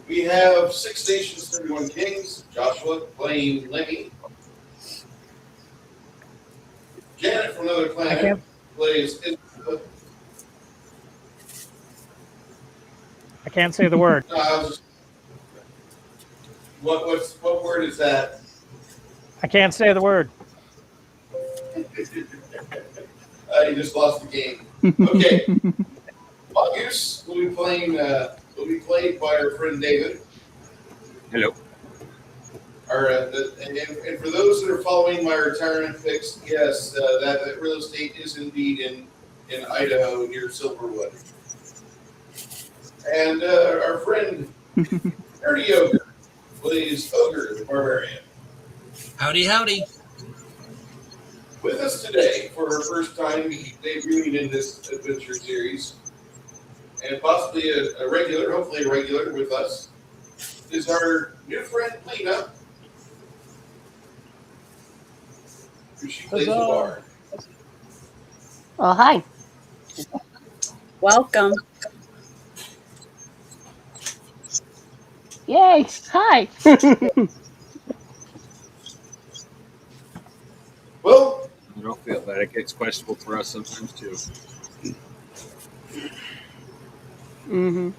We have Six Nations, 31 Kings. Joshua playing Lemmy. Janet from Another I Planet can't. plays. I can't say the word. What word is that? I can't say the word. You just lost the game. Okay. Goose will be playing. Will be played by our friend David. Hello. And for those that are following my retirement picks, yes, that real estate is indeed in Idaho near Silverwood. And our friend Nerdy Ogre plays Ogre the Barbarian. Howdy, howdy. With us today for her first time debuting in this adventure series, and possibly a regular, hopefully a regular with us, is our new friend Lena, who she plays the bard. Oh, hi. Welcome. Yay. Hi. Well, I don't feel that it gets questionable for us sometimes too. Mm-hmm.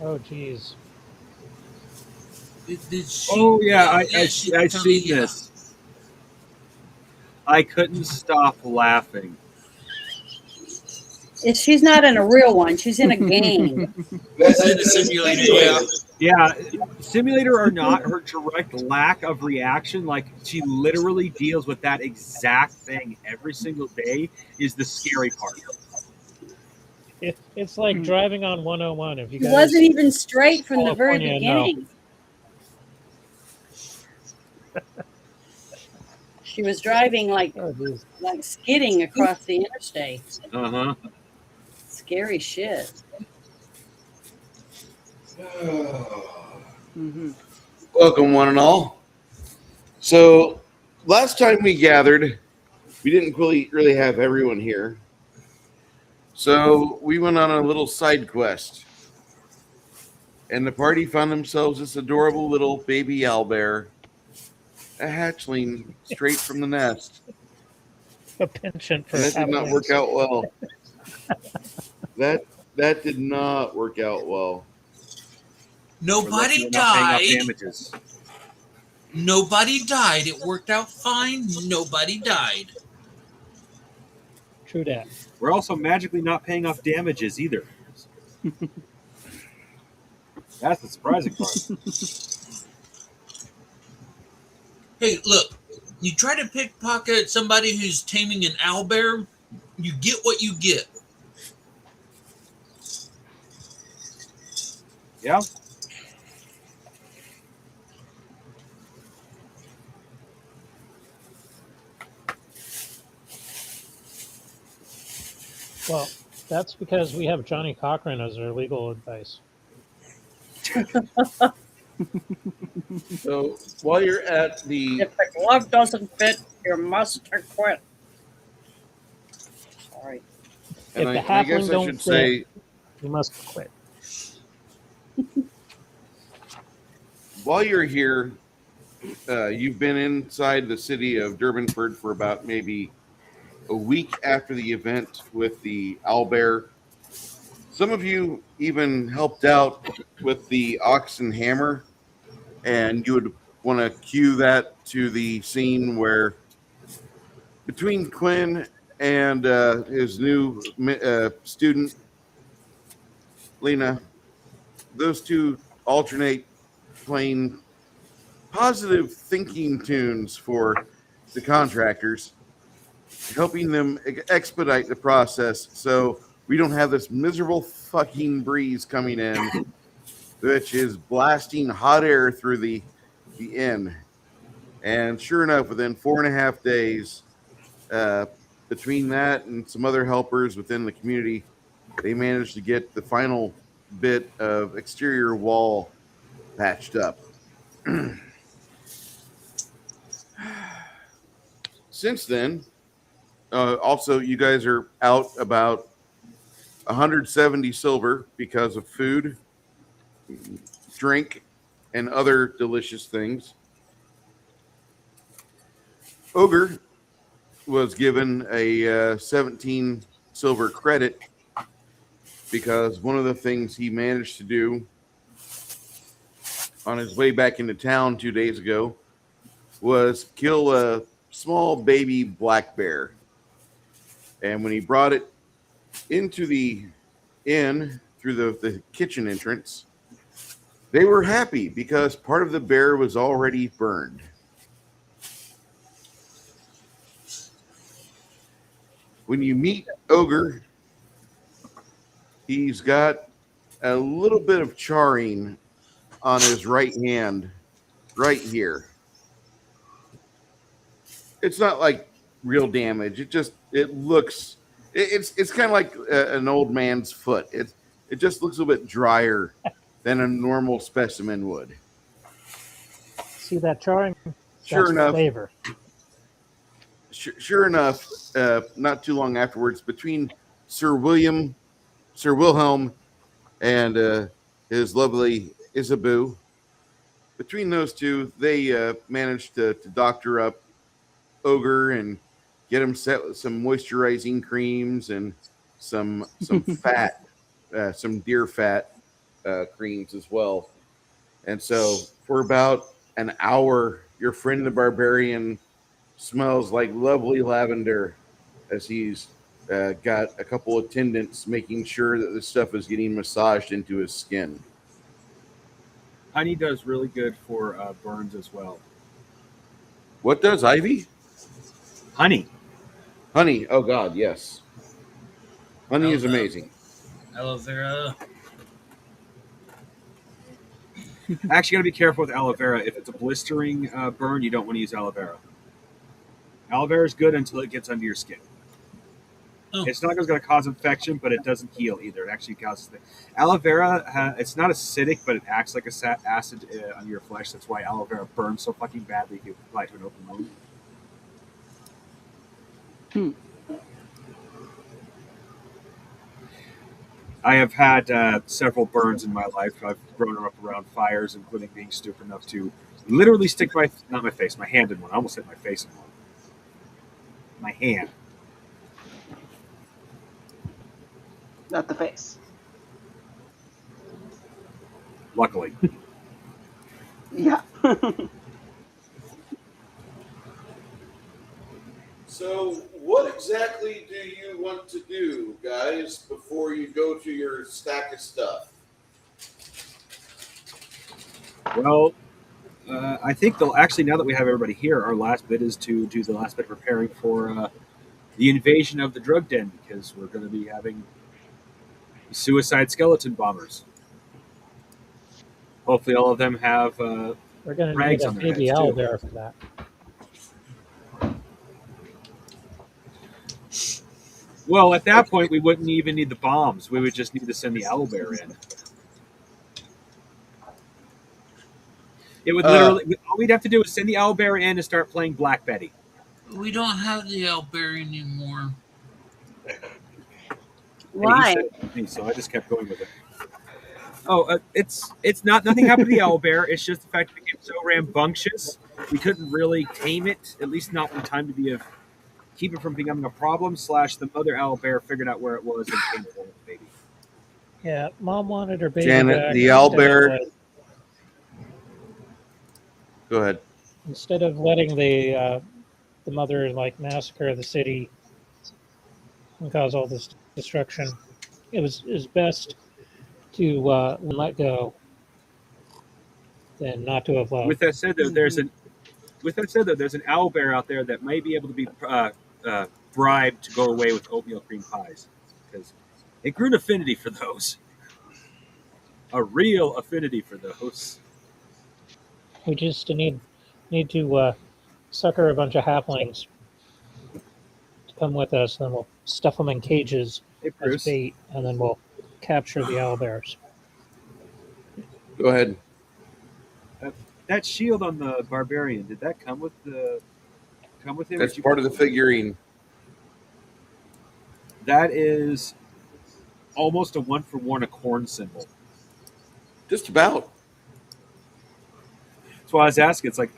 Oh, geez. Did she? Oh yeah, I've Tony, seen yeah. this. I couldn't stop laughing. She's not in a real one. She's in a game. It's in a simulator, yeah. Yeah, simulator or not, her direct lack of reaction, like she literally deals with that exact thing every single day, is the scary part. It's like driving on 101. If you She guys wasn't even straight from the very California, no. beginning. She was driving like Oh, geez. skidding across the interstate. Uh-huh. Scary shit. Mm-hmm. Welcome, one and all. So, last time we gathered, we didn't really have everyone here. So, we went on a little side quest. And the party found themselves this adorable little baby owlbear, a hatchling straight from the nest. A penchant for And that did not work halflings. out well. That did not work out well. Nobody We're not paying off died. damages. Nobody died. It worked out fine. Nobody died. True that. We're also magically not paying off damages either. That's the surprising part. Hey, look. You try to pickpocket somebody who's taming an owlbear, you get what you get. Yeah. Well, that's because we have Johnny Cochran as our legal advice. So, while you're at the If the glove doesn't fit, you must quit. Sorry. And If the I guess halfling I don't should fit, say, you must quit. while you're here, you've been inside the city of Durbenford for about maybe a week after the event with the owlbear. Some of you even helped out with the ox and hammer, and you would want to cue that to the scene where between Quinn and his new student, Lena, those two alternate playing positive thinking tunes for the contractors, helping them expedite the process so we don't have this miserable fucking breeze coming in, which is blasting hot air through the inn. And sure enough, within 4.5 days, between that and some other helpers within the community, they managed to get the final bit of exterior wall patched up. since then, also you guys are out about 170 silver because of food, drink, and other delicious things. Ogre was given a 17 silver credit because one of the things he managed to do on his way back into town 2 days ago was kill a small baby black bear. And when he brought it into the inn through the kitchen entrance, they were happy because part of the bear was already burned. When you meet Ogre, he's got a little bit of charring on his right hand, right here. It's not like real damage. It looks it's kind of like an old man's foot. It just looks a little bit drier than a normal specimen would. See that charring? Sure That's enough, flavor. sure enough, not too long afterwards, between Sir Wilhelm, and his lovely Isabeau, between those two, they managed to doctor up Ogre and get him set with some moisturizing creams and some fat, some deer fat creams as well. And so for about an hour, your friend the barbarian smells like lovely lavender as he's got a couple of attendants making sure that this stuff is getting massaged into his skin. Honey does really good for burns as well. What does Ivy? Honey. Honey. Oh God, yes. Honey is amazing. Aloe vera. Actually, got to be careful with aloe vera. If it's a blistering burn, you don't want to use aloe vera. Aloe vera is good until it gets under your skin. Oh. It's not going to cause infection, but it doesn't heal either. It actually causes aloe vera. It's not acidic, but it acts like acid on your flesh. That's why aloe vera burns so fucking badly if you apply it to an open wound. I have had several burns in my life. I've grown up around fires, including being stupid enough to literally stick my hand in one. I almost hit my face in one. My hand. Not the face. Luckily. Yeah. So, what exactly do you want to do, guys, before you go to your stack of stuff? Well, I think they'll actually, now that we have everybody here, our last bit is to do the last bit of preparing for the invasion of the drug den, because we're going to be having suicide skeleton bombers. Hopefully, all of them have. We're going to need rags a on their baby heads, owl too. bear for that. Well, at that point, we wouldn't even need the bombs. We would just need to send the owlbear in. It would literally. All we'd have to do is send the owlbear in and start playing Black Betty. We don't have the owlbear anymore. Why? Hey, you said it to me, so I just kept going with it. Oh, it's nothing happened to the owlbear. It's just the fact it became so rambunctious, we couldn't really tame it. At least not in time to keep it from becoming a problem. / the mother owlbear figured out where it was and came home with the baby. Yeah, Mom wanted her baby Janet, back. the owlbear. Go ahead. Instead of letting the mother massacre the city and cause all this destruction, it was best to let go than not to have loved. With that said, though, there's an owlbear out there that might be able to be bribed to go away with oatmeal cream pies, because it grew an affinity for those. A real affinity for those. We just need to sucker a bunch of halflings to come with us, then we'll stuff them in cages Hey, as Bruce. bait, and then we'll capture the owlbears. Go ahead. That shield on the barbarian, did that come with the come with him? That's Did you- part of the figurine. That is almost a 1-for-1 a corn symbol. Just about. That's why I was asking. It's like,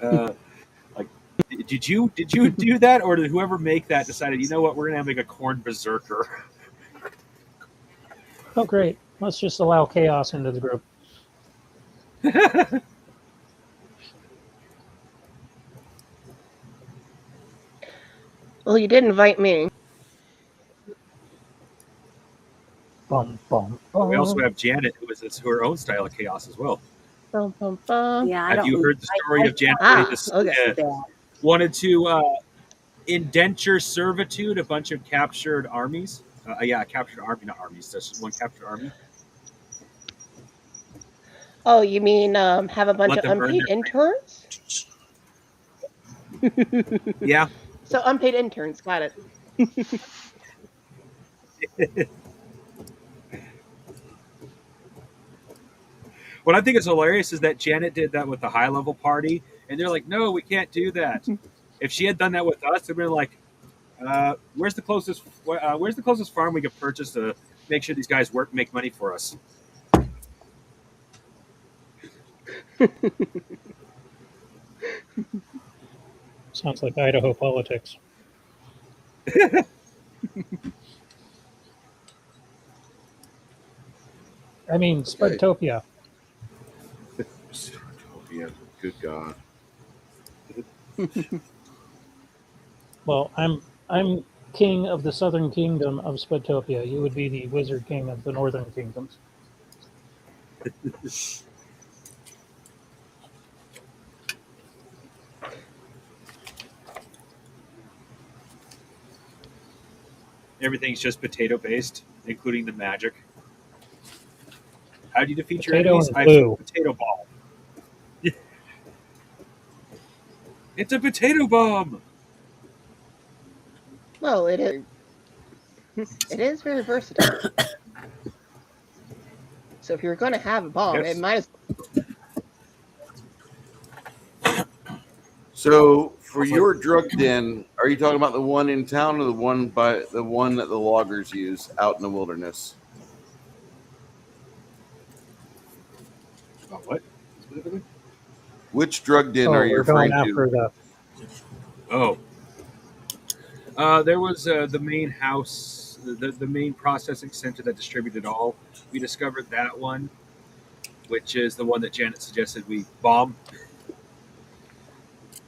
did you do that, or did whoever make that decided? You know what? We're gonna make a corn berserker. Oh, great. Let's just allow chaos into the group. Well, you did invite me. Bum, bum, We also bum. have Janet, who is her own style of chaos as well. Bum, bum, bum. Yeah, I Have don't. you heard the story of Janet? okay. Wanted to indenture servitude a bunch of captured armies. Captured army, not armies. Just one captured army. Oh, you mean have a bunch Let of them earn unpaid their interns? Yeah. So unpaid interns, got it. What I think is hilarious is that Janet did that with the high level party, and they're like, "No, we can't do that." If she had done that with us, they'd been like, "Where's the closest? Where's the closest farm we could purchase to make sure these guys make money for us?" Sounds like Idaho politics. I mean, Spudtopia. Yeah, good God. Well, I'm king of the southern kingdom of Spudtopia. You would be the wizard king of the northern kingdoms. Everything's just potato based, including the magic. How do you defeat your Potato enemies? and I glue. throw a potato ball. It's a potato bomb. Well, it is. It is very versatile. So if you're going to have a bomb, Yes. it might as So for your drug den, are you talking about the one in town or the one that the loggers use out in the wilderness? Oh, what? Which drug den Oh, are you we're going referring after to? Oh. There was the main house, the main processing center that distributed all. We discovered that one, which is the one that Janet suggested we bomb.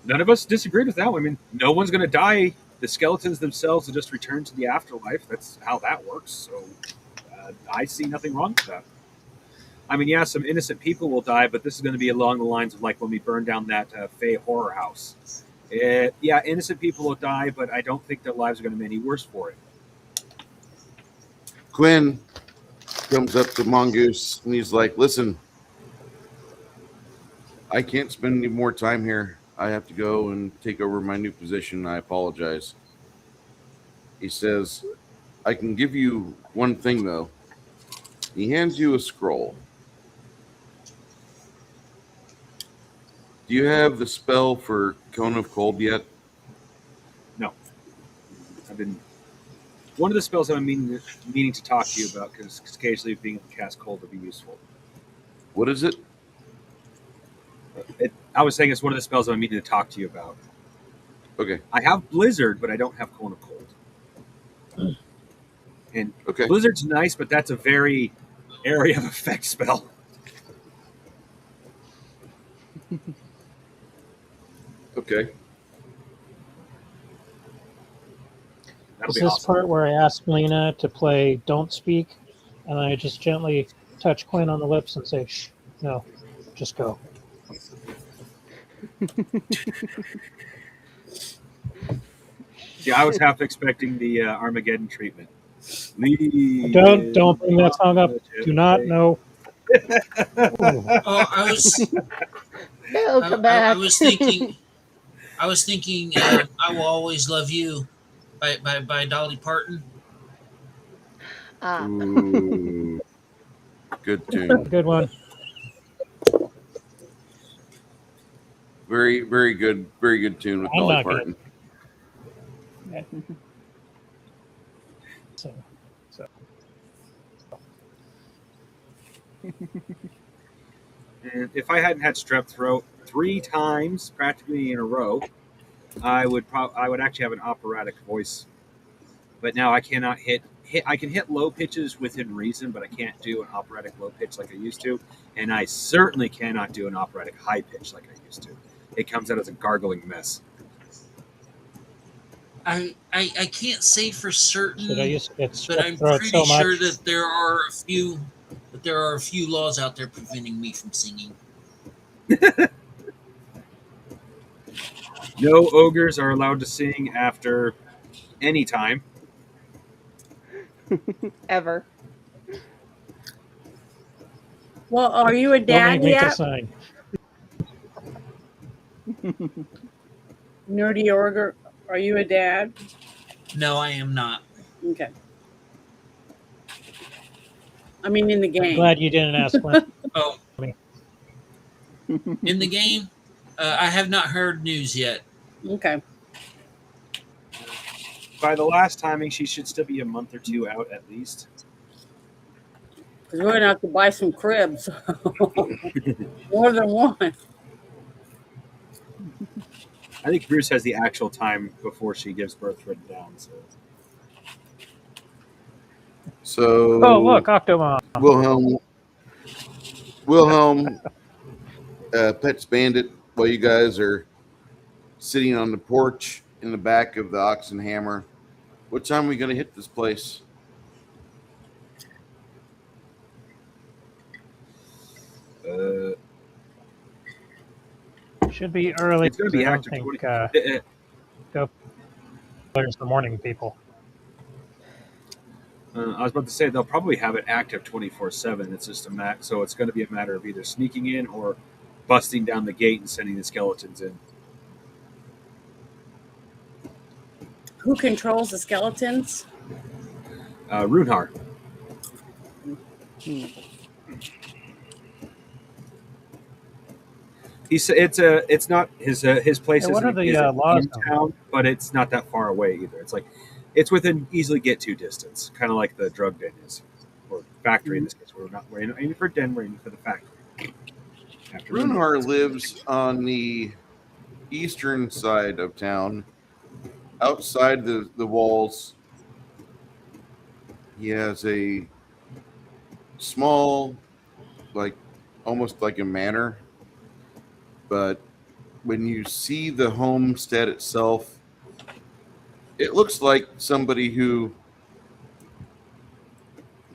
None of us disagreed with that one. I mean, no one's going to die. The skeletons themselves will just return to the afterlife. That's how that works. So I see nothing wrong with that. I mean, yeah, some innocent people will die, but this is going to be along the lines of like when we burned down that Fey horror house. Yeah, innocent people will die, but I don't think their lives are going to be any worse for it. Quinn comes up to Mongoose and he's like, "Listen, I can't spend any more time here. I have to go and take over my new position. I apologize." He says, "I can give you one thing, though." He hands you a scroll. Do you have the spell for Cone of Cold yet? No, I've been one of the spells I'm meaning to talk to you about because occasionally being able to cast cold would be useful. What is it? I was saying it's one of the spells I'm meaning to talk to you about. Okay. I have Blizzard, but I don't have Cone of Cold. And Okay. Blizzard's nice, but that's a very area of effect spell. Okay. That'll Is be this awesome. part where I ask Lena to play Don't Speak, and I just gently touch Quinn on the lips and say, "Shh, no, just go." Yeah, I was half expecting the Armageddon treatment. Don't bring that song up. Do not know. Oh, I was no, come back. I was thinking I Will Always Love You by Dolly Parton. Ooh. Good tune. Good one. Very, very good tune with I'm Dolly not good. Parton. So, And if I hadn't had strep throat 3 times practically in a row, I would actually have an operatic voice. But now I cannot hit. I can hit low pitches within reason, but I can't do an operatic low pitch like I used to, and I certainly cannot do an operatic high pitch like I used to. It comes out as a gargling mess. I can't say for certain, so I used to get but strep I'm throat pretty so sure much. that there are a few laws out there preventing me from singing. No ogres are allowed to sing after any time. Ever. Well, are you a Don't make dad me yet? sign. Nerdy Orger, are you a dad? No, I am not. Okay. I mean, in the I'm game. glad you didn't ask when. Oh, in the game, I have not heard news yet. Okay. By the last timing, she should still be a month or 2 out at least. Because we're going to have to buy some cribs. More than one. I think Bruce has the actual time before she gives birth written down. So Oh, look, Octomom. Wilhelm, Pets Bandit, while you guys are sitting on the porch in the back of the Ox and Hammer, what time are we going to hit this place? Should be early. It's going to be I don't active think 20. there's the morning people. I was about to say they'll probably have it active 24/7. It's just so it's going to be a matter of either sneaking in or busting down the gate and sending the skeletons in. Who controls the skeletons? Runehar. It's not his place Hey, what isn't are the, isn't laws in now? town, but it's not that far away either. It's within easily get to distance, kind of like the drug den is, or factory in this case. We're not aiming for den, we're aiming for the factory. Runehar lives on the eastern side of town, outside the walls. He has a small, almost like a manor, but when you see the homestead itself, it looks like somebody who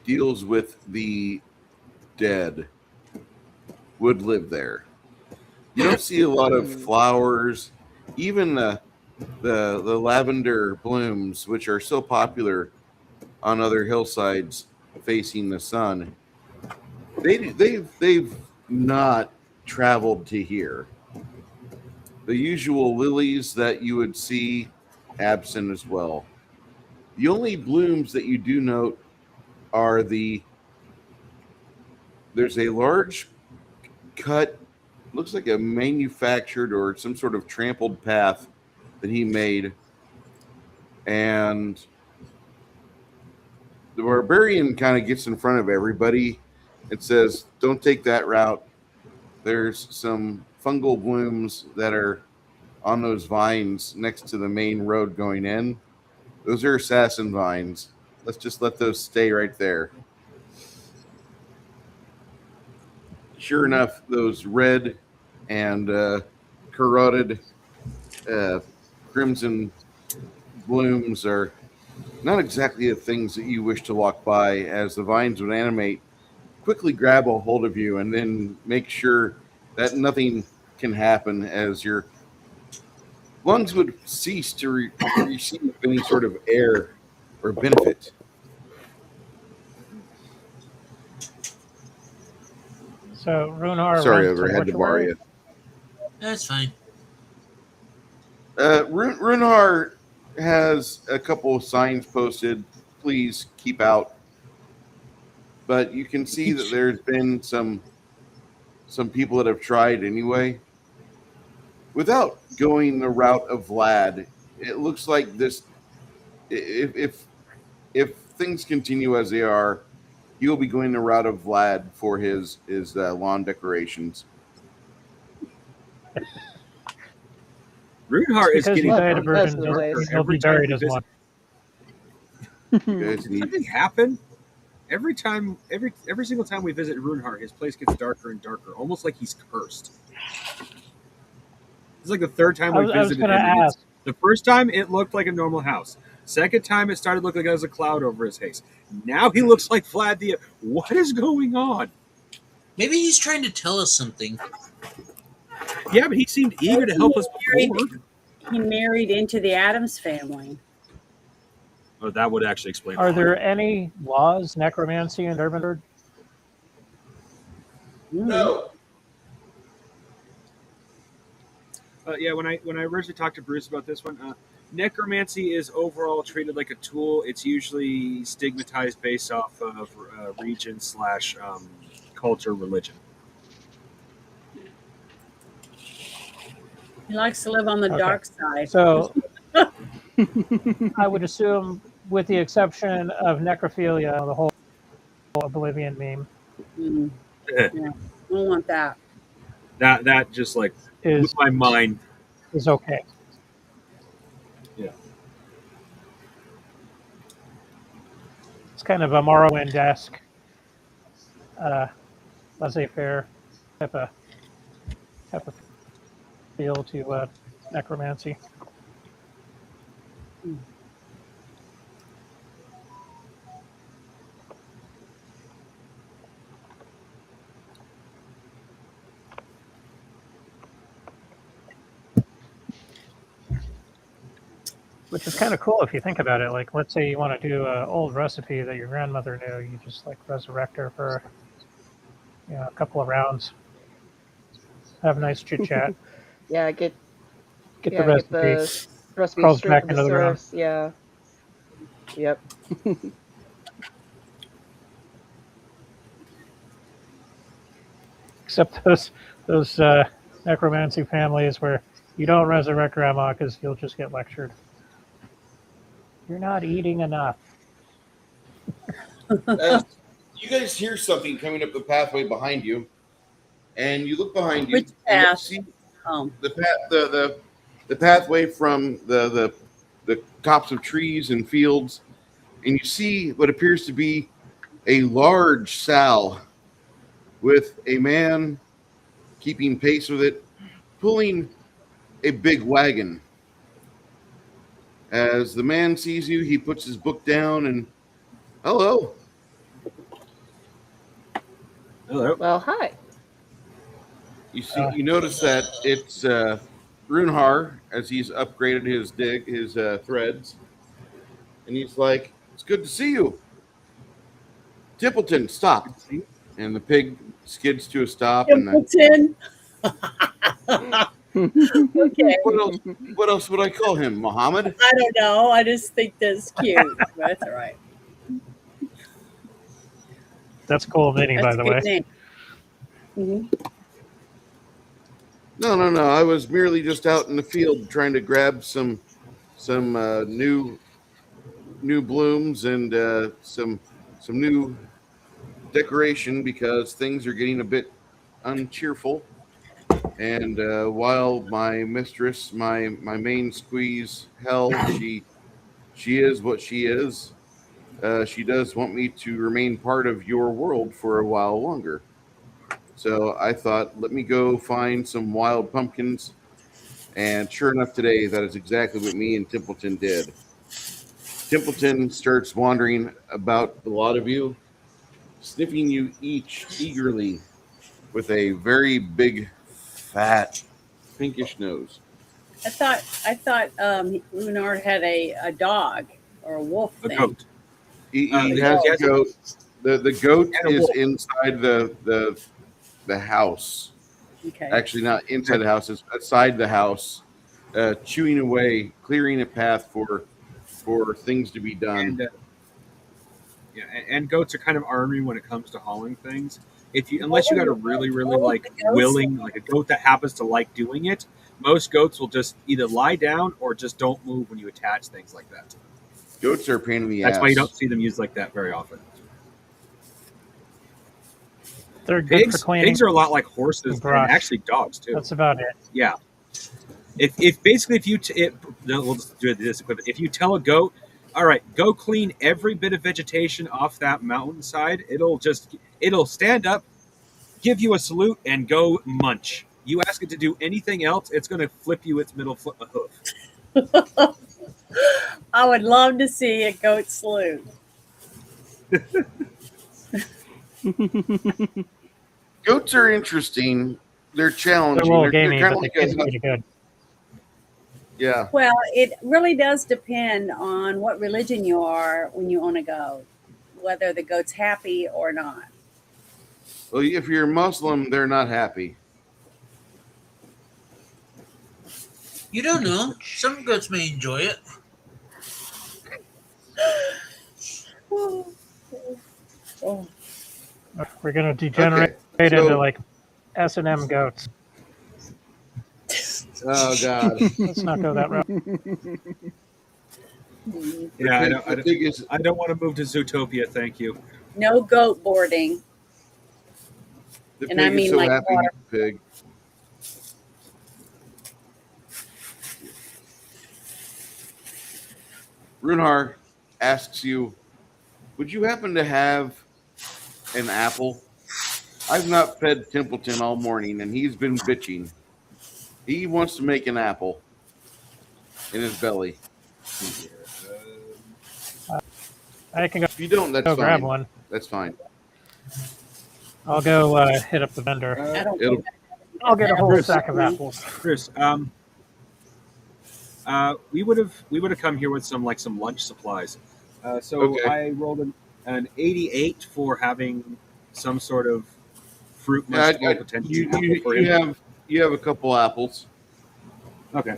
deals with the dead would live there. You don't see a lot of flowers, even the lavender blooms, which are so popular on other hillsides facing the sun. They've not traveled to here. The usual lilies that you would see, absent as well. The only blooms that you do note are there's a large cut, looks like a manufactured or some sort of trampled path that he made, and the barbarian kind of gets in front of everybody and says, "Don't take that route. There's some fungal blooms that are on those vines next to the main road going in. Those are assassin vines. Let's just let those stay right there." Sure enough, those red and carotid crimson blooms are not exactly the things that you wish to walk by, as the vines would animate, quickly grab a hold of you, and then make sure that nothing can happen, as your lungs would cease to receive any sort of air or benefit. So Runar Sorry, runs Ogre, I had to borrow mortuary. you. That's fine. Runhar has a couple of signs posted, "Please keep out." But you can see that there's been some people that have tried anyway. Without going the route of Vlad, it looks like this if things continue as they are, he will be going the route of Vlad for his lawn decorations. Rudenheart is Because he getting Well, died a darker that's virgin, the and place. darker he'll every be time buried we as visit. one. You guys Did need something happen? Every single time we visit Rudenheart, his place gets darker and darker, almost like he's cursed. It's like the third time we I was visited going to him, and ask. the first time it looked like a normal house. Second time it started looking like there was a cloud over his face. Now he looks like Vlad the. What is going on? Maybe he's trying to tell us something. Yeah, but he seemed eager to help us before. He married into the Addams family. Oh, that would actually explain. Are a lot. there any laws, necromancy in Durbenford? no. Yeah, when I originally talked to Bruce about this one, necromancy is overall treated like a tool. It's usually stigmatized based off of region / culture, religion. He likes to live on the Okay. dark side. So I would assume, with the exception of necrophilia, the whole Oblivion meme Mm, yeah, I don't want that. that just like blew is my mind. okay. Yeah. It's kind of a Morrowind-esque, laissez-faire type of feel to necromancy. Which is kind of cool if you think about it. Like, let's say you want to do an old recipe that your grandmother knew. You just like resurrect her for a couple of rounds, have a nice chit chat, Yeah, get the get recipe, the recipe crawls straight back from the into the ground. source. Yeah. Yep. Except those necromancy families where you don't resurrect grandma because you'll just get lectured. You're not eating enough. As you guys hear something coming up the pathway behind you, and you look behind you, Which and you path? see Oh, the pathway from the tops of trees and fields, and you see what appears to be a large sow with a man keeping pace with it, pulling a big wagon. As the man sees you, he puts his book down and, hello. Hello. Well, hi. You notice that it's Runhar as he's upgraded his threads, and he's like, "It's good to see you, Templeton. Stop!" And the pig skids to a stop, and Templeton. Okay. what else would I call him, Muhammad? I don't know. I just think that's cute. That's all right. That's cool mini, by That's a the good way. name. Mhm. No. I was merely just out in the field trying to grab some new blooms and some new decoration because things are getting a bit uncheerful. And while my mistress, my main squeeze, hell, she is what she is. She does want me to remain part of your world for a while longer. So I thought, let me go find some wild pumpkins. And sure enough, today, that is exactly what me and Templeton did. Templeton starts wandering about a lot of you, sniffing you each eagerly with a very big, fat, pinkish nose. I thought Lunar had a dog or a wolf A thing. goat. He He has has a goat. The goat And a is wolf. inside the house. Okay. Actually, not inside the house. It's outside the house, chewing away, clearing a path for things to be done. And yeah, and goats are kind of ornery when it comes to hauling things. Unless you got a really like willing, like a goat that happens to like doing it, most goats will just either lie down or just don't move when you attach things like that. Goats are a pain in the That's ass. why you don't see them used like that very often. They're good for cleaning. Pigs are a lot like horses and brush. actually dogs too. That's about it. Yeah. If basically we'll just do this equivalent. If you tell a goat, all right, go clean every bit of vegetation off that mountainside, it'll stand up, give you a salute, and go munch. You ask it to do anything else, it's going to flip you its middle hoof. I would love to see a goat salute. Goats are interesting. They're challenging. They're a little They're gamey, kind but of they like taste pretty good. yeah. Well, it really does depend on what religion you are when you own a goat, whether the goat's happy or not. Well, if you're Muslim, they're not happy. You don't know. Some goats may enjoy it. Oh, We're going to degenerate Okay, so- into like S&M goats. Oh God. Let's not go that route. Yeah, The thing is, I don't want to move to Zootopia, thank you. no goat boarding. the And pig I mean is so like happy. water. Pig. Runhar asks you, would you happen to have an apple? I've not fed Templeton all morning, and he's been bitching. He wants to make an apple in his belly. I can If you don't, that's go fine. grab one. That's fine. I'll go hit up the vendor. I don't It'll- think I'll get a whole Bruce. sack of apples. Chris, we would have come here with some lunch supplies. So Okay. I rolled an 88 for having some sort of fruit Yeah, must potentially you have a couple apples. Okay.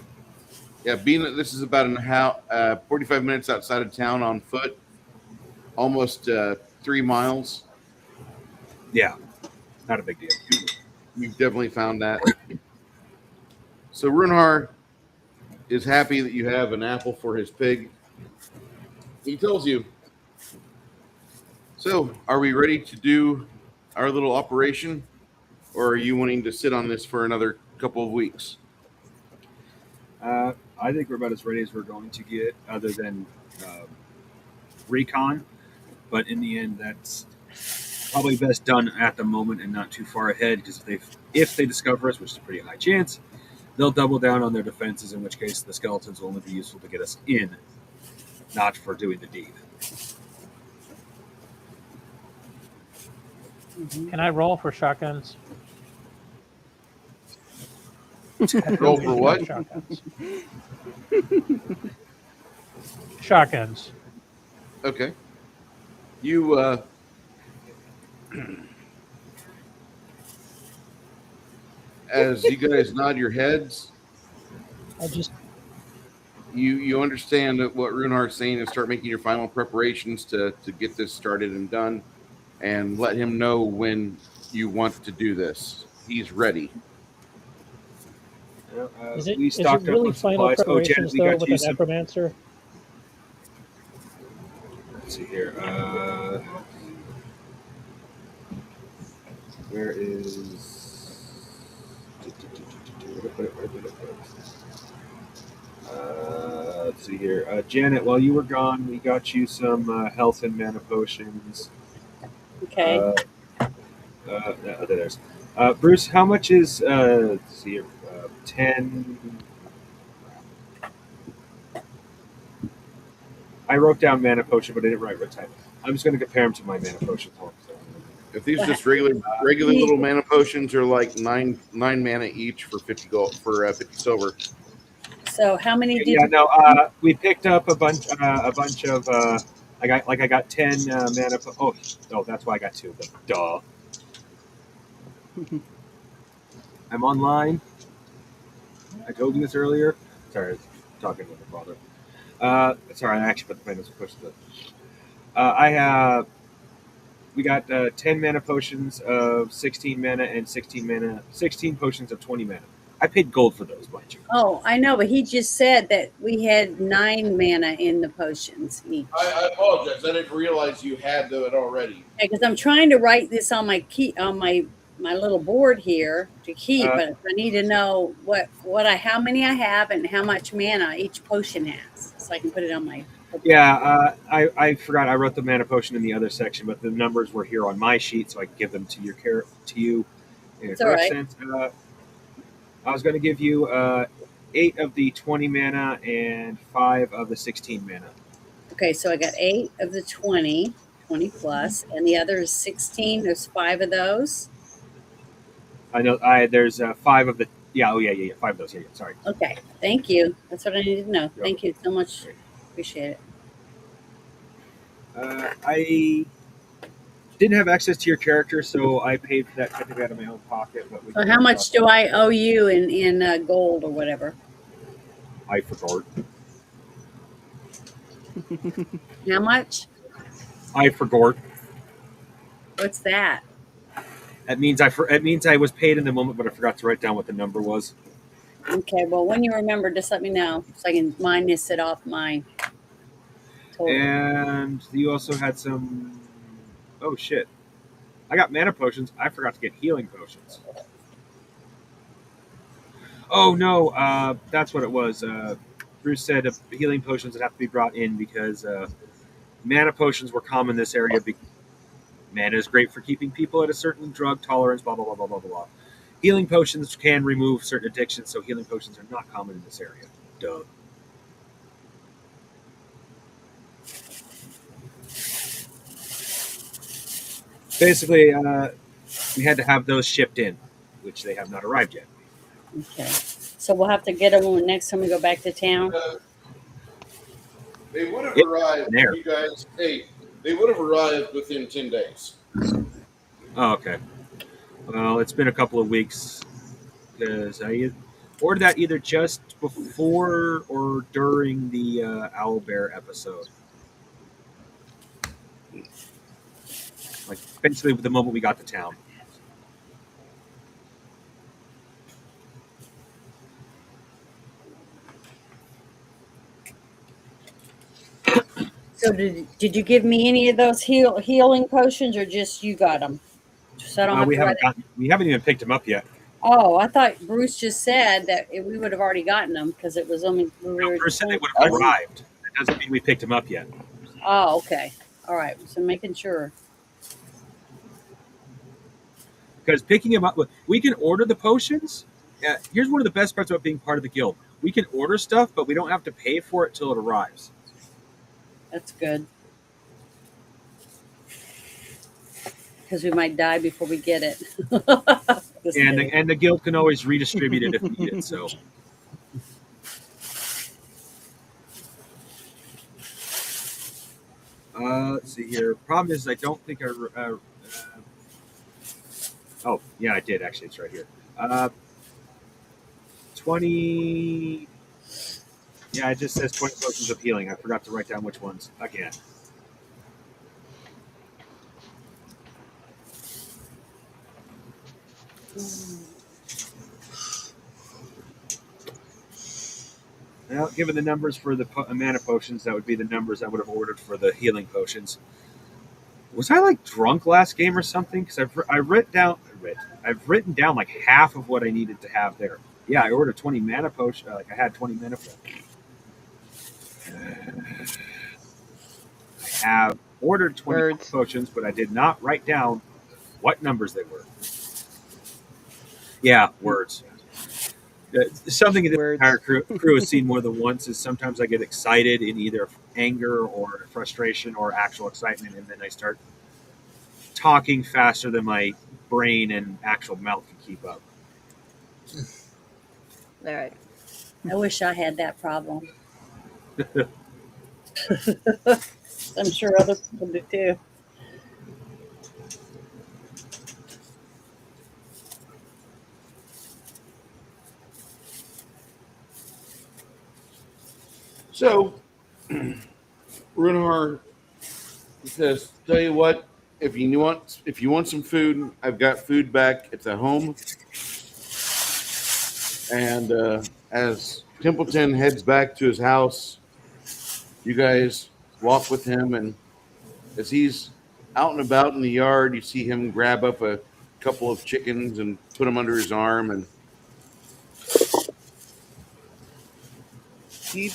Yeah, being that this is about 45 minutes outside of town on foot, almost 3 miles. Yeah. Not a big deal. You've definitely found that. So Runhar is happy that you have an apple for his pig. He tells you, so are we ready to do our little operation, or are you wanting to sit on this for another couple of weeks? I think we're about as ready as we're going to get, other than recon. But in the end, that's probably best done at the moment and not too far ahead, because if they discover us, which is a pretty high chance, they'll double down on their defenses, in which case the skeletons will only be useful to get us in, not for doing the deed. Can I roll for shotguns? Roll for what? Shotguns. Shotguns. Okay. You as you guys nod your heads, I just you understand that what Runhar's saying is start making your final preparations to get this started and done, and let him know when you want to do this. He's ready. is it We is it stocked up really on final supplies. Oh, Janet, preparations we though got with you an some. necromancer? Let's see here. Where is? Let's see here. Janet, while you were gone, we got you some health and mana potions. Okay. There's. Bruce, how much is? Let's see here. 10. I wrote down mana potion, but I didn't write what type. I'm just going to compare them to my mana potion. If these just regular little mana potions are like nine mana each for 50 gold for 50 silver. So how many did Yeah, you? no. We picked up a bunch of. I got 10 mana. Oh, that's why I got 2 of them. Duh. I'm online. I told you this earlier. Sorry, I was talking with my father. Sorry, I actually put the mana potions up. We got 10 mana potions of 16 mana and 16 potions of 20 mana. I paid gold for those, mind you. Oh, I know, but he just said that we had 9 mana in the potions each. I apologize. I didn't realize you had it already. Because I'm trying to write this on my my little board here to keep, Uh, but I need to know how many I have and how much mana each potion has, so I can put it on my. Yeah, I forgot. I wrote the mana potion in the other section, but the numbers were here on my sheet, so I could give them to you in a It's all correct right. sense. I was going to give you 8 of the 20 mana and 5 of the 16 mana. Okay, so I got 8 of the 20 plus, and the other is 16. There's 5 of those. I know. There's 5 of the. Yeah. Oh yeah. 5 of those. Yeah. Sorry. Okay, thank you. That's what I needed to know. Yep. Thank you so much. Appreciate it. I didn't have access to your character, so I paid for that technically out of my own pocket. But So how much do I owe you in gold or whatever? I forgot. How much? I forgot. What's that? That means it means I was paid in the moment, but I forgot to write down what the number was. Okay, well, when you remember, just let me know so I can minus it off my total. And you also had some. Oh shit! I got mana potions. I forgot to get healing potions. Oh no, that's what it was. Bruce said healing potions would have to be brought in because mana potions were common in this area. Mana is great for keeping people at a certain drug tolerance. Blah blah blah blah blah blah. Healing potions can remove certain addictions, so healing potions are not common in this area. Duh. Basically, we had to have those shipped in, which they have not arrived yet. Okay, so we'll have to get them next time we go back to town. They would have Yep, arrived, there. you guys. Hey, they would have arrived within 10 days. Oh, okay. Well, it's been a couple of weeks because I ordered that either just before or during the owlbear episode. Like basically the moment we got to town. So did you give me any of those healing potions, or just you got them? So I don't have We to write haven't we haven't even picked them up yet. Oh, I thought Bruce just said that we would have already gotten them because it was only we No, were. Bruce said they would have arrived. That doesn't mean we picked them up yet. Oh, okay. All right. So making sure. Because picking them up, we can order the potions. Here's one of the best parts about being part of the guild. We can order stuff, but we don't have to pay for it till it arrives. That's good. Because we might die before we get it. And the guild can always redistribute it if needed. So. Let's see here. Problem is, I don't think I. Oh, yeah, I did actually. It's right here. 20. Yeah, it just says 20 potions of healing. I forgot to write down which ones again. Now, given the numbers for the mana potions, that would be the numbers I would have ordered for the healing potions. Was I like drunk last game or something? Because I've written down like half of what I needed to have there. Yeah, I ordered 20 mana potions. Like I had 20 mana. I have ordered 20 Words. potions, but I did not write down what numbers they were. Yeah, words. Something that the Words. entire crew has seen more than once is sometimes I get excited in either anger or frustration or actual excitement, and then I start talking faster than my brain and actual mouth can keep up. All right. I wish I had that problem. I'm sure other people do too. So, Runhar says, "Tell you what, if you want some food, I've got food back. It's at home. And as Templeton heads back to his house, you guys walk with him, and as he's out and about in the yard, you see him grab up a couple of chickens and put them under his arm, and he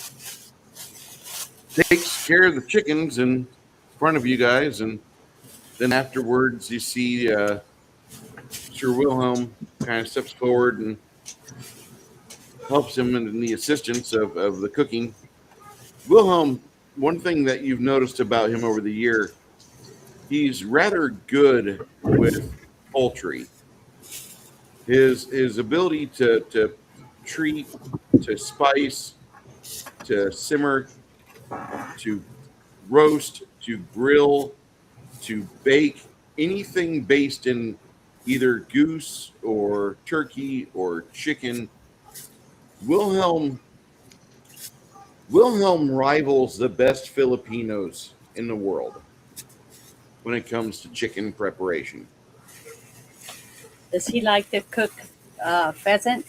takes care of the chickens in front of you guys. And then afterwards, you see Sir Wilhelm kind of steps forward and helps him in the assistance of the cooking. Wilhelm, one thing that you've noticed about him over the year, he's rather good with poultry. His ability to treat, to spice, to simmer, to roast, to grill, to bake, anything based in either goose or turkey or chicken. Wilhelm Wilhelm rivals the best Filipinos in the world when it comes to chicken preparation. Does he like to cook pheasant?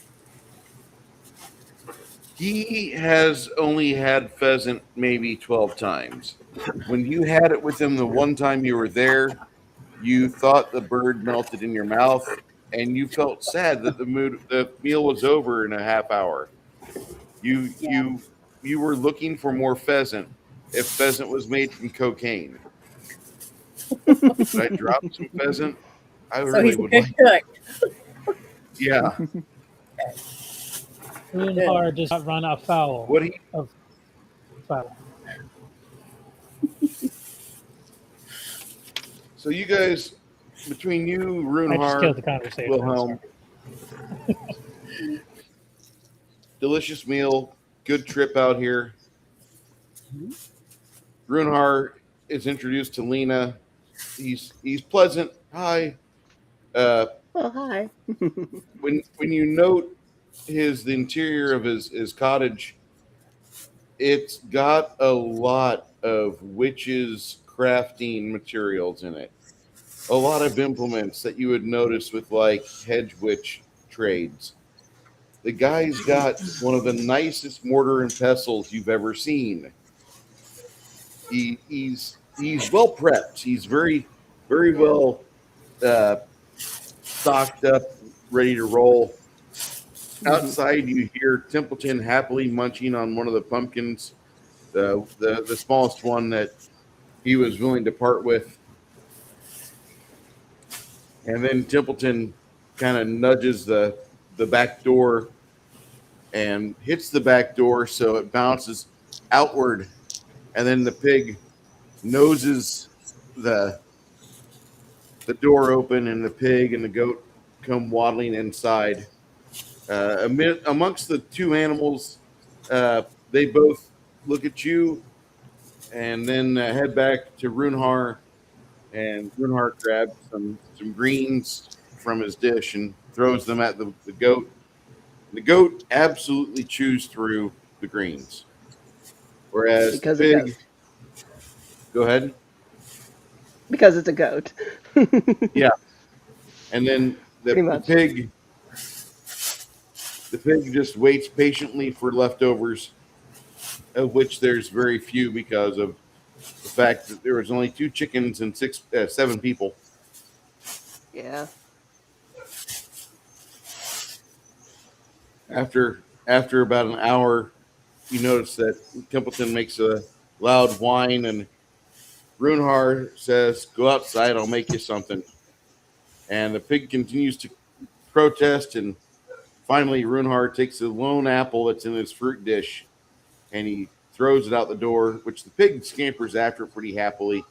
He has only had pheasant maybe 12 times. When you had it with him the one time you were there, you thought the bird melted in your mouth, and you felt sad that the meal was over in a half hour. You Yeah. you you were looking for more pheasant if pheasant was made from cocaine. Could I drop some pheasant? I So really he's a would good like. cook. Yeah. Runehard does not run afoul What he of fowl. So you guys, between you, I just killed the Runehard, conversation. I'm Wilhelm, delicious meal, good trip out here. Runehard is introduced to Lena. He's pleasant. Hi. Uh, Oh, hi. when you note the interior of his cottage, it's got a lot of witches crafting materials in it. A lot of implements that you would notice with like hedge witch trades. The guy's got one of the nicest mortar and pestles you've ever seen. He's well prepped. He's very well uh, stocked up, ready to roll. Mhm. Outside, you hear Templeton happily munching on one of the pumpkins, the smallest one that he was willing to part with. And then Templeton kind of nudges the back door and hits the back door so it bounces outward. And then the pig noses the the door open, and the pig and the goat come waddling inside. Amongst the two animals, they both look at you and then head back to Runhar. And Runhar grabs some greens from his dish and throws them at the goat. The goat absolutely chews through the greens, whereas the Because a pig. goat. Go ahead. Because it's a goat. Yeah, and then the, Pretty the much. pig the pig just waits patiently for leftovers, of which there's very few because of the fact that there was only two chickens and seven people. Yeah. After about an hour, you notice that Templeton makes a loud whine, and Runhar says, "Go outside, I'll make you something." And the pig continues to protest, and finally Runhar takes the lone apple that's in his fruit dish and he throws it out the door, which the pig scampers after pretty happily.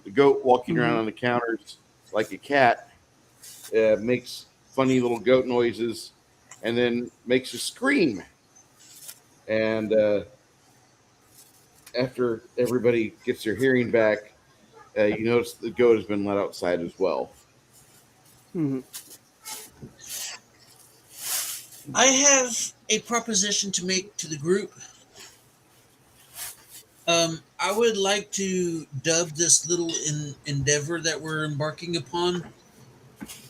The goat, walking around Mhm. on the counters like a cat, makes funny little goat noises and then makes a scream. And after everybody gets their hearing back, you notice the goat has been let outside as well. Mhm. I have a proposition to make to the group. I would like to dub this little endeavor that we're embarking upon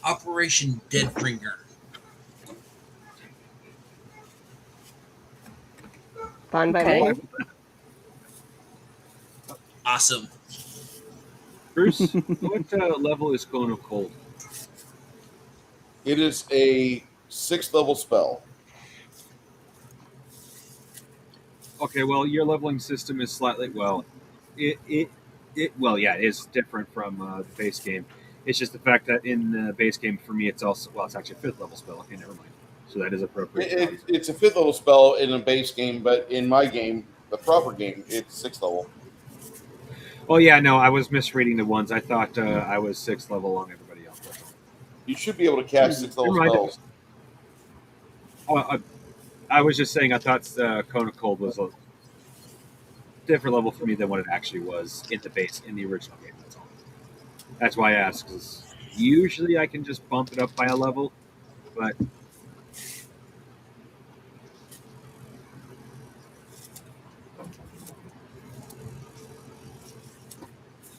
Operation Deadbringer. Fine by Okay. me. Awesome. Bruce, what level is Cone of Cold? It is a 6th level spell. Okay, well, your leveling system is slightly it yeah, it is different from the base game. It's just the fact that in the base game for me, it's also it's actually a 5th level spell. Okay, never mind. So that is appropriate. It's a 5th level spell in a base game, but in my game, the proper game, it's 6th level. Well, yeah, no, I was misreading the ones. I thought I was 6th level along everybody else. That's all. You should be able to cast 6th level Never mind. spells. I was just saying I thought Cone of Cold was a different level for me than what it actually was in the original game. That's all. That's why I asked. 'Cause usually I can just bump it up by a level, but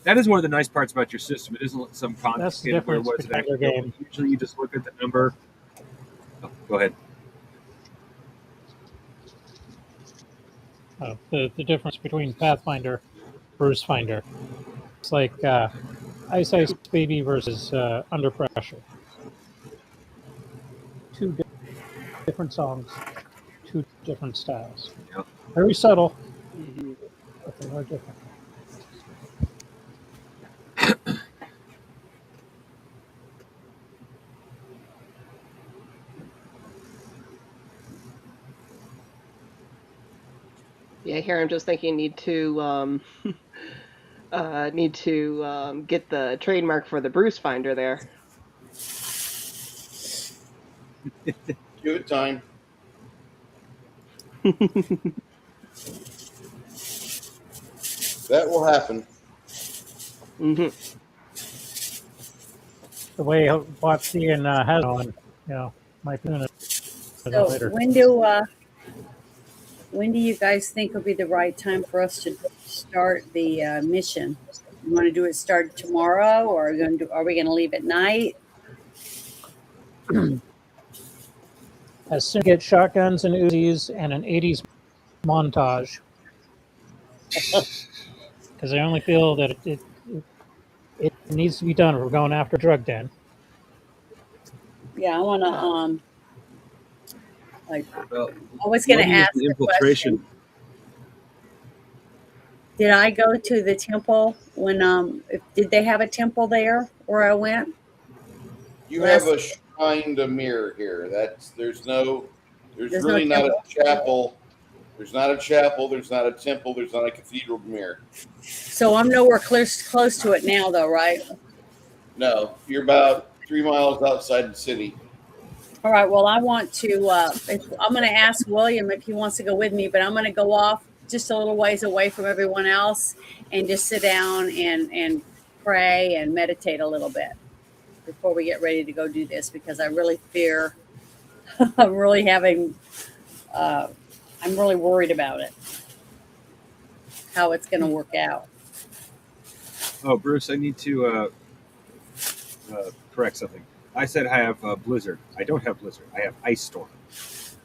that is one of the nice parts about your system. It isn't some That's the complicated where difference what's it between actually your doing. game. Usually you just look at the number. Oh, go ahead. The difference between Pathfinder, Bruce Finder. It's like Ice Ice Baby versus Under Pressure. Two different songs, two different styles. Yep. Very subtle, but they are different. Yeah, here I'm just thinking need to get the trademark for the Bruce Finder there. Give it time. That will happen. hmm The way Botsy and has on, might be doing it So later. when do you guys think will be the right time for us to start the mission? You want to do it start tomorrow, or are we going to leave at night? As soon as we get shotguns and Uzis and an 80s montage, because I only feel that it needs to be done. We're going after a drug den. Yeah, I want to Well, I was going to one is ask the a infiltration. question. Did I go to the temple when did they have a temple there where I went? You have a shrine to mirror here. There's really no not a temple. chapel. There's not a chapel. There's not a temple. There's not a cathedral to mirror. So I'm nowhere close to it now, though, right? No, you're about 3 miles outside the city. All right. Well, I want to. I'm going to ask William if he wants to go with me, but I'm going to go off just a little ways away from everyone else and just sit down and pray and meditate a little bit before we get ready to go do this, because I really fear. I'm really having. I'm really worried about it. How it's going to work out. Oh, Bruce, I need to correct something. I said I have Blizzard. I don't have Blizzard. I have Ice Storm.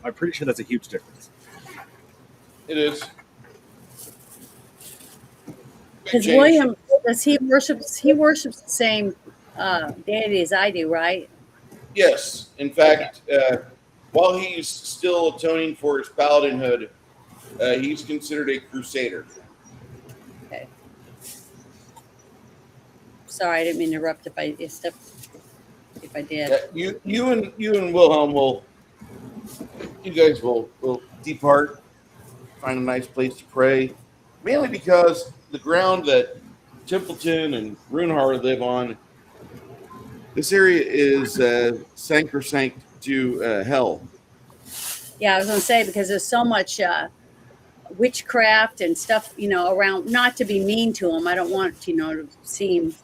I'm pretty sure that's a huge difference. It is. Because William, he worships the same deity as I do, right? Yes. In fact, while he's still atoning for his paladinhood, he's considered a crusader. Okay. Sorry, I didn't mean to interrupt if I did. Yeah, you and Wilhelm you guys will depart, find a nice place to pray, mainly because the ground that Templeton and Runehar live on, this area is sacrosanct to hell. Yeah, I was going to say, because there's so much witchcraft and stuff, around. Not to be mean to them. I don't want to seem,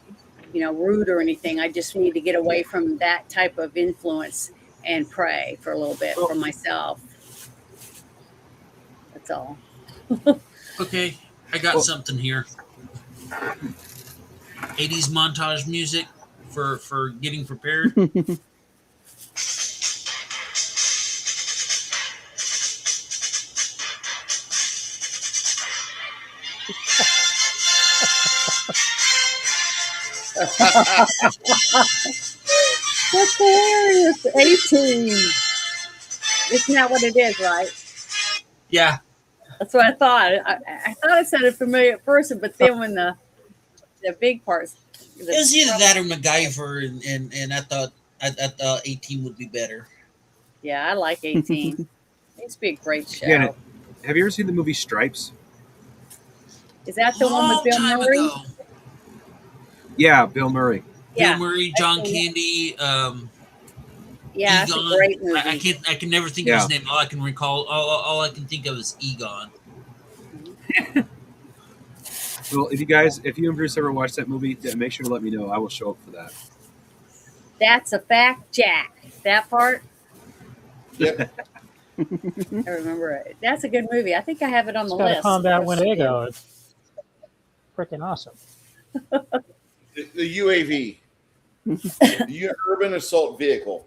rude or anything. I just need to get away from that type of influence and pray for a little bit for myself. That's all. Okay, I got something here. 80s montage music for getting prepared. That's hilarious. 18. Isn't that what it is, right? Yeah, That's what I thought. I thought it sounded familiar at first, but then when the big parts, it was either that or MacGyver, and I thought 18 would be better. yeah, I like 18. It used to be a great show. Janet, have you ever seen the movie Stripes? Is that the one with Long Bill time Murray? ago. Yeah, Bill Murray. Yeah, Bill Murray, John Candy, yeah, it's a Egon. great movie. I can never think Yeah. of his name. All I can recall, all I can think of is Egon. Well, if you and Bruce ever watch that movie, make sure to let me know. I will show up for that. That's a fact, Jack. That part, Yep. I remember it. That's a good movie. I think I have it on It's the got list. a combat Winnebago. It's freaking awesome. The UAV, the Urban Assault Vehicle.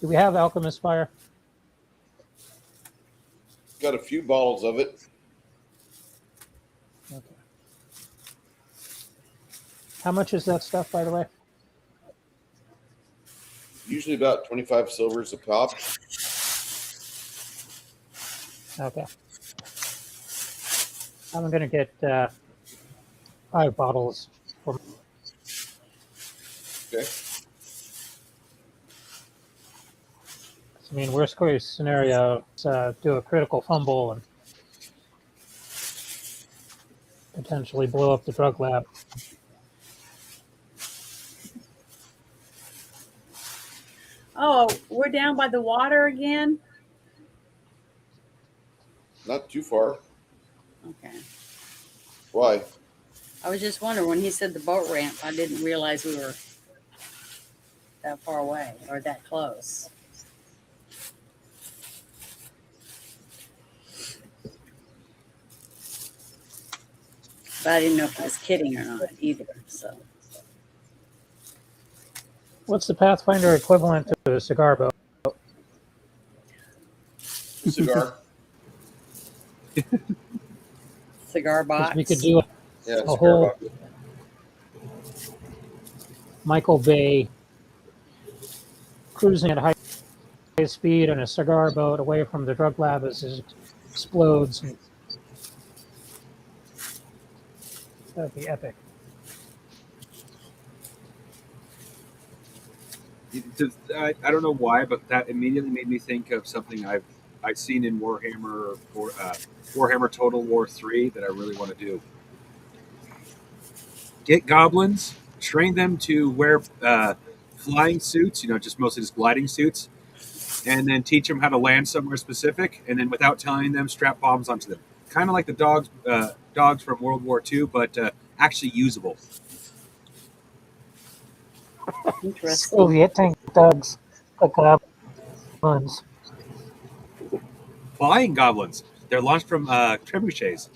Do we have Alchemist Fire? Got a few bottles of it. Okay. How much is that stuff, by the way? Usually about 25 silvers a pop. Okay. I'm going to get 5 bottles. Okay. I mean, worst case scenario, do a critical fumble and potentially blow up the drug lab. Oh, we're down by the water again? Not too far. Okay. Why? I was just wondering when he said the boat ramp, I didn't realize we were that far away or that close. But I didn't know if he was kidding or not either. So What's the Pathfinder equivalent to a cigar boat? Cigar. cigar 'Cause box. we could do Yeah, a cigar whole box. Michael Bay cruising at high speed in a cigar boat away from the drug lab as it explodes. That'd be epic. I don't know why, but that immediately made me think of something I've seen in Warhammer or Warhammer Total War 3 that I really want to do. Get goblins, train them to wear flying suits, just mostly just gliding suits, and then teach them how to land somewhere specific, and then without telling them, strap bombs onto them. Kind of like the dogs from World War II, but actually usable. Interesting. Soviet tank dogs, the goblins. Flying goblins. They're launched from trebuchets.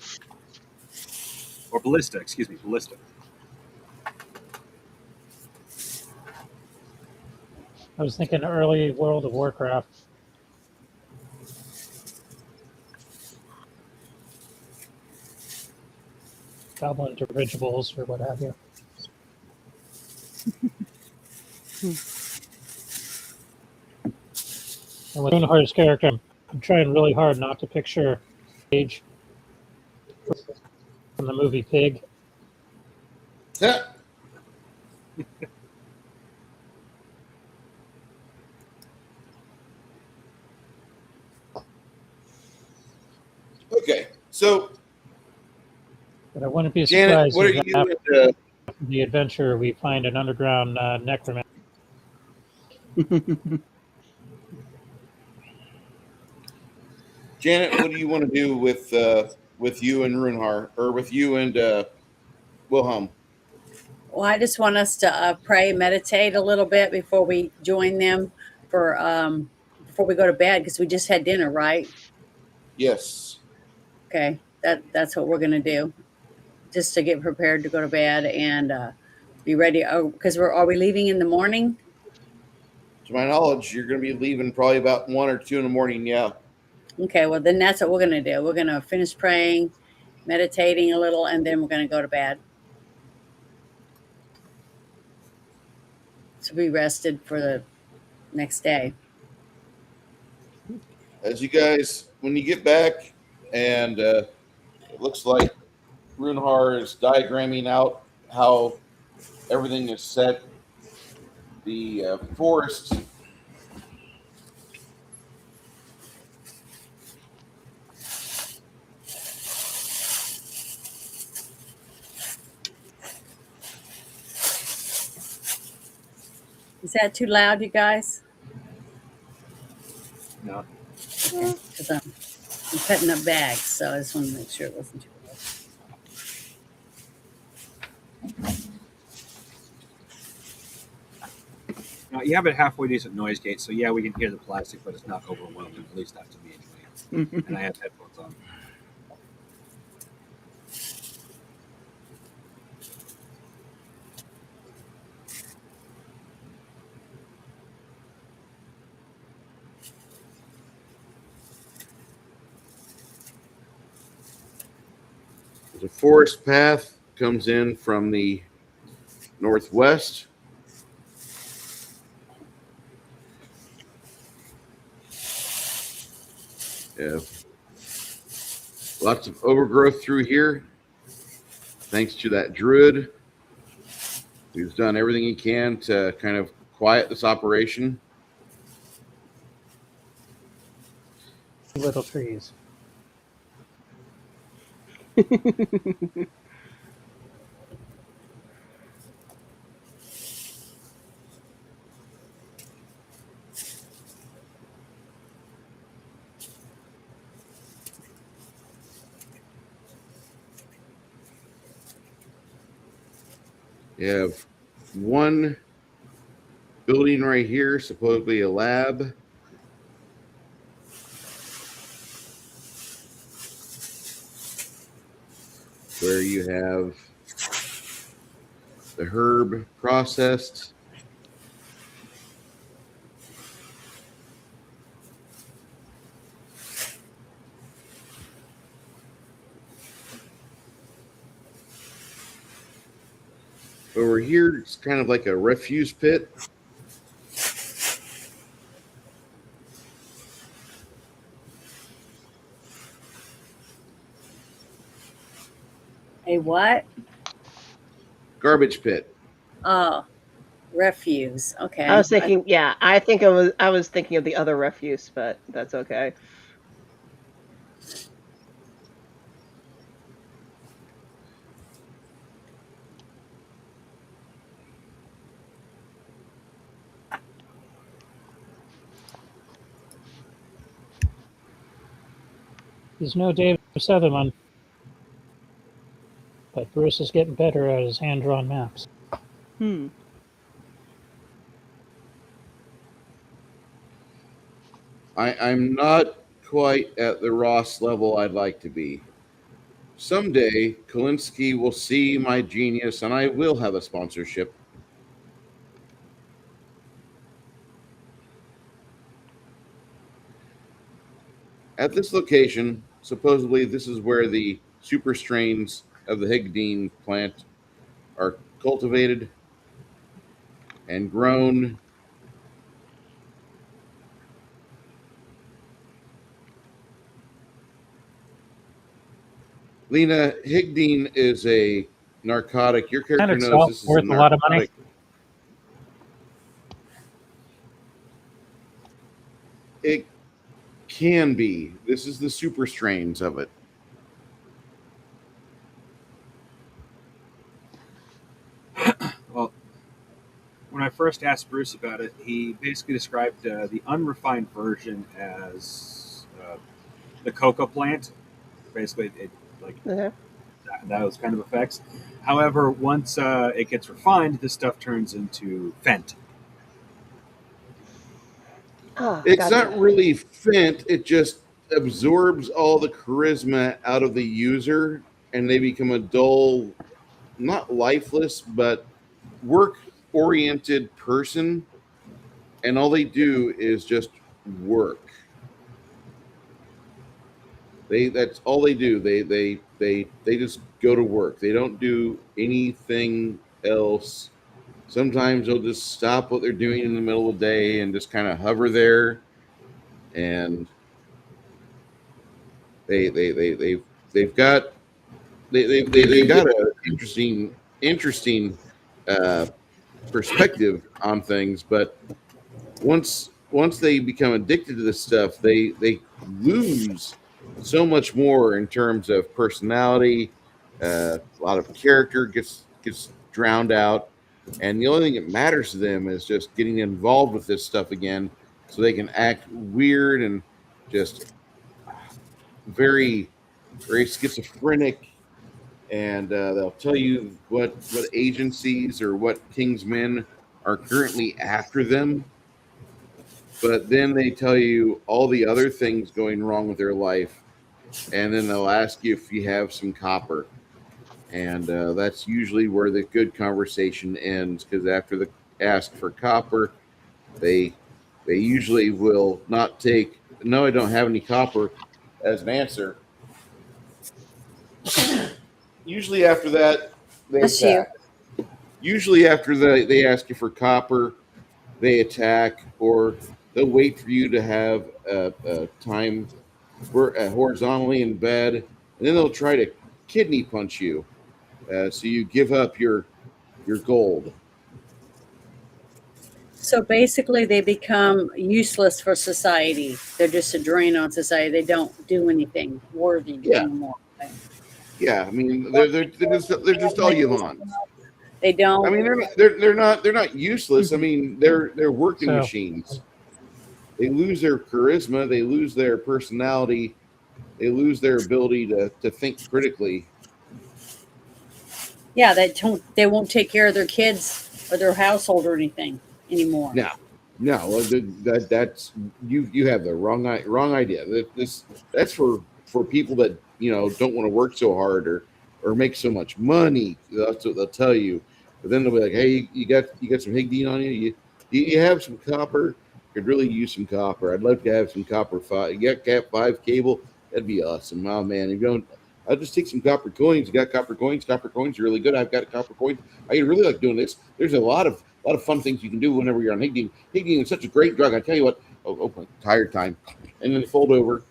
Or ballista, excuse me, ballista. I was thinking early World of Warcraft. Goblin dirigibles or what have you. And with Durbenford's character, I'm trying really hard not to picture age from the movie Pig. Yeah. Okay, so But I wouldn't be Janet, surprised what are if you? after the adventure we find an underground necromancer. Janet, what do you want to do with you and Runhar, or with you and Wilhelm? Well, I just want us to pray, meditate a little bit before we join them for before we go to bed because we just had dinner, right? Yes. Okay, that's what we're gonna do, just to get prepared to go to bed, and Be ready. Oh, because are we leaving in the morning? To my knowledge, you're going to be leaving probably about 1 or 2 in the morning. Yeah. Okay, well then that's what we're gonna do. We're gonna finish praying, meditating a little, and then we're gonna go to bed. To be rested for the next day. As you guys, when you get back, and it looks like Runhar is diagramming out how everything is set. The forest Is that too loud, you guys? No. Okay, because I'm cutting up bags, so I just want to make sure it wasn't too loud. No, you have a halfway decent noise gate, so yeah, we can hear the plastic, but it's not overwhelming. At least not to me anyway. And I have headphones on. The forest path comes in from the northwest. Yeah. Lots of overgrowth through here. Thanks to that druid who's done everything he can to kind of quiet this operation. Little trees. You have one building right here, supposedly a lab. Where you have the herb processed. Over here, it's kind of like a refuse pit. A what? Garbage pit. Oh, refuse. Okay. I was thinking, yeah, I was thinking of the other refuse, but that's okay. He's no David Sutherland, but Bruce is getting better at his hand-drawn maps. I'm not quite at the Ross level I'd like to be. Someday, Kalinsky will see my genius and I will have a sponsorship. At this location, supposedly this is where the super strains of the Higdine plant are cultivated and grown. Lena, Higdine is a narcotic. Your character And knows itself this is worth a lot of money. It can be. This is the super strains of it. Well, when I first asked Bruce about it, he basically described the unrefined version as the coca plant. Basically, it like Okay. those kind of effects. However, once it gets refined, this stuff turns into Fent. Oh, It's gotcha. not really Fent. It just absorbs all the charisma out of the user, and they become a dull, not lifeless, but work-oriented person, and all they do is just work. That's all they do. They just go to work. They don't do anything else. Sometimes they'll just stop what they're doing in the middle of the day and just kind of hover there, and they've got they've got an interesting uh, perspective on things, but once they become addicted to this stuff, they lose so much more in terms of personality. A lot of character gets drowned out, and the only thing that matters to them is just getting involved with this stuff again, so they can act weird and just very very schizophrenic. And they'll tell you what agencies or what king's men are currently after them, but then they tell you all the other things going wrong with their life, and then they'll ask you if you have some copper, and that's usually where the good conversation ends, because after the ask for copper, they usually will not take no, I don't have any copper as an answer. Usually after that, they Bless you. attack. Usually after they ask you for copper, they attack, or they'll wait for you to have a time horizontally in bed, and then they'll try to kidney punch you, so you give up your gold. So basically, they become useless for society. They're just a drain on society. They don't do anything worthy Yeah. anymore. Yeah, I mean they're just all you want. They don't. I mean they're not useless. I mean they're working So- machines. They lose their charisma. They lose their personality. They lose their ability to think critically. Yeah, they won't take care of their kids or their household or anything anymore. No, that's you have the wrong idea. That's for people that don't want to work so hard or make so much money. That's what they'll tell you. But then they'll be like, hey, you got some Higdean on you? You have some copper? Could really use some copper. I'd love to have some copper 5. You got Cat 5 cable? That'd be awesome. Oh man, if you don't, I'll just take some copper coins. You got copper coins? Copper coins are really good. I've got copper coins. I really like doing this. There's a lot of fun things you can do whenever you're on Higdean. Higdean is such a great drug. I tell you what. Oh, tired time. And then fold over.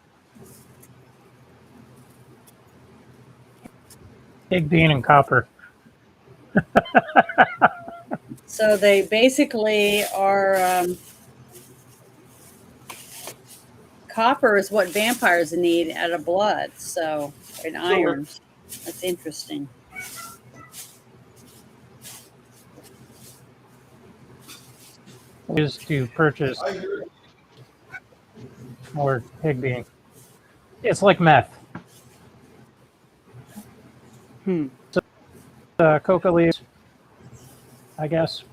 Big bean and copper. So they basically are. Copper is what vampires need out of blood. So and iron. That's interesting. Is to purchase more pig bean. It's like meth. Coca leaves, I guess.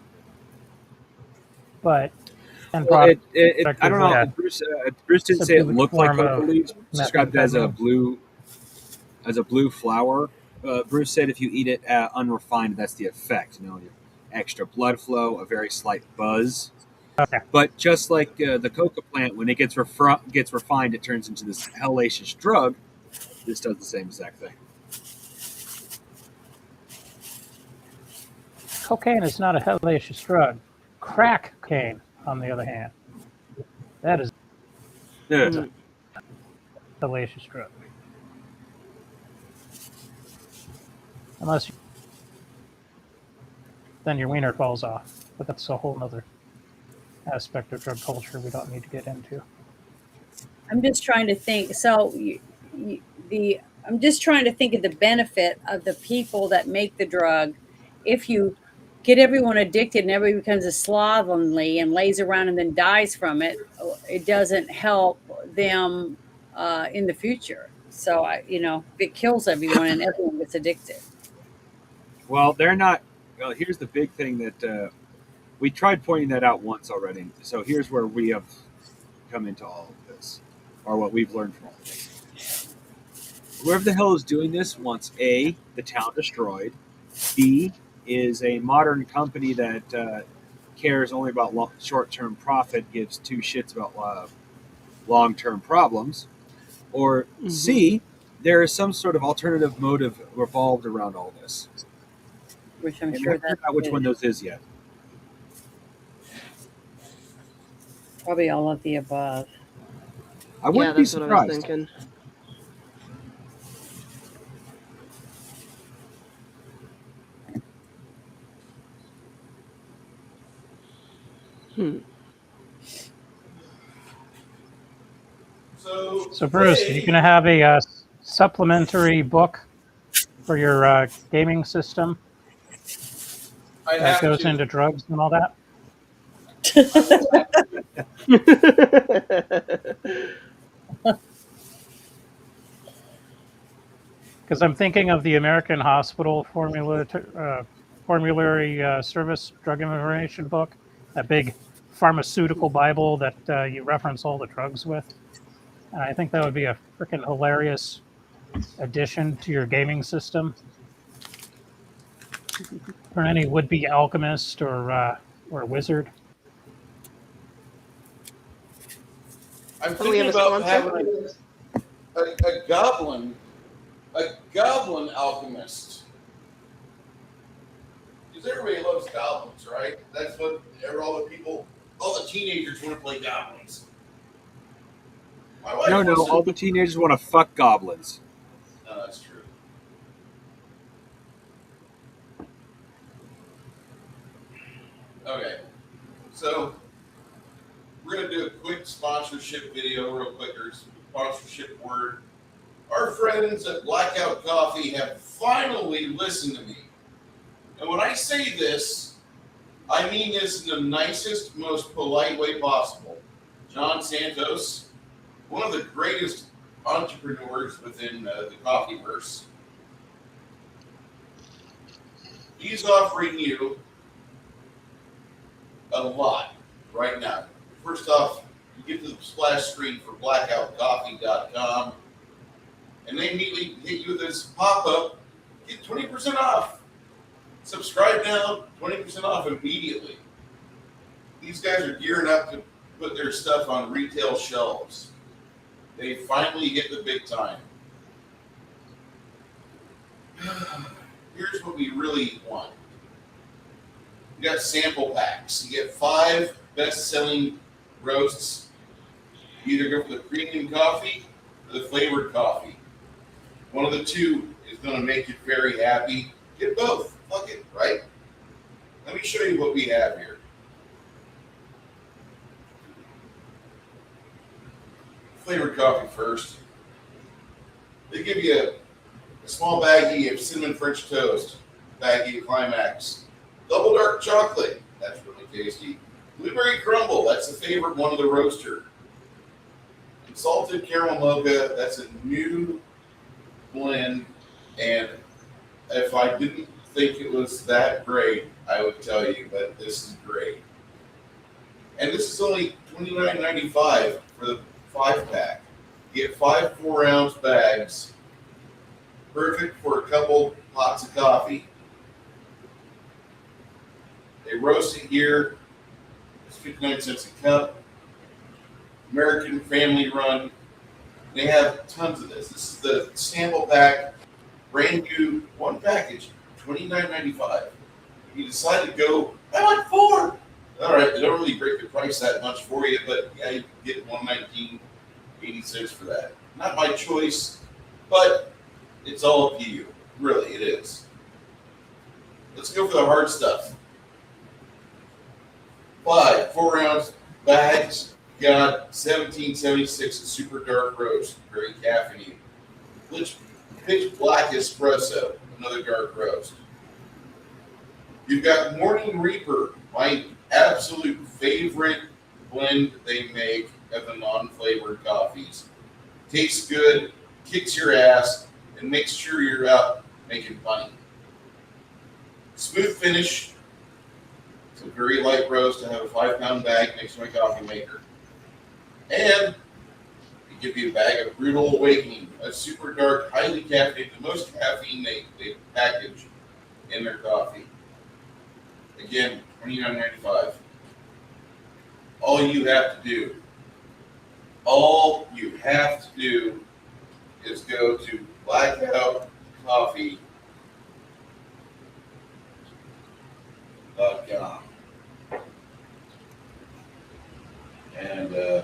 But and Well, I don't effectively, know. yeah. Bruce didn't say it Subdued looked like form coca of leaves. It's described as a methamphetamine. blue flower. Bruce said if you eat it unrefined, that's the effect. Extra blood flow, a very slight buzz. Okay. But just like the coca plant, when it gets refined, it turns into this hellacious drug. This does the same exact thing. Cocaine is not a hellacious drug. Crack cocaine, on the other hand, that is Yeah. a hellacious drug. Unless then your wiener falls off. But that's a whole other aspect of drug culture we don't need to get into. I'm just trying to think. So I'm just trying to think of the benefit of the people that make the drug. If you get everyone addicted and everybody becomes a slovenly and lays around and then dies from it, it doesn't help them in the future. So if it kills everyone and everyone gets addicted. Well, they're not. Well, here's the big thing that we tried pointing that out once already. So here's where we have come into all of this, or what we've learned from all of this. Whoever the hell is doing this wants A, the town destroyed, B, is a modern company that cares only about short-term profit, gives two shits about long-term problems, or C, there is some sort of alternative motive revolved around all this. Which I'm And we sure haven't figured that's out which one those is yet. probably all of the above. I Yeah, wouldn't be that's what I was surprised. thinking. So, Bruce, are you going to have a supplementary book for your gaming system I that have goes to. into drugs and all that? Because I'm thinking of the American Hospital Formulary Service Drug Information book, that big pharmaceutical Bible that you reference all the drugs with. And I think that would be a freaking hilarious addition to your gaming system for any would-be alchemist or wizard. I'm Do we have thinking a about sponsor? having a goblin alchemist. Because everybody loves goblins, right? That's what all the teenagers want to play goblins. My wife No, wants to. all the teenagers want to fuck goblins. No, that's true. Okay, so we're gonna do a quick sponsorship video, real quick, or sponsorship word. Our friends at Blackout Coffee have finally listened to me, and when I say this, I mean this in the nicest, most polite way possible. John Santos, one of the greatest entrepreneurs within the coffeeverse, he's offering you a lot right now. First off, you get to the splash screen for blackoutcoffee.com, and they immediately hit you with this pop-up, get 20% off. Subscribe now, 20% off immediately. These guys are gearing up to put their stuff on retail shelves. They finally hit the big time. Here's what we really want. You got sample packs. You get 5 best-selling roasts. You either go for the premium coffee or the flavored coffee. One of the two is going to make you very happy. Get both. Fuck it, right? Let me show you what we have here. Flavored coffee first. They give you a small baggie of cinnamon French toast, baggie of Climax, double dark chocolate, that's really tasty. Blueberry crumble, that's the favorite one of the roaster. And salted caramel mocha, that's a new blend. And if I didn't think it was that great, I would tell you, but this is great. And this is only $29.95 for the 5-pack. You get 5 4-ounce bags, perfect for a couple pots of coffee. They roast it here. It's 59 cents a cup. American family run. They have tons of this. This is the sample pack, brand new, one package, $29.95. If you decide to go, I want 4. All right, they don't really break the price that much for you, but yeah, you can get $119.86 for that. Not my choice, but it's all up to you. Really, it is. Let's go for the hard stuff. 5 4-ounce bags. Got 1776 super dark roast, very caffeinated. Pitch black espresso, another dark roast. You've got Morning Reaper, my absolute favorite blend they make of the non-flavored coffees. Tastes good, kicks your ass, and makes sure you're out making money. Smooth finish. It's a very light roast. I have a 5-pound bag next to my coffee maker. And they give you a bag of Brutal Awakening, a super dark, highly caffeinated, the most caffeine they package in their coffee. Again, $29.95. All you have to do is go to blackoutcoffee.com. And I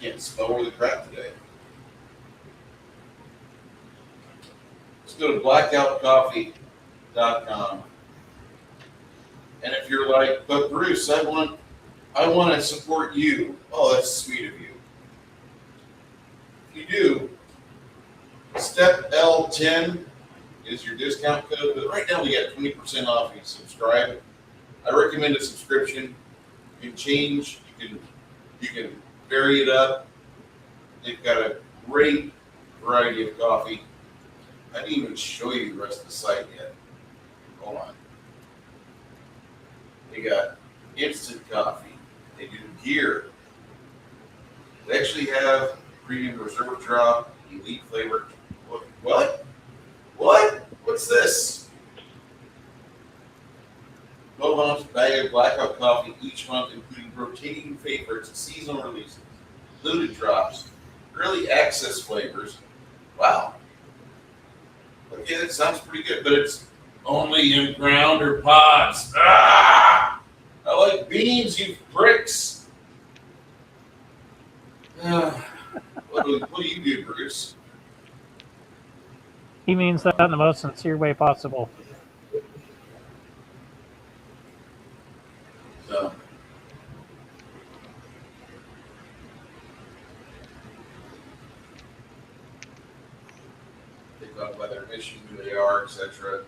can't spell worth the crap today. Let's go to blackoutcoffee.com. And if you're like, but Bruce, I want to support you. Oh, that's sweet of you. If you do, step L10 is your discount code. But right now we got 20% off if you subscribe. I recommend a subscription. You can change, you can vary it up. They've got a great variety of coffee. I didn't even show you the rest of the site yet. Hold on. They got instant coffee. They do gear. They actually have premium reserve drop, elite flavor. What? What's this? 12-ounce bag of blackout coffee each month, including rotating favorites, seasonal releases, limited drops, early access flavors. Wow. Okay, that sounds pretty good, but it's only in ground or pods. Ah! I like beans, you pricks. What do you do, Bruce? He means that in the most sincere way possible. So, they talk about their mission, who they are, etc.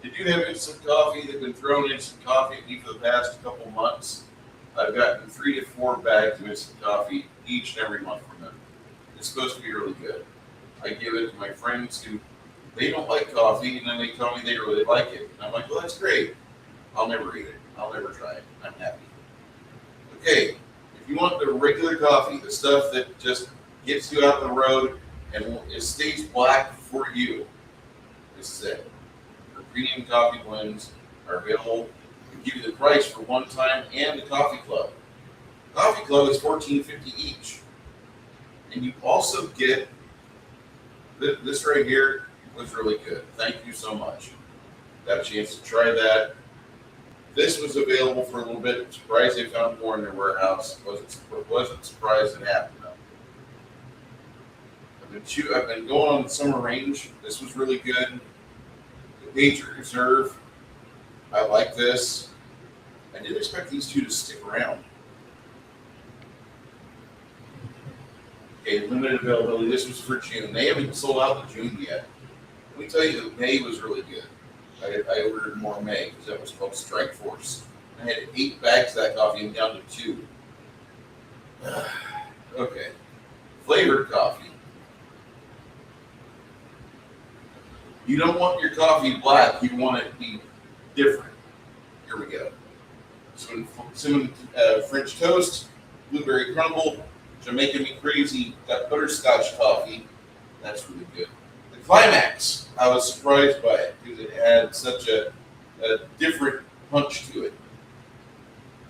Did you have instant coffee? They've been throwing instant coffee at me for the past couple months. I've gotten 3 to 4 bags of instant coffee each and every month from them. It's supposed to be really good. I give it to my friends who they don't like coffee, and then they tell me they really like it. And I'm like, well, that's great. I'll never eat it. I'll never try it. I'm happy. Okay, if you want the regular coffee, the stuff that just gets you out on the road and it stays black for you, this is it. The premium coffee blends are available. We give you the price for one time and the coffee club. Coffee club is $14.50 each. And you also get this right here was really good. Thank you so much. Got a chance to try that. This was available for a little bit. I'm surprised they found more in their warehouse. Wasn't surprised it happened though. I've been going on the summer range. This was really good. The Patriot Reserve. I like this. I didn't expect these two to stick around. Okay, limited availability. This was for June. They haven't sold out the June yet. Let me tell you that May was really good. I ordered more May because that was called Strike Force. I had 8 bags of that coffee and down to 2. Okay. Flavored coffee. You don't want your coffee black. You want it to be different. Here we go. Cinnamon French toast, blueberry crumble, Jamaican me crazy, got butterscotch coffee. That's really good. The climax, I was surprised by it because it had such a different punch to it.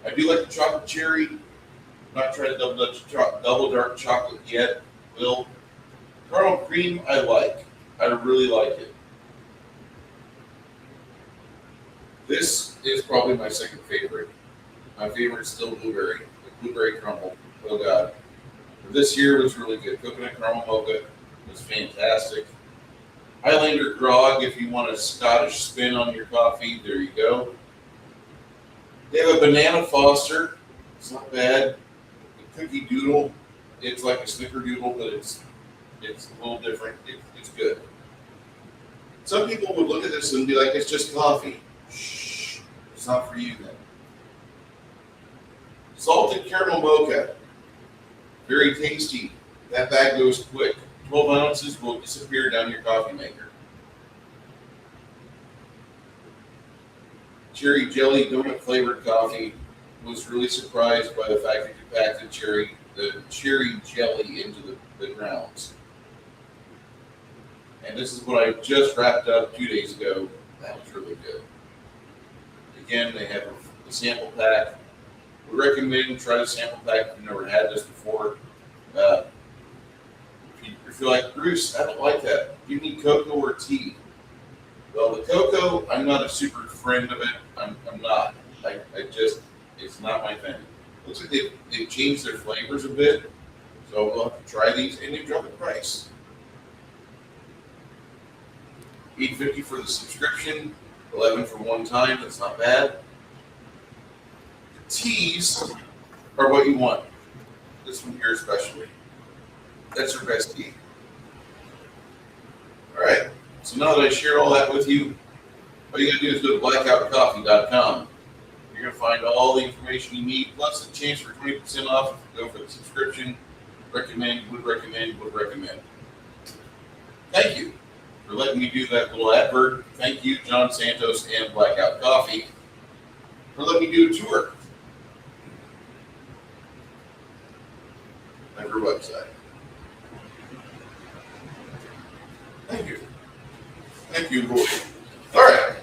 I do like the chocolate cherry. I'm not trying to double dark chocolate yet. Will. Caramel cream, I like. I really like it. This is probably my second favorite. My favorite is still blueberry. The blueberry crumble. Oh God. This year was really good. Coconut caramel mocha was fantastic. Highlander grog, if you want a Scottish spin on your coffee, there you go. They have a banana Foster. It's not bad. The cookie doodle, it's like a snickerdoodle, but it's a little different. It's good. Some people would look at this and be like, it's just coffee. Shh, it's not for you then. Salted caramel mocha. Very tasty. That bag goes quick. 12 ounces will disappear down your coffee maker. Cherry jelly donut flavored coffee. Was really surprised by the fact that you packed the cherry jelly into the grounds. And this is what I just wrapped up 2 days ago. That was really good. Again, they have the sample pack. We recommend try the sample pack if you've never had this before. If you're like, Bruce, I don't like that. You need cocoa or tea. Well, the cocoa, I'm not a super friend of it. I'm not. I just, it's not my thing. Looks like they've changed their flavors a bit. So we'll have to try these, and they drop the price. $8.50 for the subscription, $11 for one time. That's not bad. The teas are what you want. This one here especially. That's your best tea. All right. So now that I shared all that with you, all you gotta do is go to blackoutcoffee.com. You're gonna find all the information you need, plus a chance for 20% off if you go for the subscription. Would recommend. Thank you for letting me do that little advert. Thank you, John Santos and Blackout Coffee, for letting me do a tour of your website. Thank you. Thank you, boy. All right.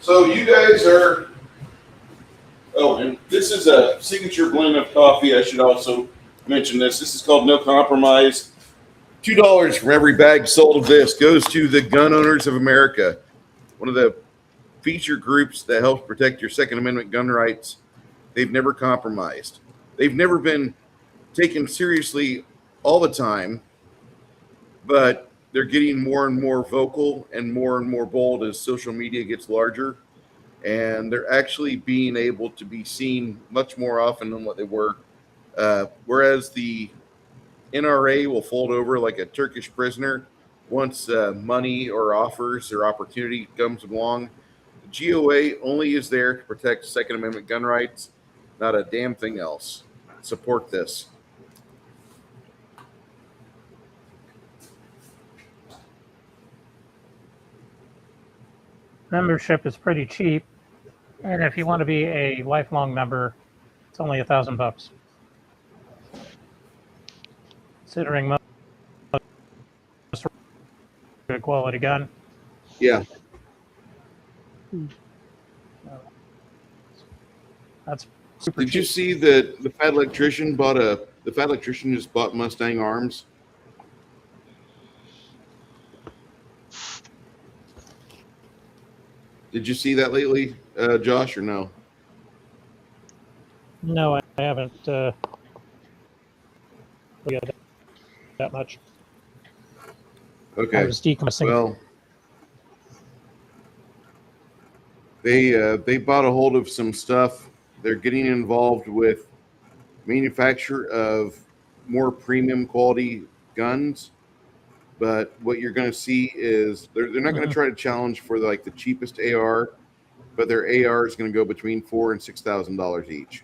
So you guys are. Oh, and this is a signature blend of coffee. I should also mention this. This is called No Compromise. $2 from every bag sold of this goes to the Gun Owners of America, one of the feature groups that helps protect your Second Amendment gun rights. They've never compromised. They've never been taken seriously all the time, but they're getting more and more vocal and more bold as social media gets larger. And they're actually being able to be seen much more often than what they were. Whereas the NRA will fold over like a Turkish prisoner once money or offers or opportunity comes along. The GOA only is there to protect Second Amendment gun rights, not a damn thing else. Support this. Membership is pretty cheap, and if you want to be a lifelong member, it's only $1,000. Considering most good quality gun. Yeah. That's super Did you cheap. see that the fat electrician just bought Mustang arms? Did you see that lately, Josh, or no? No, I haven't really got that much. I Okay. was decompressing. Well, they bought a hold of some stuff. They're getting involved with manufacture of more premium quality guns. But what you're going to see is they're not going to try to challenge for like the cheapest AR, but their AR is going to go between $4,000 and $6,000 each.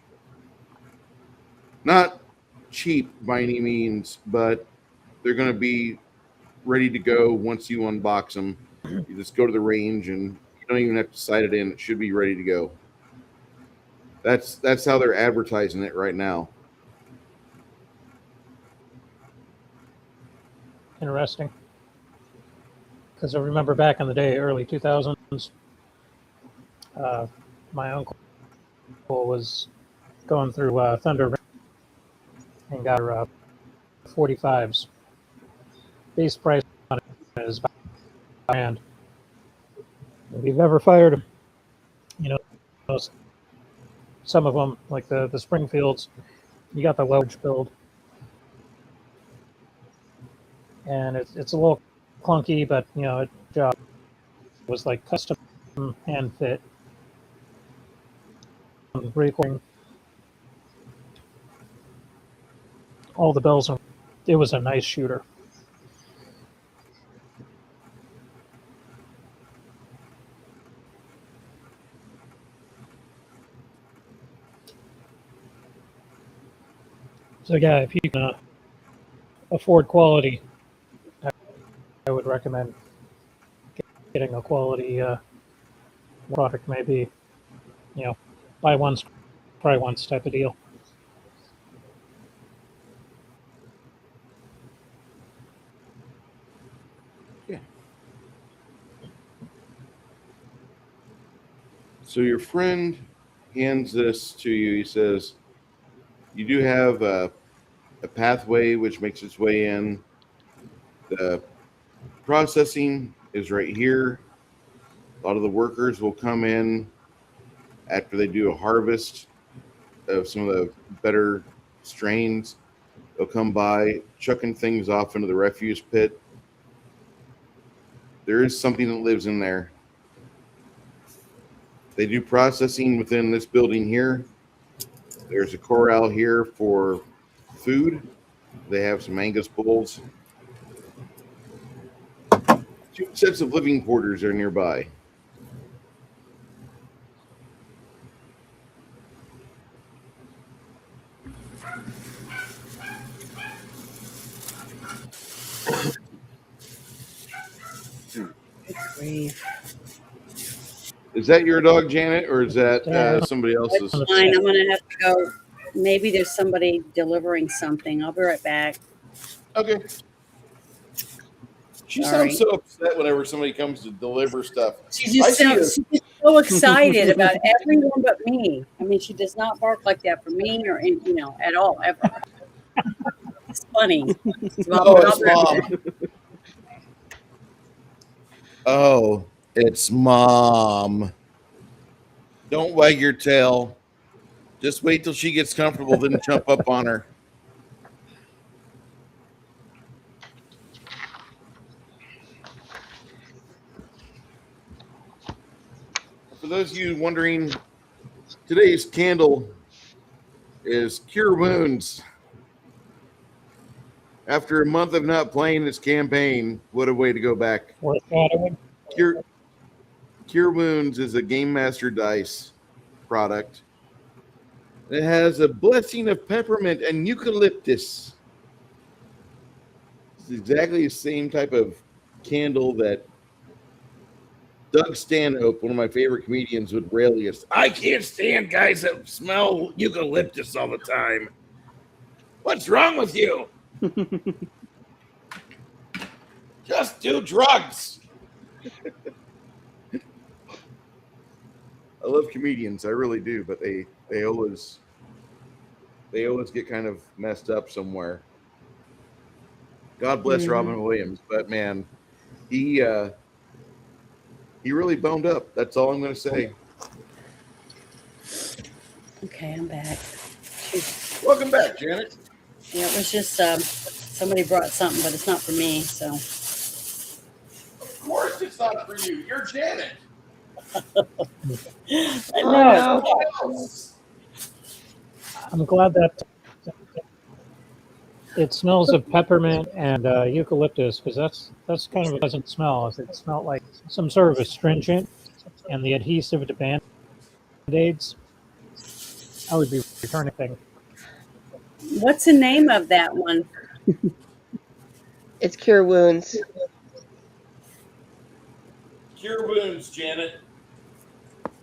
Not cheap by any means, but they're going to be ready to go once you unbox them. You just go to the range and you don't even have to sight it in. It should be ready to go. That's how they're advertising it right now. Interesting. Because I remember back in the day, early 2000s, my uncle was going through Thunder and got 45s. Base price on it is about $1,000. If you've ever fired them, you know, some of them, like the Springfields, you got the large build. And it's a little clunky, but, you know, it was like custom hand fit. Recording all the bells. It was a nice shooter. So yeah, if you can afford quality, I would recommend getting a quality product. Maybe, you know, buy once, try once type of deal. So your friend hands this to you. He says, "You do have a pathway which makes its way in. The processing is right here. A lot of the workers will come in after they do a harvest of some of the better strains. They'll come by, chucking things off into the refuse pit. There is something that lives in there. They do processing within this building here. There's a corral here for food. They have some Angus bulls. 2 sets of living quarters are nearby. Grief. Is that your dog, Janet, or is that somebody else's? Fine, I'm gonna have to go. Maybe there's somebody delivering something. I'll be right back. Okay. She Sorry. sounds so upset whenever somebody comes to deliver stuff. She I just see sounds she's so excited about everyone but me. I mean, she does not bark like that for me or at all ever. It's funny. Oh, it's Mom. Oh, it's Mom. Don't wag your tail. Just wait till she gets comfortable, then jump up on her. For those of you wondering, today's candle is Cure Wounds. After a month of not playing this campaign, what a way to go back. Foreshadowing. Cure Wounds is a Game Master Dice product. It has a blessing of peppermint and eucalyptus. It's exactly the same type of candle that Doug Stanhope, one of my favorite comedians, would rail against. I can't stand guys that smell eucalyptus all the time. What's wrong with you? Just do drugs. I love comedians, I really do, but they always get kind of messed up somewhere. God bless Robin Williams, but man, he really boned up. That's all I'm going to say. Okay, I'm back. Welcome back, Janet. Yeah, it was just somebody brought something, but it's not for me. So. Of course, it's not for you. You're Janet. No. I'm glad that it smells of peppermint and eucalyptus, because that's kind of a pleasant smell. If it smelled like some sort of astringent and the adhesive to Band-Aids, I would be returning thing. What's the name of that one? It's Cure Wounds. Cure Wounds, Janet.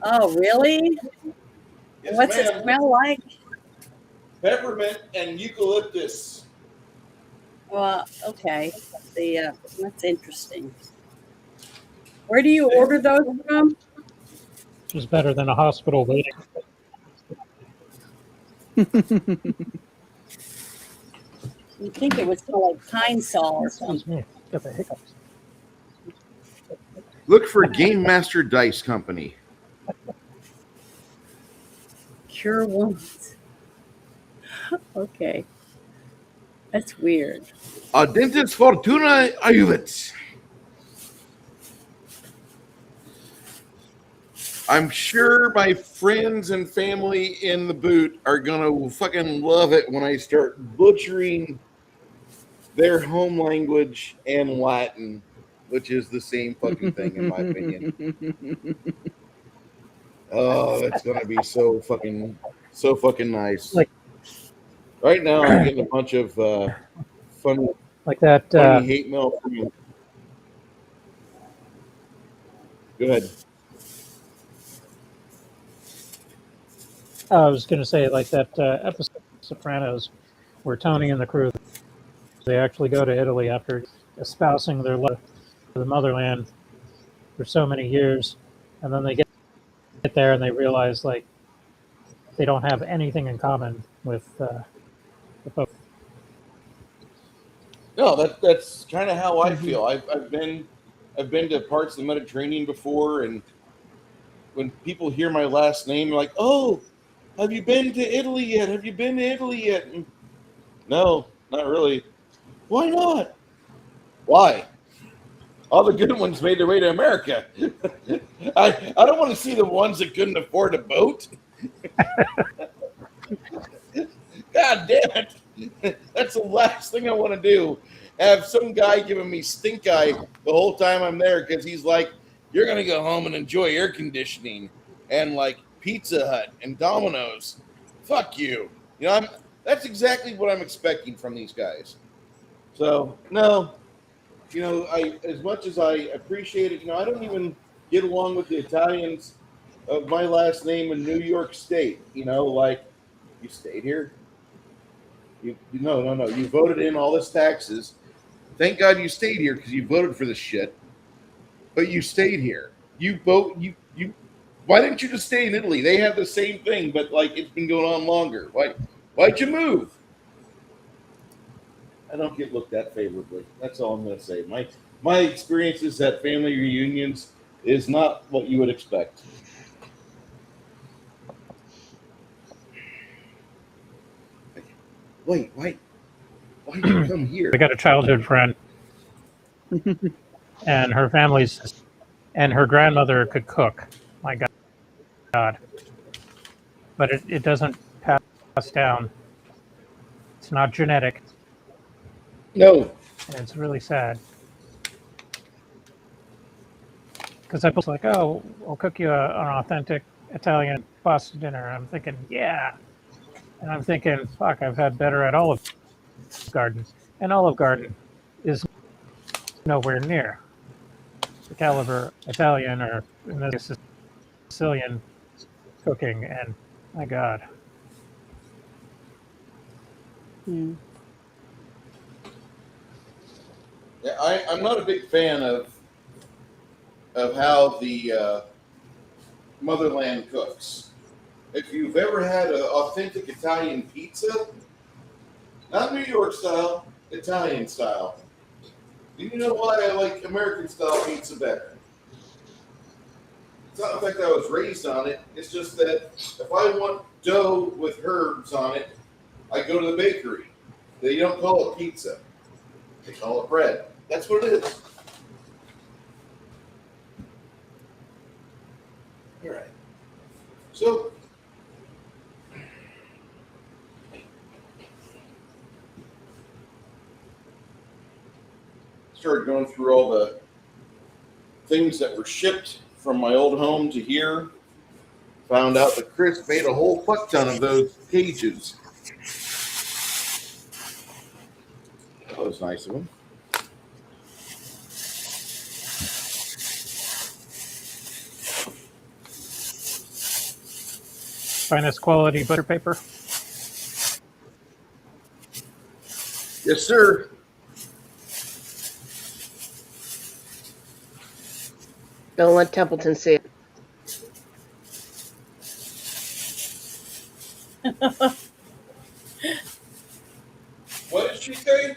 Oh, really? Yes, What's ma'am. it smell like? Peppermint and eucalyptus. Well, okay. That's interesting. Where do you order those from? Which is better than a hospital waiting. You think it would smell like pine sol or Excuse something? me, got the hiccups. Look for Game Master Dice Company. Cure wounds. Okay. That's weird. Audentes Fortuna Ayuvits. I'm sure my friends and family in the boot are gonna fucking love it when I start butchering their home language and Latin, which is the same fucking thing in my opinion. Oh, it's gonna be so fucking nice. Like- Right now, I'm getting a bunch of funny Like that. hate mail from you. Go ahead. I was going to say, like that episode of Sopranos, where Tony and the crew, they actually go to Italy after espousing their love the motherland for so many years, and then they get there and they realize like they don't have anything in common with the folks. No, that's kind of how I Mhm. feel. I've been to parts of the Mediterranean before, and when people hear my last name, they're like, "Oh, have you been to Italy yet? Have you been to Italy yet?" And, no, not really. Why not? Why? All the good ones made their way to America. I don't want to see the ones that couldn't afford a boat. God damn it. That's the last thing I want to do. Have some guy giving me stink eye the whole time I'm there because he's like, you're going to go home and enjoy air conditioning and like Pizza Hut and Domino's. Fuck you. You know, that's exactly what I'm expecting from these guys. So, no, you know, I as much as I appreciate it, you know, I don't even get along with the Italians of my last name in New York State. You know, like, you stayed here. No. You voted in all this taxes. Thank God you stayed here because you voted for this shit. But you stayed here. You vote. You. Why didn't you just stay in Italy? They have the same thing, but like it's been going on longer. Why'd you move? I don't get looked at favorably. That's all I'm going to say. My experiences at family reunions is not what you would expect. Wait, why'd you come here? We got a childhood friend, and her family's, and her grandmother could cook. My God, but it doesn't pass down. It's not genetic, No. and it's really sad. Because I was like, oh, I'll cook you an authentic Italian pasta dinner. I'm thinking, yeah. And I'm thinking, fuck, I've had better at Olive Garden. And Olive Garden is nowhere near the caliber Italian or in this case, Sicilian cooking. And my God. Mm. Yeah, I'm not a big fan of how the motherland cooks. If you've ever had an authentic Italian pizza, not New York style, Italian style, do you know why I like American style pizza better? It's not the fact that I was raised on it. It's just that if I want dough with herbs on it, I go to the bakery. They don't call it pizza. They call it bread. That's what it is. All right. So, started going through all the things that were shipped from my old home to here. Found out that Chris made a whole fuck ton of those cages. That was nice of him. Finest quality butter paper. Yes, sir. Don't let Templeton see it. What did she say?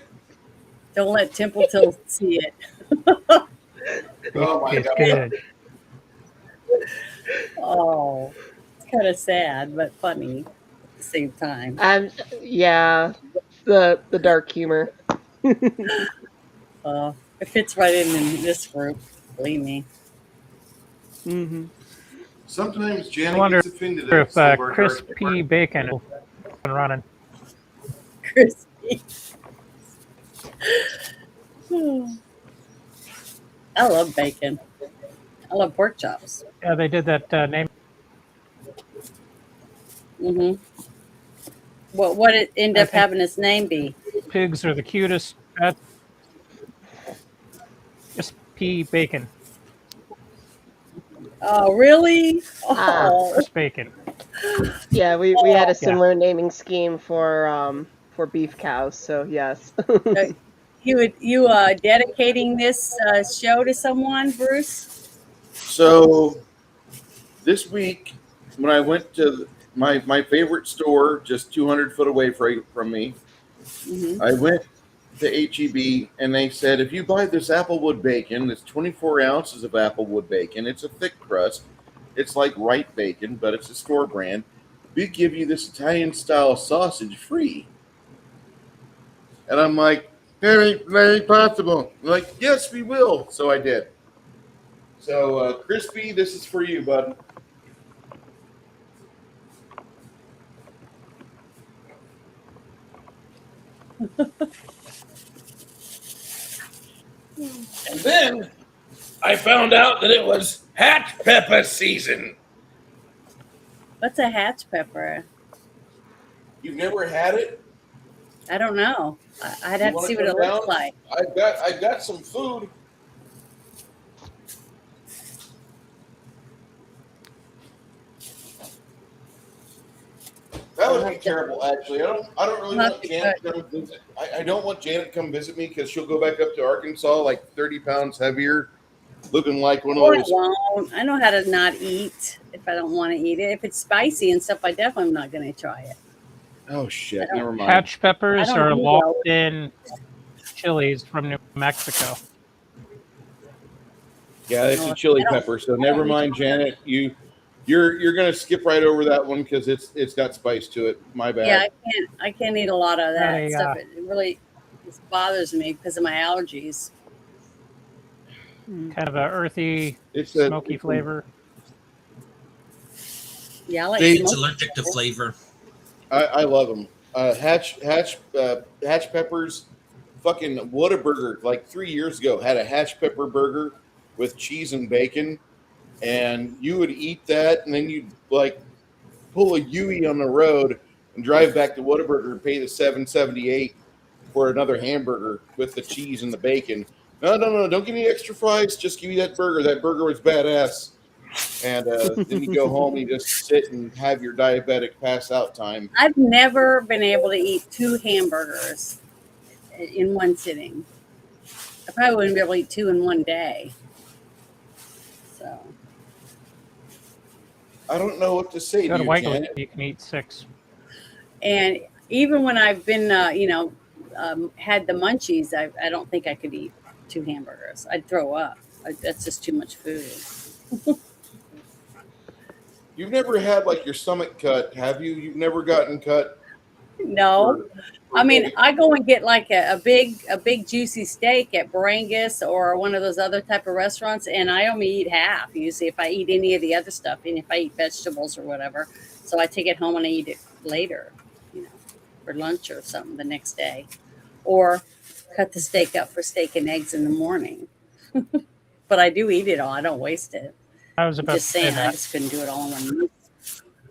Don't let Templeton see it. Oh my It's God. good. Oh, it's kind of sad, but funny at the same time. Yeah, the dark humor. It fits right in this group. Believe me. Mm-hmm. Sometimes I Janet wonder gets offended at if some of our Chris dark P. humor. Bacon is running. Crispy. I love bacon. I love pork chops. Yeah, they did that name. Mm-hmm. What it end I up think having its name be? pigs are the cutest pets. Chris P. Bacon. Oh, really? Ah. Oh, Chris Bacon. Yeah, we had a Yeah. similar naming scheme for beef cows. So yes. you dedicating this show to someone, Bruce? So this week, when I went to my favorite store, just 200 foot away from me, Hmm. I went to HEB and they said, if you buy this Applewood bacon, it's 24 ounces of Applewood bacon. It's a thick crust. It's like Wright bacon, but it's a store brand. We give you this Italian style sausage free. And I'm like, that ain't possible. They're like, yes, we will. So I did. So, Crispy, this is for you, bud. And then I found out that it was hatch pepper season. What's a hatch pepper? You've never had it? I don't know. I'd have to see what it looks like. I got some food. That would be terrible, actually. I don't really want Janet to come visit. I don't want Janet to come visit me because she'll go back up to Arkansas like 30 pounds heavier, looking like one of Or I those. won't. I know how to not eat if I don't want to eat it. If it's spicy and stuff, I definitely am not going to try it. Oh shit! Never mind. Hatch peppers I don't are do locked-in chilies from New Mexico. Yeah, it's a chili pepper. So never mind, Janet. You're gonna skip right over that one because it's got spice to it. My bad. Yeah, I can't eat a lot of that Hey, stuff. It really bothers me because of my allergies. Kind of a earthy, It's smoky flavor. Yeah, I like Dave's smoked allergic to flavor. I love them. Hatch peppers. Fucking Whataburger like 3 years ago had a hatch pepper burger with cheese and bacon, and you would eat that, and then you'd like pull a Yui on the road and drive back to Whataburger and pay the $7.78 for another hamburger with the cheese and the bacon. No, don't give me extra fries. Just give me that burger. That burger was badass. And then you go home and you just sit and have your diabetic pass out time. I've never been able to eat 2 hamburgers in one sitting. I probably wouldn't be able to eat 2 in one day. So I don't know what to say Go to to you, White Janet. you can eat 6. and even when I've been, had the munchies, I don't think I could eat 2 hamburgers. I'd throw up. That's just too much food. You've never had like your stomach cut, have you? You've never gotten cut? No, I mean, I go and get like a big juicy steak at Brangus or one of those other type of restaurants, and I only eat half usually if I eat any of the other stuff, and if I eat vegetables or whatever. So I take it home and I eat it later, for lunch or something the next day, or cut the steak up for steak and eggs in the morning. But I do eat it all. I don't waste it. I was I'm about just to say saying, I that. just couldn't do it all in one meal.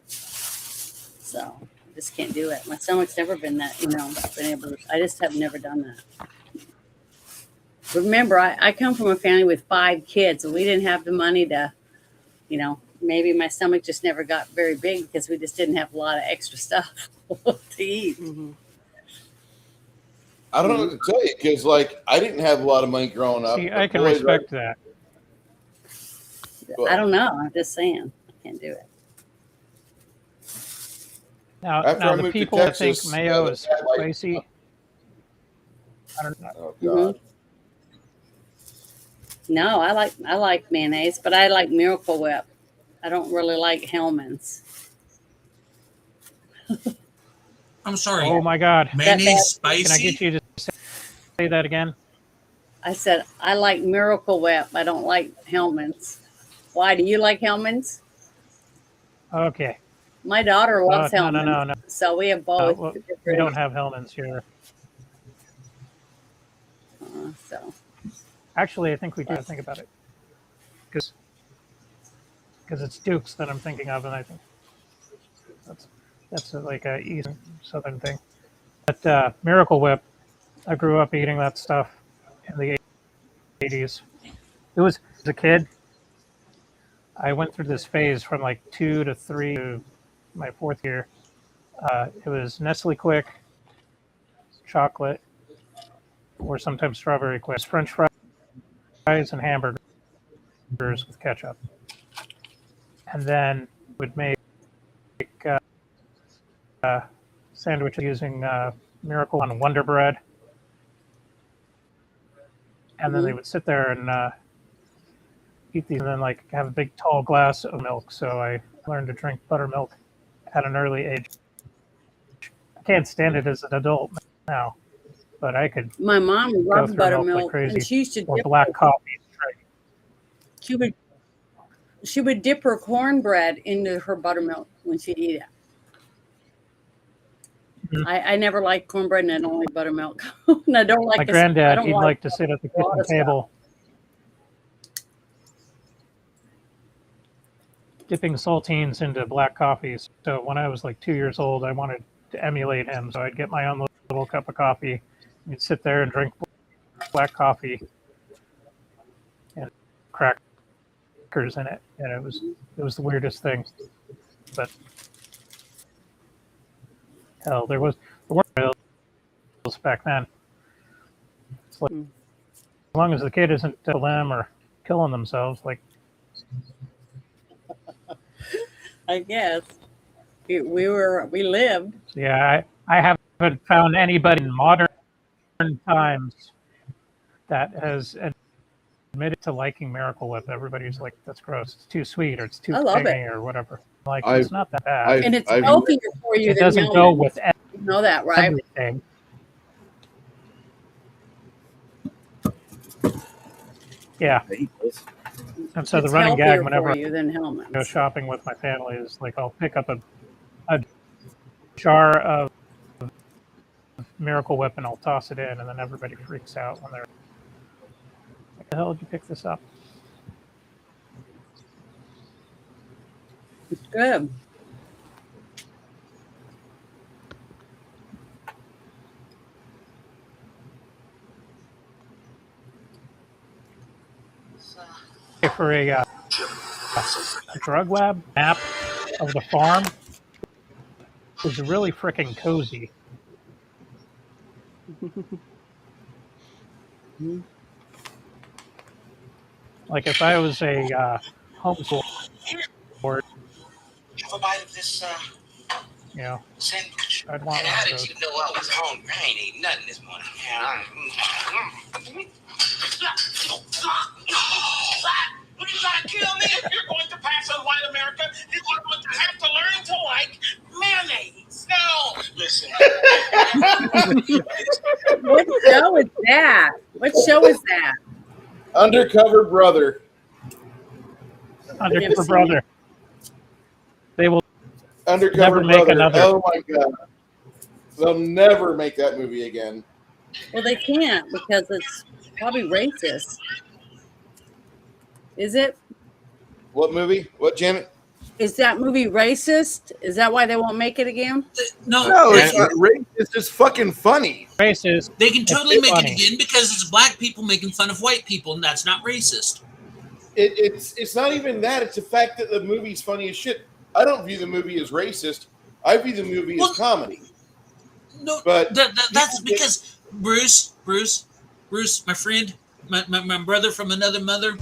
So I just can't do it. My stomach's never been that, been able to, I just have never done that. Remember, I come from a family with 5 kids, and we didn't have the money to, maybe my stomach just never got very big because we just didn't have a lot of extra stuff to eat. Mm-hmm. I don't know what to tell you because, like, I didn't have a lot of money growing up. See, but I can boy, respect that. But I don't know. I'm just saying, I can't do it. Now After I the moved to people that think Texas, mayo is I like- spicy, I don't know. Oh God. No, I like mayonnaise, but I like Miracle Whip. I don't really like Hellman's. I'm sorry. Oh my God! Mayonnaise That Can I spicy? get you to say that again? I said I like Miracle Whip. I don't like Hellman's. Why do you like Hellman's? Okay. My daughter loves No, Hellman's. no. So we have both. Well, we don't have Hellman's here. So Actually, I think we do. Think about it, because it's Duke's that I'm thinking of, and I think that's like a East Southern thing. But Miracle Whip, I grew up eating that stuff in the 80s. It was as a kid. I went through this phase from like 2 to 3 to my 4th year. It was Nestle Quick, chocolate, or sometimes strawberry eclairs, French fries, and hamburgers with ketchup. And then would make sandwiches using Miracle on Wonder Bread. And then they would sit there and eat these, and then like have a big tall glass of milk. So I learned to drink buttermilk at an early age. I can't stand it as an adult now, but I could My mom go loved through milk like buttermilk, crazy, and she used to or dip black coffee. she would dip her cornbread into her buttermilk when she'd eat it. Mhm. I never liked cornbread and I don't like buttermilk. And I don't like My I granddad, don't he'd like to sit at the a lot kitchen of stuff. table dipping saltines into black coffee. So when I was like 2 years old, I wanted to emulate him. So I'd get my own little cup of coffee. We'd sit there and drink black coffee and crackers in it, and it was the weirdest thing. But hell, there weren't rails back then. It's like, as long as the kid isn't them or killing themselves, like. I guess we lived. Yeah, I haven't found anybody in modern times that has admitted to liking Miracle Whip. Everybody's like, that's gross. It's too sweet, or it's too I love tangy, it. or whatever. Like, I've- it's not that bad. And it's I've- healthier for you It than doesn't go Hellmann's. with You know that, right? everything. Yeah, I eat those. and so the It's running healthier gag whenever for I you than go Hellmann's. shopping with my family is like, I'll pick up a jar of Miracle Whip and I'll toss it in, and then everybody freaks out when they're like, the hell did you pick this up? It's good. For a drug lab map of the farm is really freaking cozy. Like if I was a homeschool board, Have a bite of this you know, sandwich. I'd want And one how of did those. you know I was hungry? I ain't eating nothing this morning. What, you trying to kill me? If you're going to pass on white America, you're going to have to learn to like mayonnaise. No, listen. What show is that? What show is that? Undercover Brother. Undercover seen Brother. They will Undercover never make Brother. another. Oh my god. They'll never make that movie again. Well, they can't because it's probably racist. Is it? What movie? What, Janet? Is that movie racist? Is that why they won't make it again? No, No, they it's not racist. It's just fucking funny. Racist. they can totally It's make funny. it again because it's black people making fun of white people, and that's not racist. It's not even that. It's the fact that the movie's funny as shit. I don't view the movie as racist. I view the movie Well, as comedy. No, But that's people get- because Bruce, my friend, my brother from another mother.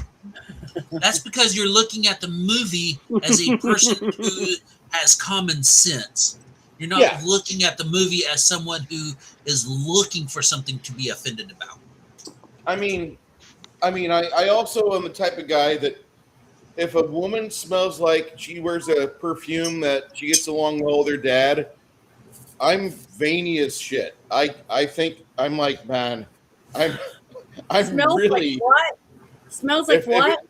That's because you're looking at the movie as a person who has common sense. You're not Yeah. looking at the movie as someone who is looking for something to be offended about. I also am the type of guy that if a woman smells like she wears a perfume that she gets along well with her dad, I'm veiny as shit. I think I'm like, man, I'm Smells really like what? Smells like what?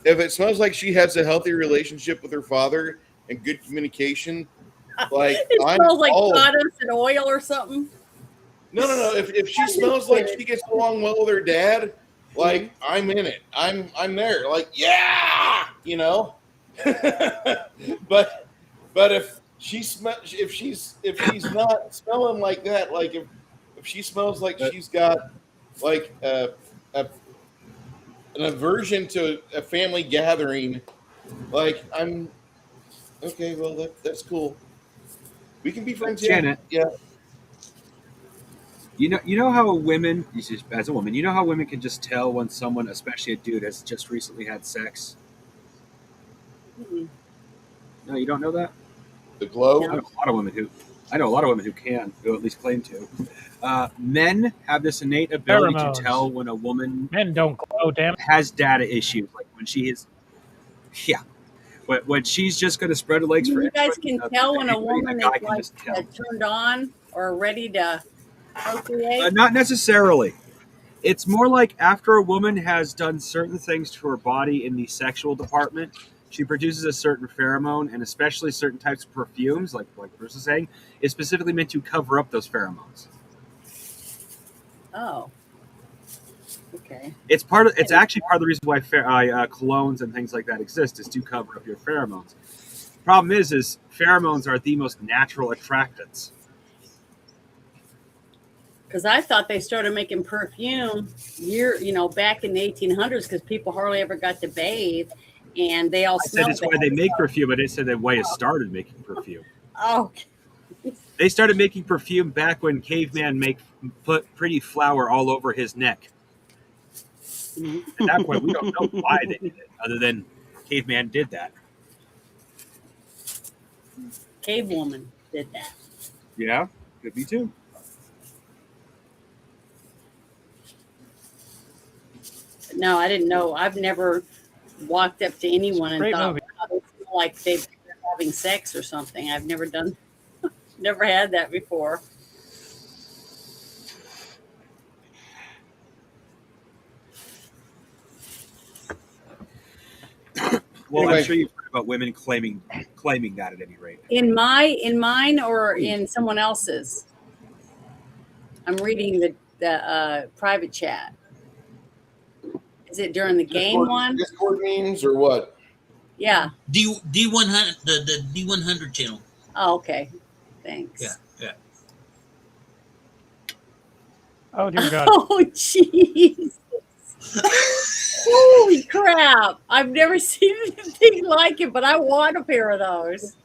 If it smells like she has a healthy relationship with her father and good communication, like It I'm smells like all sawdust and oil or something. no. If she smells like she gets along well with her dad, like I'm in it. I'm there. Like yeah, you know. but if she's not smelling like that, like if she smells like she's got like an aversion to a family gathering, like I'm okay. Well, that's cool. We can be friends. Janet. Yeah. You know how women, as a woman, you know how women can just tell when someone, especially a dude, has just recently had sex. Mm. No, you don't know that. The glow. I know a lot of women who can, who at least claim to. Men have this innate ability Pheromones. to tell when a woman Men don't glow, damn it. has data issues, like when she is, yeah, when she's just going to spread her legs for You guys everybody, can tell when a anybody, woman guy is can like just tell. turned on or ready to procreate. Not necessarily. It's more like after a woman has done certain things to her body in the sexual department, she produces a certain pheromone, and especially certain types of perfumes, like Bruce was saying, is specifically meant to cover up those pheromones. Oh, okay. It's actually part of the reason why colognes and things like that exist, is to cover up your pheromones. Problem is pheromones are the most natural attractants. Because I thought they started making perfume back in the 1800s, because people hardly ever got to bathe, and they all I said smelled it's why they make perfume, but it said that why it started making perfume. Oh, They started making perfume back when caveman put pretty flour all over his neck. At that point, we don't know why they did it, other than caveman did that. cave woman did that. Yeah, could be too. No, I didn't know. I've never walked up to anyone and Great thought, movie. wow, they feel like they're having sex or something. I've never never had that before. Well, Anyway. I'm sure you've heard about women claiming that at any rate. In mine or in someone else's? I'm reading the private chat. Is it during the game one? Discord memes or what? Yeah. D100, the D100 channel. Oh, okay. Thanks. Yeah. Oh dear God. Oh, jeez. Holy crap. I've never seen anything like it, but I want a pair of those.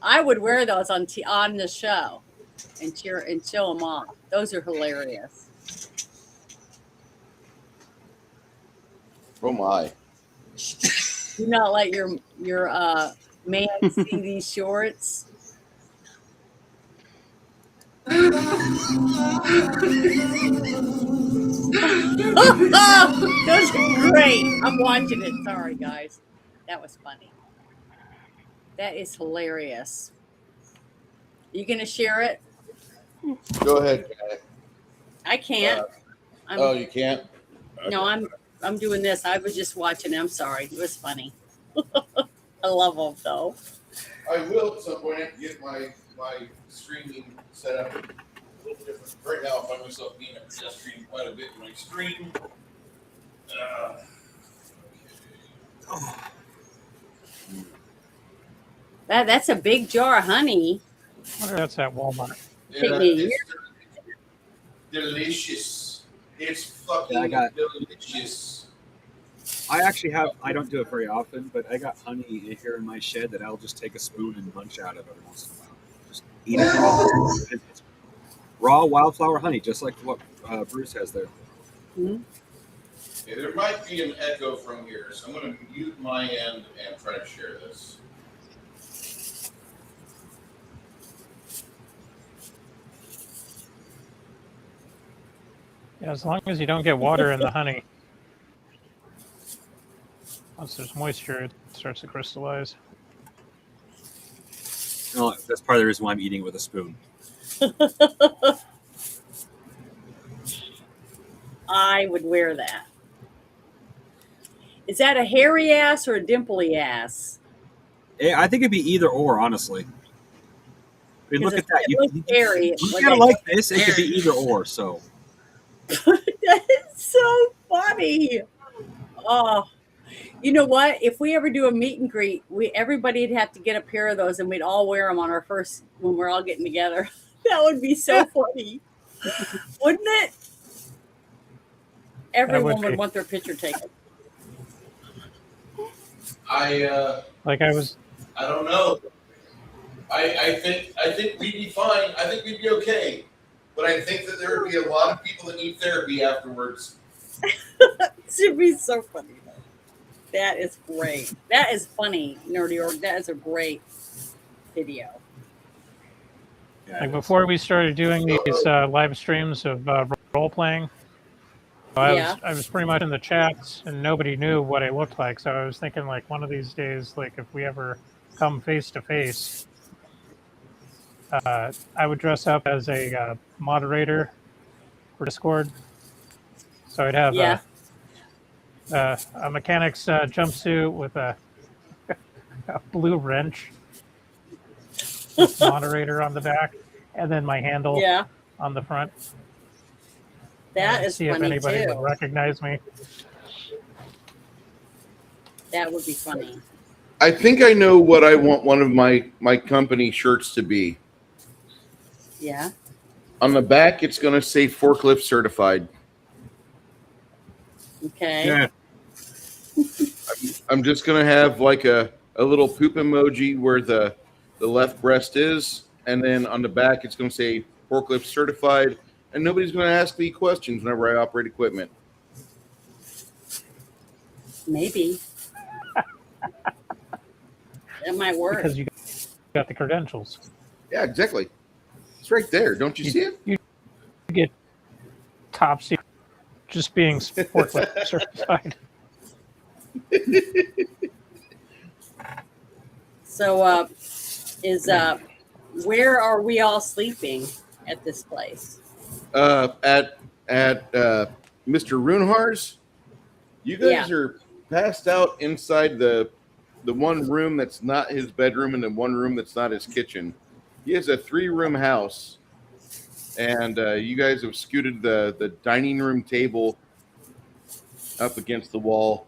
I would wear those on the show and show them off. Those are hilarious. Oh my. Do not let your man see these shorts. Those are great. I'm watching it. Sorry, guys. That was funny. That is hilarious. You gonna share it? Go ahead. I can't. Oh, you can't? No, I'm doing this. I was just watching it. I'm sorry. It was funny. I love them though. I will at some point have to get my streaming set up a little different. Right now, I find myself being able to stream quite a bit when I stream. That's a big jar of honey. I wonder if that's at Walmart. Yeah, me a it's delicious. It's fucking delicious. I actually have, I don't do it very often, but I got honey here in my shed that I'll just take a spoon and munch out of every once in a while. Just eat it raw. It's raw wildflower honey, just like what Bruce has there. Mm-hmm. Okay, there might be an echo from here, so I'm going to mute my end and try to share this. Yeah, as long as you don't get water in the honey. Once there's moisture, it starts to crystallize. No, that's part of the reason why I'm eating it with a spoon. I would wear that. Is that a hairy ass or a dimply ass? I think it'd be either or, honestly. I mean, look at that. You kind of like this. It could be either or. So that is so funny. Oh, you know what? If we ever do a meet and greet, everybody'd have to get a pair of those, and we'd all wear them on our first when we're all getting together. That would be so funny, wouldn't it? Everyone would want their picture taken. I don't know. I think we'd be fine. I think we'd be okay. but I think that there would be a lot of people that need therapy afterwards. It should be so funny though. That is great. That is funny, Nerdy Org. That is a great video. Yeah, Like before we started doing these live streams of role playing, Yeah. I was pretty much in the chats and nobody knew what I looked like. So I was thinking like one of these days, like if we ever come face to face, I would dress up as a moderator for Discord. So I'd have Yeah. a mechanic's jumpsuit with a blue wrench, with moderator on the back, and then my handle Yeah. on the front. That is See if funny anybody too. would recognize me. That would be funny. I think I know what I want one of my company shirts to be. Yeah. On the back, it's going to say forklift certified. Okay. Yeah. I'm just going to have like a little poop emoji where the left breast is, and then on the back, it's going to say forklift certified, and nobody's going to ask me questions whenever I operate equipment. Maybe. That might work. Because you got the credentials. Yeah, exactly. It's right there. Don't you see it? You get top secret just being forklift certified. So, where are we all sleeping at this place? At Mr. Runhar's, you guys are passed out inside the one room that's not his bedroom and the one room that's not his kitchen. He has a 3-room house, and you guys have scooted the dining room table up against the wall,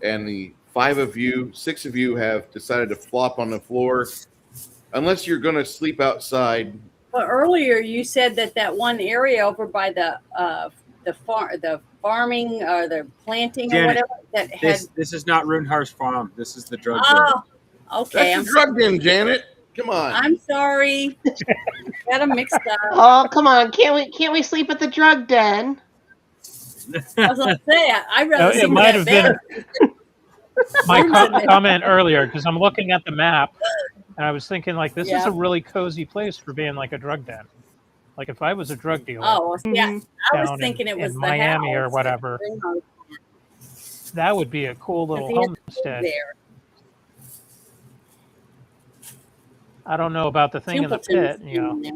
and the 6 of you have decided to flop on the floor. Unless you're going to sleep outside. But earlier you said that one area over by the farming or the planting or Janet, whatever that had. This is not Runhar's farm. This is the drug den. Oh, okay. That's the drug den, Janet. Come on. I'm sorry. Got them mixed up. Oh, come on! Can't we sleep at the drug den? I was gonna say I'd No, rather it sleep might in have that been bed. my comment earlier because I'm looking at the map and I was thinking like this is Yeah. a really cozy place for being like a drug den. Like if I was a drug dealer Oh, yeah. I was down thinking in it was the Miami or house. whatever, that would be a cool little Because he had homestead. there. I don't know about the thing Templeton in was the pit. You know, in there.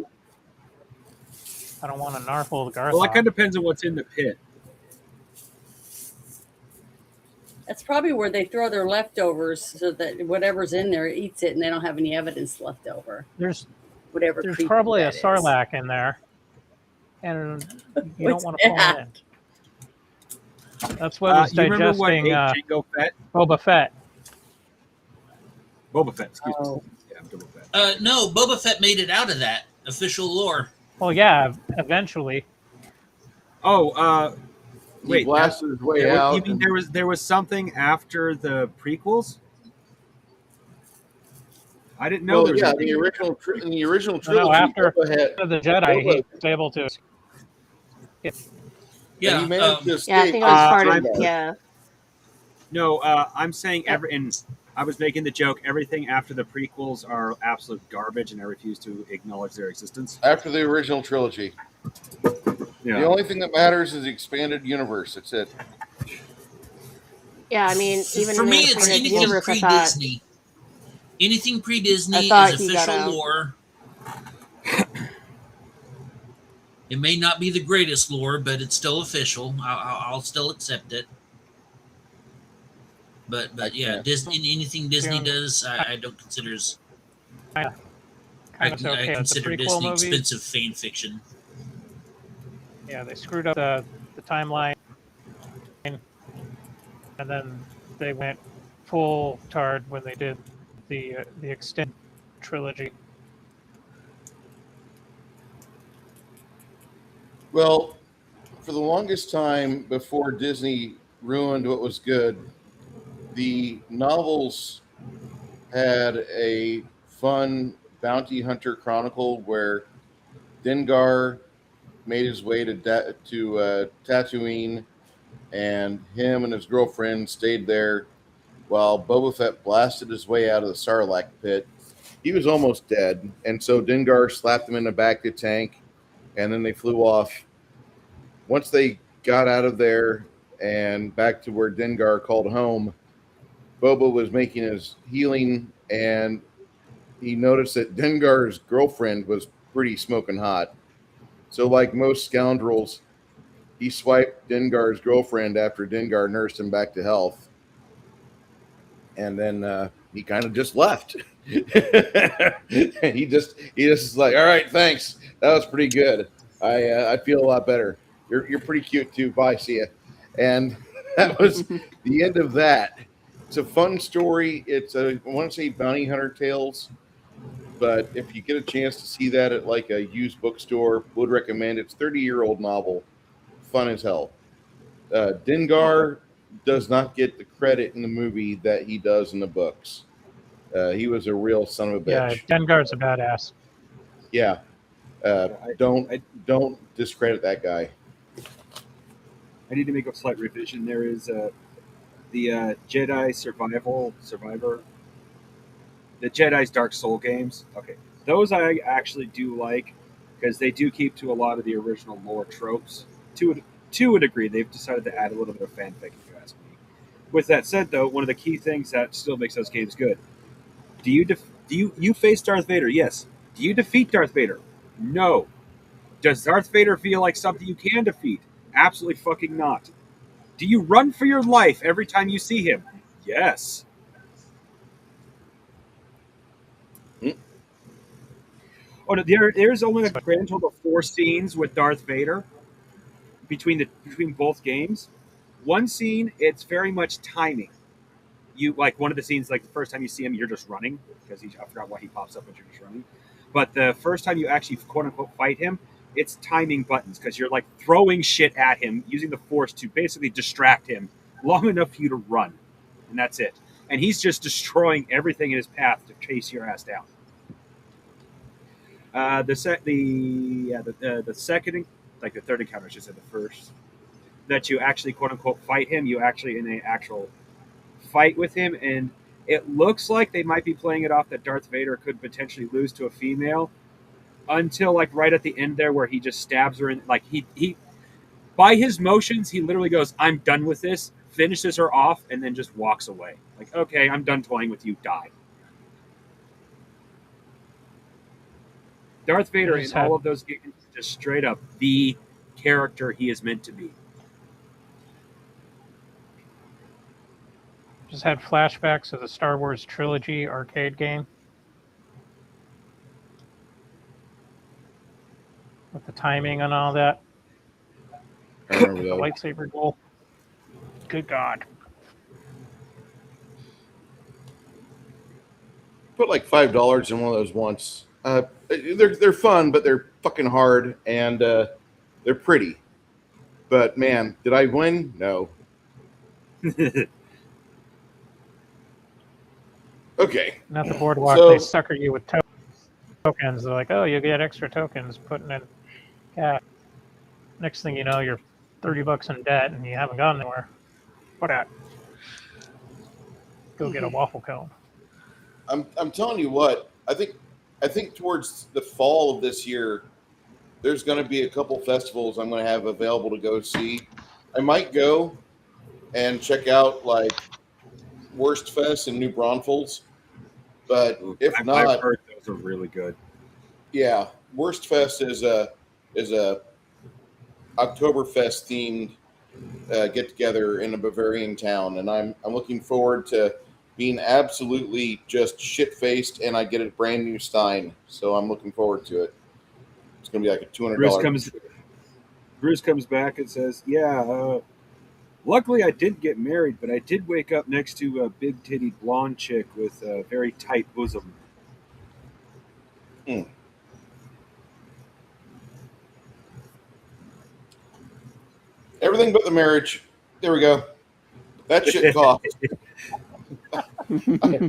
I don't want to narfle the Garth. Well, that kind of depends on what's in the pit. That's probably where they throw their leftovers so that whatever's in there eats it and they don't have any evidence left over. There's Whatever. creature probably a that is. sarlacc in there, and you What's don't want to pull that? it in. That's what was You remember what digesting ate Jango Fett? Boba Fett. Boba Fett, excuse me. Oh. Yeah, Boba Fett. No, Boba Fett made it out of that official lore. Well, yeah, eventually. Oh, He wait. blasted his way You out. mean there was something after the prequels? I didn't know Well, there was yeah, anything. in the original No, trilogy, after Boba had- the Jedi, he was able to. and Yeah, he managed to escape. Yeah, I think it was part of. I'm- Yeah. No, I'm saying and I was making the joke. Everything after the prequels are absolute garbage, and I refuse to acknowledge their existence. After the original trilogy. Yeah. The only thing that matters is the expanded universe. That's it. Yeah, I mean, even For in me, the it's expanded anything universe, I thought pre-Disney. Anything pre-Disney I thought is he got official out. lore. It may not be the greatest lore, but it's still official. I'll still accept it. But yeah, Disney, anything Disney does, I don't consider as I Kind of okay. The consider prequel Disney movies, expensive fan fiction. yeah, they screwed up the timeline, and then they went full tard when they did the extended trilogy. Well, for the longest time before Disney ruined what was good, the novels had a fun bounty hunter chronicle where Dengar made his way to Tatooine, and him and his girlfriend stayed there while Boba Fett blasted his way out of the Sarlacc pit. He was almost dead, and so Dengar slapped him in the back of the tank, and then they flew off. Once they got out of there and back to where Dengar called home, Boba was making his healing, and he noticed that Dengar's girlfriend was pretty smoking hot. So, like most scoundrels, he swiped Dengar's girlfriend after Dengar nursed him back to health. And then he kind of just left. he just is like, all right, thanks. That was pretty good. I feel a lot better. You're pretty cute too. Bye, see ya. And that was the end of that. It's a fun story. I want to say Bounty Hunter Tales, but if you get a chance to see that at like a used bookstore, would recommend. It's a 30-year-old novel, fun as hell. Dengar does not get the credit in the movie that he does in the books. He was a real son of a Yeah, bitch. Dengar's a badass. Yeah. Don't discredit that guy. I need to make a slight revision. There is the Jedi Survivor, the Jedi's Dark Soul games. Okay, those I actually do like because they do keep to a lot of the original lore tropes. To a degree, they've decided to add a little bit of fanfic, if you ask me. With that said, though, one of the key things that still makes those games good: do you face Darth Vader? Yes. Do you defeat Darth Vader? No. Does Darth Vader feel like something you can defeat? Absolutely fucking not. Do you run for your life every time you see him? Yes. Oh, no, there's only a grand total of 4 scenes with Darth Vader between both games. One scene, it's very much timing. You like one of the scenes, like the first time you see him, you're just running because I forgot why he pops up when you're just running. But the first time you actually quote unquote fight him, it's timing buttons because you're like throwing shit at him, using the Force to basically distract him long enough for you to run, and that's it. And he's just destroying everything in his path to chase your ass down. The second, like the third encounter, I should say the first, that you actually quote unquote fight him, you actually in an actual fight with him, and it looks like they might be playing it off that Darth Vader could potentially lose to a female until like right at the end there where he just stabs her in, like he by his motions he literally goes, I'm done with this, finishes her off, and then just walks away. Like, okay, I'm done toying with you, die. Darth Vader in all of those games is just straight up the character he is meant to be. Just had flashbacks of the Star Wars trilogy arcade game with the timing and all that. I remember The that. lightsaber duel. Good God. Put like $5 in one of those once. They're fun, but they're fucking hard, and they're pretty. But man, did I win? No. Okay. Not the boardwalk. So- They sucker you with tokens. They're like, oh, you get extra tokens putting in cash. Next thing you know, you're $30 in debt and you haven't gone anywhere. What at? Go get a waffle cone. I'm telling you what, I think towards the fall of this year, there's going to be a couple festivals I'm going to have available to go see. I might go and check out like Worst Fest in New Braunfels, but if I've not, heard those are really good. yeah, Worst Fest is a Oktoberfest themed get together in a Bavarian town, and I'm looking forward to being absolutely just shit faced, and I get a brand new Stein, so I'm looking forward to it. It's gonna be like a $200. Bruce comes back and says, "Yeah, luckily I didn't get married, but I did wake up next to a big-titted blonde chick with a very tight bosom." Everything but the marriage. There we go. That shit cost.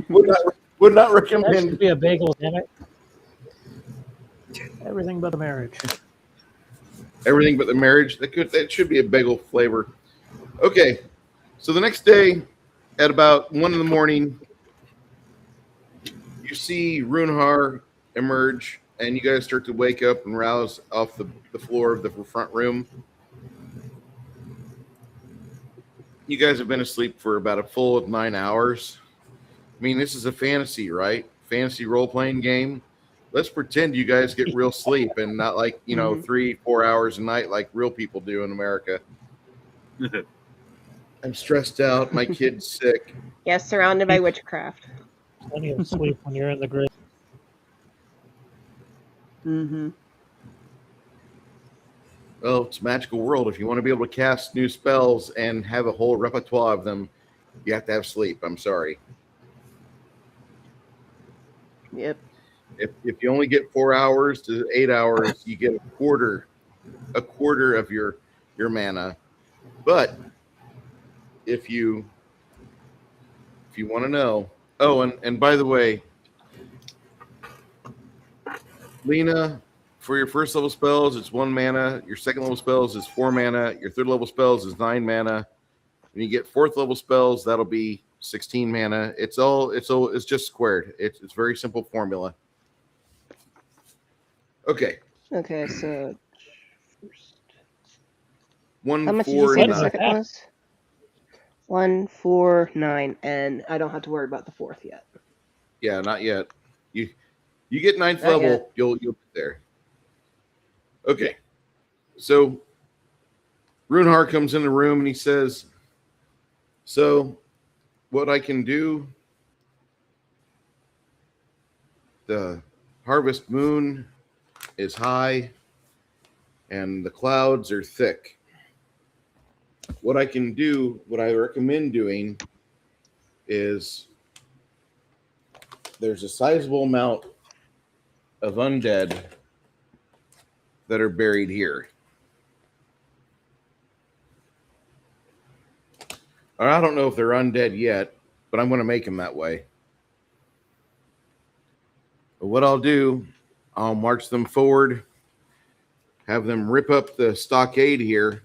would not That recommend. should be a bagel, damn it. Everything but the marriage. Everything but the marriage. That should be a bagel flavor. Okay. So the next day, at about 1 in the morning, you see Runhar emerge, and you guys start to wake up and rouse off the floor of the front room. You guys have been asleep for about a full 9 hours. I mean, this is a fantasy, right? Fantasy role playing game. Let's pretend you guys get real sleep and not like, 3-4 hours a night like real people do in America. I'm stressed out. My kid's sick. Yes, surrounded by witchcraft. Plenty of sleep when you're in the grid. Mm-hmm. Well, it's a magical world. If you want to be able to cast new spells and have a whole repertoire of them, you have to have sleep. I'm sorry. Yep. If you only get 4 hours to 8 hours, you get a quarter of your mana. But if you want to know, and by the way, Lena, for your first level spells, it's 1 mana. Your second level spells is 4 mana. Your third level spells is 9 mana. When you get fourth level spells, that'll be 16 mana. It's just squared. It's very simple formula. Okay. Okay, so first. 1, How much 4, did you say and the 9. second was? 1, 4, 9, and I don't have to worry about the fourth yet. Yeah, not yet. You get 9th Not level, yet. you'll get there. Okay. So Runhar comes in the room and he says, "So what I can do, the harvest moon is high and the clouds are thick. What I can do, what I recommend doing is there's a sizable amount of undead that are buried here. I don't know if they're undead yet, but I'm going to make them that way. But what I'll do, I'll march them forward, have them rip up the stockade here,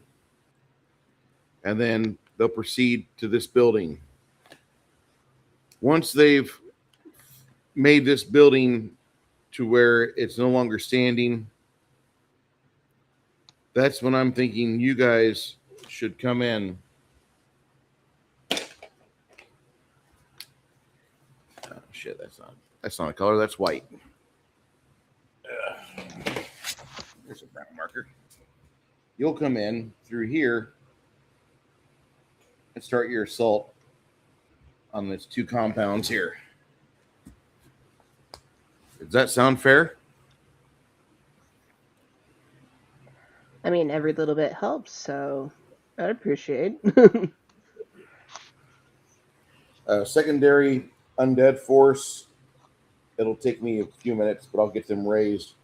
and then they'll proceed to this building. Once they've made this building to where it's no longer standing, that's when I'm thinking you guys should come in. Oh, shit, that's not a color, that's white. There's a brown marker. You'll come in through here and start your assault on these 2 compounds here. Does that sound fair? I mean, every little bit helps, so I'd appreciate. Secondary undead force. It'll take me a few minutes, but I'll get them raised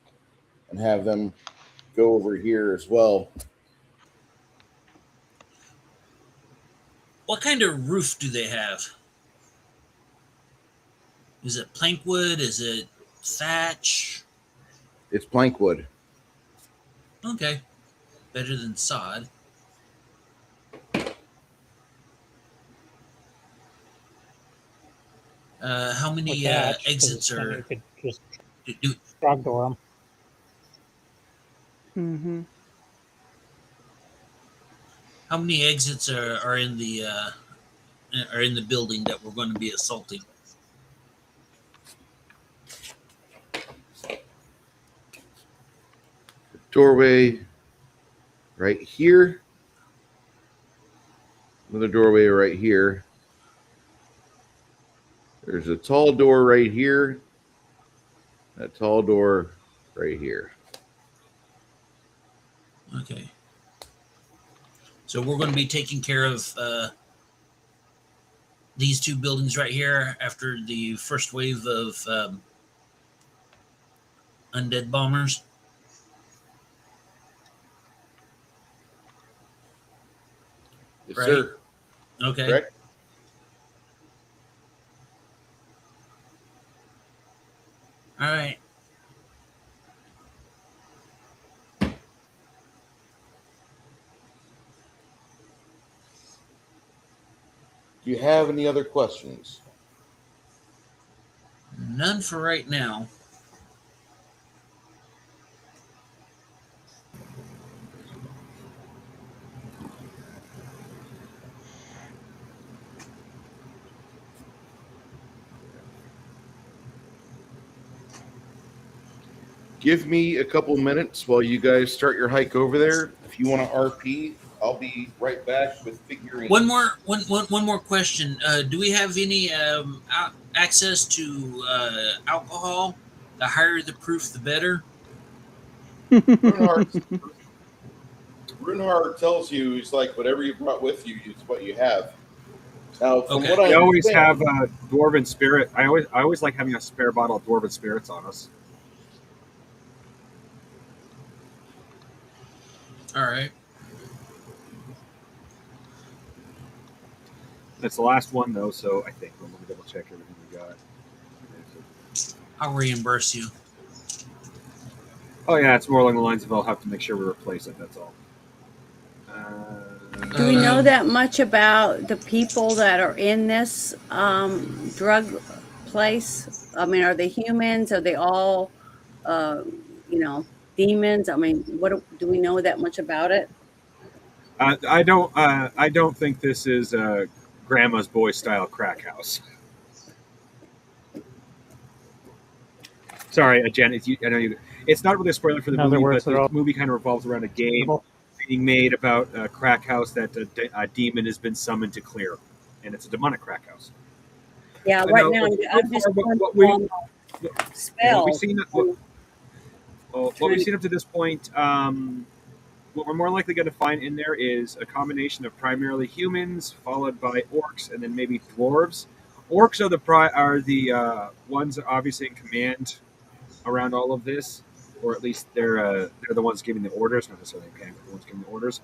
and have them go over here as well. What kind of roof do they have? Is it plank wood? Is it thatch? It's plank wood. Okay. Better than sod. How many exits are... You could just do, trogdor them. Mm-hmm. how many exits are in the building that we're going to be assaulting? Doorway right here. Another doorway right here. There's a tall door right here. A tall door right here. Okay. So we're going to be taking care of these 2 buildings right here after the first wave of undead bombers. Yes, Right. sir. Okay. Correct. All right. Do you have any other questions? None for right now. Give me a couple minutes while you guys start your hike over there. If you want to RP, I'll be right back with figurines. One more question. Do we have any access to alcohol? The higher the proof, the better. Runehard tells you he's like whatever you brought with you is what you have. Now, from Okay. what I We always understand, have dwarven spirit. I always like having a spare bottle of dwarven spirits on us. All right. That's the last one though, so I think let me double check everything we got. I'll reimburse you. Oh yeah, it's more along the lines of I'll have to make sure we replace it. That's all. Do we know that much about the people that are in this drug place? I mean, are they humans? Are they all, demons? I mean, do we know that much about it? I don't think this is a grandma's boy style crack house. Sorry, Jen. I know you. It's not really a spoiler for the In other movie, words, but they're the all movie kind of revolves around a game evil. being made about a crack house that a demon has been summoned to clear, and it's a demonic crack house. Yeah, I right know, now but I'm so just far, going what we- on what we've spells. seen, what we've seen up to this point, what we're more likely going to find in there is a combination of primarily humans, followed by orcs, and then maybe dwarves. Orcs are the ones that are obviously in command around all of this, or at least they're the ones giving the orders, not necessarily in command, but the ones giving the orders.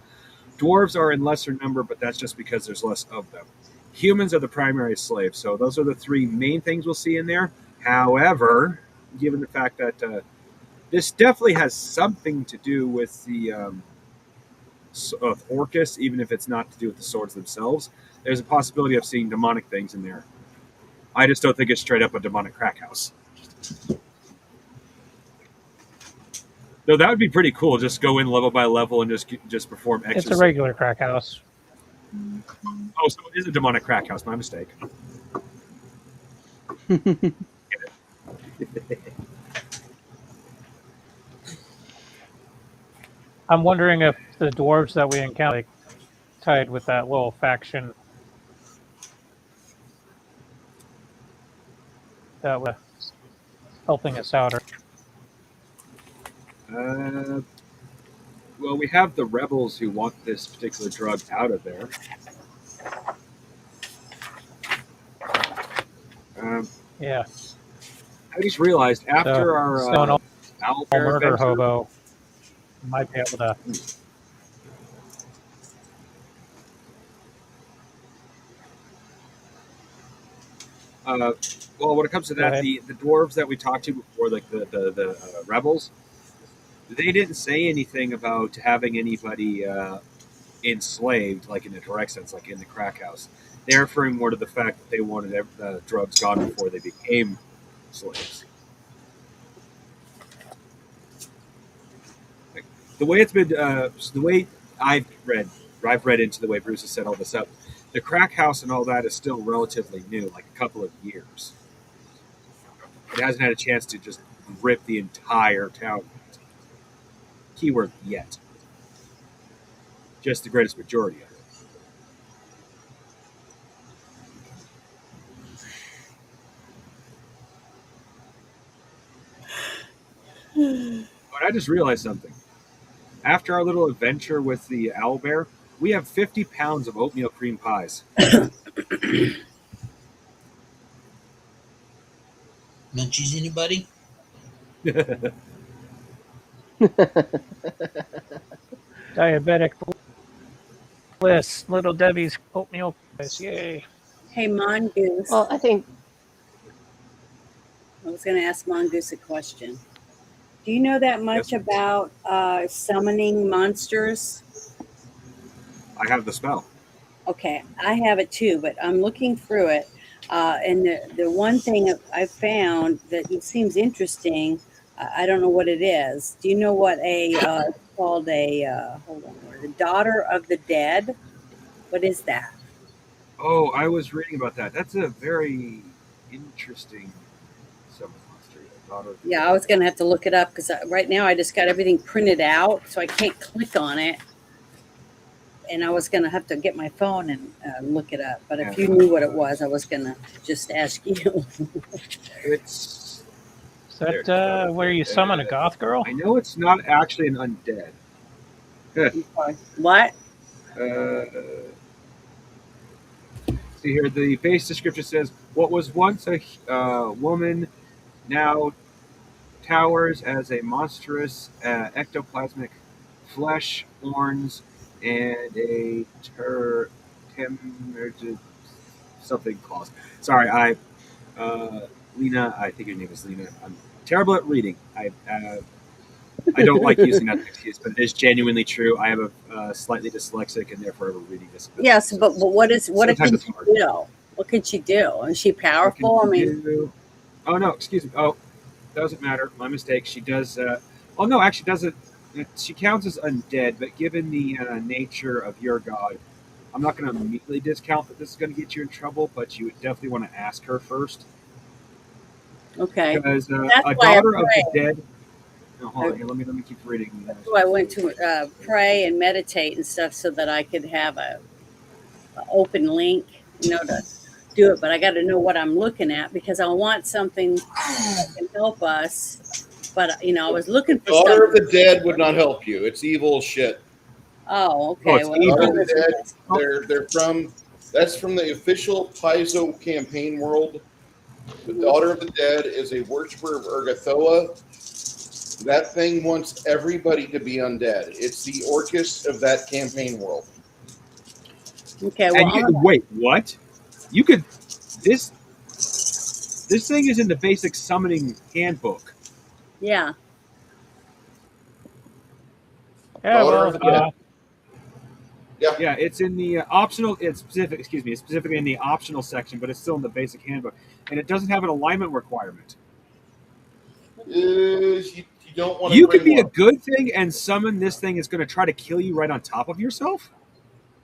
Dwarves are in lesser number, but that's just because there's less of them. Humans are the primary slaves, so those are the three main things we'll see in there. However, given the fact that this definitely has something to do with the Orcus, even if it's not to do with the swords themselves, there's a possibility of seeing demonic things in there. I just don't think it's straight up a demonic crack house. No, that would be pretty cool. Just go in level by level and just perform exorcism. It's a regular crack house. Oh, so it is a demonic crack house. My mistake. I'm wondering if the dwarves that we encounter like, tied with that little faction that was helping us out. Well, we have the rebels who want this particular drug out of there. Yeah. I just realized after our owlbear murder adventure, hobo might be able to. well, when it comes to that, the dwarves that we talked to before, like the rebels, they didn't say anything about having anybody enslaved, like in a direct sense, like in the crack house. They're referring more to the fact that they wanted drugs gone before they became slaves. Like, the way it's been, the way I've read into the way Bruce has set all this up. The crack house and all that is still relatively new, like a couple of years. It hasn't had a chance to just rip the entire town yet. Keyword yet. Just the greatest majority of it. But I just realized something. After our little adventure with the owlbear, we have 50 pounds of oatmeal cream pies. Munchies, anybody? Diabetic bliss, little Debbie's oatmeal pies. Yay. Hey, Mongoose. Well, I think I was going to ask Mongoose a question. Do you know that much Yes. about summoning monsters? I have the spell. Okay, I have it too, but I'm looking through it. And the one thing I found that it seems interesting, I don't know what it is. Do you know what it's called hold on, the Daughter of the Dead? What is that? Oh, I was reading about that. That's a very interesting summon monster. Daughter of the Yeah, Dead. I was going to have to look it up because right now I just got everything printed out, so I can't click on it. And I was going to have to get my phone and look it up. But if you knew what it was, I was going to just ask you. It's Is that where you summon a goth girl? I know it's not actually an undead. What? See here, the base description says, "What was once a woman now towers as a monstrous ectoplasmic flesh, horns, and a something claws." Sorry, Lena. I think your name is Lena. I'm terrible at reading. I don't like using that excuse, but it is genuinely true. I am a slightly dyslexic and therefore a reading disability. Yes, but what can Sometimes she it's hard. do? What can she do? Is she What powerful? I can you mean, do? Oh no, excuse me. Oh, doesn't matter. My mistake. She does. Oh no, actually doesn't. She counts as undead, but given the nature of your god, I'm not going to immediately discount that this is going to get you in trouble. But you would definitely want to ask her first, okay. because That's a why I daughter of the pray. dead. No, hold on here. Let me keep reading. That's why I went to pray and meditate and stuff so that I could have a open link, to do it. But I got to know what I'm looking at because I want something that can help us. But I was looking for Daughter of something. the Dead would not help you. It's evil as shit. Oh, Oh, okay. it's Well, evil. Daughter of the Dead. They're from. That's from the official Paizo campaign world. The Daughter of the Dead is a worshiper of Urgathoa. That thing wants everybody to be undead. It's the Orcus of that campaign world. okay. Well, And you wait, what? You could this this thing is in the basic summoning handbook. yeah. Yeah, Daughter well, of the Dead. Yeah. Yeah, it's in the optional. It's specific. Excuse me. It's specifically in the optional section, but it's still in the basic handbook, and it doesn't have an alignment requirement. You don't want to You bring could be a one. good thing and summon this thing is going to try to kill you right on top of yourself.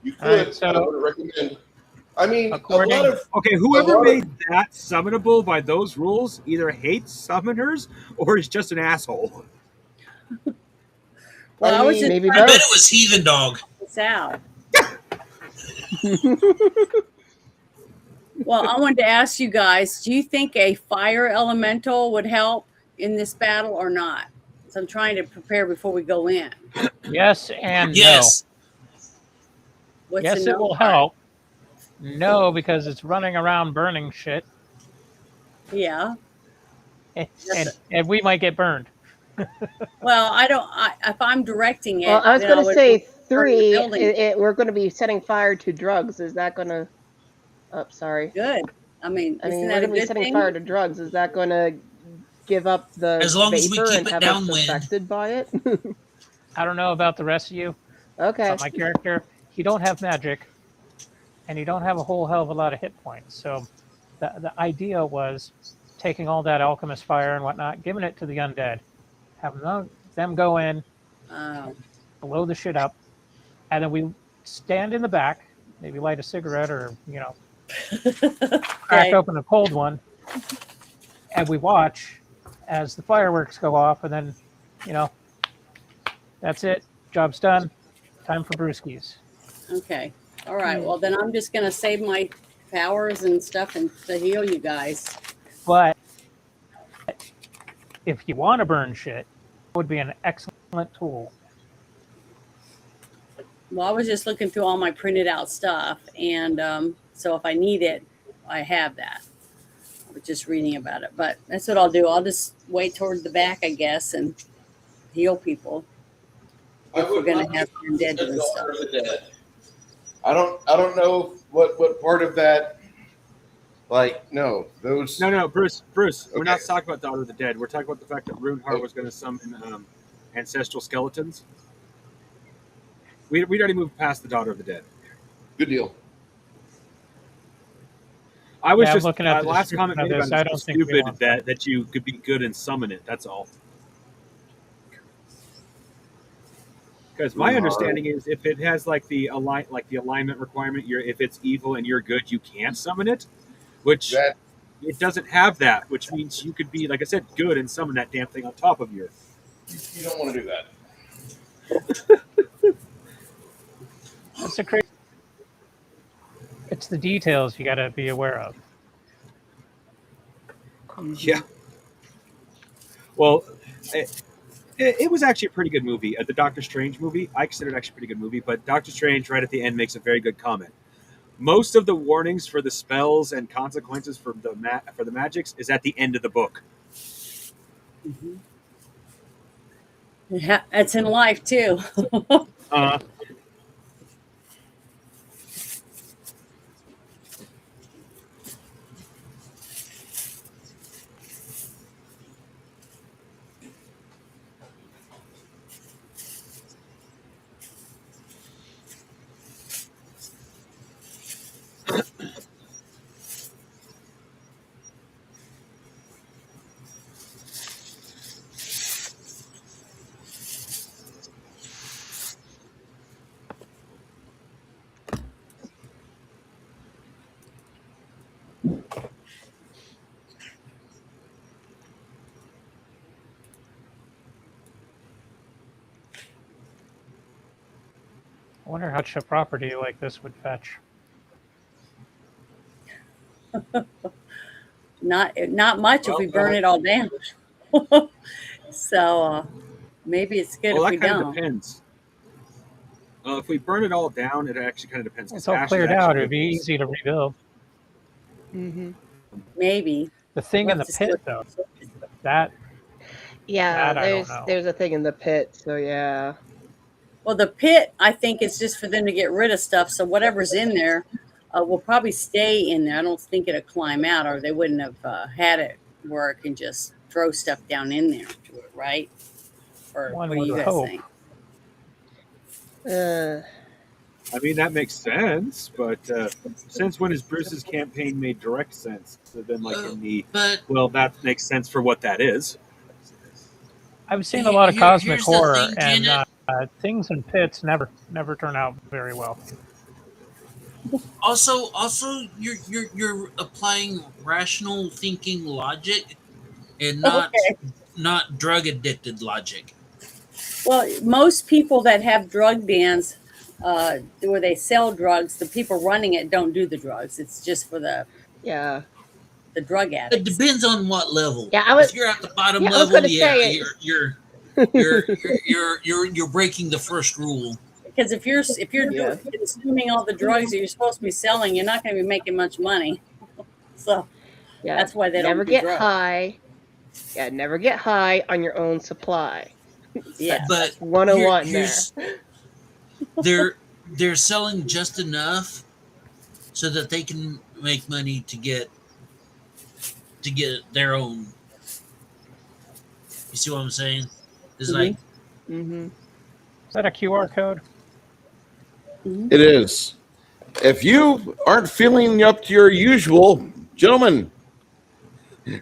You all right. could. I So would recommend. I mean, according, Okay, whoever made that summonable by those rules either hates summoners or is just an asshole. Well, I was just maybe I bet both. it was Heathen Dog. this out. Well, I wanted to ask you guys, do you think a fire elemental would help in this battle or not? So I'm trying to prepare before we go in. yes and no. Yes. What's Yes, the it no will part? help. No, because it's running around burning shit, Yeah. and we might get burned. Well, if I'm directing Well, it, I was then going I to would say burn the 3. building. We're going to be setting fire to drugs. Is that going to? Oh, sorry. Good. I mean, I isn't mean, we're that a going to be good setting thing? fire to drugs. Is that going to give up the As long as we vapor keep and it have us downwind. affected by it? I don't know about the rest of you, Okay. but my character, he don't have magic, and he don't have a whole hell of a lot of hit points. So the idea was taking all that alchemist fire and whatnot, giving it to the undead, having them go in, Oh. blow the shit up, and then we stand in the back, maybe light a cigarette or crack Okay. open a cold one, and we watch as the fireworks go off, and then that's it. Job's done. Time for brewskis. Okay. All right. Well, then I'm just going to save my powers and stuff and to heal you guys. But if you want to burn shit, it would be an excellent tool. Well, I was just looking through all my printed out stuff. And so if I need it, I have that. I was just reading about it. But that's what I'll do. I'll just wait toward the back, I guess, and heal people. If we're going to have undead and stuff. Daughter of the Dead. I don't know what part of that. Like no, those. No, Bruce. We're Okay. not talking about Daughter of the Dead. We're talking about the fact that Runeheart was going to summon ancestral skeletons. We'd already moved past the Daughter of the Dead. Good deal. I was Yeah, I'm just looking at the last description comment of made this. about I it don't is think we stupid want that you could be good and summon it. That's all. Because my understanding is if it has like the alignment requirement, if it's evil and you're good, you can't summon it. Which That it doesn't have that, which means you could be, like I said, good and summon that damn thing on top of you. you don't want to do that. That's the crazy. It's the details you got to be aware of. Yeah. Well, it was actually a pretty good movie. The Doctor Strange movie, I considered actually a pretty good movie, but Doctor Strange right at the end makes a very good comment. Most of the warnings for the spells and consequences for the magics is at the end of the book. Yeah, it's in life too. Uh, I wonder how much a property like this would fetch. Not much if we burn it all down. So maybe it's good well, if that we kind of don't. depends. If we burn it all down, it actually kind of depends. 'Cause It's all ashes cleared actually out. It'd give be you- easy to rebuild. Mm-hmm. Maybe. The thing We'll in have the to see pit, what- though, that Yeah, That I don't know. there's a thing in the pit, so yeah. Well, the pit, I think, is just for them to get rid of stuff. So whatever's in there will probably stay in there. I don't think it'll climb out, or they wouldn't have had it where it can just throw stuff down in there to it, right? Or One what do you would guys hope. think? I mean, that makes sense, but since when has Bruce's campaign made direct sense? Other than like in the But well, that makes sense for what that is. I've seen a lot of cosmic here's the horror, thing, and Janet. things in pits never turn out very well. Also, you're applying rational thinking logic, and Okay. not drug addicted logic. Well, most people that have drug dens where they sell drugs, the people running it don't do the drugs. It's just for the Yeah. drug It addicts. depends on what level. Yeah, I was- If you're at the bottom yeah, I was level, gonna say it. you're breaking the first rule. Because if you're Yeah. consuming all the drugs that you're supposed to be selling, you're not going to be making much money. So Yeah. that's why they don't never do get drugs. high. Yeah, never get high on your own supply. Yeah. But 101 they're selling just enough so that they can make money to get their own. You see what I'm saying? It's like Mm-hmm. Is that a QR code? It is. If you aren't feeling up to your usual, gentlemen,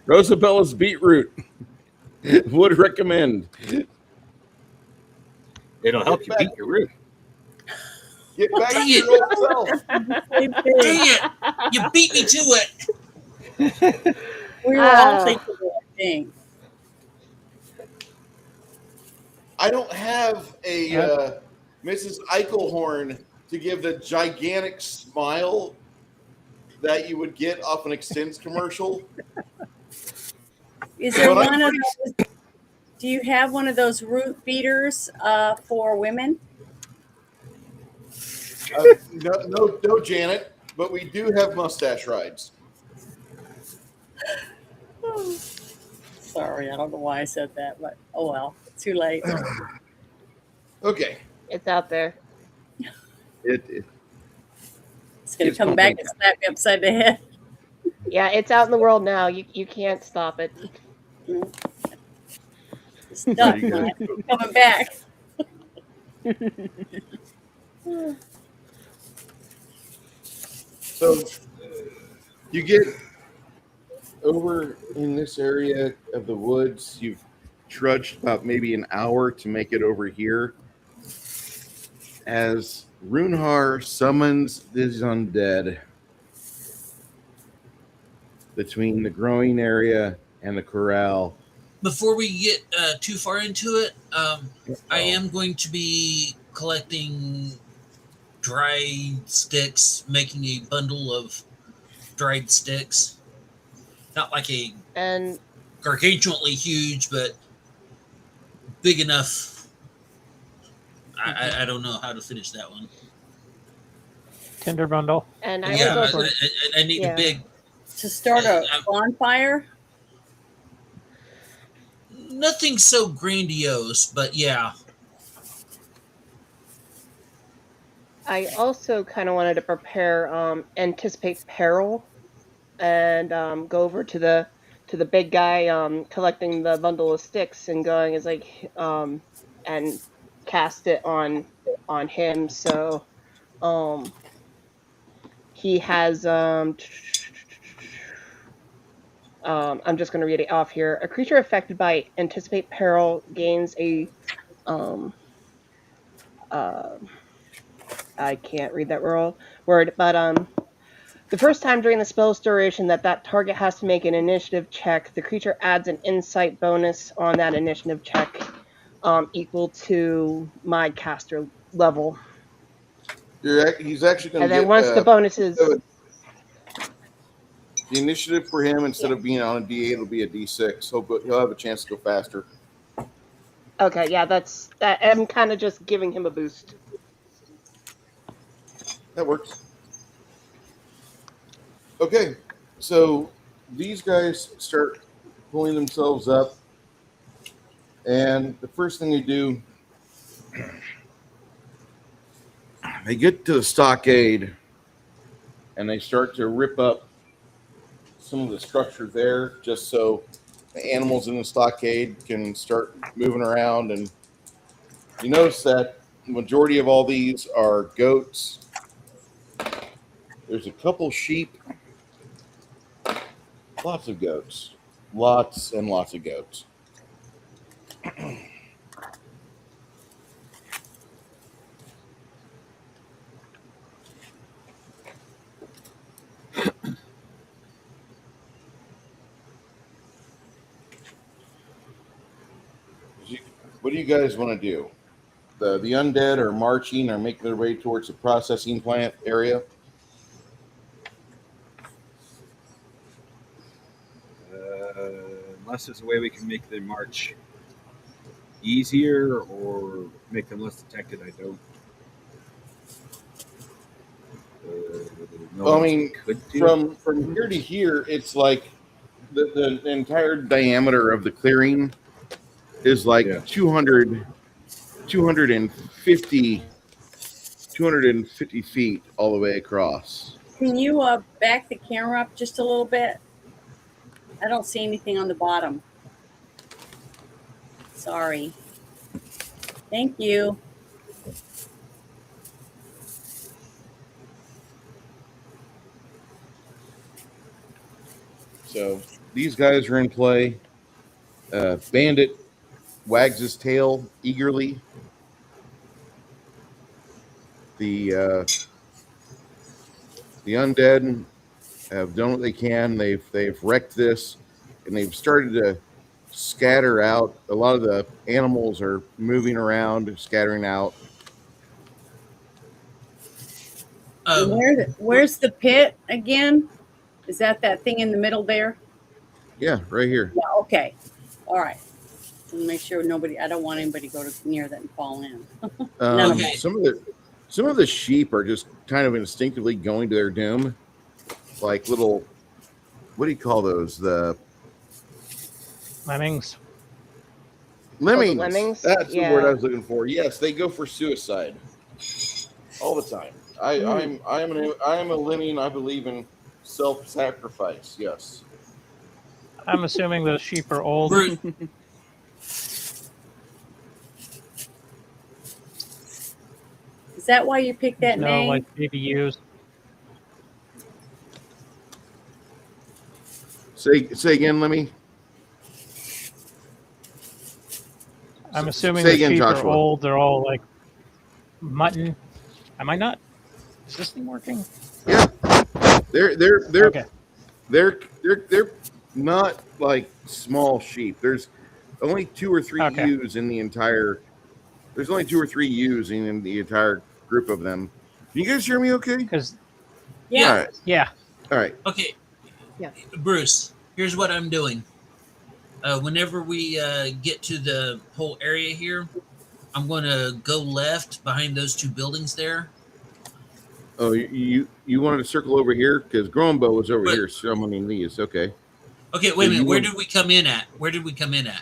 Rosabella's beetroot would recommend. It'll help you beat your root. Get back Dang to it. your old self. dang it, you beat me to it. We were all thinking the same thing. I don't have a Mrs. Eichelhorn to give the gigantic smile that you would get off an Extends commercial. Is there But I'm one of pretty- those? Do you have one of those root beaters for women? No, Janet, but we do have mustache rides. Sorry, I don't know why I said that, but oh well, too late. Okay. It's out there. It It's going to It's come back and slap you upside the head. Yeah, it's out in the world now. You can't stop it. It's stuck. you go. It's coming back. So You get over in this area of the woods. You've trudged about maybe an hour to make it over here as Runhar summons these undead between the growing area and the corral. Before we get too far into it, I am going to be collecting dried sticks, making a bundle of dried sticks. Not like a And gargantuanly huge, but big enough. I don't know how to finish that one. Tinder bundle. and I Yeah, was also I need a big. To start a bonfire? Nothing so grandiose, but yeah. I also kind of wanted to prepare anticipate peril and go over to the big guy collecting the bundle of sticks and going is like and cast it on him. So he has I'm just going to read it off here. A creature affected by anticipate peril gains a uh, I can't read that word, but the first time during the spell's duration that target has to make an initiative check, the creature adds an insight bonus on that initiative check, equal to my caster level. He's actually going And to then get once the bonus is the initiative for him. Instead of being on a D8, it'll be a D6. He'll have a chance to go faster. okay, yeah, that. I'm kind of just giving him a boost. That works. Okay, so these guys start pulling themselves up, and the first thing they do, they get to the stockade, and they start to rip up some of the structure there, just so the animals in the stockade can start moving around. And you notice that the majority of all these are goats. There's a couple sheep, lots of goats, lots and lots of goats. What do you guys want to do? The undead are marching or making their way towards the processing plant area. Unless there's a way we can make the march easier or make them less detected, I don't. Well, I mean, from here to here, it's like the entire diameter of the clearing is like 250 feet all the way across. Can you back the camera up just a little bit? I don't see anything on the bottom. Sorry. Thank you. So these guys are in play. Bandit wags his tail eagerly. The undead have done what they can. They've wrecked this, and they've started to scatter out. A lot of the animals are moving around, scattering out. Where's the pit again? Is that thing in the middle there? Yeah, right here. Yeah. Okay. All right. Make sure nobody. I don't want anybody to go near that and fall in. Okay. Some of the sheep are just kind of instinctively going to their doom, like little. What do you call those? The Lemmings. lemmings. Lemmings? That's Yeah. the word I was looking for. Yes, they go for suicide all the time. I am a lemming. I believe in self-sacrifice. Yes. I'm assuming those sheep are old. Bruce, Is that why you picked that No, name? like baby ewes. Say again, Lemmy. I'm assuming Say the again, sheep are Joshua. old. They're all like mutton. Am I not? Is this thing working? Yeah, they're Okay. they're not like small sheep. There's only two or three Okay. ewes in the entire. There's only two or three ewes in the entire group of them. Can you guys hear me? Okay. Because All Yeah. right. yeah, All right. Okay. Yeah. Bruce, here's what I'm doing. Whenever we get to the whole area here, I'm going to go left behind those two buildings there. Oh, you wanted to circle over here because Grombo was over But- here summoning these. Okay. Okay, So wait a minute. you Where want- did we come in at? Where did we come in at?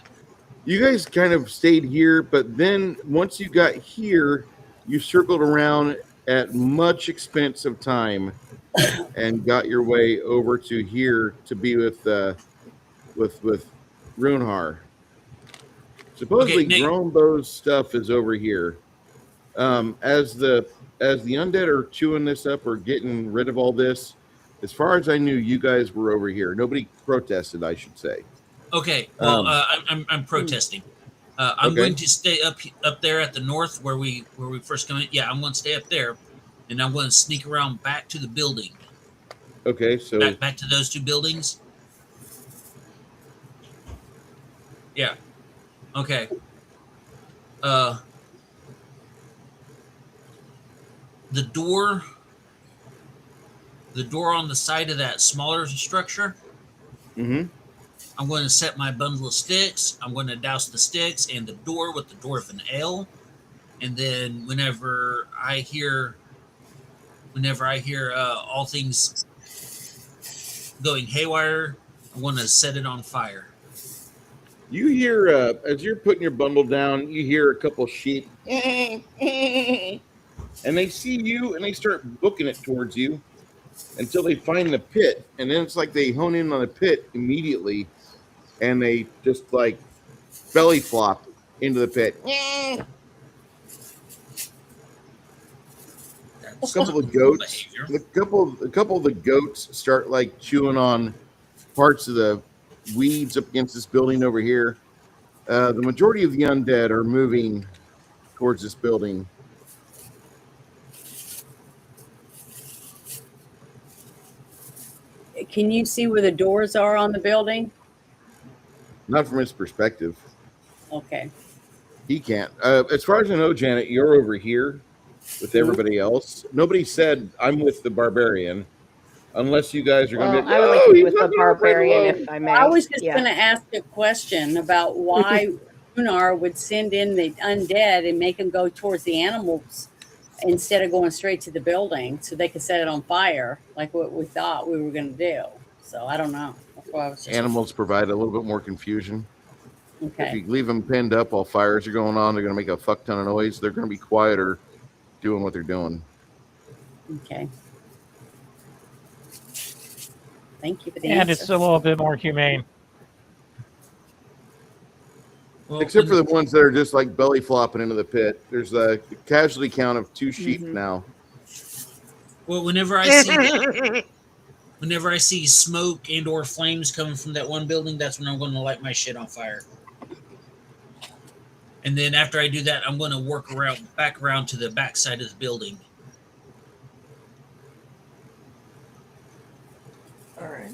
You guys kind of stayed here, but then once you got here, you circled around at much expense of time and got your way over to here to be with Runhar. Supposedly, Okay, Nick. Grombo's stuff is over here. As the undead are chewing this up or getting rid of all this, as far as I knew, you guys were over here. Nobody protested, I should say. Okay, well, I'm protesting. I'm Okay. going to stay up there at the north where we first come in. Yeah, I'm going to stay up there, and I'm going to sneak around back to the building. Okay, so Back to those two buildings. Yeah. Okay. The door on the side of that smaller structure, mhm. I'm going to set my bundle of sticks. I'm going to douse the sticks and the door with the dwarven ale. And then whenever I hear all things going haywire, I'm going to set it on fire. You hear as you're putting your bundle down, you hear a couple sheep, and they see you and they start booking it towards you until they find the pit, and then it's like they hone in on the pit immediately, and they just like belly flop into the pit. A That's couple of not cool goats, behavior. a couple of the goats start like chewing on parts of the weeds up against this building over here. The majority of the undead are moving towards this building. Can you see where the doors are on the building? Not from his perspective. Okay. He can't. As far as I know, Janet, you're over here with everybody else. Nobody said I'm with the barbarian, unless you guys are going Well, to be. I would like to be he's with not the gonna fight barbarian, alone." if I may. I was just Yeah. going to ask a question about why Gunnar would send in the undead and make them go towards the animals instead of going straight to the building so they could set it on fire like what we thought we were going to do. So I don't know. That's why I was just Animals provide a little bit more confusion. If okay. you leave them pinned up while fires are going on, they're going to make a fuck ton of noise. They're going to be quieter doing what they're doing. Okay. Thank you for the and answer. it's a little bit more humane. Well, Except for the ones that are just like belly flopping into the pit. There's a casualty count of 2 sheep Mhm. now. Well, whenever I see smoke and or flames coming from that one building, that's when I'm going to light my shit on fire. And then after I do that, I'm going to work back around to the back side of the building. All right.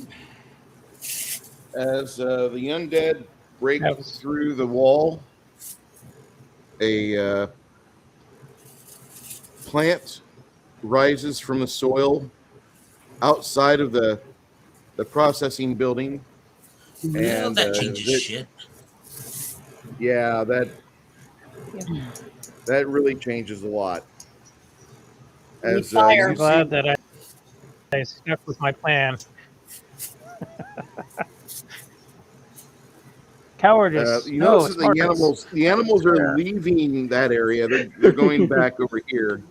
As the undead break That was- through the wall, a plant rises from the soil outside of the processing building. Well, And, that changes it- shit. Yeah, that really changes a lot. Need As fire. I'm you glad see, that I stuck with my plan. Cowardice. you No, notice it's that the animals are There. leaving that area. They're going back over here.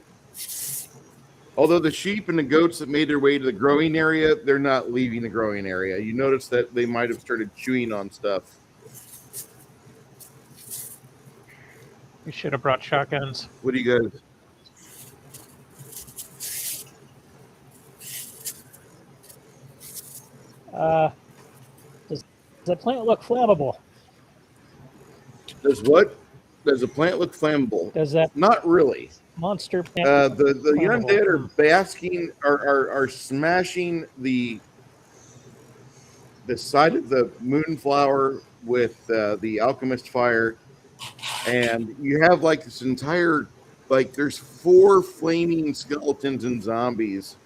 Although the sheep and the goats that made their way to the growing area, they're not leaving the growing area. You notice that they might have started chewing on stuff. We should have brought shotguns. What do you guys? the plant look flammable? Does what? Does the plant look flammable? Does that Not really. monster plant The flammable? undead are basking, are smashing the side of the moonflower with the alchemist fire, and you have like this entire, like there's 4 flaming skeletons and zombies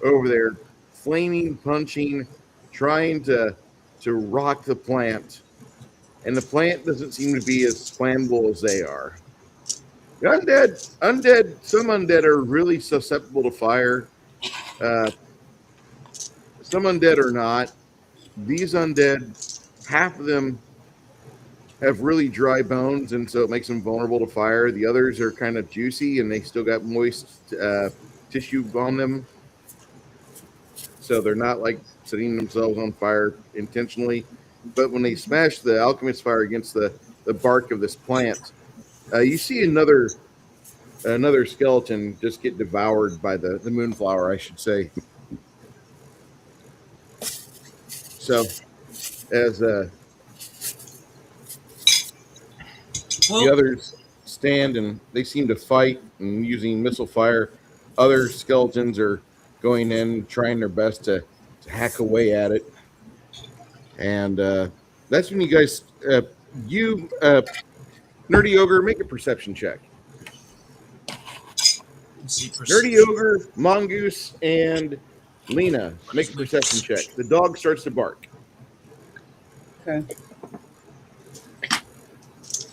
over there, flaming, punching, trying to rock the plant, and the plant doesn't seem to be as flammable as they are. The some undead are really susceptible to fire. Uh, some undead are not. These undead, half of them have really dry bones, and so it makes them vulnerable to fire. The others are kind of juicy, and they still got moist tissue on them, so they're not like setting themselves on fire intentionally. But when they smash the alchemist fire against the bark of this plant, you see another skeleton just get devoured by the moonflower, I should say. So, as the others stand and they seem to fight and using missile fire, other skeletons are going in trying their best to hack away at it. And that's when you guys, Nerdy Ogre, make a perception check. Nerdy Ogre, Mongoose, and Lena, make a perception check. The dog starts to bark. Okay.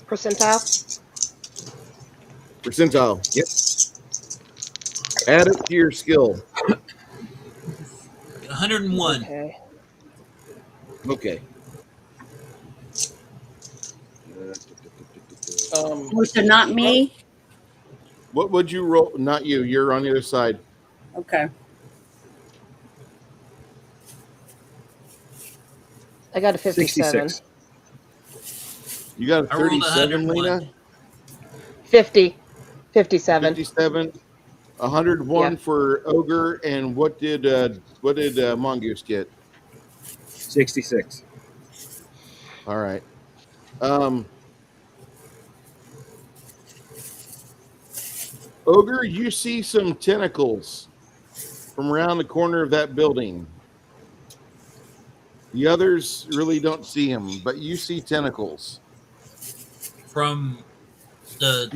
Percentile? Percentile. Yep. Add it to your skill. 101. Okay. Oh, so not me? What would you roll? Not you. You're on the other side. Okay. I got a 57. 66. You got a I rolled 37, 101. Lena? 50. 57. 57. 101 Yeah. for Ogre. And what did Mongoose get? 66. All right. Ogre, you see some tentacles from around the corner of that building. The others really don't see them, but you see tentacles. From the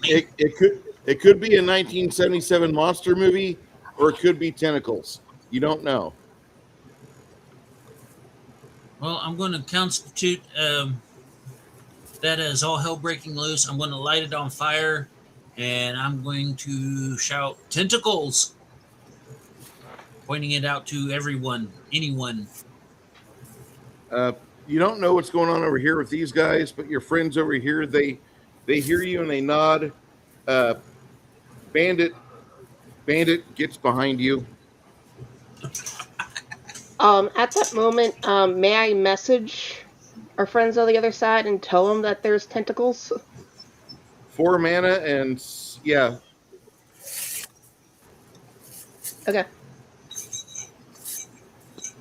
It could be a 1977 monster movie, or it could be tentacles. You don't know. Well, I'm going to constitute that as all hell breaking loose. I'm going to light it on fire, and I'm going to shout tentacles, pointing it out to everyone, anyone. You don't know what's going on over here with these guys, but your friends over here, they hear you and they nod. Bandit gets behind you. At that moment, may I message our friends on the other side and tell them that there's tentacles? 4 mana and yeah. Okay.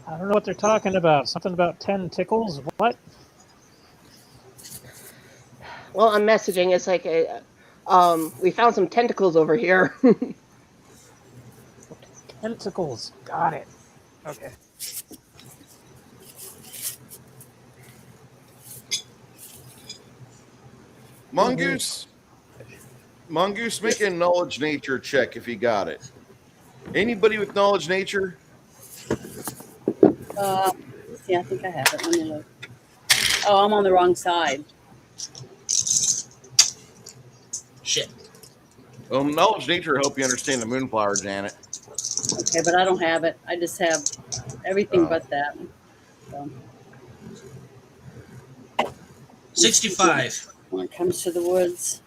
I don't know what they're talking about. Something about 10 tickles? What? Well, I'm messaging. It's like, we found some tentacles over here. Tentacles. Got it. Okay. Mongoose, make a knowledge nature check if you got it. Anybody with knowledge nature? See, I think I have it. Let me look. Oh, I'm on the wrong side. Shit. Knowledge nature will help you understand the moonflower, Janet. Okay, but I don't have it. I just have everything but that. So, 65. when it comes to the woods.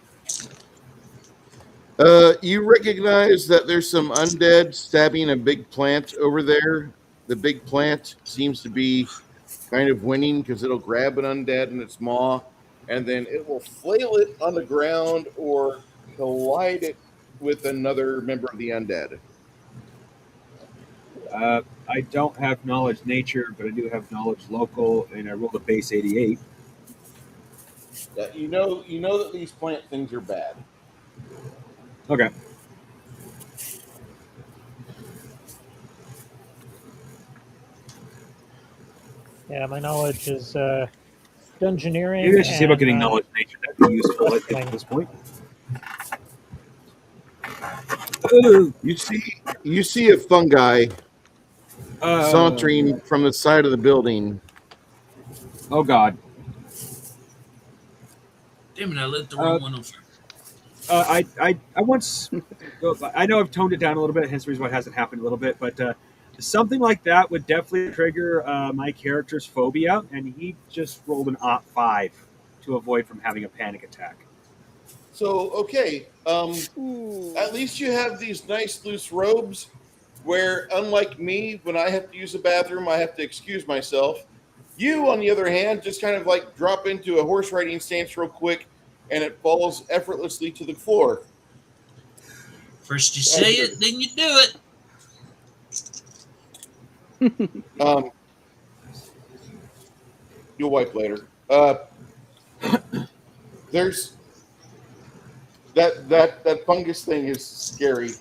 You recognize that there's some undead stabbing a big plant over there. The big plant seems to be kind of winning because it'll grab an undead in its maw, and then it will flail it on the ground or collide it with another member of the undead. I don't have knowledge nature, but I do have knowledge local, and I rolled a base 88. Yeah, you know that these plant things are bad. Okay. Yeah, my knowledge is dungeoneering Maybe I should see about getting and knowledge nature. That'd be useful, I think, wrestling. at this point. Ooh. You see a fungi sauntering from the side of the building. Oh God. Damn it! I lit the wrong one on fire. I once, I know I've toned it down a little bit, hence the reason why it hasn't happened a little bit, but something like that would definitely trigger my character's phobia, and he just rolled an Op 5 to avoid from having a panic attack. So okay, at least you have these nice loose robes. Where unlike me, when I have to use the bathroom, I have to excuse myself. You, on the other hand, just kind of like drop into a horse riding stance real quick, and it falls effortlessly to the floor. First you say it, then you do it. You'll wipe later. There's that fungus thing is scary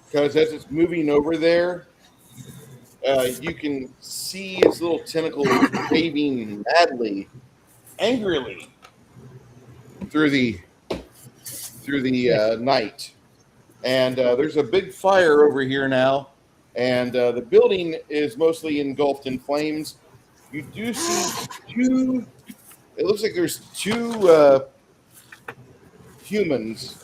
because as it's moving over there, you can see its little tentacles waving madly, angrily through the night. And there's a big fire over here now, and the building is mostly engulfed in flames. You do see two. It looks like there's two humans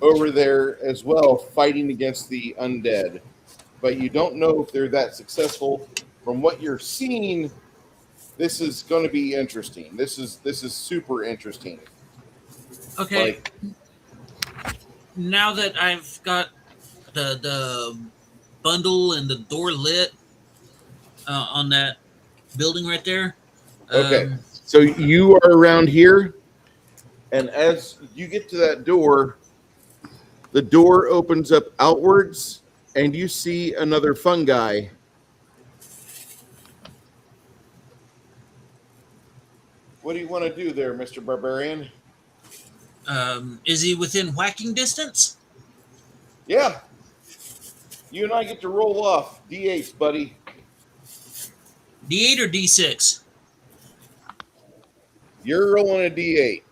over there as well fighting against the undead, but you don't know if they're that successful. From what you're seeing, this is going to be interesting. This is super interesting. Okay. Like, now that I've got the bundle and the door lit on that building right there. okay, so you are around here, and as you get to that door, the door opens up outwards, and you see another fungi. What do you want to do there, Mr. Barbarian? Is he within whacking distance? Yeah. You and I get to roll off D8s, buddy. D8 or D6? You're rolling a D8.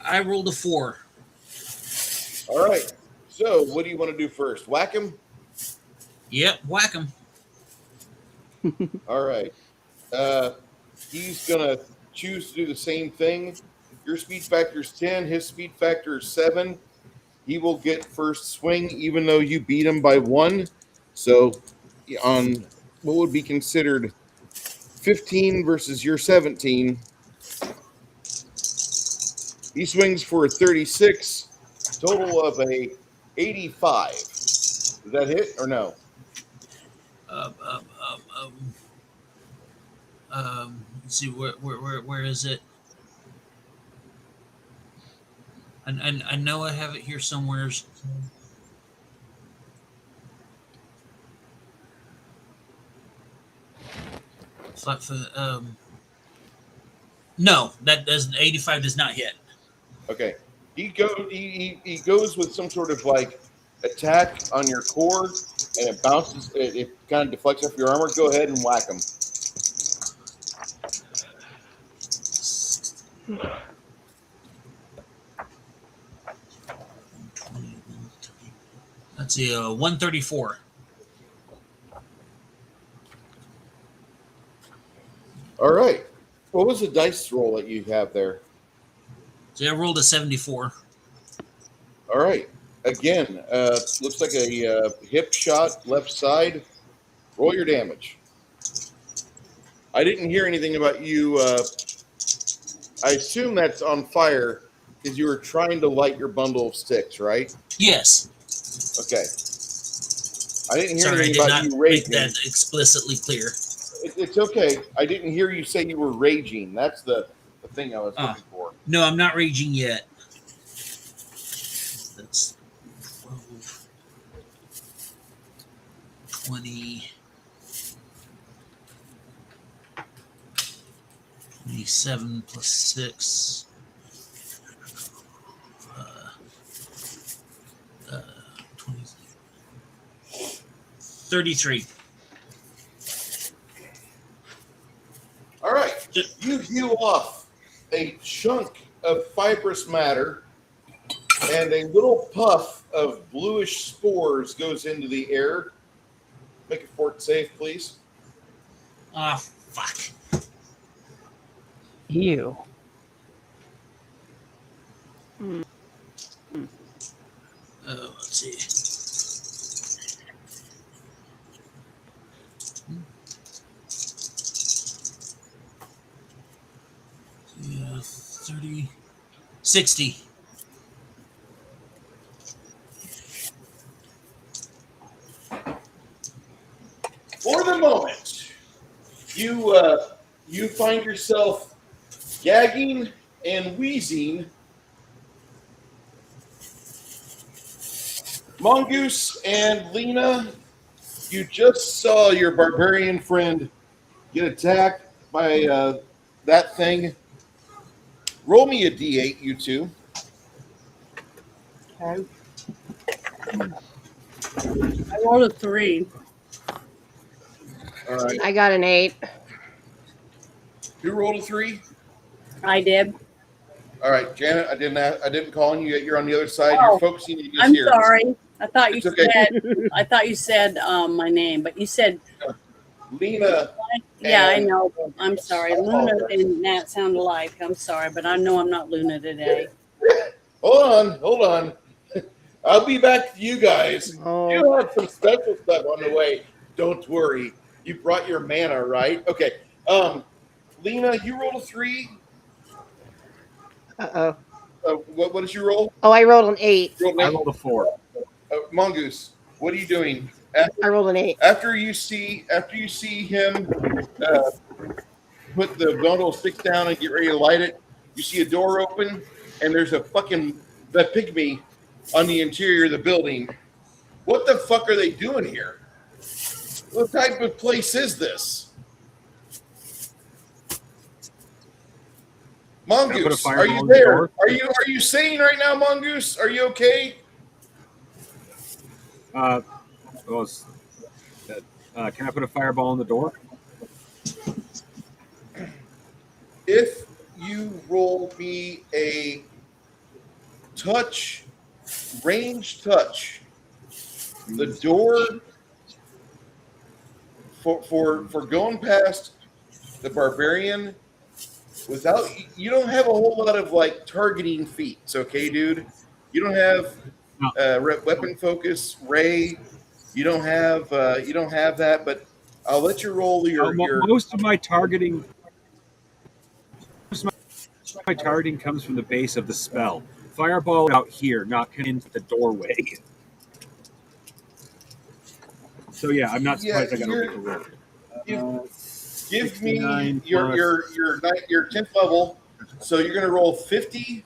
I rolled a 4. All right. So, what do you want to do first? Whack him? Yep, whack him. All right. He's going to choose to do the same thing. Your speed factor is 10. His speed factor is 7. He will get first swing, even though you beat him by 1. So, on what would be considered 15 versus your 17, he swings for a 36, total of a 85. Does that hit or no? Let's see, where is it? I know I have it here somewhere. No, that doesn't. 85 does not hit. Okay. He goes with some sort of like attack on your core, and it bounces. It kind of deflects off your armor. Go ahead and whack him. Let's see, 134. All right. What was the dice roll that you have there? So I rolled a 74. All right. Again, looks like a hip shot, left side. Roll your damage. I didn't hear anything about you. I assume that's on fire because you were trying to light your bundle of sticks, right? Yes. Okay. I didn't hear Sorry, I anything did about not you make raging. that explicitly clear. It's okay. I didn't hear you say you were raging. That's the thing I was looking for. No, I'm not raging yet. 20, 27 plus 6. 20, 33. All right. You heal off a chunk of fibrous matter, and a little puff of bluish spores goes into the air. Make a fort save, please. Ah, fuck. Ew. Let's see. Yeah, 30, 60. For the moment, you find yourself gagging and wheezing. Mongoose and Lena, you just saw your barbarian friend get attacked by that thing. Roll me a d8, you two. Okay. I rolled a 3. All right. I got an 8. Who rolled a 3? I did. All right, Janet. I didn't call on you yet. You're on the other side. Oh, You're focusing on this I'm here. sorry. I thought you It's okay. said. I thought you said my name, but you said. Lena. Yeah, I And- know. I'm sorry. I Luna apologize. and Nat sound alike. I'm sorry, but I know I'm not Luna today. Hold on. I'll be back to you guys. Oh. You have some special stuff on the way. Don't worry. You brought your mana, right? Okay. Lena, you rolled a 3. Uh-oh. What did you roll? Oh, I rolled an 8. You rolled I an 8? rolled a 4. Mongoose, what are you doing? I rolled an 8. After you see him put the bundle of sticks down and get ready to light it, you see a door open, and there's a pygmy on the interior of the building. What the fuck are they doing here? What type of place is this? Can I put a Mongoose, fireball are you in the there? door? Are you sane right now, Mongoose? Are you okay? Can I put a fireball in the door? If you roll me a range touch, the door for going past the barbarian without, you don't have a whole lot of like targeting feats, okay, dude? You don't have weapon focus, ray. You don't have that, but I'll let you roll your Most of my targeting comes from the base of the spell. Fireball out here, not into the doorway. So yeah, I'm not surprised I got to make a roll. Give me 69 your 10th level. So you're going to roll 50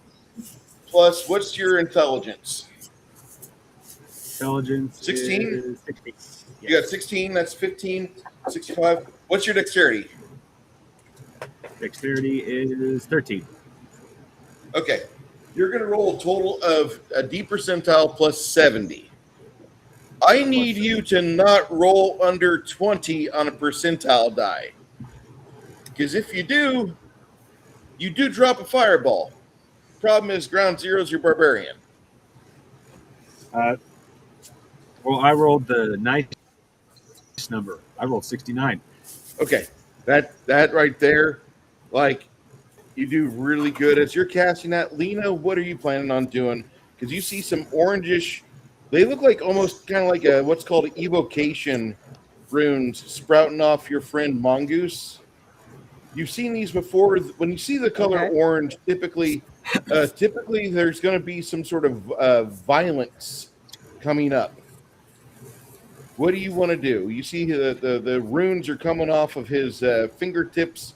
plus what's your intelligence? Intelligence 16? is 60. You got 16, that's 15, 65. What's your dexterity? Dexterity is 13. Okay. You're going to roll a total of a D percentile plus 70. I need you to not roll under 20 on a percentile die. Because if you do drop a fireball. Problem is, ground zero is your barbarian. Well, I rolled the nice number. I rolled 69. Okay, that right there, like, you do really good as you're casting that. Lena, what are you planning on doing? Because you see some orangish, they look like almost kind of like a what's called evocation runes sprouting off your friend Mongoose. You've seen these before. When you see the color orange, typically there's going to be some sort of violence coming up. What do you want to do? You see the runes are coming off of his fingertips,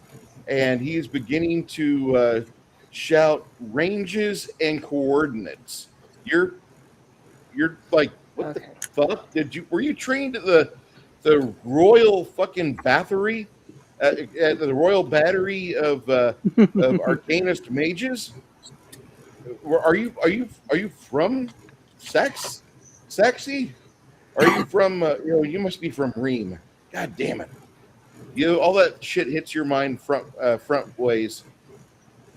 and he is beginning to shout ranges and coordinates. You're like, what the fuck? Were you trained at the Royal fucking Battery, at the Royal Battery of Arcanist Mages. Are you from Sexy? Are you from? You must be from Ream. God damn it! All that shit hits your mind front ways.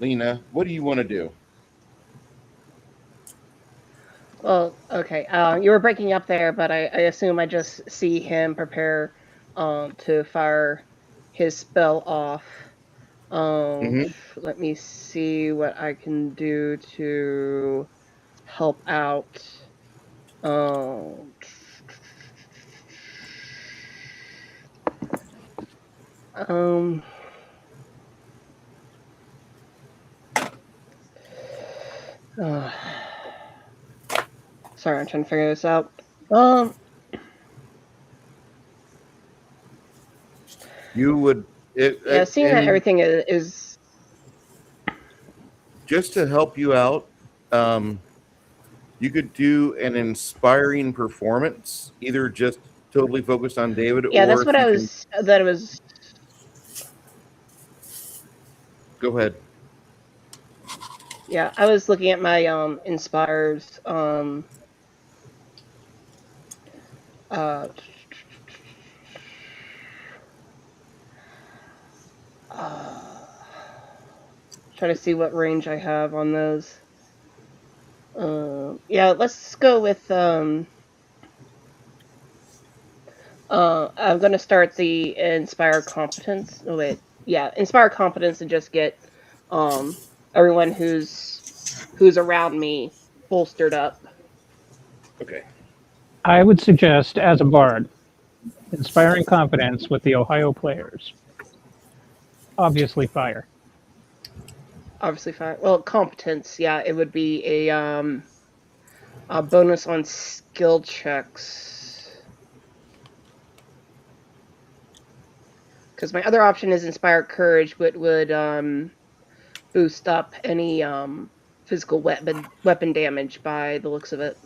Lena, what do you want to do? Well, okay. You were breaking up there, but I assume I just see him prepare to fire his spell off. Mm-hmm. Let me see what I can do to help out. Um, um, uh, sorry, I'm trying to figure this out. You would Yeah, seeing that and everything is just to help you out, you could do an inspiring performance, either just totally focused on David, yeah, or that's if what you can I was. go ahead. Yeah, I was looking at my inspires uh, uh try to see what range I have on those. Yeah, let's go with I'm gonna start the inspire competence. Oh wait, yeah, inspire competence and just get um everyone who's around me bolstered up. Okay. I would suggest, as a bard, inspiring confidence with the Ohio players. Obviously, fire. Obviously, fine. Well, competence, yeah, it would be a bonus on skill checks. Because my other option is inspire courage, but would boost up any physical weapon damage by the looks of it.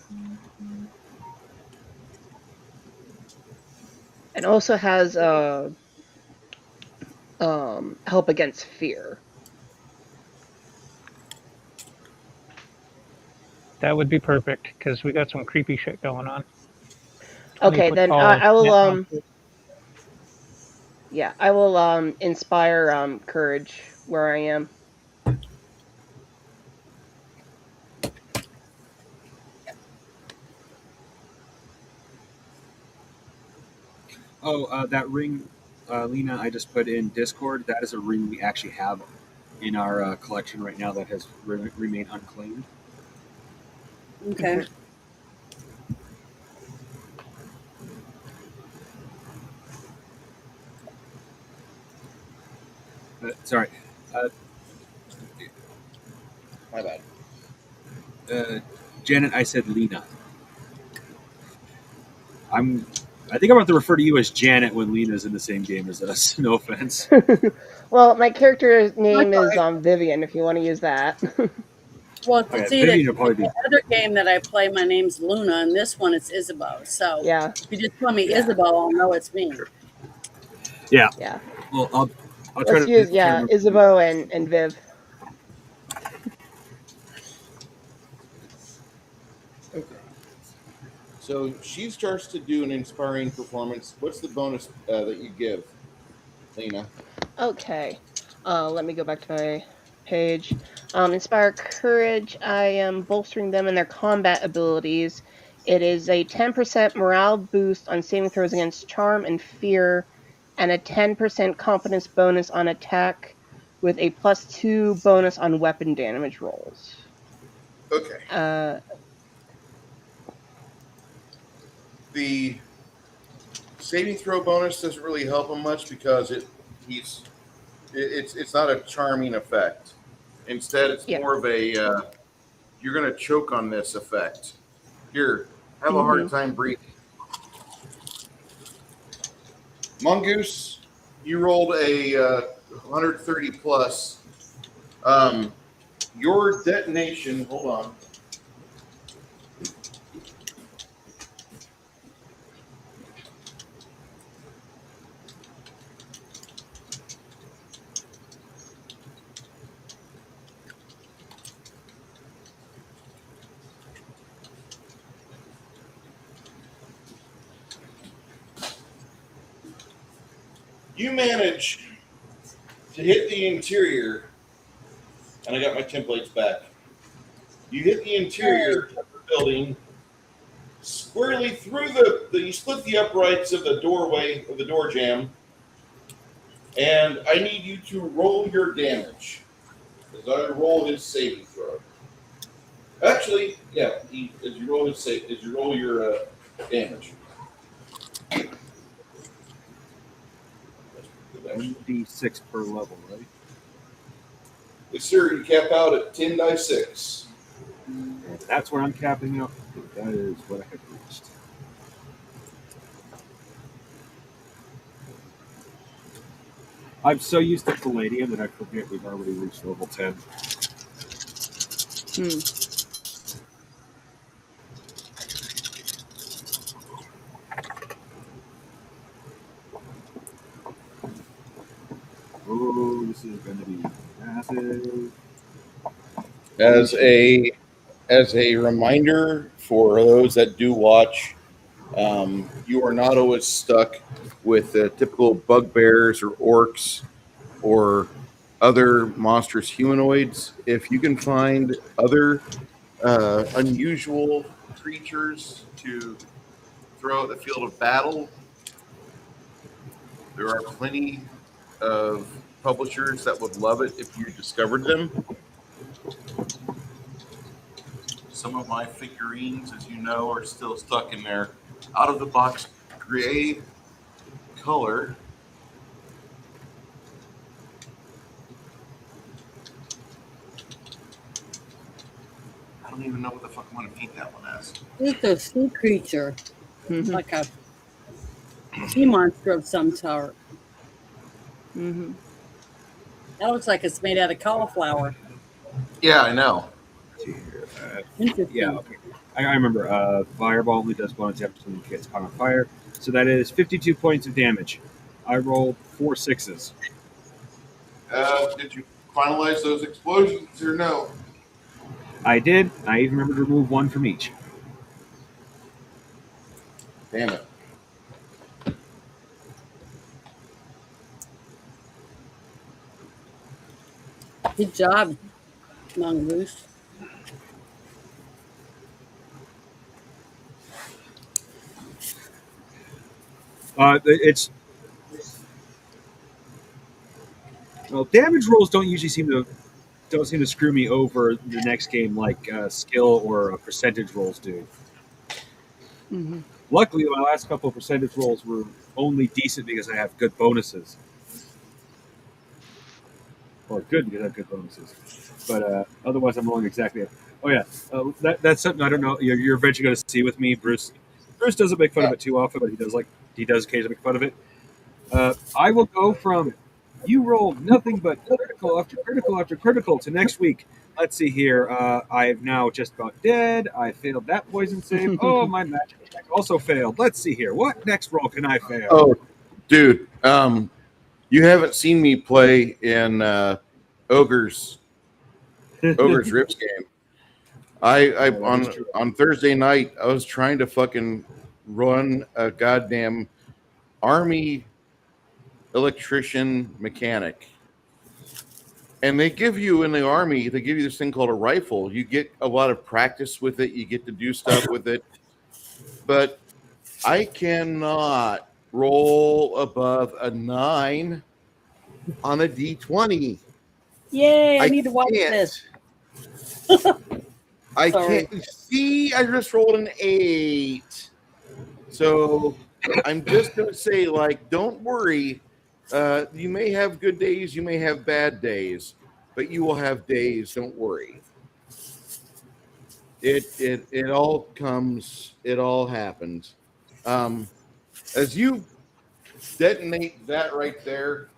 And also has help against fear. That would be perfect because we got some creepy shit going on. 20 Okay, foot then tall I will net monsters. yeah, I will inspire courage where I am. Oh, that ring, Lena, I just put in Discord. That is a ring we actually have in our collection right now that has remained unclaimed. Okay. Sorry, uh, My bad. Janet. I said Lena. I think I'm about to refer to you as Janet when Lena's in the same game as us. No offense. Well, my character name That's all is right. Vivian. If you want to use that. Well, Okay, see, Vivian will probably be. the other game that I play, my name's Luna, and this one it's Isabeau. So Yeah, if you just call me Yeah. Isabeau, I'll know it's me. Yeah. yeah. Well, I'll try Let's to. use Try to remember. Isabeau and Viv. Okay. So she starts to do an inspiring performance. What's the bonus that you give, Lena? Okay. Let me go back to my page. Inspire Courage. I am bolstering them in their combat abilities. It is a 10% morale boost on saving throws against charm and fear, and a 10% competence bonus on attack, with a +2 bonus on weapon damage rolls. Okay. Uh, The saving throw bonus doesn't really help him much because it's not a charming effect. Instead, it's yeah. more of a you're going to choke on this effect. Here, have a hard Mhm. time breathing. Mongoose, you rolled a 130 plus. Your detonation. Hold on. You manage to hit the interior, and I got my templates back. You hit the interior of the building squarely through you split the uprights of the doorway of the door jamb, and I need you to roll your damage as I roll his saving throw. Actually, yeah, as you roll your damage. 1d6 per level, right? Yes, sir. You cap out at 10 die 6. And that's where I'm capping out. That is what I have reached. I'm so used to Palladium that I forget we've already reached level 10. Oh, this is going to be massive. As a reminder for those that do watch, you are not always stuck with the typical bugbears or orcs or other monstrous humanoids. If you can find other unusual creatures to throw at the field of battle, there are plenty of publishers that would love it if you discovered them. Some of my figurines, as you know, are still stuck in their out-of-the-box gray color. I don't even know what the fuck I'm going to paint that one as. It's a sea creature, like a sea monster of some sort. Mm-hmm. That looks like it's made out of cauliflower. Yeah, I know. Interesting. Yeah, okay. I remember. Fireball only does bonus damage when it gets caught on fire. So that is 52 points of damage. I rolled 4 6s. Did you finalize those explosions or no? I did. I even remember to remove 1 from each. Damn it. Good job, Mongoose. It's well, damage rolls don't seem to screw me over the next game like skill or percentage rolls do. Mm-hmm. Luckily, my last couple of percentage rolls were only decent because I have good bonuses, or good because I have good bonuses. But otherwise, I'm rolling exactly. Oh yeah, that's something I don't know. You're eventually going to see with me, Bruce. Bruce doesn't make fun of it too often, but he does occasionally make fun of it. I will go from you rolled nothing but critical after critical after critical to next week. Let's see here. I've now just about dead. I failed that poison save. Oh, my magic attack also failed. Let's see here. What next roll can I fail? Oh, dude. You haven't seen me play in Ogre's Rips game. I on Thursday night I was trying to fucking run a goddamn army electrician mechanic. And they give you in the army, they give you this thing called a rifle. You get a lot of practice with it. You get to do stuff with it. But I cannot roll above a 9 on a D20. Yay, I need to watch this. I Sorry. can't see. I just rolled an 8. So I'm just going to say, like, don't worry. You may have good days. You may have bad days. But you will have days. Don't worry. It all comes. It all happens. As you detonate that right there,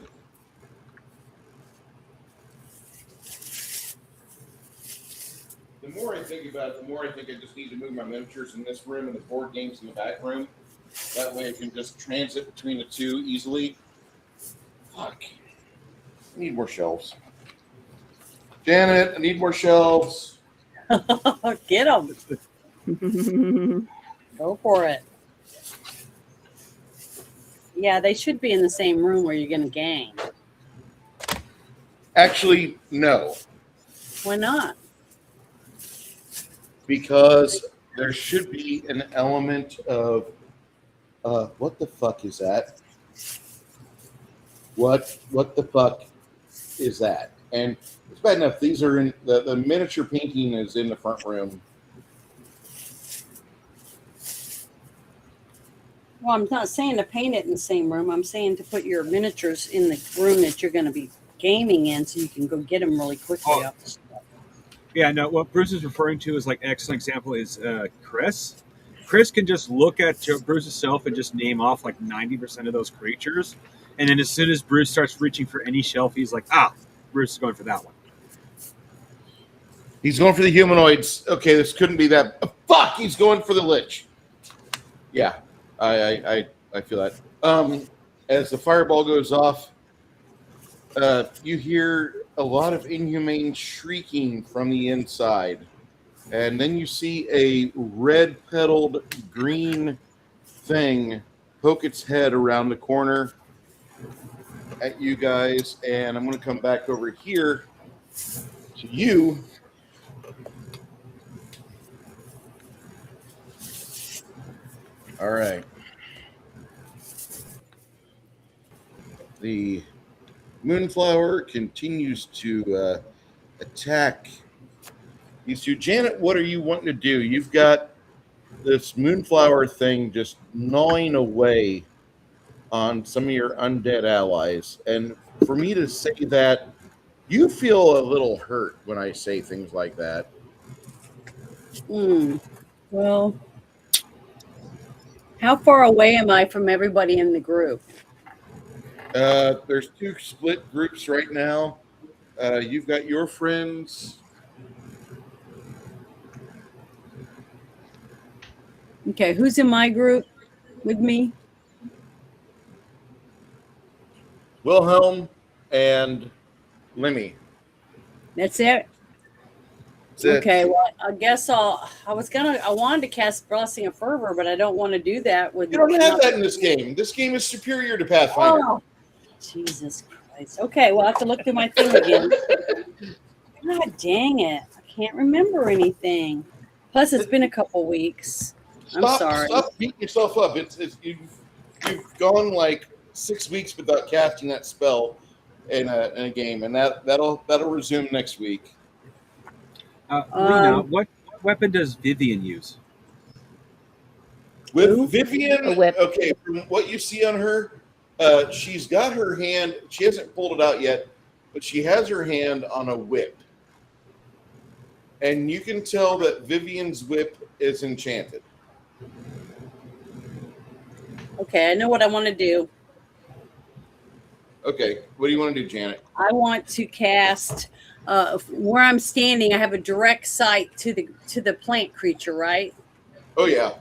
the more I think about it, the more I think I just need to move my miniatures in this room and the board games in the back room. That way I can just transit between the two easily. Fuck. I need more shelves. Janet, I need more shelves. Get them. Go for it. Yeah, they should be in the same room where you're going to game. Actually, no, Why not? because there should be an element of what the fuck is that? What the fuck is that? And it's bad enough these are in the miniature painting is in the front room. Well, I'm not saying to paint it in the same room. I'm saying to put your miniatures in the room that you're going to be gaming in, so you can go get them really quickly. Oh. Off the shelf. Yeah, no. What Bruce is referring to is like an excellent example is Chris. Chris can just look at Bruce's self and just name off like 90% of those creatures, and then as soon as Bruce starts reaching for any shelf, he's like, Bruce is going for that one. He's going for the humanoids. Okay, this couldn't be that. Fuck, he's going for the lich. Yeah, I feel that. As the fireball goes off, you hear a lot of inhumane shrieking from the inside. And then you see a red-petaled green thing poke its head around the corner at you guys. And I'm going to come back over here to you. All right. The Moonflower continues to attack these two. Janet, what are you wanting to do? You've got this Moonflower thing just gnawing away on some of your undead allies. And for me to say that, you feel a little hurt when I say things like that. Well, how far away am I from everybody in the group? There's two split groups right now. You've got your friends. Okay, who's in my group with me? Wilhelm and Lemmy. That's it? That's it. Okay, well, I guess I wanted to cast Blessing of Fervor, but I don't want to do that with. You don't have that in this game. This game is superior to Pathfinder. Oh, Jesus Christ. Okay, well, I have to look through my thing again. God dang it. I can't remember anything. Plus, it's been a couple weeks. I'm sorry. Stop beating yourself up. You've gone like 6 weeks without casting that spell in a game, and that'll resume next week. Rena, what weapon does Vivian use? With Vivian, A whip. okay, from what you see on her, she's got her hand. She hasn't pulled it out yet, but she has her hand on a whip, and you can tell that Vivian's whip is enchanted. Okay, I know what I want to do. Okay, what do you want to do, Janet? I want to cast where I'm standing. I have a direct sight to the plant creature, right? Oh yeah,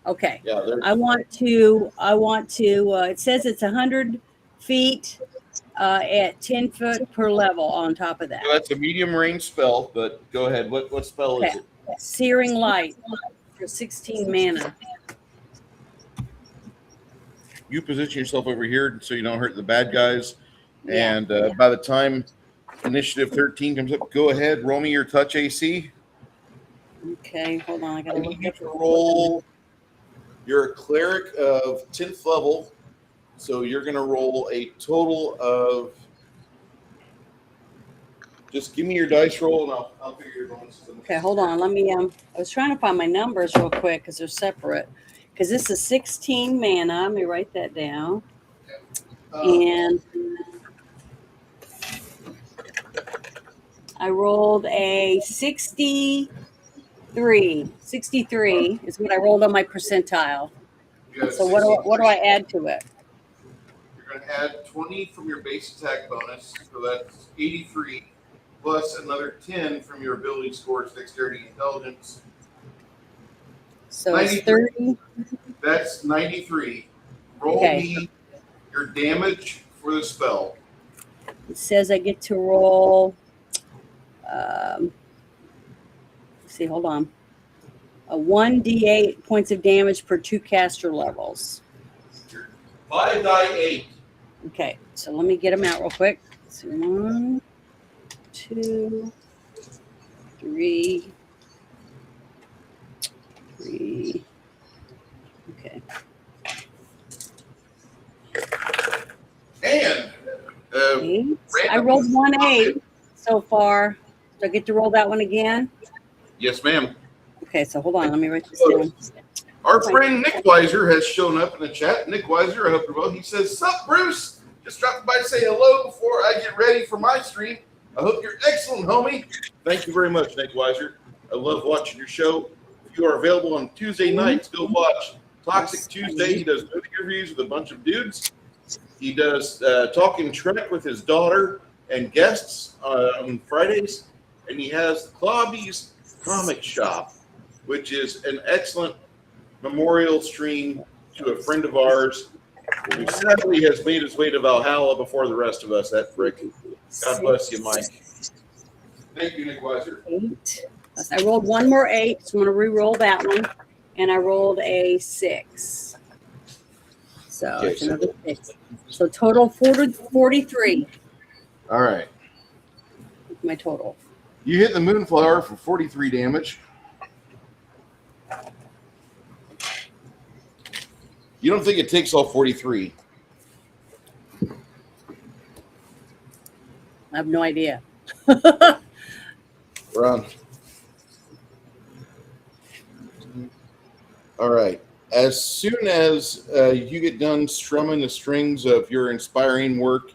Okay. yeah. I want to. It says it's 100 feet at 10 foot per level. On top of that, That's a medium range spell, but go ahead. What spell is okay. it? Searing Light for 16 mana. You position yourself over here so you don't hurt the bad guys. Yeah. And by the time initiative 13 comes up, go ahead, roll me your touch AC. Okay, hold on. I I gotta need look you up. to roll. You're a cleric of 10th level, so you're going to roll a total of. Just give me your dice roll, and I'll figure your bonuses. Okay, hold on. Let me. I was trying to find my numbers real quick because they're separate. Because this is 16 mana. Let me write that down. And I rolled a 63. 63 is what I rolled on my percentile. So what do I add to it? You're going to add 20 from your base attack bonus, so that's 83, plus another 10 from your ability scores, dexterity, intelligence. So it's 30. That's 93. Roll Okay. me your damage for the spell. It says I get to roll. See, hold on. A 1d8 points of damage per 2 caster levels. 5 die 8. Okay, so let me get them out real quick. So 1, 2, 3, 3. Okay. And 8. I random- rolled 1 8 so far. Do I get to roll that one again? yes, ma'am. Okay, so hold on. Let me write this down. Our friend Nick Weiser has shown up in the chat. Nick Weiser, I hope you're well. He says, "Sup, Bruce? Just dropping by to say hello before I get ready for my stream. I hope you're excellent, homie." Thank you very much, Nick Weiser. I love watching your show. If you are available on Tuesday nights, go watch Toxic Tuesday. He does movie reviews with a bunch of dudes. He does Talking Trek with his daughter and guests on Fridays. And he has Clawby's Comic Shop, which is an excellent memorial stream to a friend of ours who sadly has made his way to Valhalla before the rest of us. That frick. God bless you, Mike. Thank you, Nick Weiser. 8. I rolled 1 more 8, so I'm going to re-roll that one. And I rolled a 6. So Okay, it's another 6. So total 43. All right. My total. You hit the Moonflower for 43 damage. You don't think it takes all 43? I have no idea. Ron. All right. As soon as you get done strumming the strings of your inspiring work,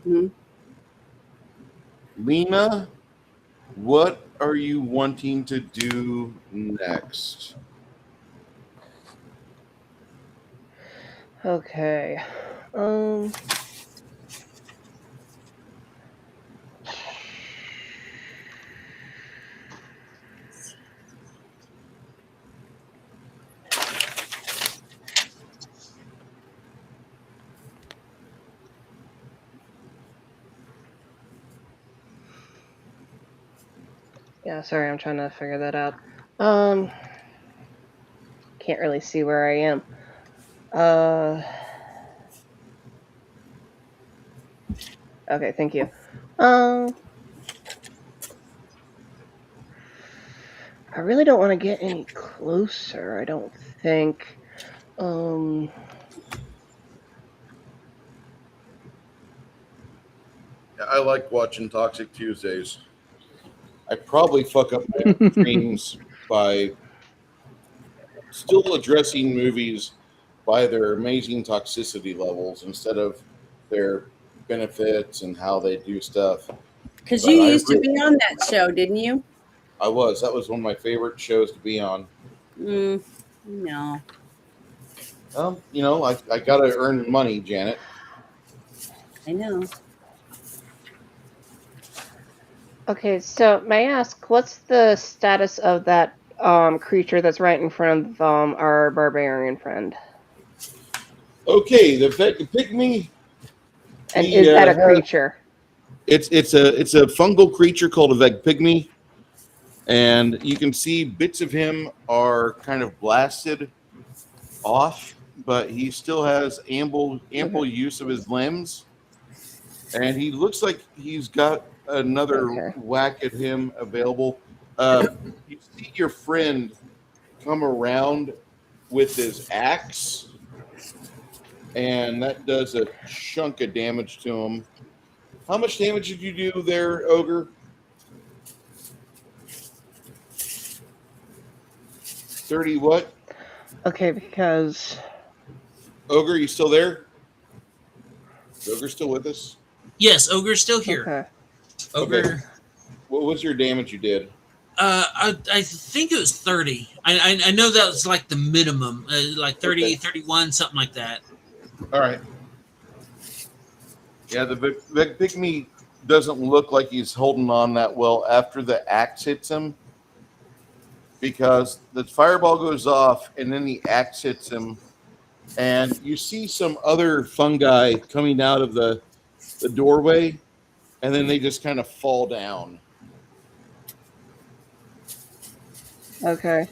Mhm. Lena, what are you wanting to do next? Okay. Yeah, sorry, I'm trying to figure that out. Can't really see where I am. Okay, thank you. I really don't want to get any closer, I don't think. I like watching Toxic Tuesdays. I probably fuck up my own streams by still addressing movies by their amazing toxicity levels instead of their benefits and how they do stuff. Because But you I used to really- be on that show, didn't you? That was one of my favorite shows to be on. No. You know, I got to earn money, Janet. I know. Okay, so may I ask, what's the status of that creature that's right in front of our barbarian friend? Okay, the pygmy. And he, is that a has- creature? It's a fungal creature called a vegpygmy, and you can see bits of him are kind of blasted off, but he still has ample use of his limbs, and he looks like he's got another Okay. whack at him available. You see your friend come around with his axe, and that does a chunk of damage to him. How much damage did you do there, Ogre? 30 what? Okay, because Ogre, you still there? Is Ogre still with us? Yes, Ogre's still here. okay. Ogre. Okay. What was your damage you did? I think it was 30. I know that was like the minimum, like 30, Okay. 31, something like that. All right. Yeah, the pygmy doesn't look like he's holding on that well after the axe hits him, because the fireball goes off and then the axe hits him, and you see some other fungi coming out of the doorway, and then they just kind of fall down. Okay.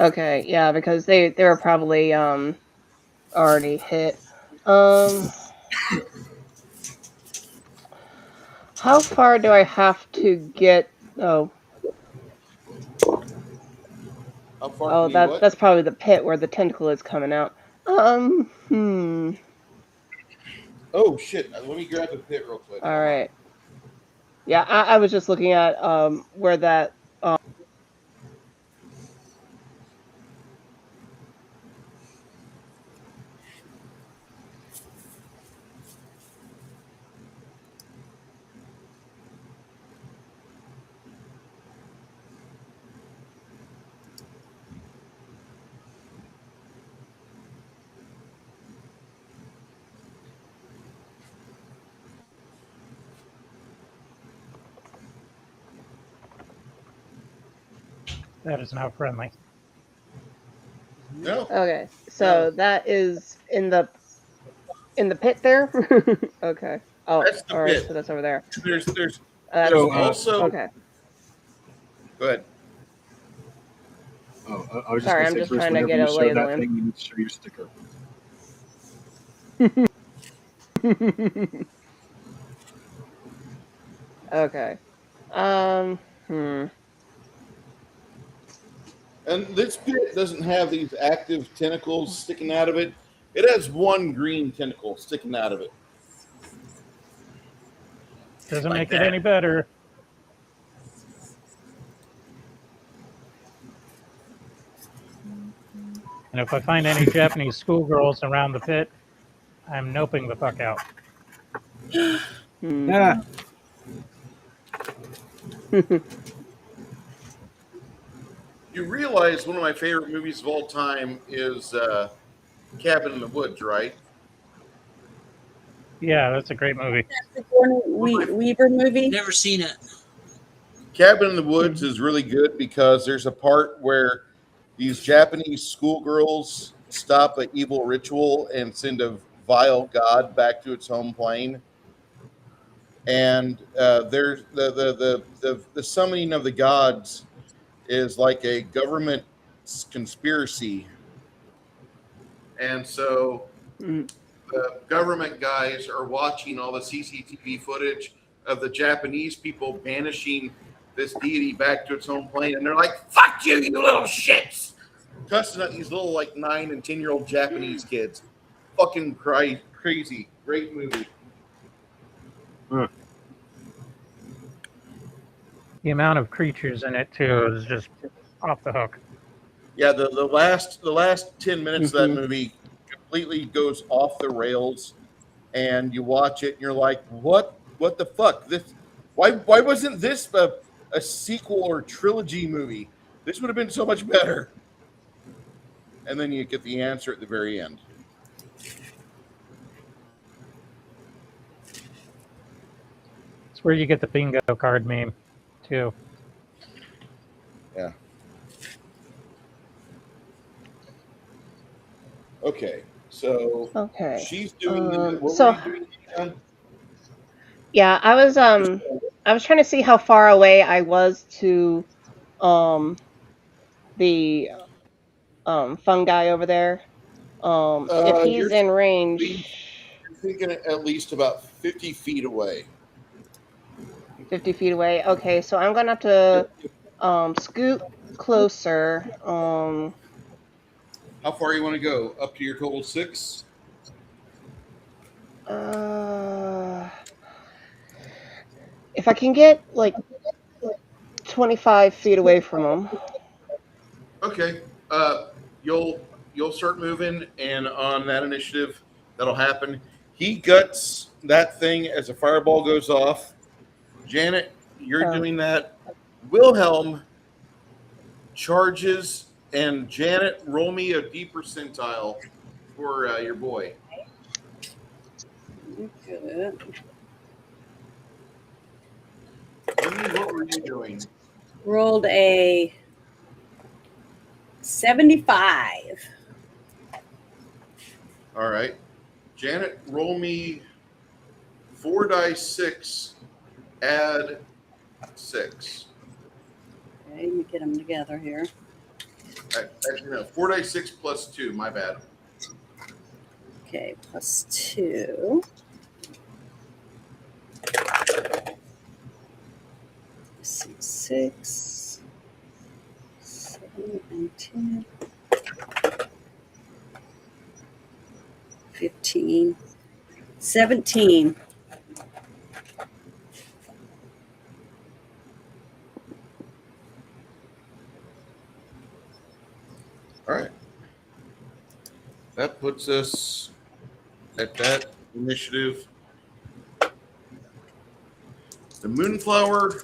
Okay, yeah, because they were probably already hit. How far do I have to get? Oh, How far oh, can you what? that's probably the pit where the tentacle is coming out. Oh shit! Let me grab the pit real quick. All Hold on. right. Yeah, I was just looking at where that. That is not friendly. No, Okay, no, so that is in the pit there. Okay. Oh, that's the all right. pit. So that's over there. There's That's So, the pit. also. Okay. Go ahead. Oh, I was just Sorry, going to I'm say, just Bruce, trying to whenever get you a lay show of the that land. thing, you need to show your sticker. Okay. Hmm. And this pit doesn't have these active tentacles sticking out of it. It has one green tentacle sticking out of it. Doesn't Like make that. it any better. And if I find any Japanese schoolgirls around the pit, I'm noping the fuck out. Hmm. Yeah. You realize one of my favorite movies of all time is Cabin in the Woods, right? Yeah, that's a great movie. The Gordon Weaver movie. Never seen it. Cabin in the Woods is really good because there's a part where these Japanese schoolgirls stop an evil ritual and send a vile god back to its home plane. And there's the summoning of the gods is like a government conspiracy. And so Hmm. the government guys are watching all the CCTV footage of the Japanese people banishing this deity back to its home plane, and they're like, "Fuck you, you little shits!" Cussing at these little like 9 and 10-year-old Japanese kids. Fucking crazy, great movie. The amount of creatures in it too is just off the hook. Yeah, the last 10 minutes of that Hmm. movie completely goes off the rails, and you watch it and you're like, what the fuck? This why wasn't this a sequel or trilogy movie? This would have been so much better. And then you get the answer at the very end. It's where you get the bingo card meme, too. Yeah. Okay. So Okay. she's doing the, what were So you doing, Tina? yeah, I was trying to see how far away I was to um the fungi over there. If You're he's in you're range thinking at least about 50 feet away. 50 feet away. Okay, so I'm gonna have to scoot closer. How far you want to go? Up to your total 6? Uh, if I can get like 25 feet away from him. Okay. You'll start moving, and on that initiative, that'll happen. He guts that thing as a fireball goes off. Janet, you're Oh, doing that. Wilhelm charges, and Janet, roll me a D percentile for your boy. Good. Amy, what were you doing? Rolled a 75. All right. Janet, roll me 4 dice 6, add 6. Okay, let me get them together here. Actually, no, 4 dice 6 plus 2. My bad. Okay, plus 2. 6, 7, and 10. 15. 17. All right. That puts us at that initiative. The Moonflower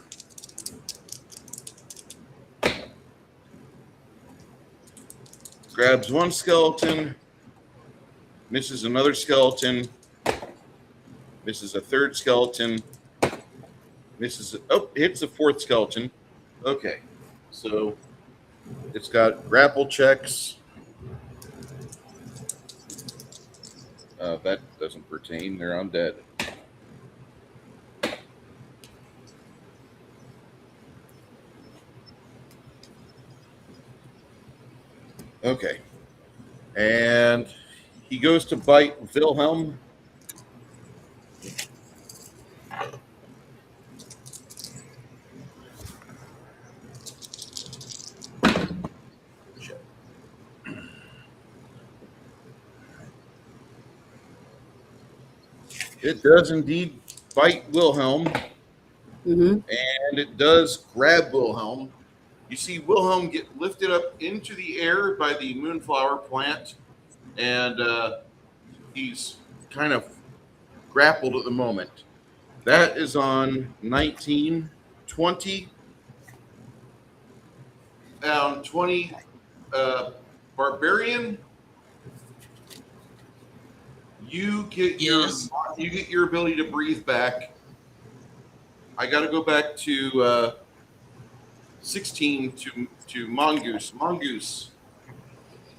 grabs one skeleton, misses another skeleton, misses a third skeleton, hits the fourth skeleton. Okay, so it's got grapple checks. That doesn't pertain. They're undead. Okay. And he goes to bite Wilhelm. It does indeed bite Wilhelm, Mm-hmm. and it does grab Wilhelm. You see Wilhelm get lifted up into the air by the Moonflower plant, and he's kind of grappled at the moment. That is on 19, 20. 20, Barbarian. You get Yes. your ability to breathe back. I got to go back to 16 to Mongoose. Mongoose,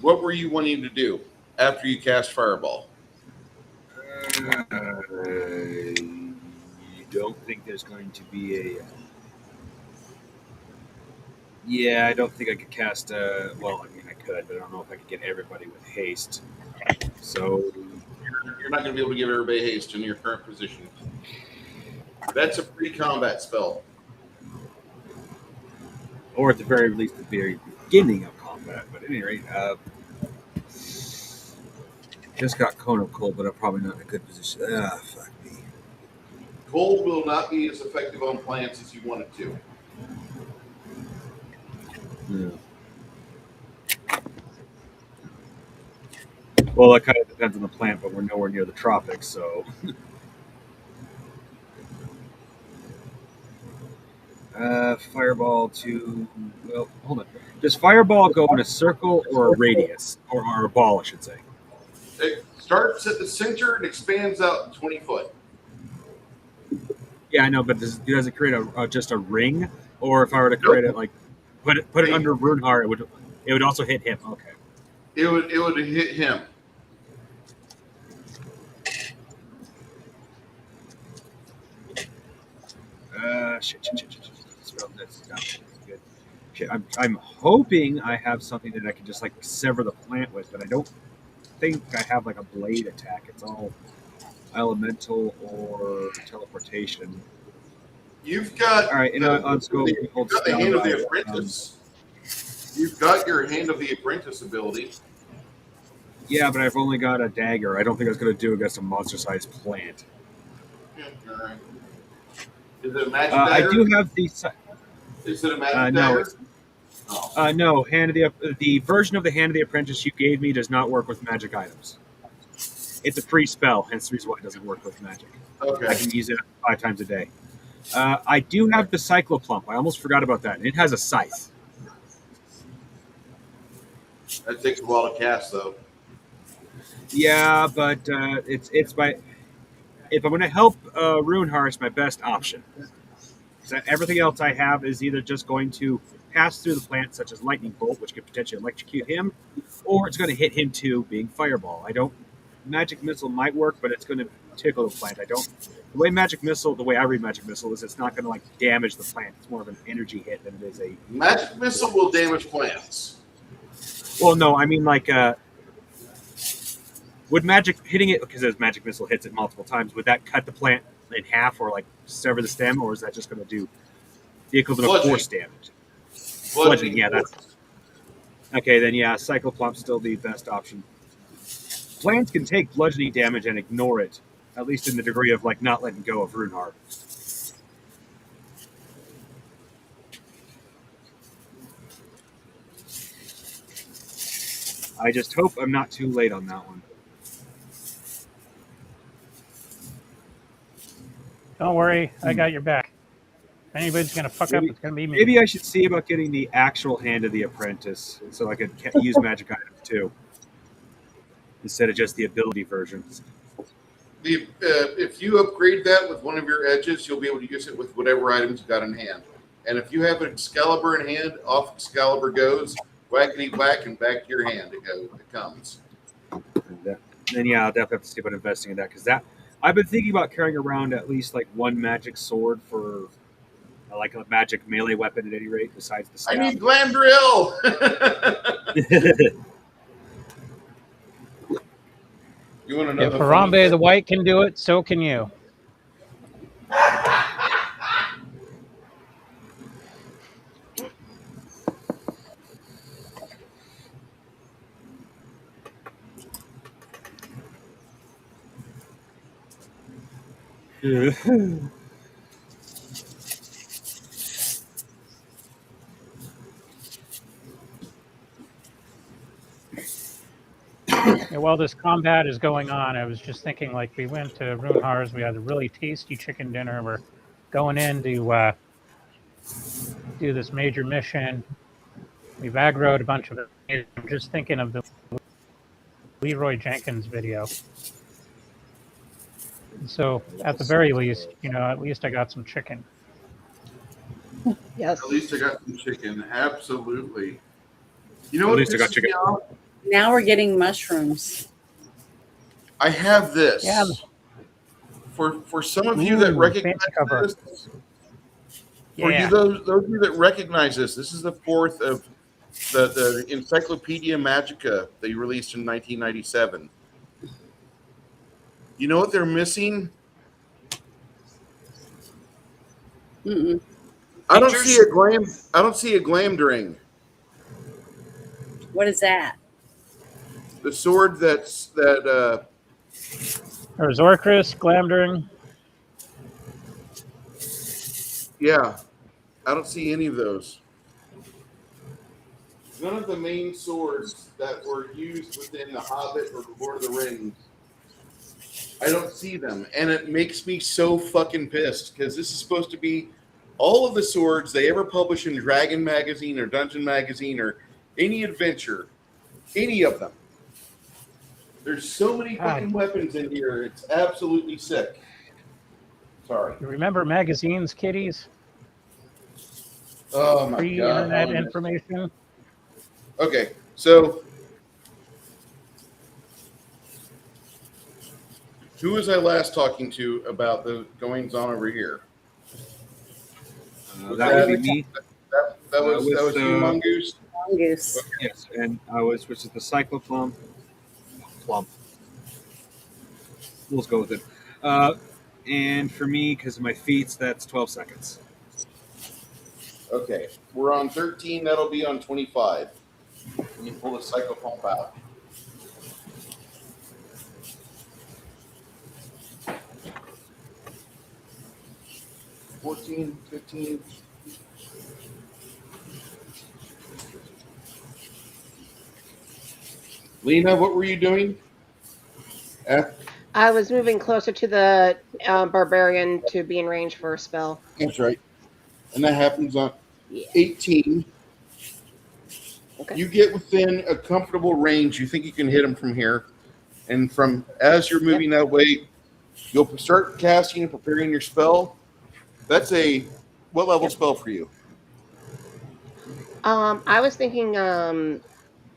what were you wanting to do after you cast Fireball? I don't think there's going to be a. Yeah, I don't think I could cast. Well, I mean, I could, but I don't know if I could get everybody with haste. So You're not going to be able to give everybody haste in your current position. That's a pre-combat spell. or at the very least, the very beginning of combat. But at any rate, just got Cone of Cold, but I'm probably not in a good position. Fuck me. Cold will not be as effective on plants as you want it to. Yeah. Well, that kind of depends on the plant, but we're nowhere near the tropics, so. Fireball to. Well, hold on. Does Fireball go in a circle or a radius? Or a ball, I should say. It starts at the center and expands out 20 foot. Yeah, I know, but does it create just a ring? Or if I were to create it, like, put it under Runehar, it would also hit him. Okay. It would hit him. Shit. Spell this down. Good. Shit, I'm hoping I have something that I can just like sever the plant with, but I don't think I have like a blade attack. It's all elemental or teleportation. You've got All right, on scope, you've got the hand of the apprentice. You've got your hand of the apprentice ability. Yeah, but I've only got a dagger. I don't think I was going to do against a monster-sized plant. Yeah, all right. Is it a magic I dagger? do have the. Is it a magic no, dagger? Oh. No. Hand of the version of the Hand of the Apprentice you gave me does not work with magic items. It's a free spell, hence the reason why it doesn't work with magic. Okay. I can use it 5 times a day. I do have the Cycloplump. I almost forgot about that. It has a scythe. That takes a while to cast, though. Yeah, but it's my. If I'm going to help Runehar, it's my best option. So everything else I have is either just going to pass through the plant, such as Lightning Bolt, which could potentially electrocute him, or it's going to hit him too, being Fireball. Magic Missile might work, but it's going to tickle the plant. The way the way I read Magic Missile is it's not going to damage the plant. It's more of an energy hit than it is a. Magic missile will damage plants. Well, no, I mean like would magic hitting it because his magic missile hits it multiple times? Would that cut the plant in half or like sever the stem, or is that just going to do the equivalent of force damage? Bludgeoning, yeah, that's okay. Then yeah, Cycloplump's still the best option. Plants can take bludgeoning damage and ignore it, at least in the degree of like not letting go of Runehard. I just hope I'm not too late on that one. Don't worry, I got your back. If anybody's gonna fuck up, it's gonna be me. Maybe I should see about getting the actual Hand of the Apprentice, so I could use magic items too, instead of just the ability versions. If you upgrade that with one of your edges, you'll be able to use it with whatever items you got in hand. And if you have Excalibur in hand, off Excalibur goes, whackety whack, and back to your hand it comes. Then yeah, I'll definitely have to see about investing in that, because that I've been thinking about carrying around at least like one magic sword for like a magic melee weapon at any rate, besides the staff. I need Glamdrill! You want to know if Harambe the White can do it, so can you. Yeah, while this combat is going on, I was just thinking, like, we went to Runehar's, we had a really tasty chicken dinner. We're going in to do this major mission. We've aggroed a bunch of it. I'm just thinking of the Leroy Jenkins video. So, at the very least, at least I got some chicken. Yes. At least I got some chicken. Absolutely. You know what? At least I got chicken. Now we're getting mushrooms. I have this. Yeah. For some of you that recognize this, for you those of you that recognize this is the fourth of the Encyclopedia Magica they released in 1997. You know what they're missing? Mm-mm. I don't see a glamdring. What is that? The sword that There's Orcris, Glamdring. yeah, I don't see any of those. None of the main swords that were used within The Hobbit or Lord of the Rings. I don't see them, and it makes me so fucking pissed because this is supposed to be all of the swords they ever publish in Dragon Magazine or Dungeon Magazine or any adventure, any of them. There's so many fucking weapons in here. It's absolutely sick. Sorry. You remember magazines, kiddies? Oh my Free god. internet information. Okay, so who was I last talking to about the goings on over here? That would be me. That was you, Mongoose. Mongoose. Okay. Yes, and which is the Cycloplump. Plump. We'll go with it. And for me, because of my feats, that's 12 seconds. Okay, we're on 13. That'll be on 25. When you pull the cycle pump out. $14, $15. Lena, what were you doing? I was moving closer to the barbarian to be in range for a spell. That's right. And that happens on 18. Okay. You get within a comfortable range. You think you can hit him from here. And from as you're moving that way, you'll start casting and preparing your spell. That's what level spell for you? I was thinking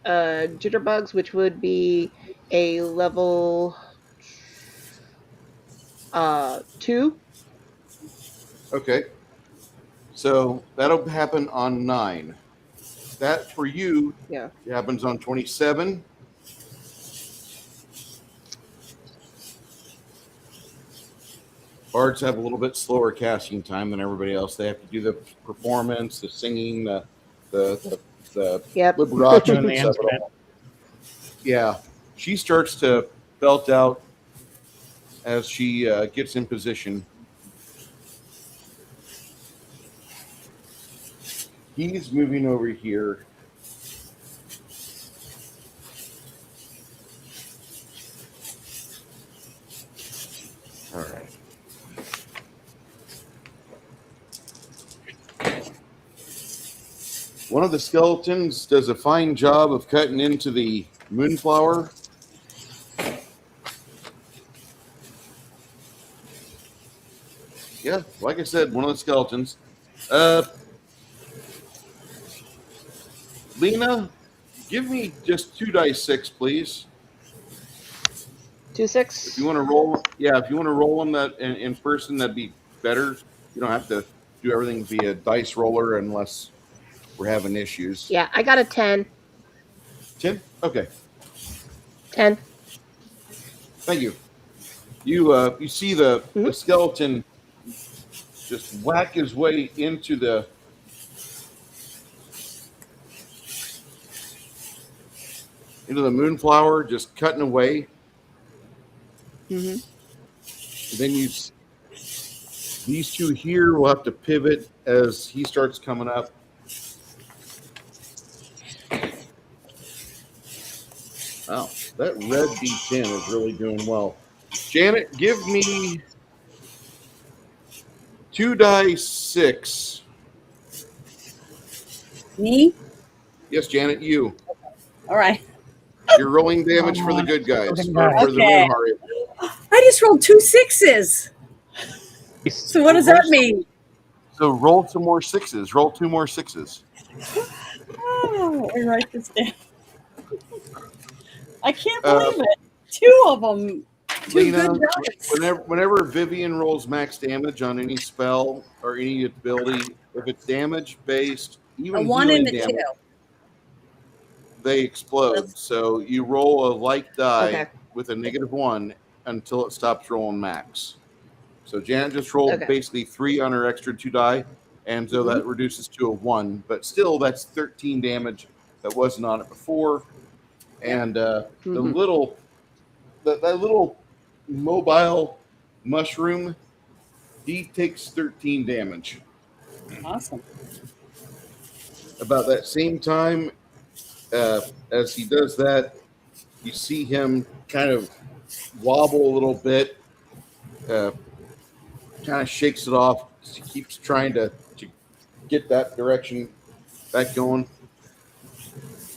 jitterbugs, which would be a level 2. Okay. So that'll happen on 9. that for you Yeah. happens on 27. Bards have a little bit slower casting time than everybody else. They have to do the performance, the singing, the Yep. liberace Doing the piece of it instrument. all. Yeah, she starts to belt out as she gets in position. He's moving over here. All right. One of the skeletons does a fine job of cutting into the moonflower. Yeah, like I said, one of the skeletons. Lena, give me just 2d6, please. 2-6. If you want to roll, yeah, if you want to roll them that in person, that'd be better. You don't have to do everything via dice roller unless we're having issues. Yeah, I got a 10. 10? Okay, 10. thank you. You see the Mhm. skeleton just whack his way into the moonflower, just cutting away. Mm-hmm. And then these two here will have to pivot as he starts coming up. Wow, that red D10 is really doing well. Janet, give me 2d6. Me? Yes, Janet, you. All right. You're rolling damage for the good guys, Fucking or guys. for the Okay. Moonheart. I just rolled 2 6s. So what does that mean? So roll some more 6s. Roll 2 more 6s. Oh, let me write this down. I can't Uh, believe it. 2 of them. 2 Lena, good dice. whenever Vivian rolls max damage on any spell or any ability, if it's damage based, A even 1 healing and a 2. damage, they explode. So you roll a like die Okay. with a -1 until it stops rolling max. So Janet just rolled Okay. basically 3 on her extra 2 die, and so that reduces to a 1. But still, that's 13 damage that wasn't on it before. And the Mhm. little that little mobile mushroom, he takes 13 damage. Awesome. About that same time, as he does that, you see him kind of wobble a little bit, kind of shakes it off. He keeps trying to get that direction back going.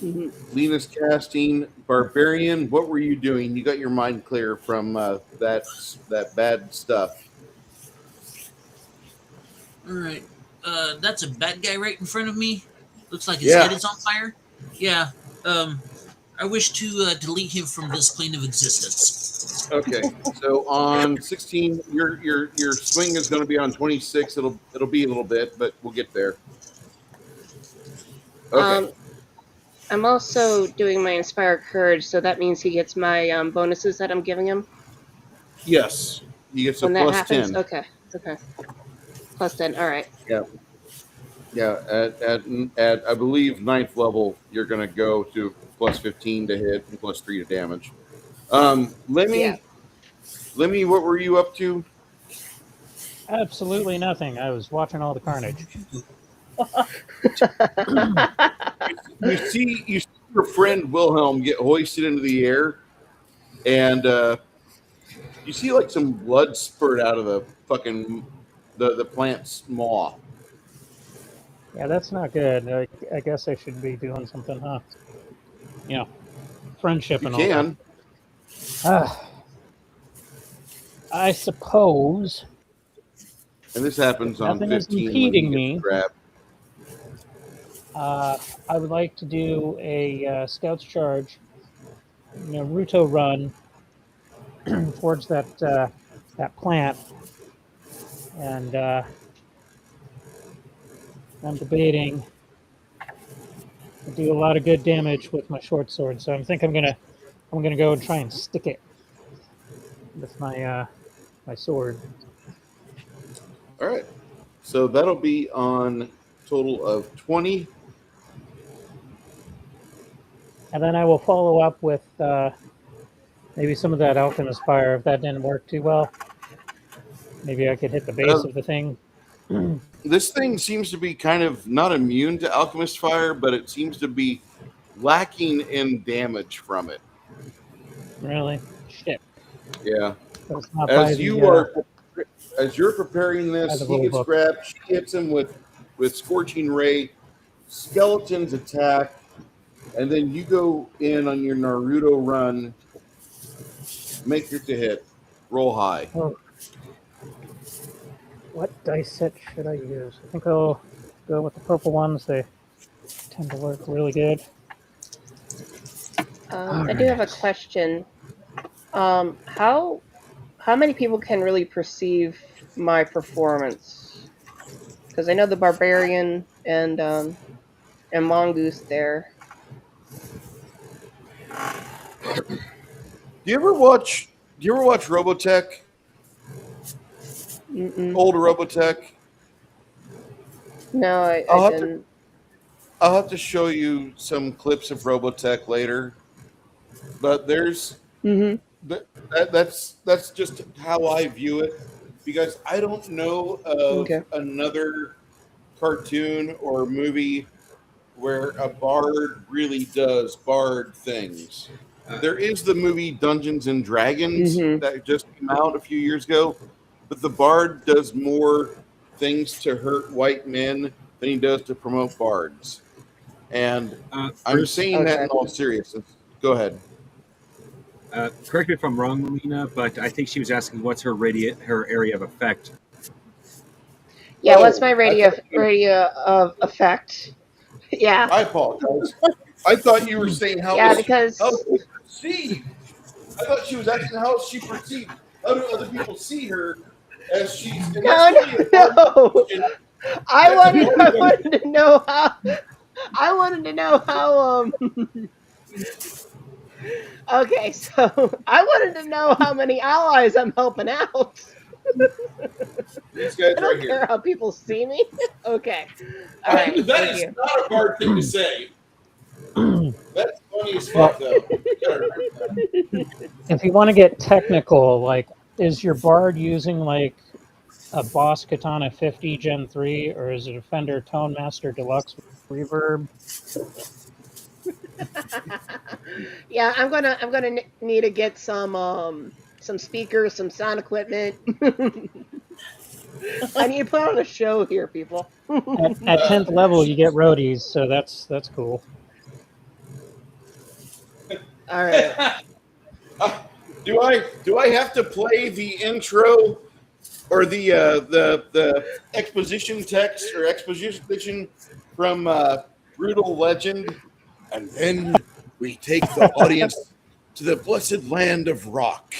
Mhm. Lena's casting Barbarian. What were you doing? You got your mind clear from that bad stuff. All right. That's a bad guy right in front of me. Looks like his head is on fire. Yeah. I wish to delete him from this plane of existence. Okay. So on 16, your swing is going to be on 26. It'll be a little bit, but we'll get there. Okay. I'm also doing my Inspire Courage, so that means he gets my bonuses that I'm giving him Yes. He gets a when that plus happens. 10. Okay. Plus 10. All right. Yeah. Yeah. At I believe 9th level, you're going to go to plus 15 to hit and plus 3 to damage. Lemmy, what were you up to? Absolutely nothing. I was watching all the carnage. You see your friend Wilhelm get hoisted into the air, and you see like some blood spurt out of the fucking the plant's maw. Yeah, that's not good. I guess I should be doing something, huh? You know, friendship You and all that. can. I suppose. And this happens on Nothing is 15 impeding when he gets me. grabbed. I would like to do a Scouts charge, Naruto run towards that plant, and I'm debating I do a lot of good damage with my short sword, so I think I'm gonna go and try and stick it with my my sword. All right. So that'll be on total of 20. And then I will follow up with maybe some of that alchemist fire. If that didn't work too well, maybe I could hit the base Uh, of the thing. this thing seems to be kind of not immune to alchemist fire, but it seems to be lacking in damage from it. Really? Shit. Yeah. So it's not As you're preparing by this, the he rule gets book. grabbed. She hits him with scorching ray. Skeletons attack, and then you go in on your Naruto run. Make your to hit. Roll high. Oh. What dice set should I use? I think I'll go with the purple ones. They tend to work really good. I do have a question. How many people can really perceive my performance? Because I know the barbarian and mongoose there. Do you ever watch Robotech? Mm-mm. Old Robotech? No, I I'll have didn't. I'll have to show you some clips of Robotech later. But there's Mm-hmm. that's just how I view it, because I don't know of Okay. another cartoon or movie where a bard really does bard things. There is the movie Dungeons and Dragons Mm-hmm. that just came out a few years ago, but the bard does more things to hurt white men than he does to promote bards. And I'm Bruce, saying that in Okay. all seriousness. Go ahead. correct me if I'm wrong, Melina, but I think she was asking what's her area of effect. Yeah, what's my I radio thought you- of effect? Yeah. I apologize. I thought you were saying how Yeah, is because how is she perceived. I thought she was asking how is she perceived. How do other people see her as she's? And that's no, only a no, bard no. question. I That's wanted only a- to know how. I wanted to know how. Okay, so I wanted to know how many allies I'm helping out. These guys I right don't here. care how people see me. Okay. All right. That Thank is you. not a hard thing to say. That's funny as fuck, though. You gotta remember that. If you want to get technical, like, is your bard using like a Boss Katana 50 Gen 3, or is it a Fender Tone Master Deluxe reverb? Yeah, I'm gonna need to get some speakers, some sound equipment. I need to put on a show here, people. At 10th level, you get roadies, so that's cool. All right. Do I have to play the intro or the exposition text or exposition from Brutal Legend, and then we take the audience to the blessed land of rock?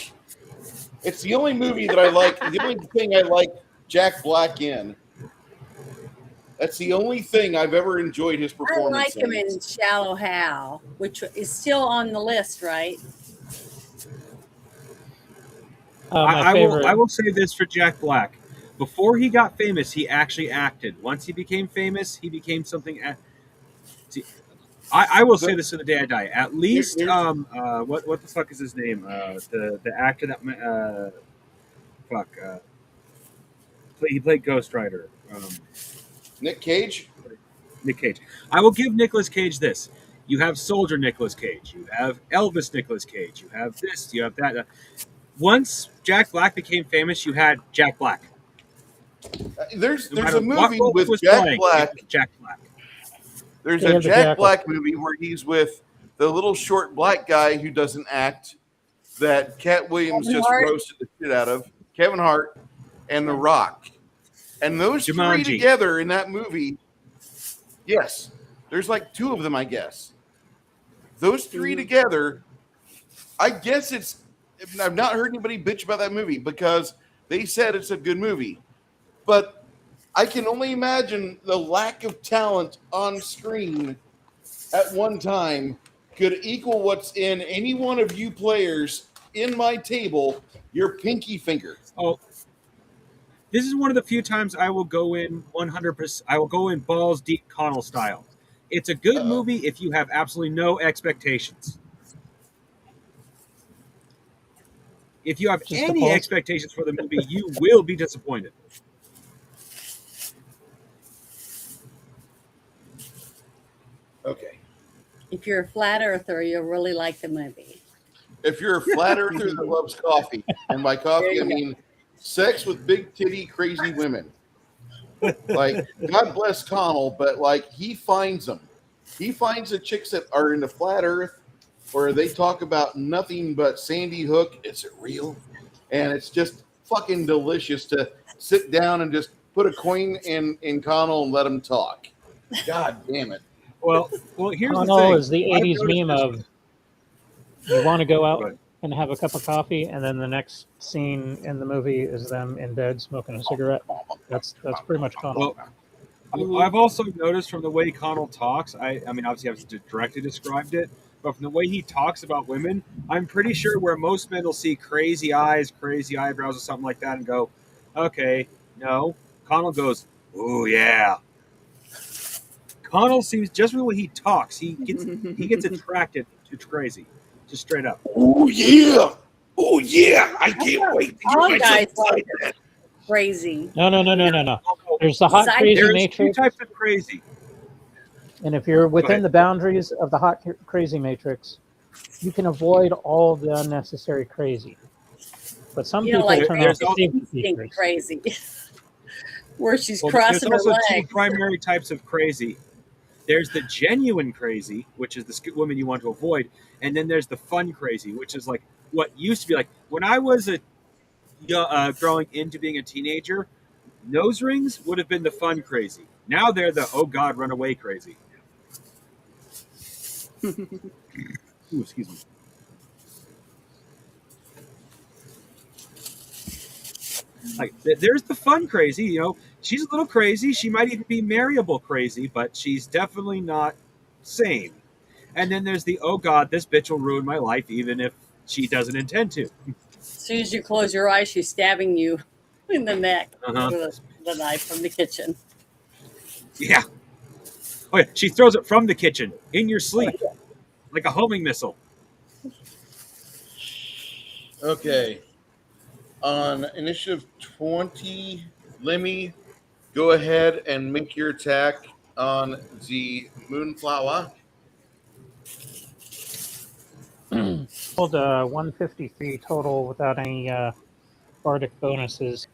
It's the only movie that I like. The only thing I like Jack Black in. That's the only thing I've ever enjoyed his I performance like him in. in Shallow Hal, which is still on the list, right? My I favorite. will say this for Jack Black. Before he got famous, he actually acted. Once he became famous, he became something. See, I will say this to the day I die. At least, what the fuck is his name? The actor that he played Ghost Rider. Nick Cage? Nick Cage. I will give Nicolas Cage this. You have Soldier Nicolas Cage. You have Elvis Nicolas Cage. You have this. You have that. Once Jack Black became famous, you had Jack Black. There's No a matter what movie role he with was Jack playing, Black. it was Jack Black. There's He a has a Jack jacket. Black movie where he's with the little short black guy who doesn't act, that Cat Williams Kevin just Hart? roasted the shit out of. Kevin Hart and The Rock. And those three Jumanji. together in that movie, yes, there's like two of them, I guess. Those three together, I guess it's, I've not heard anybody bitch about that movie because they said it's a good movie. But I can only imagine the lack of talent on screen at one time could equal what's in any one of you players in my table, your pinky finger. Oh, this is one of the few times I will go in 100%. I will go in balls deep Connell style. It's a good Uh-oh. movie if you have absolutely no expectations. If you have Just the any balls. expectations for the movie, you will be disappointed. Okay. If you're a flat earther, you'll really like the movie. If you're a flat earther that loves coffee, and by There coffee you I go. mean sex with big titty crazy women. Like, God bless Connell, but like he finds them. He finds the chicks that are in the flat earth where they talk about nothing but Sandy Hook. Is it real? And it's just fucking delicious to sit down and just put a coin in Connell and let him talk. God damn it. Well, here's the Connell thing. is the I've 80s noticed meme this- of you want to go out Right. and have a cup of coffee, and then the next scene in the movie is them in bed smoking a cigarette. That's pretty much Connell. Well, I've also noticed from the way Connell talks, I mean, obviously I've directly described it, but from the way he talks about women, I'm pretty sure where most men will see crazy eyes, crazy eyebrows, or something like that, and go, okay, no. Connell goes, oh yeah. Connell seems just the way he talks, he gets attracted to crazy, just straight up. Oh yeah. Oh yeah. I can't wait to All get guys myself like crazy. No. There's the hot Side- crazy There's two matrix, types of crazy. and if you're within ahead. the boundaries of the hot crazy matrix, you can avoid all the unnecessary crazy. But some You know, people like turn there's off the also- safety Think features. crazy. Where she's Well, there's crossing her also two legs. primary types of crazy. There's the genuine crazy, which is the woman you want to avoid, and then there's the fun crazy, which is like what used to be like when I was growing into being a teenager. Nose rings would have been the fun crazy. Now they're the oh god, run away crazy. Ooh, excuse me. Like there's the fun crazy. You know, she's a little crazy. She might even be marryable crazy, but she's definitely not sane. And then there's the oh god, this bitch will ruin my life, even if she doesn't intend to. As soon as you close your eyes, she's stabbing you in the neck Uh-huh. with the knife from the kitchen. Yeah. Oh yeah, she throws it from the kitchen in your sleep, like a homing missile. Okay. On initiative 20, Lemmy, go ahead and make your attack on the Moonflower. Rolled 153 total without any bardic bonuses.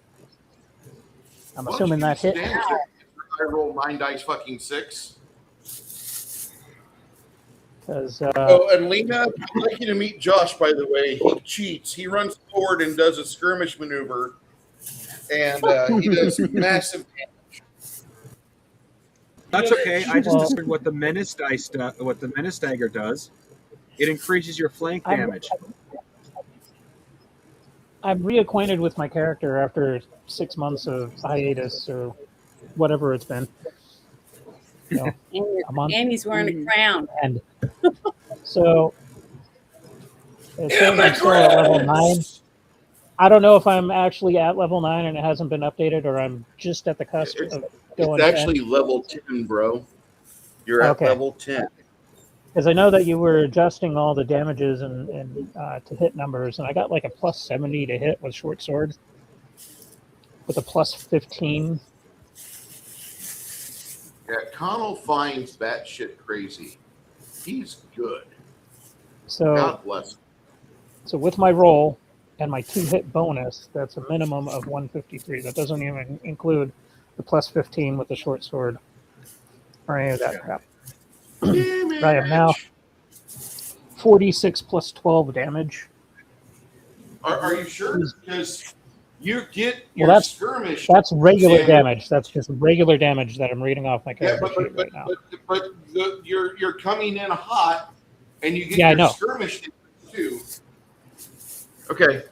I'm Why don't assuming you that do hit. some damage? I roll 9 dice fucking 6. Because Oh, and Lena, I'd like you to meet Josh, by the way. He cheats. He runs forward and does a skirmish maneuver, and he does massive damage. That's okay. I just Well- discovered what the menace dice what the menace dagger does. It increases your flank I'm- damage. I'm reacquainted with my character after 6 months of hiatus or whatever it's been. You know, a month. And he's wearing a crown. And so it says I'm still at level 9. I don't know if I'm actually at level 9 and it hasn't been updated, or I'm just at the cusp of going. It's actually level 10, bro. You're at Okay. level 10. Because I know that you were adjusting all the damages and to hit numbers, and I got like a plus 70 to hit with short sword, with a plus 15. Yeah, Connell finds that shit crazy. He's good. So God bless him. So with my roll and my 2-hit bonus, that's a minimum of 153. That doesn't even include the plus 15 with the short sword or any of that crap. I am now 46 plus 12 damage. Are you sure? Because you get Well, your that's- skirmish. That's regular Yeah. damage. That's just regular damage that I'm reading off my Yeah, character sheet right now. but you're coming in hot, and you get Yeah, I your know. skirmish damage too. Okay.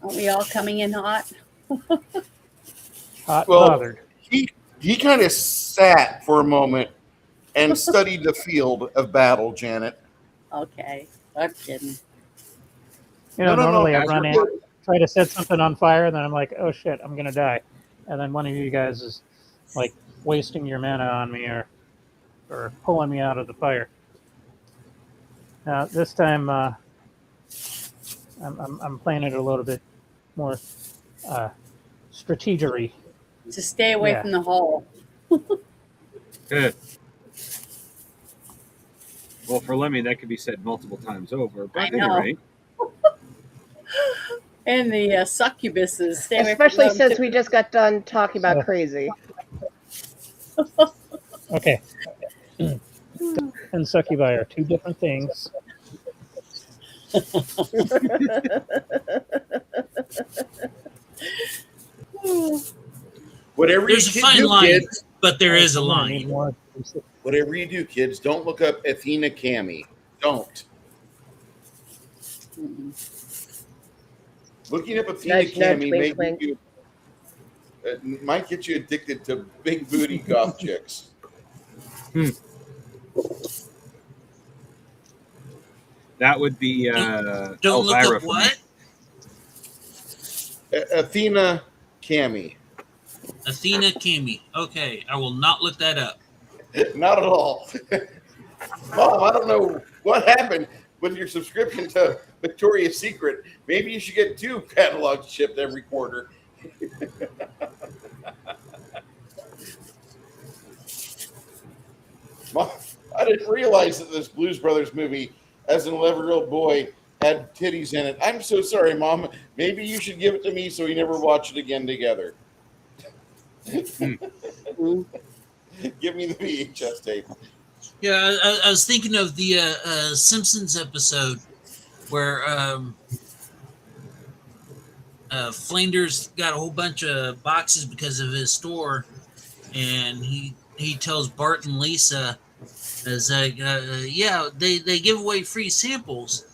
Aren't we all coming in hot? hot and Well, bothered. he kind of sat for a moment and studied the field of battle, Janet. Okay. I'm kidding. You No, know, no, no. normally I As run you're in, try to set something on fire, and then I'm like, oh shit, I'm gonna die. And then one of you guys is like wasting your mana on me or pulling me out of the fire. Now this time I'm playing it a little bit more strategery. To stay away Yeah. from the hole. Good. Well, for Lemmy, that could be said multiple times over. But I at any know. rate, And the succubuses. Stay away Especially from them since we just got done talking about So- crazy. Okay. And succubi are two different things. Whatever There's a you fine do, line, kids, but there is a I'm gonna need line. more. whatever you do, kids, don't look up Athena Cami. Don't. Looking up Athena Nudge, nudge, Cami wink, wink. might get you addicted to big booty goth chicks. that would be Don't look Elvira up for me. what? Athena Cami. Athena Cami. Okay, I will not look that up. Not at all. Mom, I don't know what happened with your subscription to Victoria's Secret. Maybe you should get 2 catalogs shipped every quarter. Mom, I didn't realize that this Blues Brothers movie, as an 11-year-old boy, had titties in it. I'm so sorry, Mom. Maybe you should give it to me so we never watch it again together. Give me the VHS tape. Yeah, I was thinking of the Simpsons episode where Flanders got a whole bunch of boxes because of his store, and he tells Bart and Lisa, as like, yeah, they give away free samples,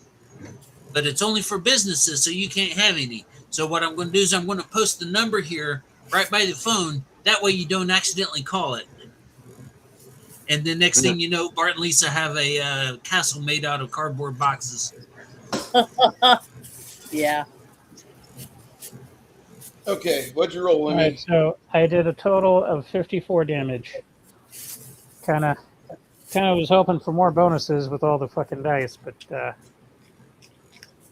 but it's only for businesses, so you can't have any. So what I'm going to do is I'm going to post the number here right by the phone. That way you don't accidentally call it. And the next thing you know, Bart and Lisa have a castle made out of cardboard boxes. Yeah. Okay, what'd you roll, All Lemmy? right, so I did a total of 54 damage. Kind of was hoping for more bonuses with all the fucking dice, but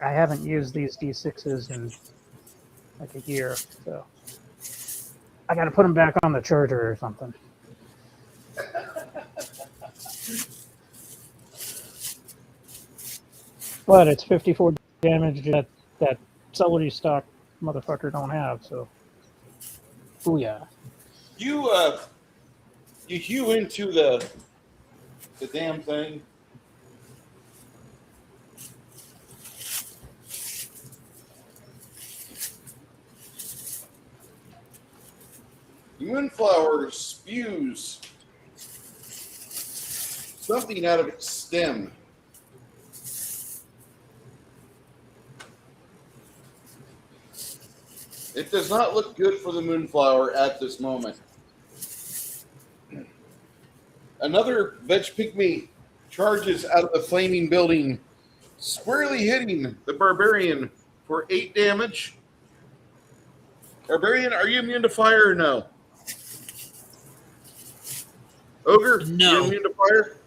I haven't used these D6s in like a year, so I got to put them back on the charger or something. But it's 54 damage that celery stock motherfucker don't have, so booyah. You hew into the damn thing. The moonflower spews something out of its stem. It does not look good for the moonflower at this moment. Another veg pygmy charges out of the flaming building, squarely hitting the barbarian for 8 damage. Barbarian, are you immune to fire or no? Ogre, No. you immune to fire?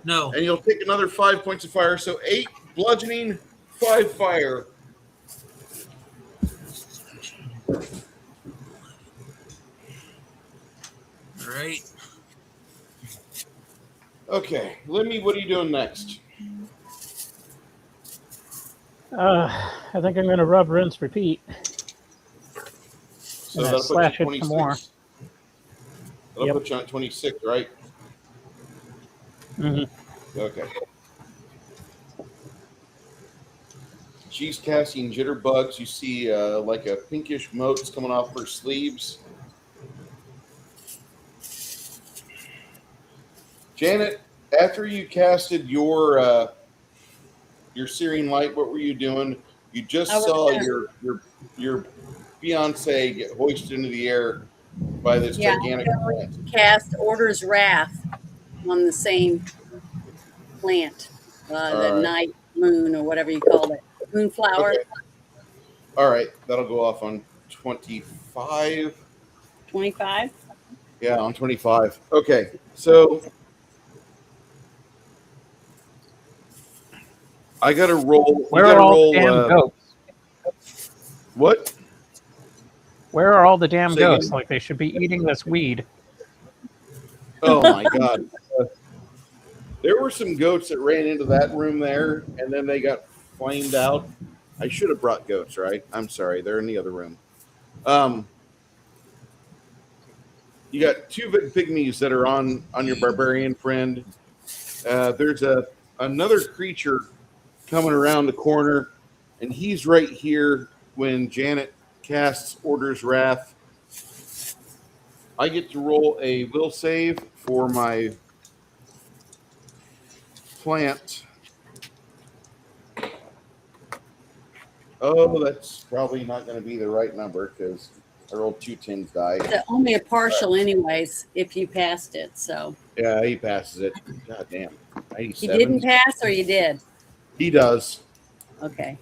No. And you'll take another 5 points of fire. So 8 bludgeoning, 5 fire. All right. Okay, Lemmy, what are you doing next? I think I'm going to rub, rinse, repeat. So And that'll slash put you it at some more. 26. That'll Yep. put you on 26, right? Mm-hmm. Okay. She's casting jitterbugs. You see like a pinkish motes coming off her sleeves. Janet, after you casted your searing light, what were you doing? You just I was saw gonna- your fiance get hoisted into the air by this Yeah, gigantic I'm going plant. to cast Order's Wrath on the same plant, All the right. night moon or whatever you called it, moonflower. Okay. All right. That'll go off on 25. 25. Yeah, on 25. Okay. So I got to roll. Where You got are to all the roll. damn goats? What? Where are all the damn Say again? goats? Like they should be eating this weed. Oh my God. There were some goats that ran into that room there, and then they got flamed out. I should have brought goats, right? I'm sorry. They're in the other room. You got two big pygmies that are on your barbarian friend. There's another creature coming around the corner, and he's right here when Janet casts Order's Wrath. I get to roll a will save for my plant. Oh, that's probably not going to be the right number because I rolled 2 10s die. It's only a partial, anyways, if you passed it. So Yeah, he passes it. God damn. you 97. didn't pass, or you did? He does. Okay.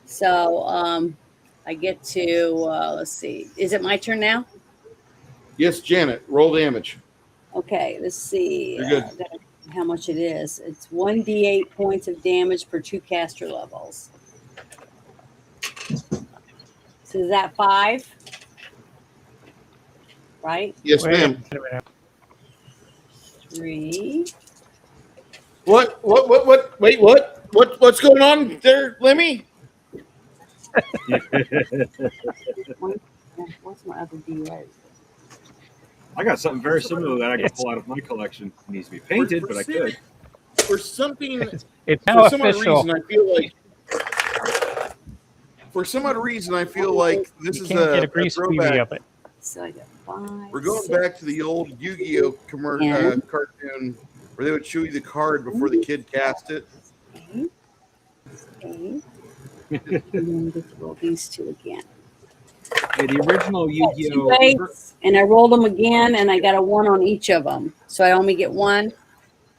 So I get to let's see. Is it my turn now? Yes, Janet, roll damage. Okay. Let's see. You're good. How much it is? It's 1d8 points of damage per 2 caster levels. So is that 5? Right? Yes, Wait ma'am. a minute. 3. What? Wait, what? What's going on there, Lemmy? What's my other d8? I got something very similar that I could pull out of my collection. It needs to be painted, but I could. For something, It's now for some odd official. reason, I feel like. For some odd reason, I feel like this You is can't get a a grease throwback. preview of it. So I got 5. We're going 6, back to the old Yu-Gi-Oh cartoon where they would show you the card before the kid cast it. 8. 8. And then we get to roll these 2 again. Yeah, the original 2 Yu-Gi-Oh. 8s, and I rolled them again, and I got a 1 on each of them. So I only get 1.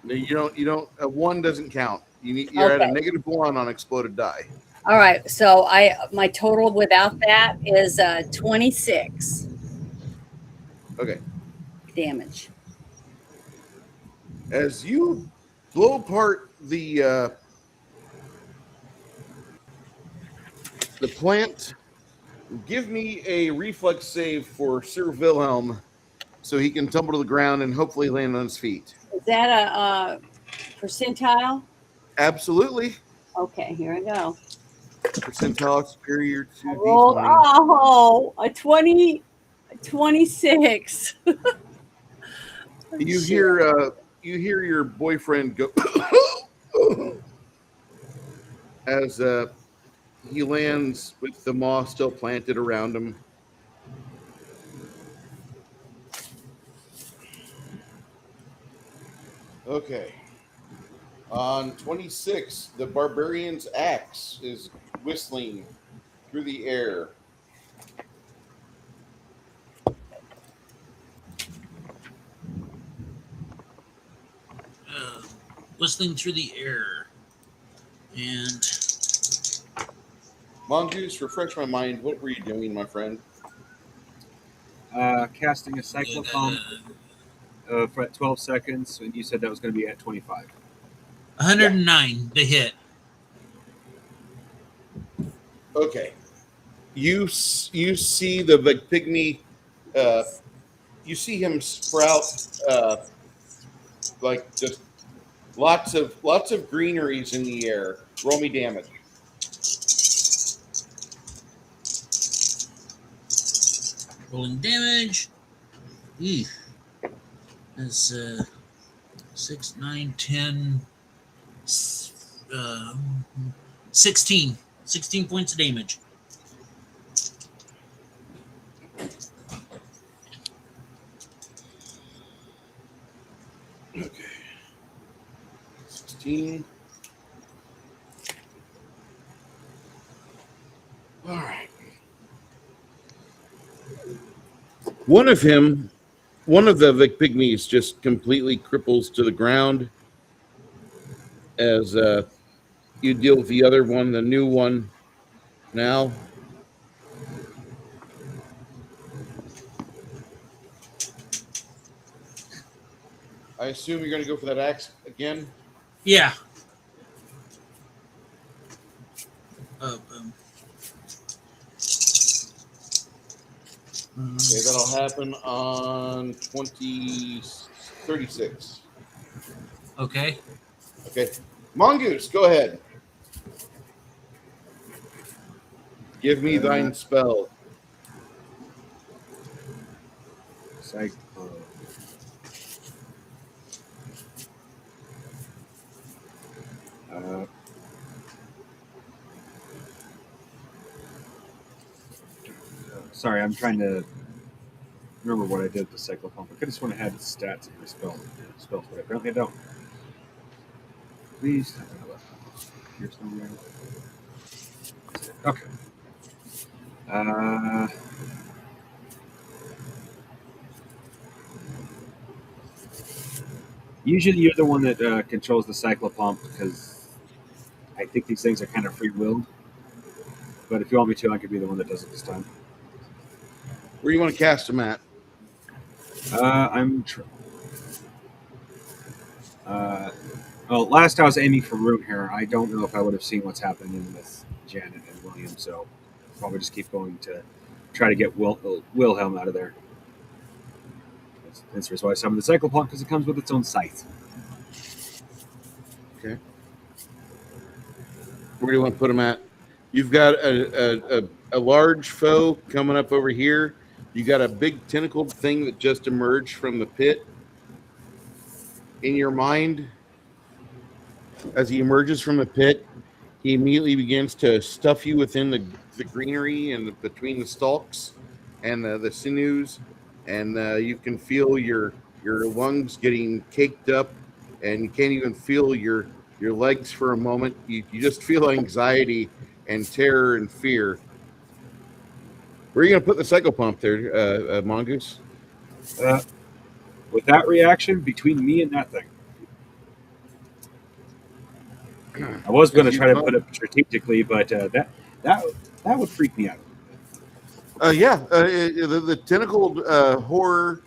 No, you don't. A 1 doesn't count. You're at a -1 on exploded die. All right. So my total without that is 26 Okay. damage. As you blow apart the plant, give me a reflex save for Sir Wilhelm so he can tumble to the ground and hopefully land on his feet. Is that a percentile? Absolutely. Okay, here I go. Percentile superior to I rolled a 26. You hear your boyfriend go as he lands with the moss still planted around him. Okay. On 26, the barbarian's axe is whistling through the air. Whistling through the air. And Mongoose, refresh my mind. What were you doing, my friend? Casting a cyclopomp for 12 seconds, and you said that was going to be at 25. 109 to hit. Okay. You see the pygmy. You see him sprout like just lots of greeneries in the air. Roll me damage. Rolling damage. Eesh. That's 6, 9, 10, 16. 16 points of damage. Okay. 16. All right. One of the pygmies just completely cripples to the ground as you deal with the other one, the new one now. I assume you're going to go for that axe again? Yeah. Okay, that'll happen on 36. Okay. Okay. Mongoose, go ahead. Give me thine spell. Psych. Sorry, I'm trying to remember what I did with the cyclo pump. I could have sworn I had the stats of my spells, but apparently I don't. Please. Here somewhere. Okay. Usually you're the one that controls the cyclo pump because I think these things are kind of free willed. But if you want me to, I could be the one that does it this time. Where do you want to cast them at? Well, last I was aiming for root here. I don't know if I would have seen what's happening with Janet and William, so I'll probably just keep going to try to get Wilhelm out of there. That's why I summoned the cycle pump, because it comes with its own scythe. Okay. Where do you want to put them at? You've got a large foe coming up over here. You got a big tentacled thing that just emerged from the pit. In your mind, as he emerges from the pit, he immediately begins to stuff you within the greenery and between the stalks and the sinews, and you can feel your lungs getting caked up, and you can't even feel your legs for a moment. You just feel anxiety and terror and fear. Where are you going to put the cycle pump there, Mongoose? With that reaction, between me and that thing. I was going to try to put it strategically, but that would freak me out. The tentacled horror.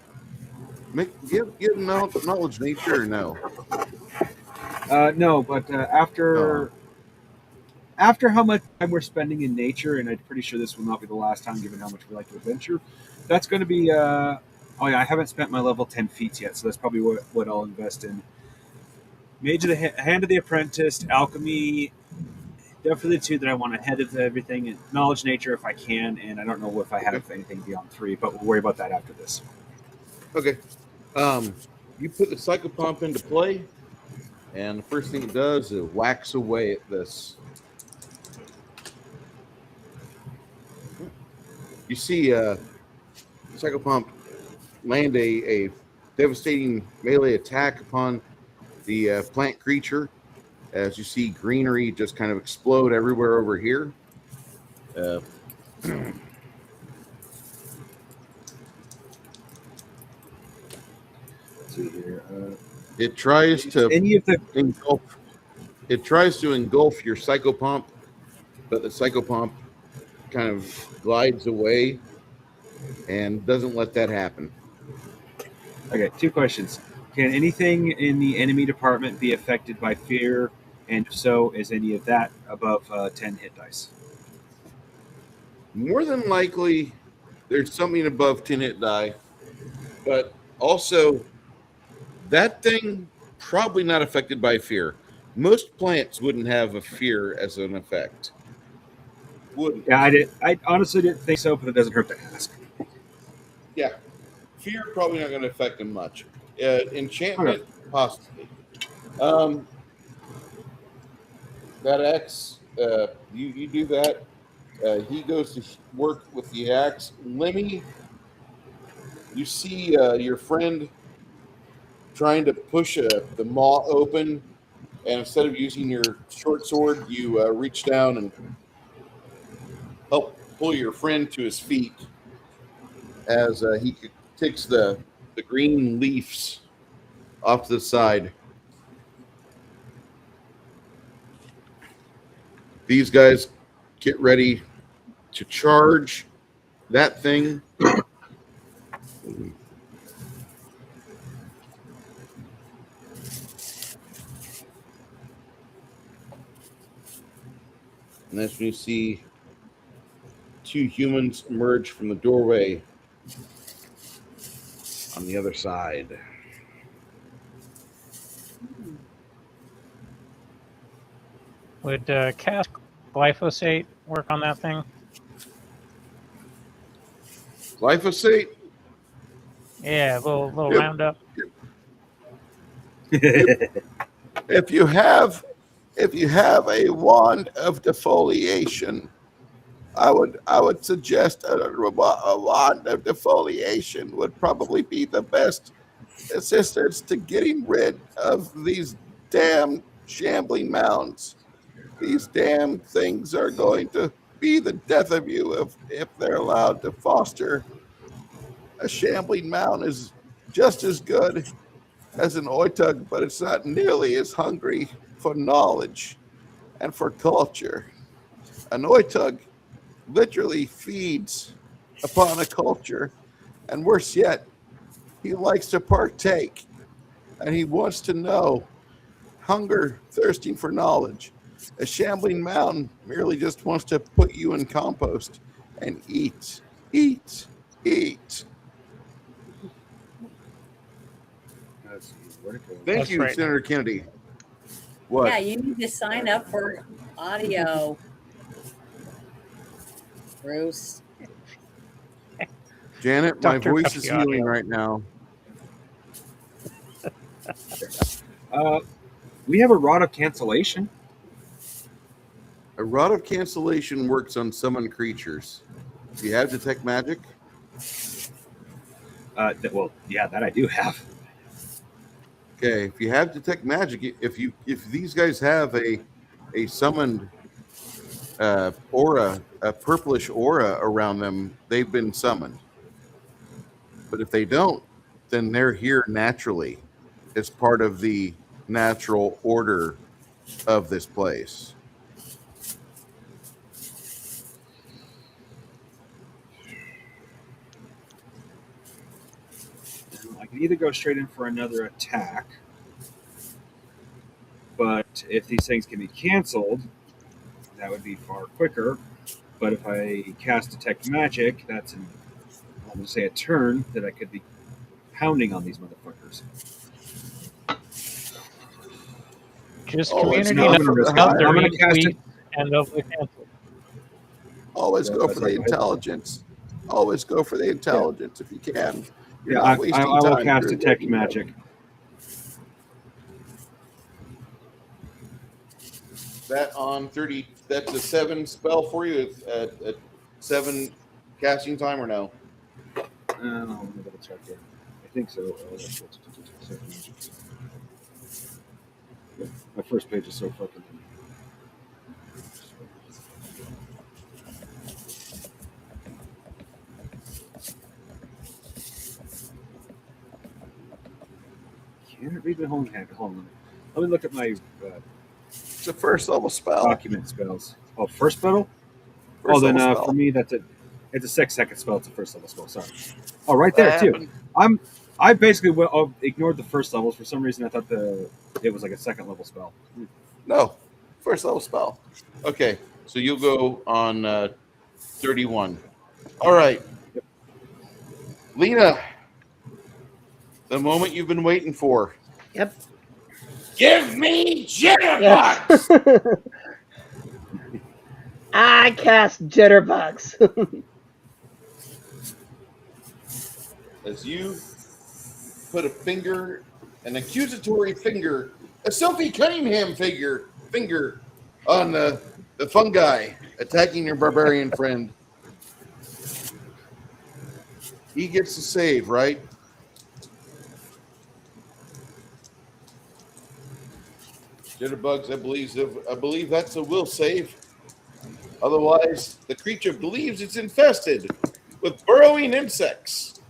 Give knowledge nature or no? No, but after how much time we're spending in nature, and I'm pretty sure this will not be the last time, given how much we like to adventure, that's going to be. I haven't spent my level 10 feats yet, so that's probably what I'll invest in. Mage of the Hand of the Apprentice, Alchemy, definitely the two that I want ahead of everything, and Knowledge Nature if I can, and I don't know if I have anything beyond 3, but we'll worry about that after this. Okay. You put the cycle pump into play, and the first thing it does is it whacks away at this. You see cycle pump land a devastating melee attack upon the plant creature, as you see greenery just kind of explode everywhere over here. It tries to engulf. It tries to engulf your cycle pump, but the cycle pump kind of glides away and doesn't let that happen. Okay, 2 questions. Can anything in the enemy department be affected by fear? And if so, is any of that above 10 hit dice? More than likely, there's something above 10 hit die, but also that thing probably not affected by fear. Most plants wouldn't have a fear as an effect. Wouldn't. Yeah, I honestly didn't think so, but it doesn't hurt to ask. Yeah, fear probably not going to affect them much. Enchantment, possibly. That axe, you do that. He goes to work with the axe. Lemmy, you see your friend trying to push the maw open, and instead of using your short sword, you reach down and help pull your friend to his feet as he takes the green leaves off to the side. These guys get ready to charge that thing. And as we see two humans emerge from the doorway on the other side. Would cast glyphosate work on that thing? Glyphosate? Yeah, a little Yep. Roundup. If you have a wand of defoliation, I would suggest a wand of defoliation would probably be the best assistance to getting rid of these damn shambling mounds. These damn things are going to be the death of you if they're allowed to foster. A shambling mound is just as good as an oitug, but it's not nearly as hungry for knowledge and for culture. An oitug literally feeds upon a culture, and worse yet, he likes to partake, and he wants to know, hunger, thirsting for knowledge. A shambling mountain merely just wants to put you in compost and eat. Thank That's you, right. Senator Kennedy. What? Yeah, you need to sign up for audio, Bruce. Janet, my Dr. voice is Cushy healing audio. right now. We have a rod of cancellation. A rod of cancellation works on summoned creatures. Do you have detect magic? Well, yeah, that I do have. Okay, if you have detect magic, if these guys have a summoned aura, a purplish aura around them, they've been summoned. But if they don't, then they're here naturally as part of the natural order of this place. I can either go straight in for another attack, but if these things can be canceled, that would be far quicker. But if I cast detect magic, that's I'm going to say a turn that I could be pounding on these motherfuckers. Just Oh, it's community not note, gonna risk help it. the I'm gonna cast retweet it. and they'll be canceled. Always Yeah, go that's for the right. intelligence. Always go for the intelligence if you can. You're Yeah, not I wasting will time. cast You're detect looking- magic. That on 30. That's a 7 spell for you. It's a 7 casting time or no? Let me double check here. I think so. My first page is so fucking. Can't read my home hand. Hold on. Let me look at my It's a first level spell. document spells. Oh, first spell? First Oh, then level spell. for me, it's a 6-second spell. It's a first level spell. Sorry. Oh, right there That too. happened. I basically ignored the first levels for some reason. I thought it was like a second level spell. No, first level spell. Okay, so you'll go on 31. All right, Yep. Lena, the moment you've been waiting for. Yep. Give me jitterbugs. Yes. I cast jitterbugs. As you put a finger, an accusatory finger, a Sophie Cunningham finger on the fungi attacking your barbarian friend. He gets to save, right? Jitterbugs, I believe that's a will save. Otherwise, the creature believes it's infested with burrowing insects.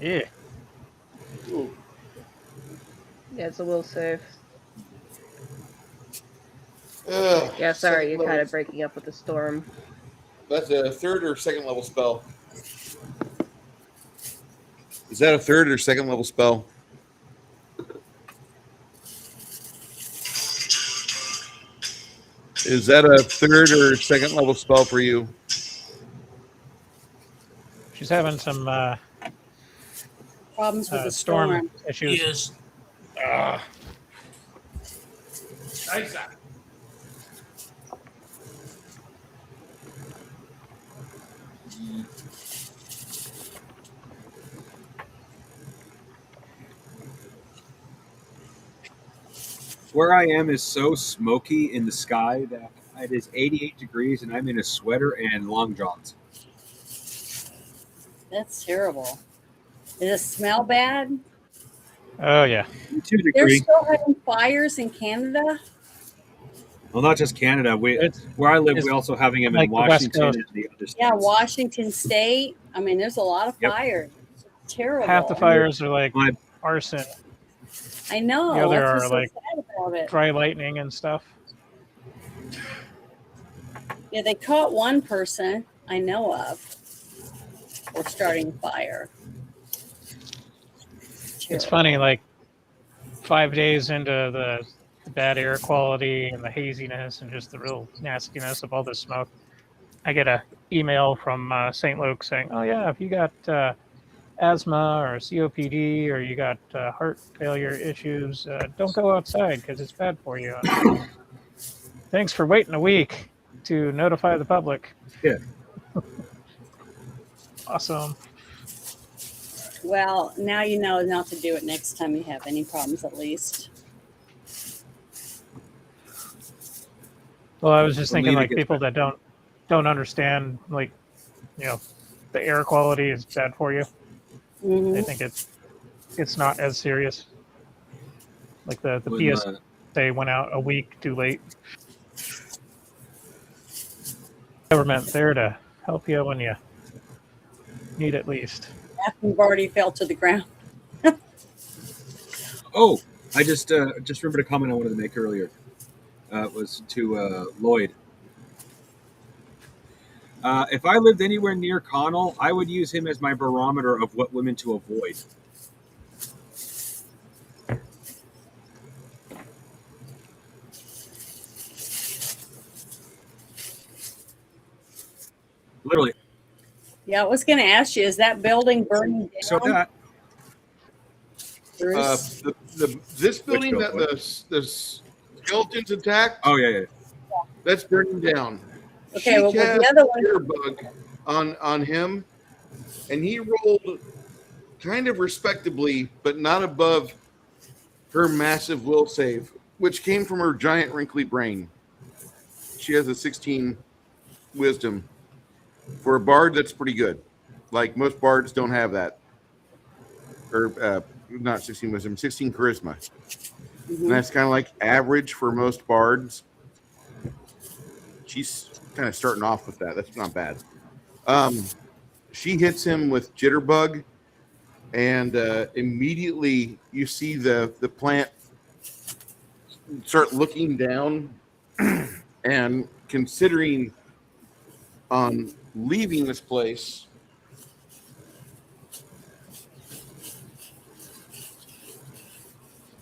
Yeah. Ooh. Yeah, it's a will save. Ugh, Yeah, sorry, second you're level. kind of breaking up with the storm. That's a third or second level spell. Is that a third or second level spell? Is that a third or second level spell for you? She's having some Problems with the storm storm. issues. Yes. Nice. Where I am is so smoky in the sky that it is 88 degrees and I'm in a sweater and long johns. That's terrible. Does it smell bad? Oh yeah. 2 They're degrees. still having fires in Canada. Well, not just Canada. It's Where I live, it's we're also having them like in the West Washington Coast. and the other states. Yeah, Washington State. I mean, there's a lot of Yep. fires. It's terrible. half the fires are like My- arson. I know. The other That's are what's so like sad about it. dry lightning and stuff. Yeah, they caught one person I know of for starting a fire. It's Terrible. funny, like 5 days into the bad air quality and the haziness and just the real nastiness of all this smoke, I get a email from St. Luke saying, "Oh yeah, if you got asthma or COPD or you got heart failure issues, don't go outside because it's bad for you." Thanks for waiting a week to notify the public. Yeah. Awesome. Well, now you know not to do it next time you have any problems, at least. Well, I was just Well, thinking Lena like gets people that don't understand, like, you know, the air quality is bad for you. Mhm. They think it's not as serious. Like the when, PSA went out a week too late. Government there to help you when you need it least. After you've already fell to the ground. Oh, I just remembered a comment I wanted to make earlier. It was to Lloyd. If I lived anywhere near Connell, I would use him as my barometer of what women to avoid. Literally. Yeah, I was going to ask you, is that building burning down? So that Bruce? This building that building? the skeletons attacked, Oh yeah. that's burning down. Okay, She well, with cast the other one, a bug on him, and he rolled kind of respectably, but not above her massive will save, which came from her giant wrinkly brain. She has a 16 wisdom. For a bard, that's pretty good. Like most bards don't have that. Or not 16 wisdom, 16 charisma. And that's kind of like average for most bards. She's kind of starting off with that. That's not bad. She hits him with jitterbug, and immediately you see the plant start looking down and considering on leaving this place.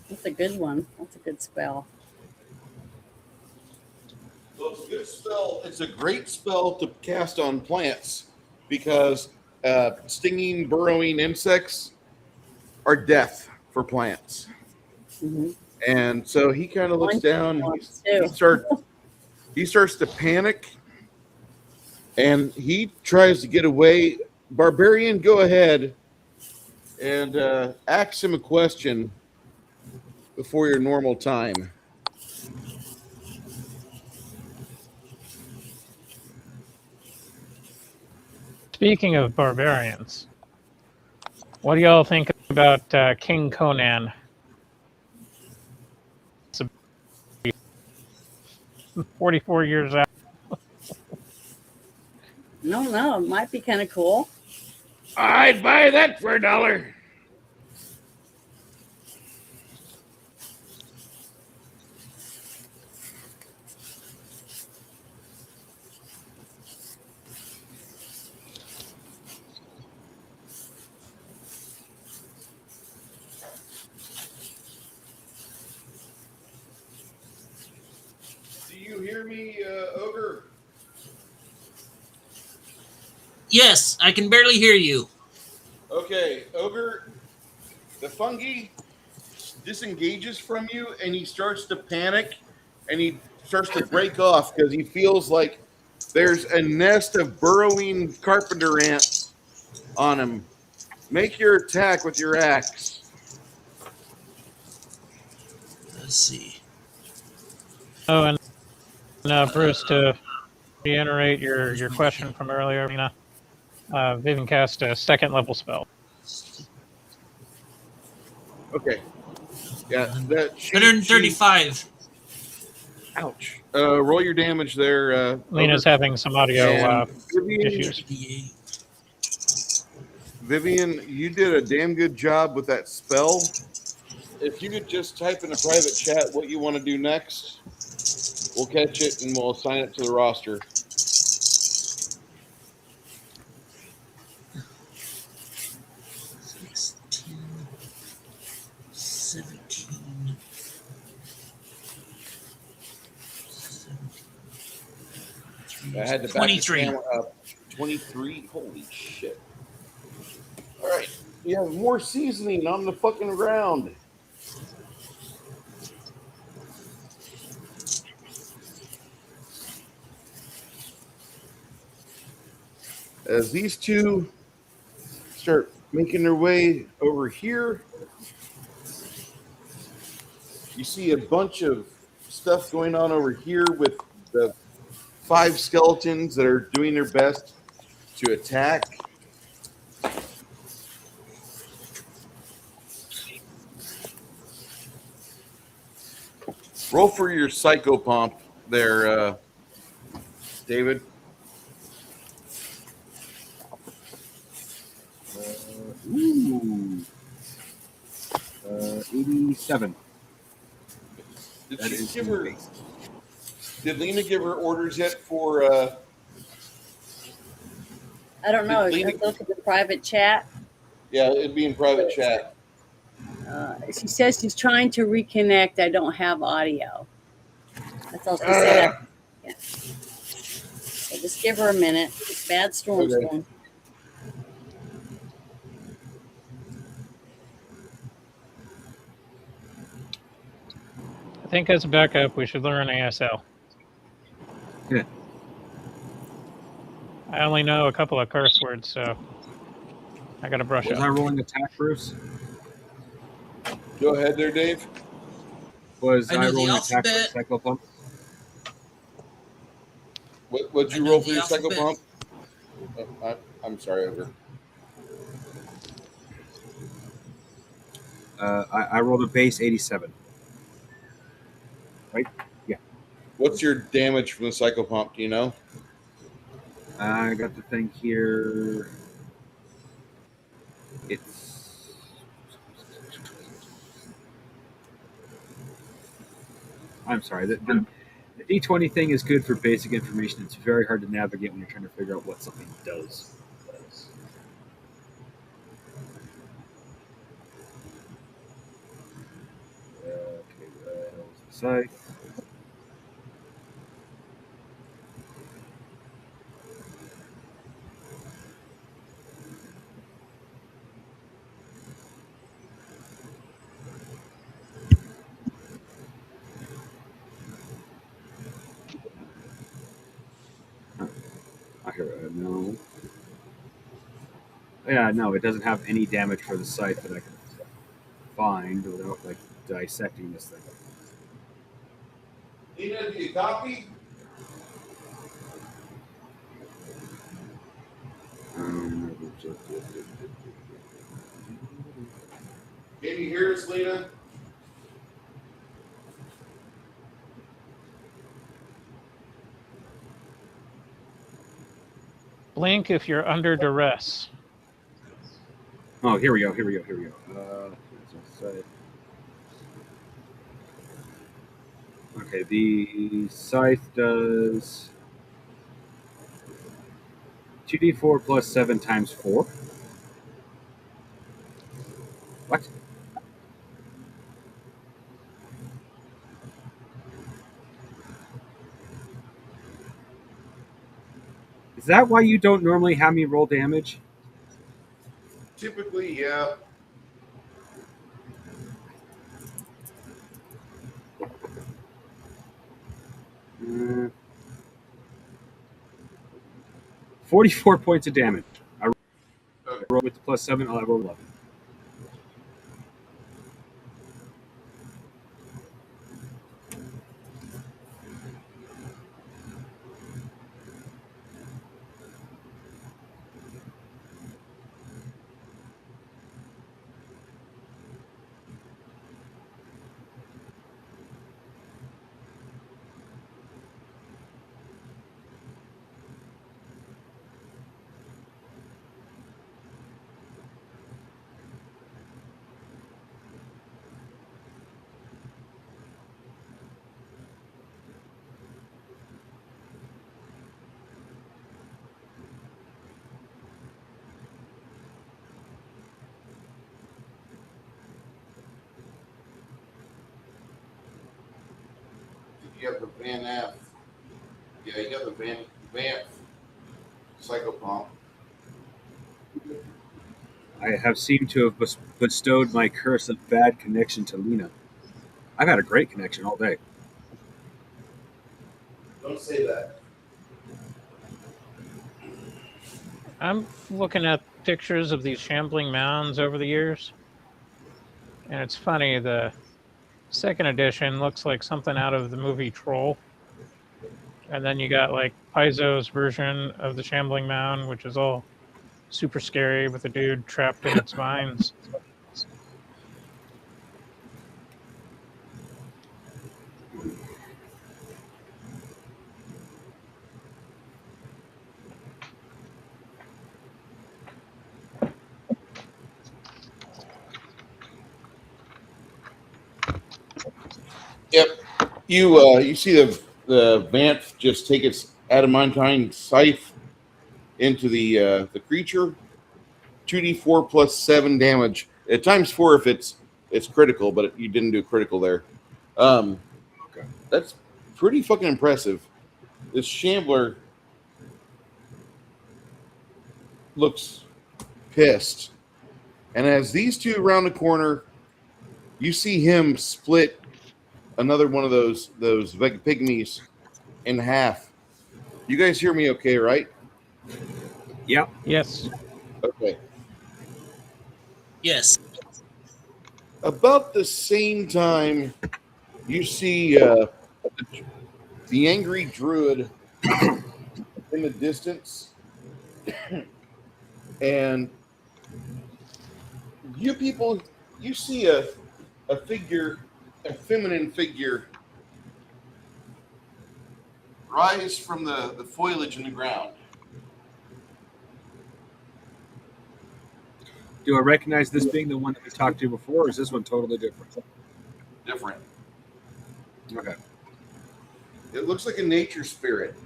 that's a good one. That's a good spell. So it's a good spell. It's a great spell to cast on plants because stinging, burrowing insects are death for plants. Mhm. And so he kind of looks down. Ones, He too. starts to panic, and he tries to get away. Barbarian, go ahead and ask him a question before your normal time. Speaking of barbarians, what do y'all think about King Conan? 44 years out. No, no, it might be kind of cool. I'd buy that for $1. Do you hear me, Ogre? Yes, I can barely hear you. Okay, Ogre, the fungi disengages from you and he starts to panic and he starts to break off because he feels like there's a nest of burrowing carpenter ants on him. Make your attack with your axe. Let's see. Oh, and Bruce, to reiterate your question from earlier, Vivian cast a second level spell. Okay. Yeah, that she 135. ouch. Roll your damage there, Lena's Ogre. having some audio And issues. Vivian, you did a damn good job with that spell. If you could just type in a private chat what you want to do next, we'll catch it and we'll assign it to the roster. 16, 17, 17, I had to back 23. the camera up. 23? Holy shit. All right. You have more seasoning on the fucking ground. As these two start making their way over here, you see a bunch of stuff going on over here with the 5 skeletons that are doing their best to attack. Roll for your psychopomp there, David. Ooh. 87. Did That she is give her? based. Did Lena give her orders yet for? I don't know. Did You Lena- have to look at the private chat. Yeah, it'd be in private chat. She says she's trying to reconnect. I don't have audio. That's all she said. Yeah. So just give her a minute. Bad storm's Okay. going. I think as a backup, we should learn ASL. Yeah. I only know a couple of curse words, so I got to brush Was up. I rolling attack, Bruce? Go ahead there, Dave. Was I I, know the rolling attack alphabet. for Cyclopump? What'd you I know roll for the your alphabet. psychopomp? I'm sorry, Ogre. I rolled a base 87. Right? Yeah. What's your damage from the psychopomp? Do you know? I got the thing here. It's I'm sorry. The D20 thing is good for basic information. It's very hard to navigate when you're trying to figure out what something does. Okay, side. No. Yeah, no, it doesn't have any damage for the site that I can find without like dissecting this thing. Lena, do you copy? Can you hear us, Lena? Blink if you're under duress. Oh, here we go. Okay, the scythe does 2d4 plus 7 times 4. What? Is that why you don't normally have me roll damage? Typically, yeah. 44 points of damage. I Okay. roll with the plus 7, I'll roll 11. You have the Van F. Yeah, you got the Van Psychopomp. I have seemed to have bestowed my curse of bad connection to Lena. I've had a great connection all day. Don't say that. I'm looking at pictures of these shambling mounds over the years, and it's funny. The second edition looks like something out of the movie Troll, and then you got like Paizo's version of the shambling mound, which is all super scary with a dude trapped in its vines. Yep. You see the Vanth just take its adamantine scythe into the creature. 2d4 plus 7 damage. At times 4 if it's critical, but you didn't do critical there. Okay. That's pretty fucking impressive. This Shambler looks pissed. And as these two around the corner, you see him split another one of those pygmies in half. You guys hear me okay, right? Yep. Yes. Okay. Yes. About the same time, you see the angry druid in the distance, and you see a figure, a feminine figure, rise from the foliage in the ground. Do I recognize this being the one that we talked to before, or is this one totally different? Different. Okay. It looks like a nature spirit,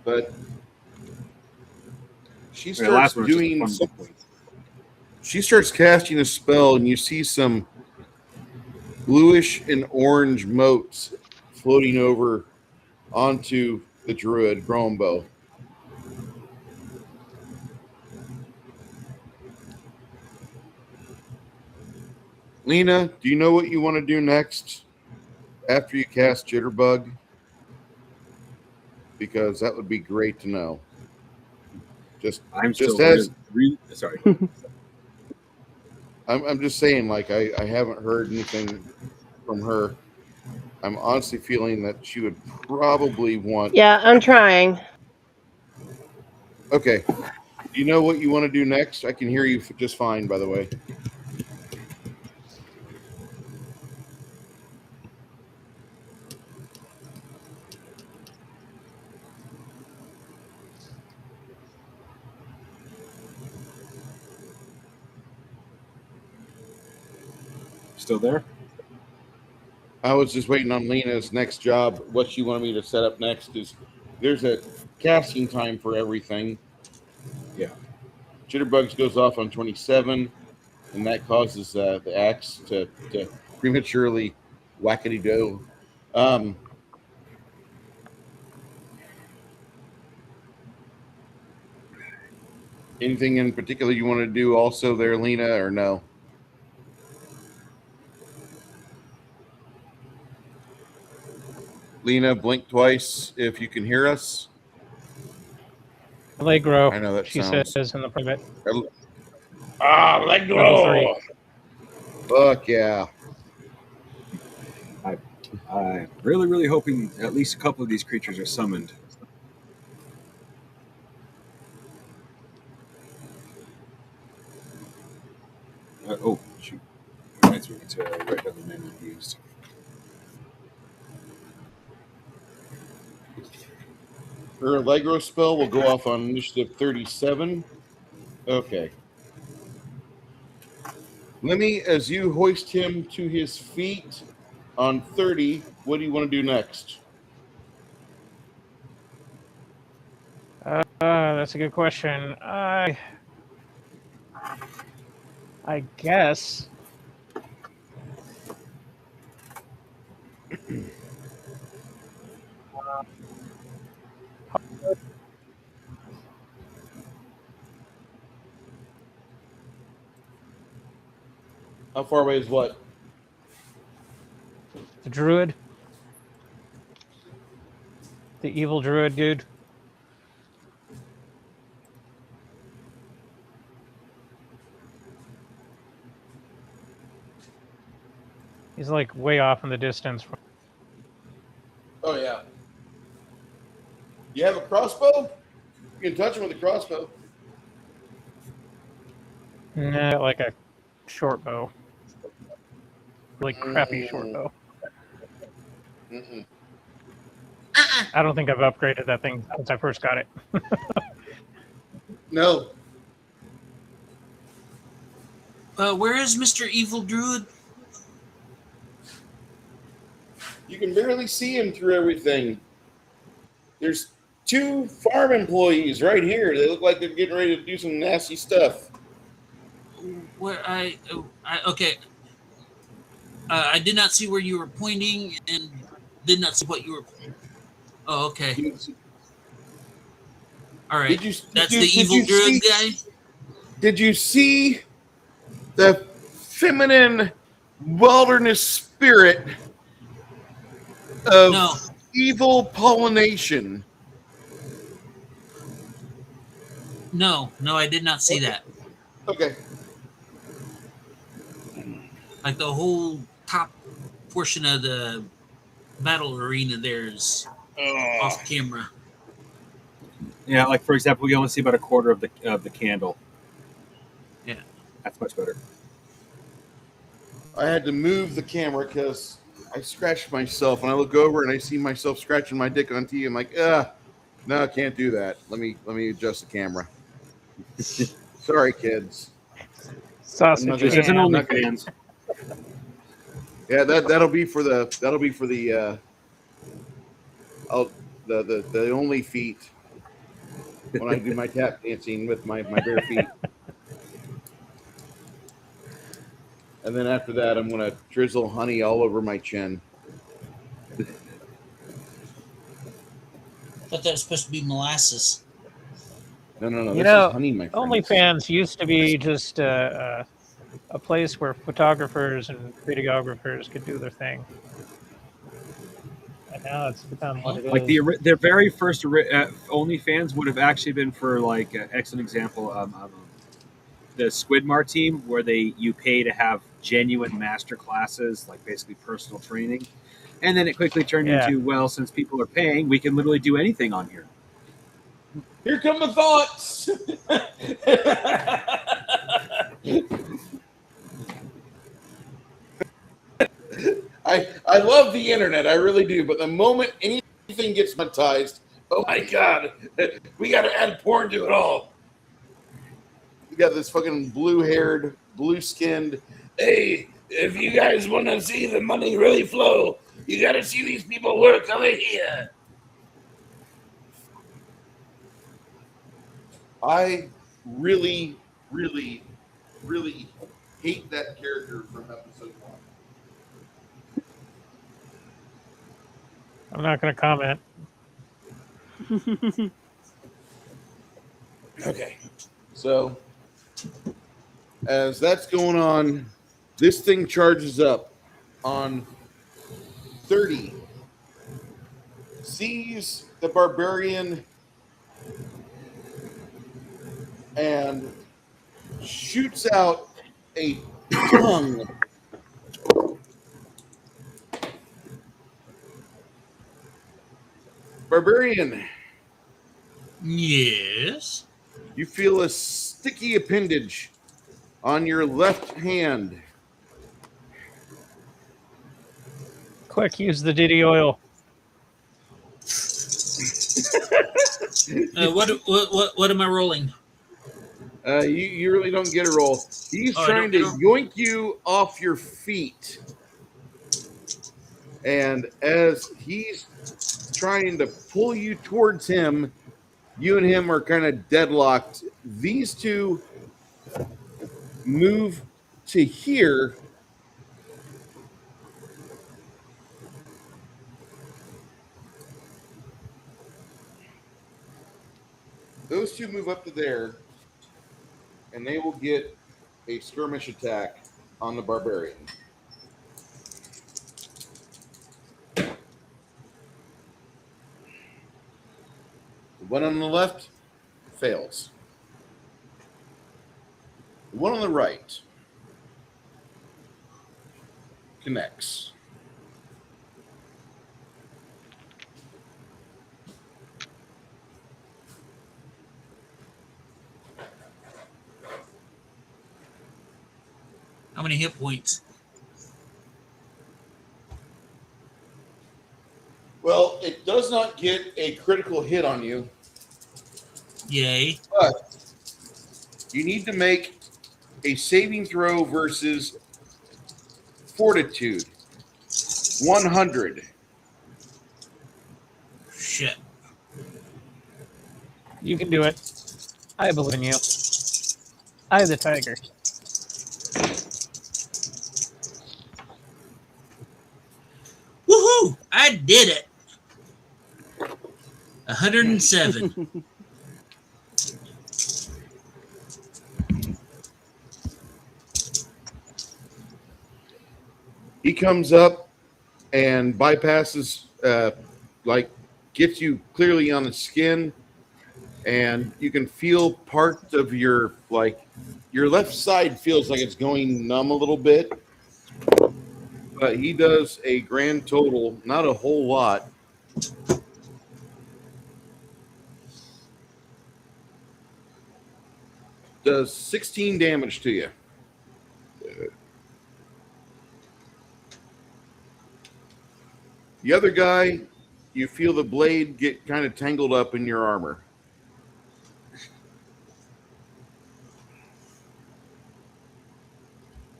but she The last starts one was just a doing fun some, book. she starts casting a spell, and you see some bluish and orange motes floating over onto the druid Grombo. Lena, do you know what you want to do next after you cast Jitterbug? Because that would be great to know. I'm Just still as really sorry. I'm just saying, like I haven't heard anything from her. I'm honestly feeling that she would probably want. Yeah, I'm trying. Okay. Do you know what you want to do next? I can hear you just fine, by the way. still there? I was just waiting on Lena's next job. What she wanted me to set up next is there's a casting time for everything. Yeah. Jitterbugs goes off on 27, and that causes the axe to prematurely whackety do. Anything in particular you want to do also there, Lena, or no? Lena, blink twice if you can hear us. Allegro, I know that she sounds. says in the private. Allegro! Level 3. Fuck yeah. I'm really, really hoping at least a couple of these creatures are summoned. Oh, shoot. Reminds me to write down the name I used. Her Allegro spell will go off on initiative 37. Okay. Lemmy, as you hoist him to his feet on 30, what do you want to do next? That's a good question. I guess. How far away is what? The druid. The evil druid dude. He's like way off in the distance. Oh, yeah. You have a crossbow? You can touch him with a crossbow. Nah, like a short bow. Like crappy short bow. Mm-mm. I don't think I've upgraded that thing since I first got it. No. Where is Mr. Evil Druid? You can barely see him through everything. There's 2 farm employees right here. They look like they're getting ready to do some nasty stuff. Where okay. I did not see where you were pointing and did not see what you were. Oh, okay. All right. That's the evil druid guy. Did you see the feminine wilderness spirit of No. evil pollination? No, I did not see that. Okay. Like the whole top portion of the battle arena there is off camera. Yeah, like for example, we only see about a quarter of the candle. Yeah. That's much better. I had to move the camera because I scratched myself, and I look over and I see myself scratching my dick on TV. I'm like, no, I can't do that. Let me adjust the camera. Sorry, kids. Sausage. This isn't OnlyFans. Yeah, that'll be for the only feet when I do my tap dancing with my bare feet. And then after that, I'm gonna drizzle honey all over my chin. I thought that was supposed to be molasses. No. You This know, is honey, my friend. OnlyFans used to be just a place where photographers and videographers could do their thing. And now it's become what it is. Like their very first OnlyFans would have actually been for like excellent example. The Squidmar team, where you pay to have genuine master classes, like basically personal training, and then it quickly turned into, well, since people are paying, we can literally do anything on here. Here come the thoughts. I love the internet, I really do. But the moment anything gets monetized, oh my god, we got to add porn to it all. We got this fucking blue-haired, blue-skinned. Hey, If you guys want to see the money really flow, you got to see these people work over here. I really, really, really hate that character from episode 1. I'm not going to comment. Okay. So, as that's going on, this thing charges up on 30, sees the barbarian, and shoots out a tongue. Barbarian, Yes. you feel a sticky appendage on your left hand. Quick, use the Diddy oil. What am I rolling? You really don't get a roll. He's Oh, I trying don't to get a- yoink you off your feet. And as he's trying to pull you towards him, you and him are kind of deadlocked. These two move to here. Those two move up to there, and they will get a skirmish attack on the barbarian. The one on the left fails. The one on the right connects. How many hit points? Well, it does not get a critical hit on you, Yay. but you need to make a saving throw versus fortitude. 100. Shit. You can do it. I believe in you. I the tiger. Woohoo! I did it. 107. He comes up and bypasses, gets you clearly on the skin, and you can feel part of your left side feels like it's going numb a little bit. But he does a grand total, not a whole lot. Does 16 damage to you. The other guy, you feel the blade get kind of tangled up in your armor.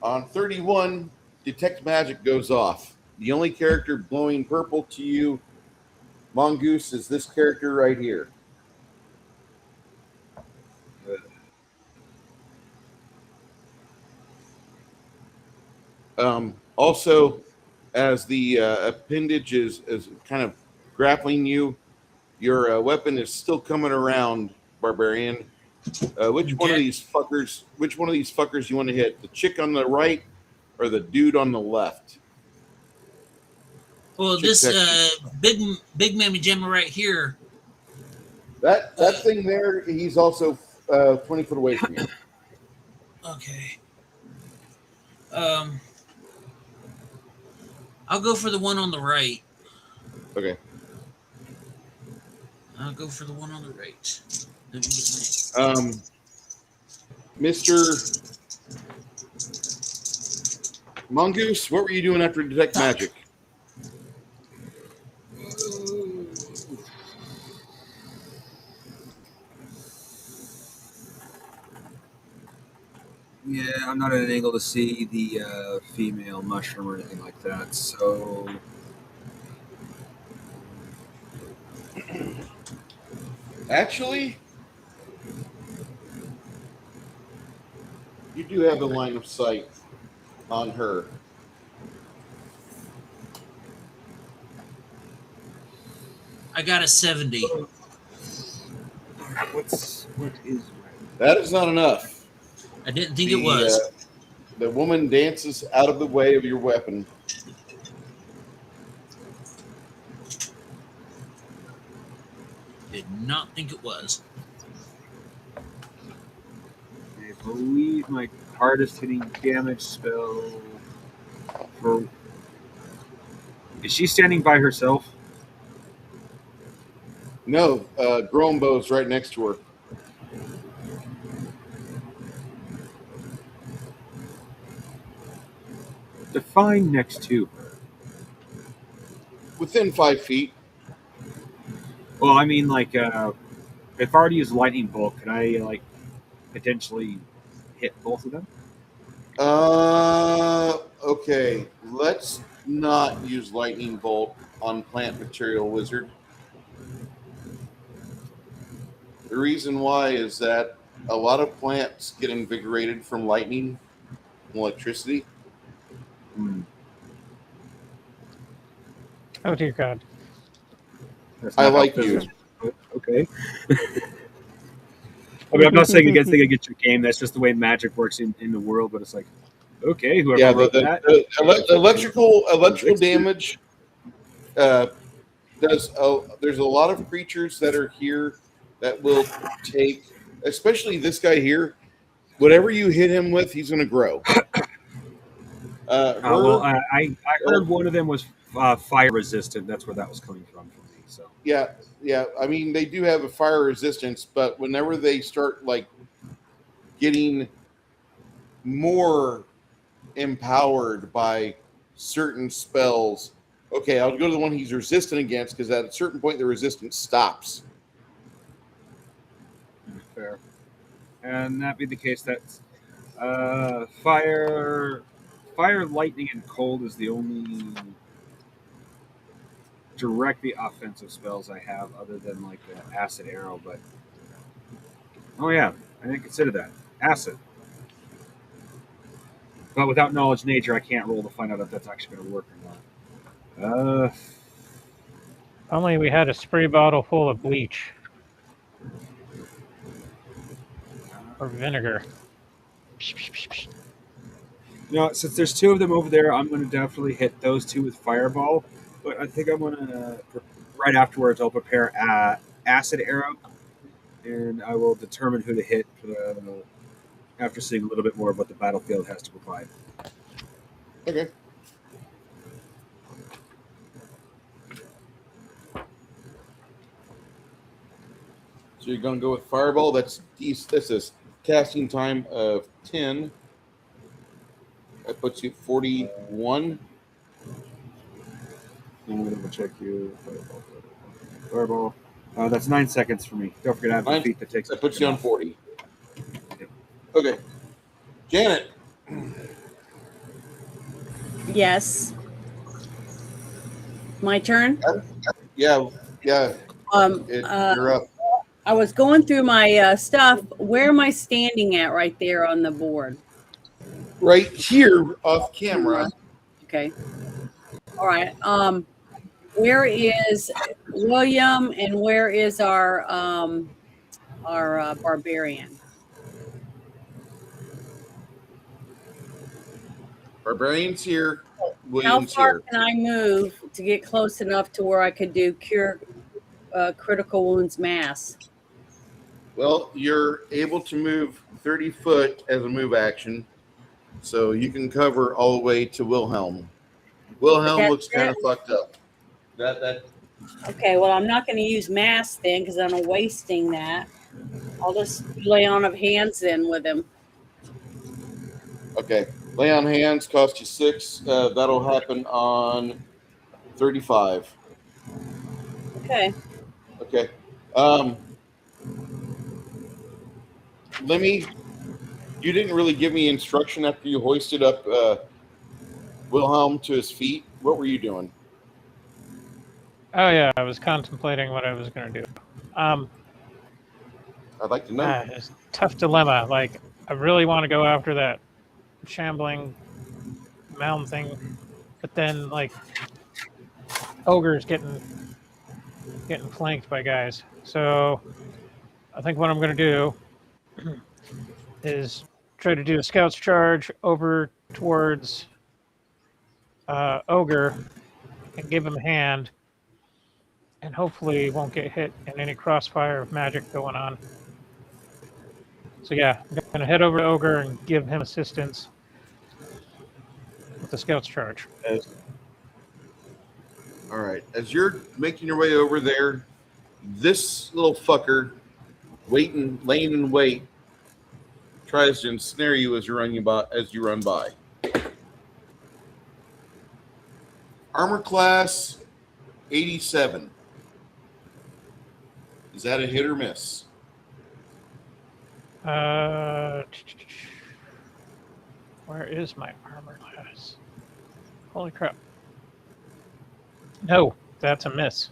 On 31, Detect Magic goes off. The only character glowing purple to you, Mongoose, is this character right here. Also, as the appendage is kind of grappling you, your weapon is still coming around, Barbarian. Which one of these fuckers you want to hit? The chick on the right or the dude on the left? Well, Chick this big mammy jammer right here. That thing there, he's also 20 foot away from you. Okay. I'll go for the one on the right. Okay. I'll go for the one on the right. Let me get Mr. Mongoose, what were you doing after Detect Magic? Yeah, I'm not at an angle to see the female mushroom or anything like that. So Actually, you do have a line of sight on her. I got a 70. what is That is not enough. I didn't think it The was. the woman dances out of the way of your weapon. Did not think it was. I believe my hardest hitting damage spell for. Is she standing by herself? No, Grombo's right next to her. Define next to her. Within 5 feet. Well, I mean, like, if I were to use lightning bolt, could I potentially hit both of them? Okay. Let's not use lightning bolt on plant material wizard. The reason why is that a lot of plants get invigorated from lightning and electricity. Hmm. Oh dear God. That's I not how like physics you. works. Okay. I mean, I'm not saying against your game. That's just the way magic works in the world. But it's like, okay, whoever Yeah, wrote that. electrical damage does. There's a lot of creatures that are here that will take, especially this guy here. Whatever you hit him with, he's going to grow. Well, I heard one of them was fire resistant. That's where that was coming from for me. So Yeah. I mean, they do have a fire resistance, but whenever they start like getting more empowered by certain spells, okay, I'll go to the one he's resistant against because at a certain point the resistance stops. fair. And that be the case. That's fire, lightning, and cold is the only directly offensive spells I have, other than like acid arrow. But oh yeah, I didn't consider that acid. But without knowledge nature, I can't roll to find out if that's actually going to work or not. Only we had a spray bottle full of bleach or vinegar. Since there's two of them over there, I'm going to definitely hit those two with fireball. But I think I'm going to right afterwards. I'll prepare acid arrow, and I will determine who to hit after seeing a little bit more of what the battlefield has to provide. Okay. So you're going to go with fireball. That's a casting time of 10. That puts you at 41. I'm going to check you. Fireball. That's 9 seconds for me. Don't forget I have the feat that takes. That puts you on off. 40. Okay. Janet. Yes. My turn. Yeah. You're up. I was going through my stuff. Where am I standing at right there on the board? Right here off camera. Okay. All right. Where is William and where is our barbarian? Barbarian's here. How William's far here. can I move to get close enough to where I could do cure critical wounds mass? Well, you're able to move 30 foot as a move action, so you can cover all the way to Wilhelm. Wilhelm looks kind of fucked up. That Okay, well, I'm not going to use mass then because I'm wasting that. I'll just lay on of hands then with him. Okay. Lay on hands cost you 6. That'll happen on 35. Okay. Okay. Let me You didn't really give me instruction after you hoisted up Wilhelm to his feet. What were you doing? Oh yeah, I was contemplating what I was going to do. I'd like to know. It's a tough dilemma. Like, I really want to go after that shambling mound thing, but then like ogre's getting flanked by guys. So I think what I'm going to do is try to do a scout's charge over towards ogre and give him a hand, and hopefully won't get hit in any crossfire of magic going on. So yeah, I'm going to head over to ogre and give him assistance with the scout's charge. All right. As you're making your way over there, this little fucker, laying in wait, tries to ensnare you as you run by. Armor class 87. Is that a hit or miss? Where is my armor class? Holy crap. No, that's a miss.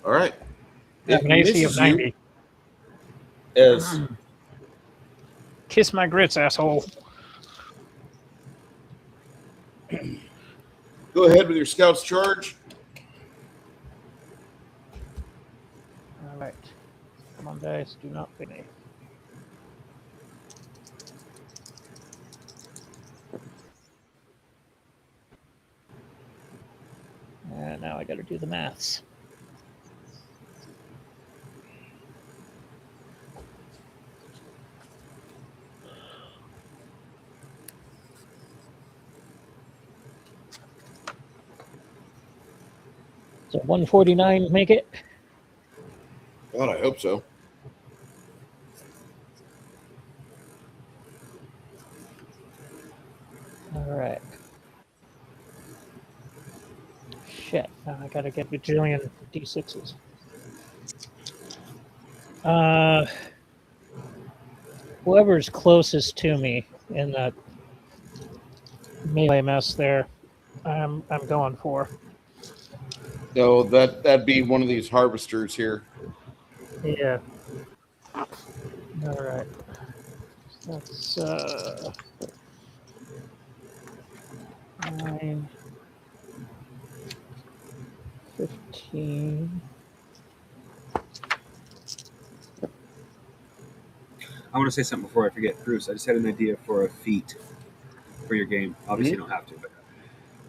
All right. I have an AC of misses you 90. As Kiss my grits, asshole. go ahead with your scout's charge. All right. Come on, dice. Do not fail. And now I got to do the maths. So 149 make it? God, I hope so. All right. Shit. Now I gotta get bajillion d6s. Whoever's closest to me in that melee mess there, I'm going for. No, that'd be one of these harvesters here. Yeah. All right. That's 9, 15. I want to say something before I forget. Bruce, I just had an idea for a feat for your game. Obviously, you don't have to,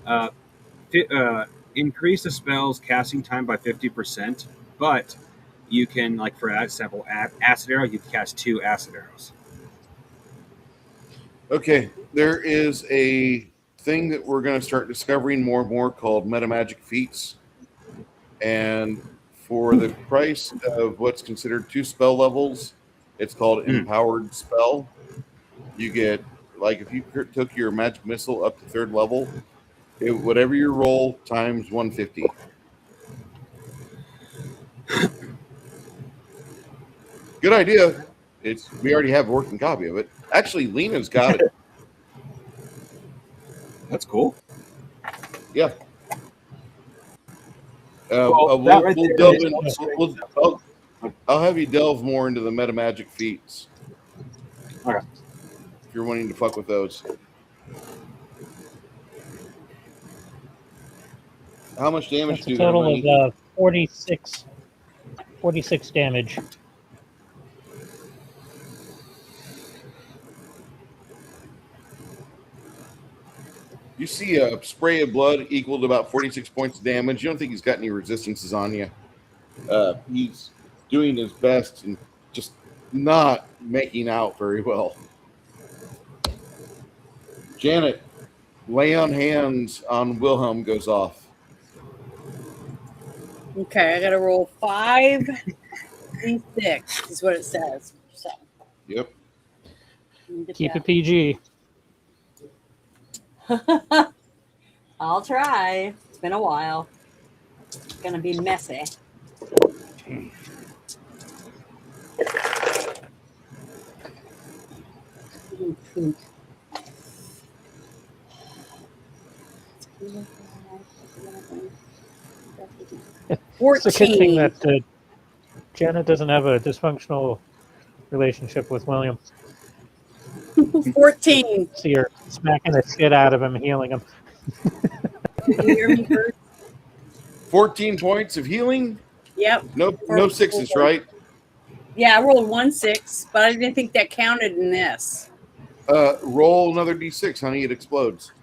but increase the spell's casting time by 50%, but you can, like, for example, acid arrow, you can cast 2 acid arrows. Okay, there is a thing that we're going to start discovering more and more called metamagic feats. And for the price of what's considered 2 spell levels, it's called empowered spell. You get, like, if you took your magic missile up to 3rd level, whatever you roll times 150. Good idea. We already have a working copy of it. Actually, Lena's got it. That's cool. Yeah. I'll have you delve more into the metamagic feats. Okay. If you're wanting to fuck with those. How much damage That's do a you do? total of 46 damage. You see a spray of blood equal to about 46 points of damage. You don't think he's got any resistances on you. He's doing his best and just not making out very well. Janet, lay on hands on Wilhelm goes off. Okay, I got to roll 5d6 is what it says. So Yep. Keep it PG. I'll try. It's been a while. It's gonna be messy. It's a good thing 14. that Janet doesn't have a dysfunctional relationship with William. 14. See her smacking the shit out of him, healing him. Did you hear me, Bruce? 14 points of healing. Yep. No sixes, right? Yeah, I rolled 1 6, but I didn't think that counted in this. Roll another d6, honey. It explodes.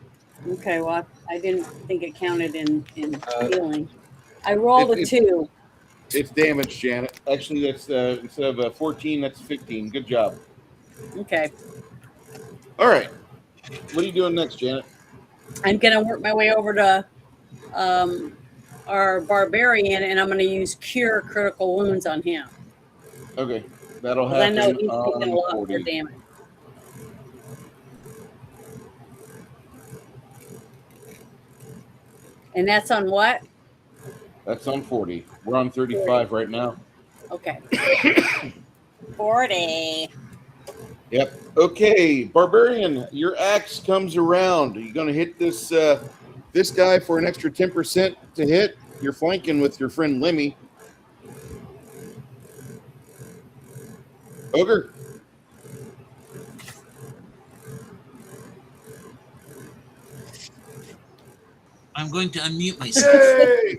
Okay, well, I didn't think it counted in healing. I rolled a 2. It's damage, Janet. Actually, that's instead of 14, that's 15. Good job. Okay. All right. What are you doing next, Janet? I'm going to work my way over to our barbarian, and I'm going to use cure critical wounds on him. Okay. That'll 'Cause I happen know he's taking a lot on more 40. damage. And that's on what? That's on 40. We're on 35 right now. Okay. 40. Yep. Okay, barbarian, your axe comes around. Are you going to hit this this guy for an extra 10% to hit? You're flanking with your friend Lemmy. Ogre. I'm going to unmute myself. Hey!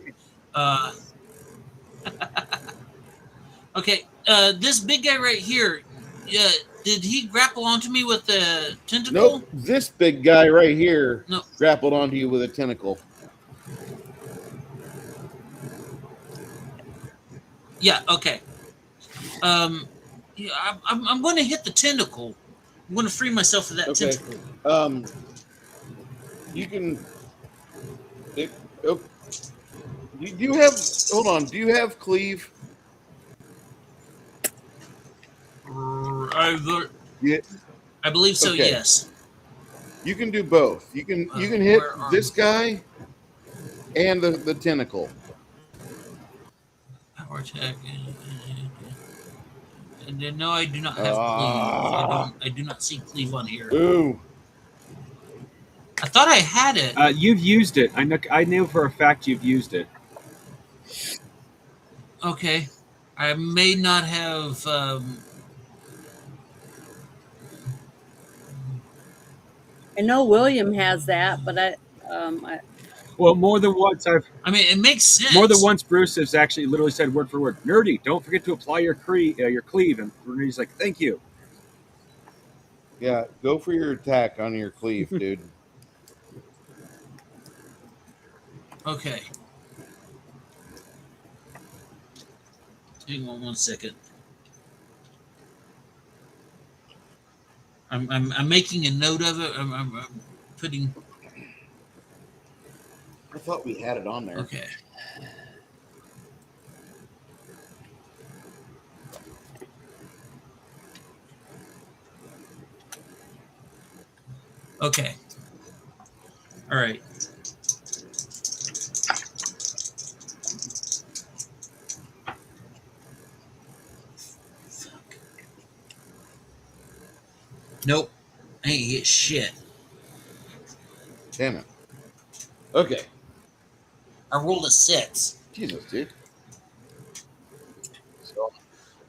Okay, this big guy right here, did he grapple onto me with the tentacle? Nope. This big guy right here No. grappled onto you with a tentacle. Yeah, okay. Yeah, I'm going to hit the tentacle. I'm going to free myself of that Okay. tentacle. You can. Do you have? Hold on. Do you have cleave? Yeah. I believe so. Okay. Yes. You can do both. You can hit this guy and the tentacle. Power attack. And then, no, I do not have cleave. I do not see cleave on here. Ooh. I thought I had it. You've used it. I knew for a fact you've used it. Okay. I may not have. I know William has that, but I Well, more than once I mean, it makes sense. More than once, Bruce has actually literally said word for word, "Nerdy, don't forget to apply your cleave." And Nerdy's like, "Thank you." Yeah, go for your attack on your cleave, dude. Okay. Hang on 1 second. I'm making a note of it. I'm putting. I thought we had it on there. Okay. Okay. All right. Nope. I ain't get shit. Damn it. Okay. I rolled a 6. Jesus, dude.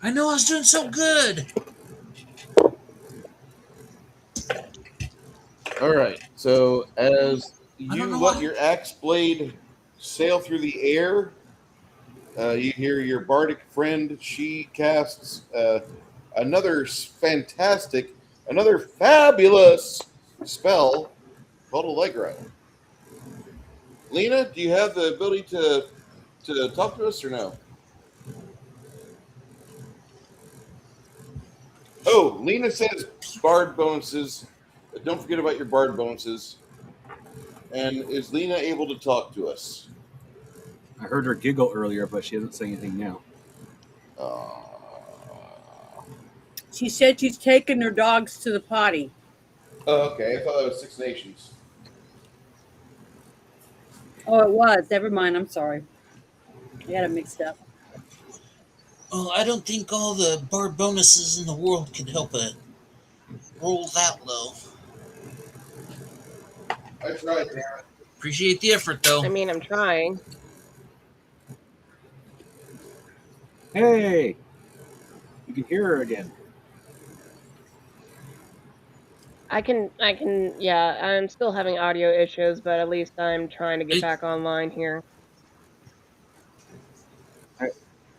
I know I was doing so good. All right. So as I you don't know let why. your axe blade sail through the air, you hear your bardic friend. She casts another fabulous spell called Allegro. Lena, do you have the ability to talk to us or no? Oh, Lena says bard bonuses. Don't forget about your bard bonuses. And is Lena able to talk to us? I heard her giggle earlier, but she doesn't say anything now. she said she's taking her dogs to the potty. Oh, okay. I thought that was Six Nations. Oh, it was. Never mind. I'm sorry. I got it mixed up. Well, I don't think all the bard bonuses in the world could help a roll that low. I tried. Appreciate the effort, though. I mean, I'm trying. Hey, you can hear her again. Yeah, I'm still having audio issues, but at least I'm trying to get It- back online here.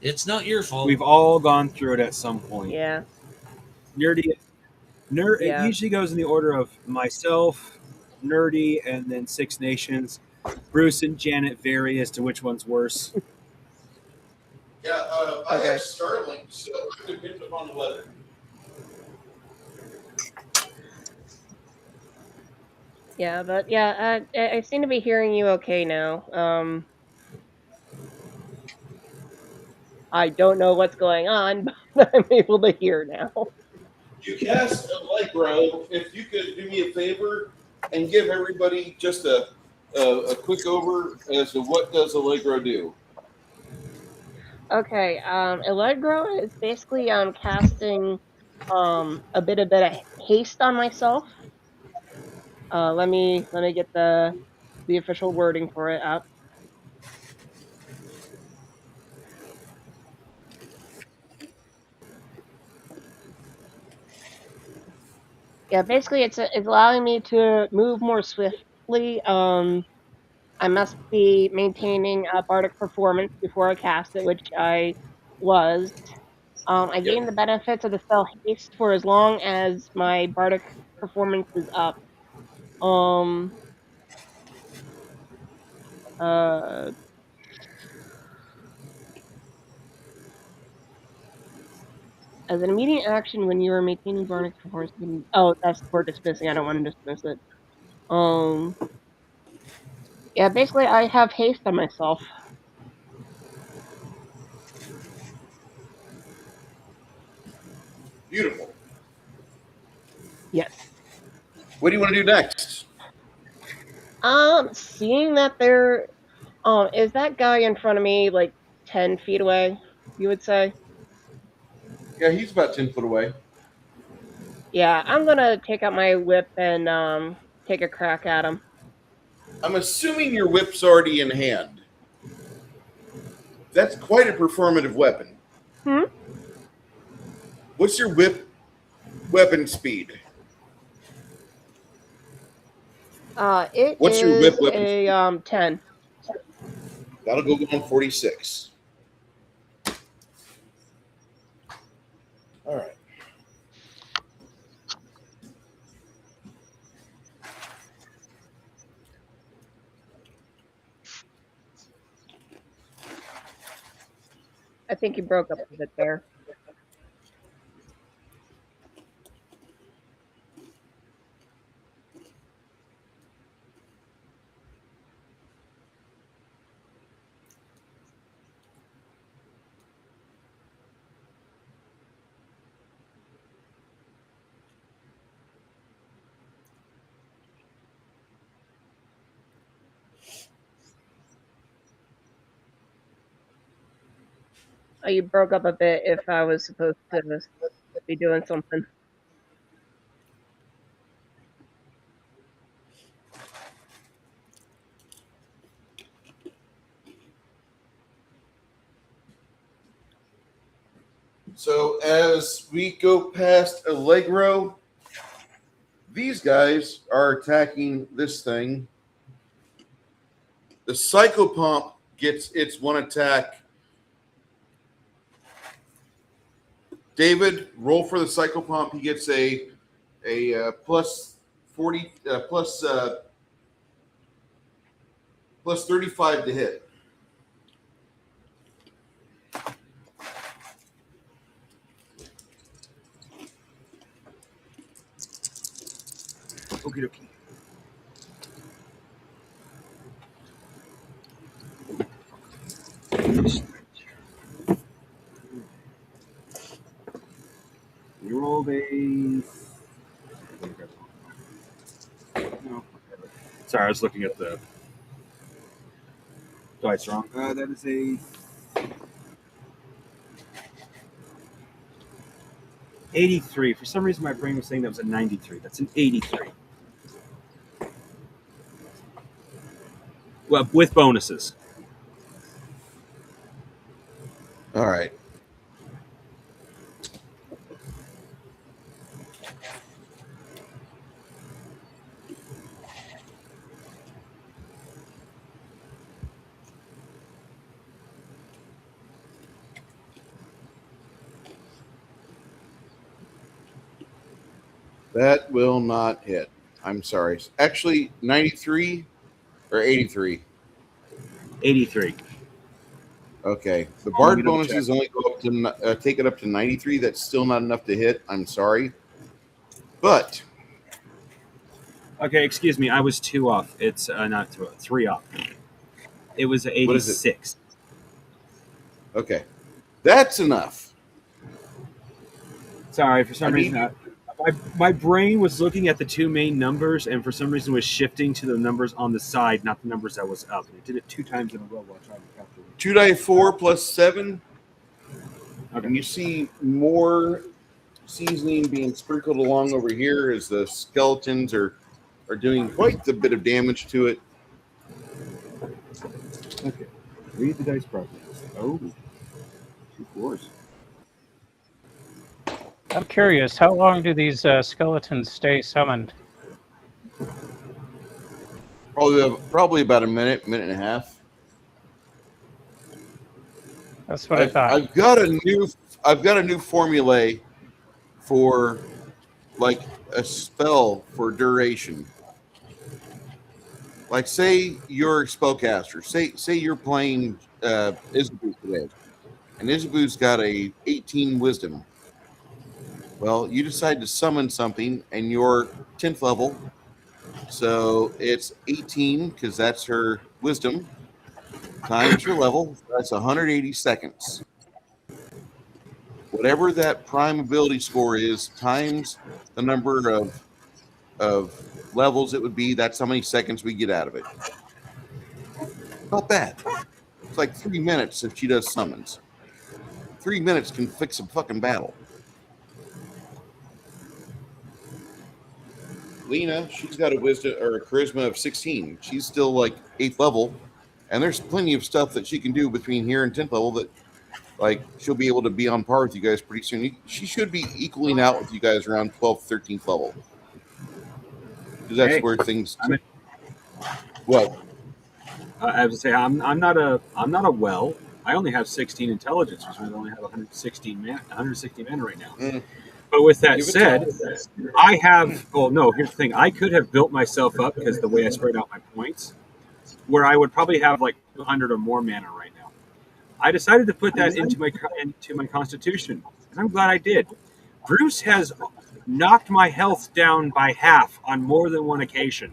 It's not your fault. We've all gone through it at some point. Yeah, Nerdy, It yeah. usually goes in the order of myself, Nerdy, and then Six Nations. Bruce and Janet vary as to which one's worse. Yeah, I Okay. have Starlink, so it depends upon the weather. Yeah, but yeah, I seem to be hearing you okay now. I don't know what's going on, but I'm able to hear now. You cast Allegro. If you could do me a favor and give everybody just a quick over as to what does Allegro do. Okay, Allegro is basically casting a bit of haste on myself. Let me get the official wording for it up. Yeah, basically it's allowing me to move more swiftly. I must be maintaining a bardic performance before I cast it, which I was. I Yep. gain the benefits of the spell haste for as long as my bardic performance is up. Um, uh, as an immediate action when you are maintaining bardic performance, oh, that's for dismissing. I don't want to dismiss it. Um, yeah, basically I have haste on myself. Beautiful. Yes. What do you want to do next? Seeing that is that guy in front of me like 10 feet away, you would say? Yeah, he's about 10 foot away. Yeah, I'm gonna take out my whip and take a crack at him. I'm assuming your whip's already in hand. That's quite a performative weapon. Hmm? What's your weapon speed? It What's your whip is weapon a speed? 10. That'll go on 46. All right. I think you broke up a bit there. Oh, you broke up a bit if I was supposed to be doing something. So as we go past Allegro, these guys are attacking this thing. The Psychopomp gets its one attack. David, roll for the Psychopomp. He gets a plus 40 plus 35 to hit. Okie dokie. You rolled a. No. Sorry, I was looking at the dice wrong. That is a 83. For some reason, my brain was saying that was a 93. That's an 83. Well, with bonuses. All right. That will not hit. I'm sorry. Actually, 93 or 83. 83. Okay. The Oh, let me bard double check. bonuses only go up to take it up to 93. That's still not enough to hit. I'm sorry. But Okay, excuse me. I was 2 off. It's not 2 off. 3 off. It was what is it? 86. Okay. That's enough. Sorry, for some I reason, need my brain was looking at the two main numbers, and for some reason was shifting to the numbers on the side, not the numbers that was up. And it did it 2 times in a row while trying to calculate. 2 die 4 plus 7. Okay. And you see more seasoning being sprinkled along over here as the skeletons are doing quite a bit of damage to it. Okay. Read the dice properly. Oh, 2 4s. I'm curious, how long do these skeletons stay summoned? Probably about a minute and a half. That's what I thought. I've got a new formulae for like a spell for duration. Like say you're a spellcaster. Say you're playing Isabu today, and Isabu's got a 18 wisdom. Well, you decide to summon something, and you're 10th level, so it's 18 because that's her wisdom times her level. That's 180 seconds. Whatever that prime ability score is times the number of levels it would be, that's how many seconds we get out of it. Not bad. It's like 3 minutes if she does summons. 3 minutes can fix a fucking battle. Lena, she's got a wisdom or a charisma of 16. She's still like 8th level, and there's plenty of stuff that she can do between here and 10th level that, like, she'll be able to be on par with you guys pretty soon. She should be equaling out with you guys around 12th, 13th level. Because that's where things. What? I would say I'm not a well. I only have 16 intelligence, which means I only have 116 mana right now. Mm. But with that Give it said, I have. Oh no! Here's the thing: I could have built myself up because the way I spread out my points, where I would probably have like 200 or more mana right now. I decided to put that into my constitution, and I'm glad I did. Bruce has knocked my health down by half on more than one occasion.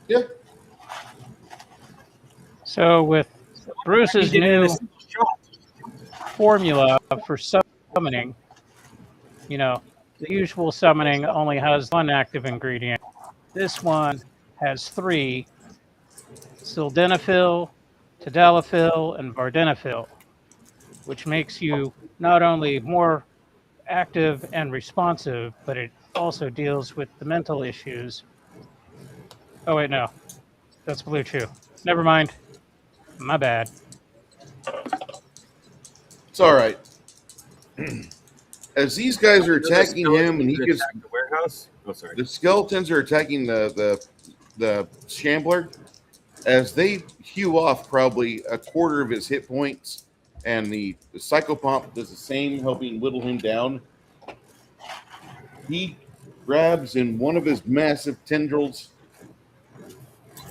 Yeah. So with Bruce's new formula for summoning, you know, the usual summoning only has one active ingredient. This one has 3: sildenafil, tadalafil, and vardenafil, which makes you not only more active and responsive, but it also deals with the mental issues. Oh wait, no, that's Blue Chew. Never mind. My bad. It's all right. As these guys are attacking him, and he gets the warehouse. Oh, sorry. The skeletons are attacking the shambler. As they hew off probably a quarter of his hit points, and the psychopomp does the same, helping whittle him down. He grabs in one of his massive tendrils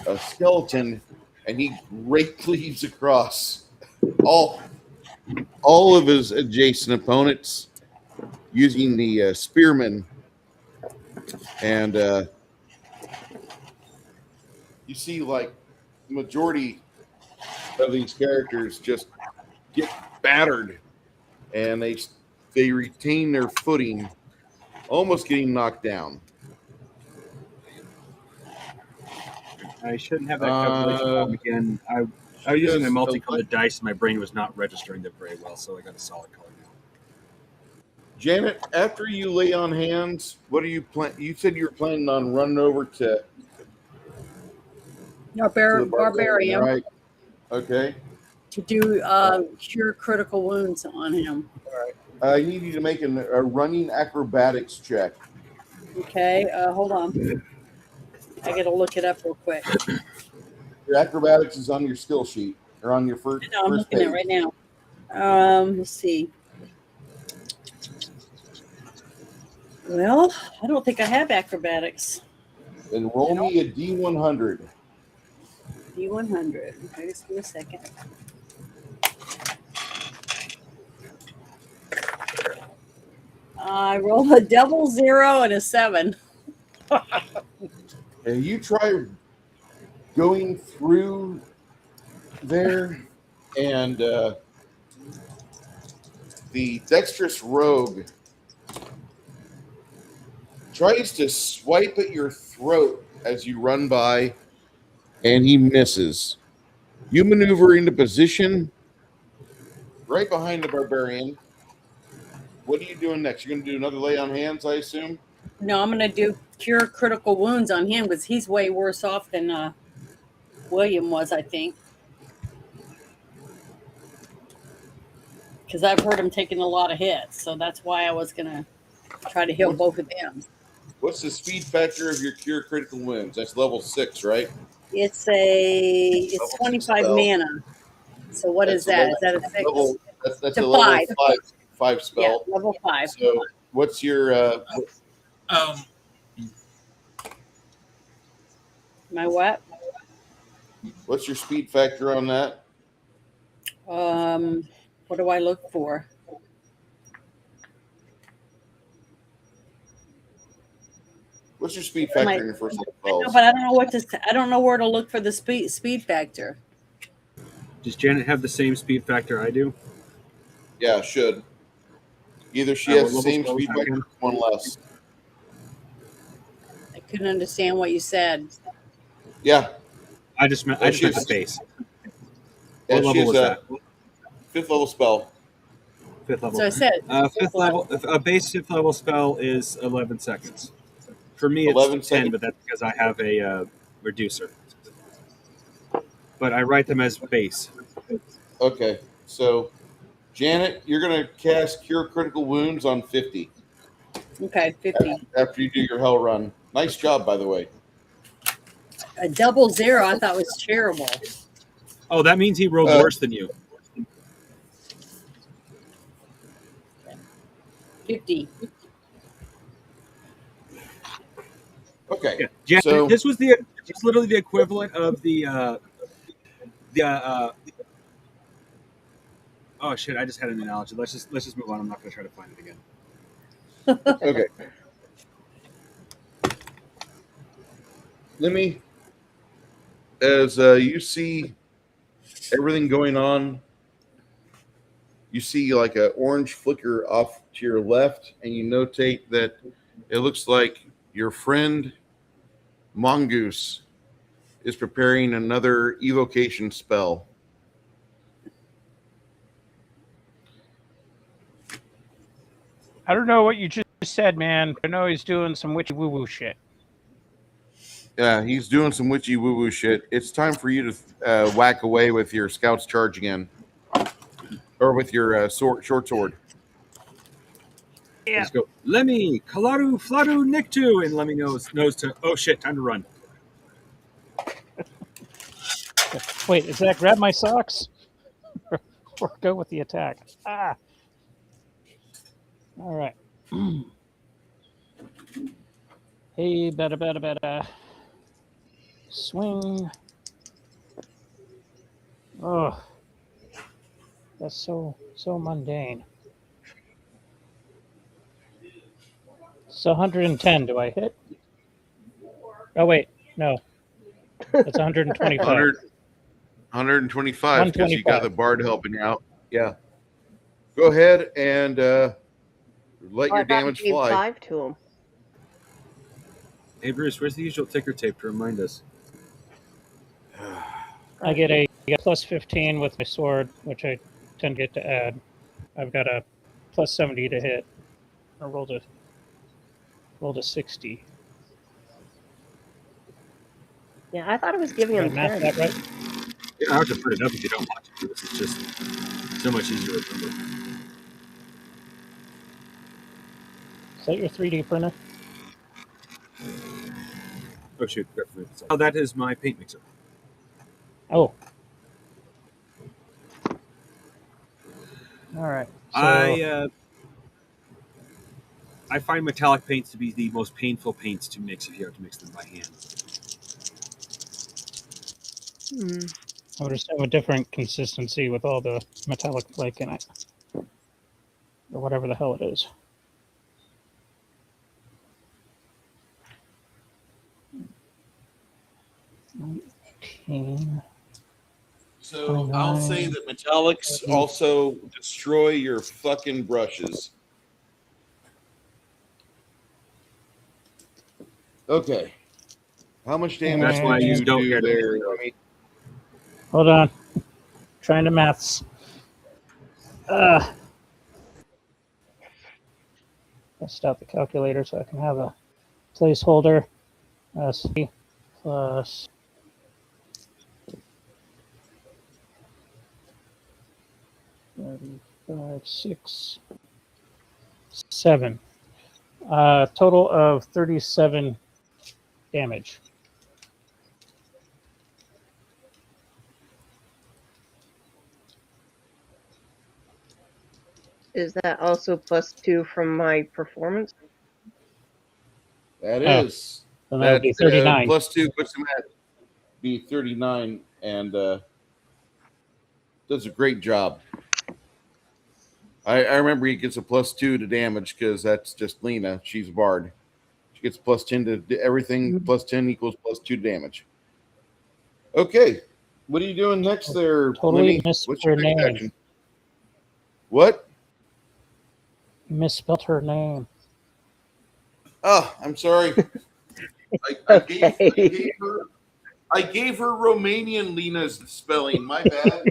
a skeleton, and he great cleaves across all of his adjacent opponents using the spearman. And you see, like, the majority of these characters just get battered, and they retain their footing, almost getting knocked down. I shouldn't have that calculation problem again. I was using my multicolored dice, and my brain was not registering them very well, so I got a solid color now. Janet, after you lay on hands, what are you plan? You said you were planning on running over to the barbarian, Barbarian right? Okay. to do cure critical wounds on him. I need you to make a running acrobatics check. Okay, hold on. I gotta look it up real quick. Your acrobatics is on your skill sheet or on your first No, I'm first looking at page. it right now. Let's see. Well, I don't think I have acrobatics. Then roll me a d100. D100. Okay, just give me a second. I rolled a double 0 and a 7. And you try going through there, and the dexterous rogue tries to swipe at your throat as you run by, and he misses. You maneuver into position right behind the barbarian. What are you doing next? You're going to do another lay on hands, I assume? No, I'm gonna do cure critical wounds on him because he's way worse off than William was, I think. Because I've heard him taking a lot of hits, so that's why I was gonna try to heal both of them. What's the speed factor of your cure critical wounds? That's level 6, right? It's Level 25 spell. mana. So what is that? Is that a 6? That's To a level 5. 5 Yeah, spell. level 5. So what's your My what? what's your speed factor on that? What do I look for? What's your speed factor in your first level I know, spells? but I don't know what to. I don't know where to look for the speed factor. Does Janet have the same speed factor I do? Yeah, should. Either she What has the level same spell is speed that factor again? or one less. I couldn't understand what you said. Yeah. I just meant the base. Yeah, What she level has was that? 5th level spell. 5th level. So I said 5th level. A base 5th level spell is 11 seconds. For me, it's 11 10, seconds. but that's because I have a reducer. But I write them as base. Okay. So, Janet, you're going to cast Cure Critical Wounds on 50 Okay, 50. after you do your hell run. Nice job, by the way. A double 0 I thought was terrible. Oh, that means he rolled worse than you. 50. Okay. Yeah. Janet, So, this was literally the equivalent of the oh shit! I just had an analogy. Let's just move on. I'm not going to try to find it again. okay. Let me, as you see everything going on, you see like an orange flicker off to your left, and you notate that it looks like your friend Mongoose is preparing another evocation spell. I don't know what you just said, man. I know he's doing some witchy woo woo shit. Yeah, he's doing some witchy woo woo shit. It's time for you to whack away with your Scout's Charge again, or with your short sword. Yeah. Let's go. Lemmy, Kalaru, Flaru, Niktu, and Lemmy knows to. Oh shit! Time to run. Wait, is that grab my socks? Or go with the attack? Ah. All right. Hey, better. Swing. Oh, that's so mundane. So 110. Do I hit? Oh wait, no. That's 125. 125 because you got the bard helping you out. Yeah. Go ahead and let your damage fly. 5 to him. Hey Bruce, where's the usual ticker tape to remind us? I get a plus 15 with my sword, which I tend to get to add. I've got a plus 70 to hit. I rolled a 60. Yeah, I thought it was giving Did I him math 10. that right? You don't have to put it up if you don't want to. This is just so much easier to remember. Is that your 3D printer? Oh shoot! Oh, that is my paint mixer. Oh. All right. So, I find metallic paints to be the most painful paints to mix if you have to mix them by hand. Hmm. I would assume a different consistency with all the metallic flake in it, or whatever the hell it is. So I'll say that metallics also destroy your fucking brushes. Okay. How much damage That's why I did use you don't do care to there? mix. I mean, Hold on. Trying to maths. Bust out the calculator so I can have a placeholder. C plus 35, 6, 7. Total of 37 damage. Is that also +2 from my performance? that Oh, is. Then that would be 39. +2 puts him at be 39 and does a great job. I remember he gets a +2 to damage because that's just Lena. She's a bard. She gets +10 to everything. +10 equals +2 to damage. Okay. What are you doing next there, Totally Lemmy? missed What's her your next name. action? What? You misspelled her name. Oh, I'm sorry. Okay. I gave her Romanian Lena's spelling. My bad.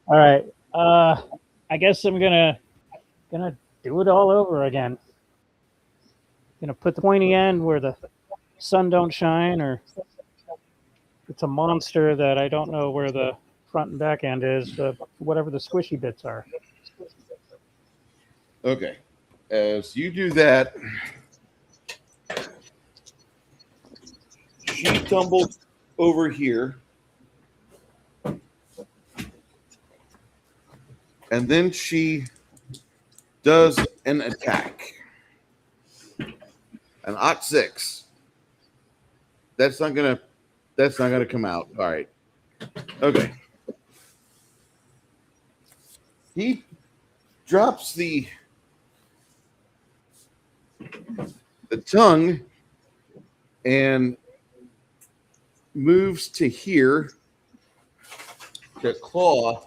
All right. I guess I'm gonna do it all over again. Gonna put the pointy end where the sun don't shine, or it's a monster that I don't know where the front and back end is, but whatever the squishy bits are. Okay. As you do that, she tumbled over here. And then she does an attack. An Ot 6. That's not gonna come out. All right. Okay. He drops the tongue and moves to here to claw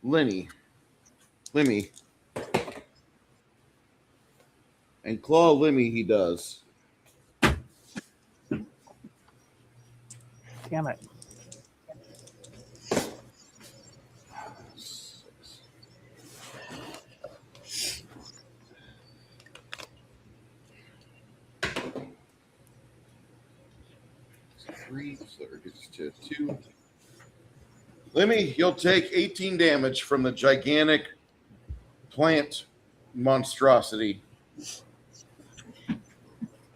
Lemmy. And claw Lemmy he does. Damn it. Three, so it gets to 2. Lemmy, you'll take 18 damage from the gigantic plant monstrosity.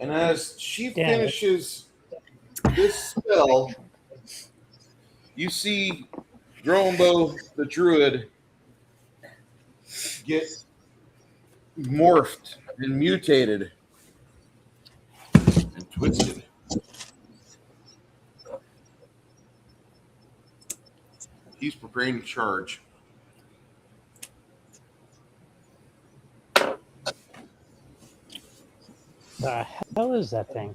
And as she finishes this spell, you see Drombo the druid get morphed and mutated and twisted. He's preparing to charge. The hell is that thing?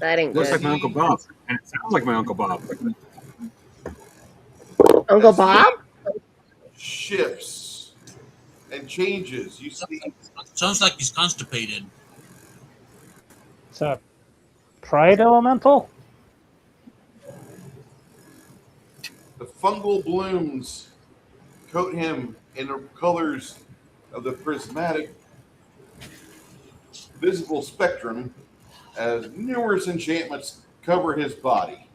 That ain't Looks good. like my Uncle Bob, and it sounds like my Uncle Bob. Uncle Bob? Shifts and changes. You see, Sounds like he's constipated. What's up? Pride Elemental? The fungal blooms coat him in the colors of the prismatic visible spectrum as numerous enchantments cover his body.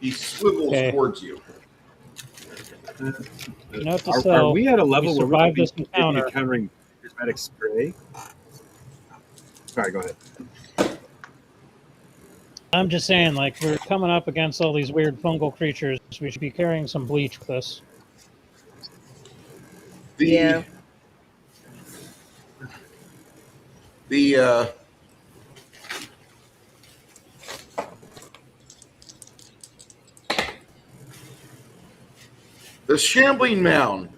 He swivels Okay. towards you. Note to Are self, we at a level where we survived could this be encounter. encountering prismatic spray? Sorry, go ahead. I'm just saying, like, we're coming up against all these weird fungal creatures. We should be carrying some bleach with us. The Yeah. the the shambling mound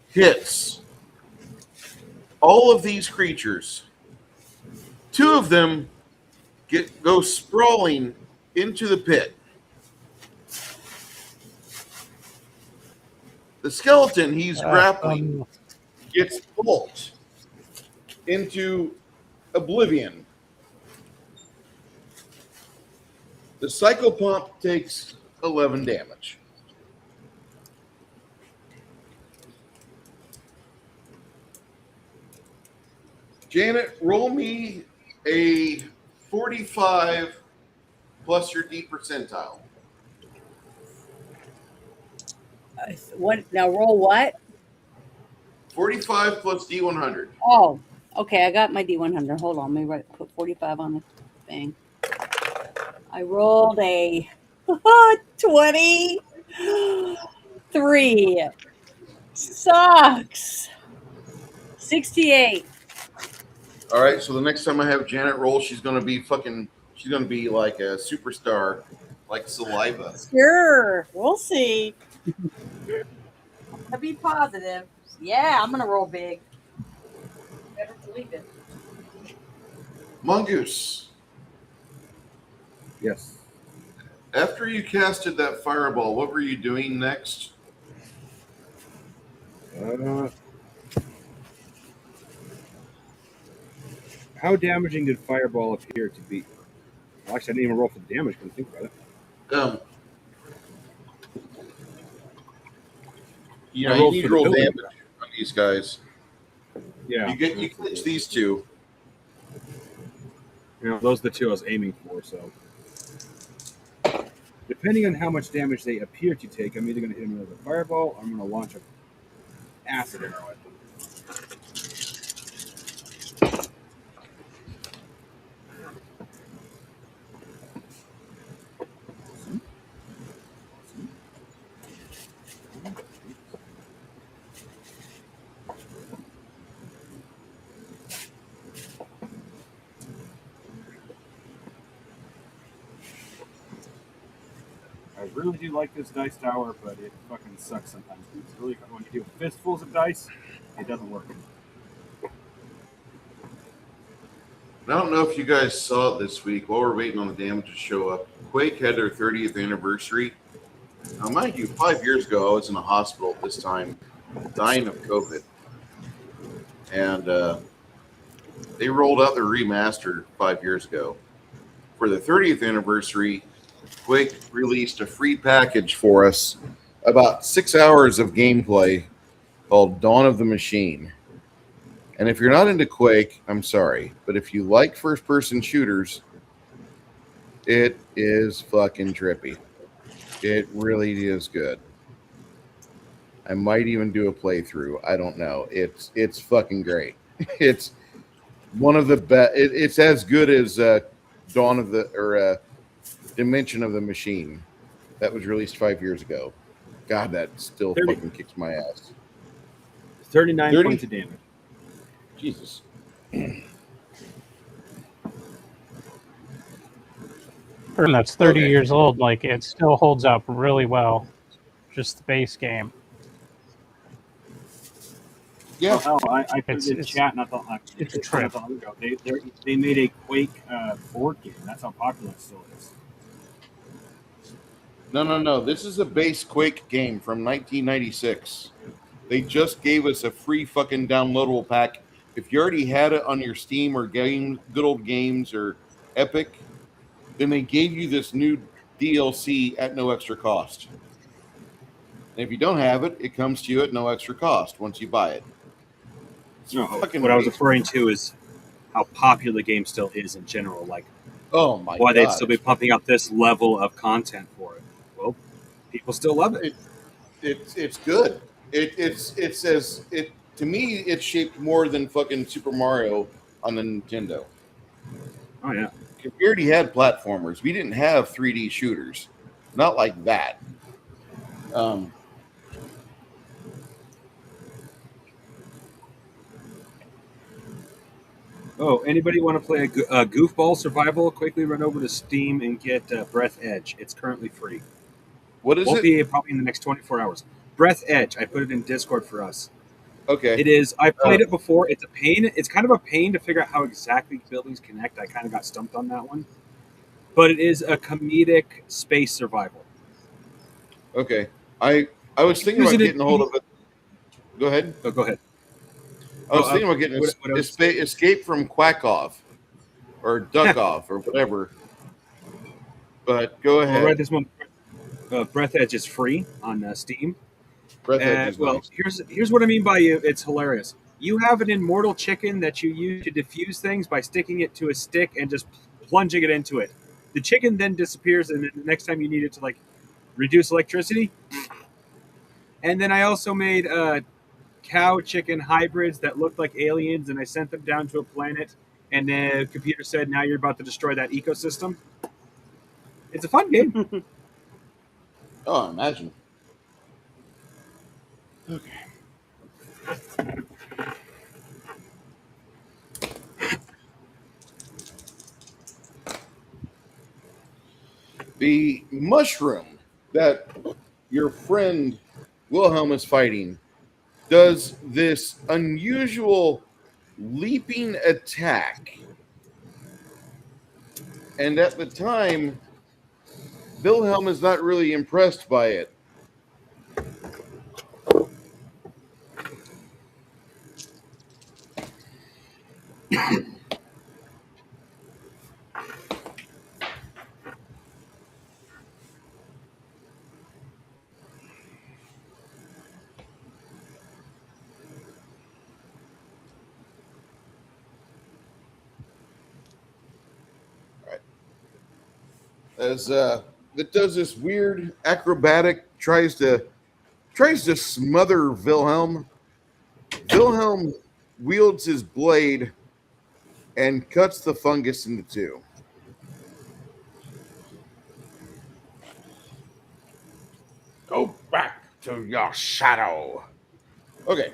hits all of these creatures. Two of them go sprawling into the pit. The skeleton he's grappling gets pulped into oblivion. The psychopomp takes 11 damage. Janet, roll me a 45 plus your D percentile. What now? Roll what? 45 plus D100. Oh, okay. I got my D100. Hold on. Let me put 45 on the thing. I rolled a 23. Sucks. 68. All right, so the next time I have Janet roll, she's gonna be like a superstar, like Saliva. Sure. We'll see. I'll be positive. Yeah, I'm gonna roll big. Better believe it. Mongoose, Yes. after you casted that fireball, what were you doing next? How damaging did Fireball appear to be? Well, actually, I didn't even roll for the damage. Couldn't think about it. You I know, you rolled need for to the roll building. damage on these guys. Yeah. You catch these two. You know, those are the two I was aiming for. So, depending on how much damage they appear to take, I'm either going to hit them with a fireball or I'm going to launch an acid arrow at them. I really do like this dice tower, but it fucking sucks sometimes. It's really when you do fistfuls of dice, it doesn't work. I don't know if you guys saw it this week. While we're waiting on the damage to show up, Quake had their 30th anniversary. Now, mind you, 5 years ago, I was in a hospital at this time, dying of COVID. And they rolled out their remaster 5 years ago. For the 30th anniversary, Quake released a free package for us, about 6 hours of gameplay called Dawn of the Machine. And if you're not into Quake, I'm sorry, but if you like first-person shooters, it is fucking trippy. It really is good. I might even do a playthrough. I don't know. It's fucking great. It's one of the best. It's as good as Dawn of the Dimension of the Machine that was released 5 years ago. God, that still 30. fucking kicks my ass. 39 30? points of damage. Jesus. And that's 30 Okay. years old. Like, it still holds up really well. Just the base game. Yeah. Oh, hell, I put it in It's- chat not that it's a trip. ago. They made a Quake board game. That's how popular it still is. No. This is a base Quake game from 1996. They just gave us a free fucking downloadable pack if you already had it on your Steam or Good Old Games or Epic, then they gave you this new DLC at no extra cost. And if you don't have it, it comes to you at no extra cost once you buy it. It's No, fucking what I was amazing. referring to is how popular the game still is in general. Like, Oh my why god! they'd still be pumping out this level of content for it. Well, people still love it. It's good. It says it to me. It's shaped more than fucking Super Mario on the Nintendo. Oh yeah. We already had platformers. We didn't have 3D shooters, not like that. Oh, anybody want to play a goofball survival? Quickly run over to Steam and get Breath Edge. It's currently free. What is Won't it? be probably in the next 24 hours. Breath Edge. I put it in Discord for us. Okay. It is. I played it before. It's a pain. It's kind of a pain to figure out how exactly buildings connect. I kind of got stumped on that one. But it is a comedic space survival. Okay. I was thinking about getting a hold of it. Go ahead. Oh, go ahead. I was thinking about getting Escape from Quackoff or Duck Off or whatever. But go ahead. Well, right this moment, Breath Edge is free on Steam. Breath Edge is nice. Here's what I mean by you. It's hilarious. You have an immortal chicken that you use to diffuse things by sticking it to a stick and just plunging it into it. The chicken then disappears, and then the next time you need it to like reduce electricity. And then I also made cow chicken hybrids that looked like aliens, and I sent them down to a planet. And the computer said, "Now you're about to destroy that ecosystem." It's a fun game. Oh, imagine. Okay. The mushroom that your friend Wilhelm is fighting does this unusual leaping attack. And at the time, Wilhelm is not really impressed by it. As that does this weird acrobatic, tries to smother Wilhelm. Wilhelm wields his blade and cuts the fungus into two. Go back to your shadow. Okay.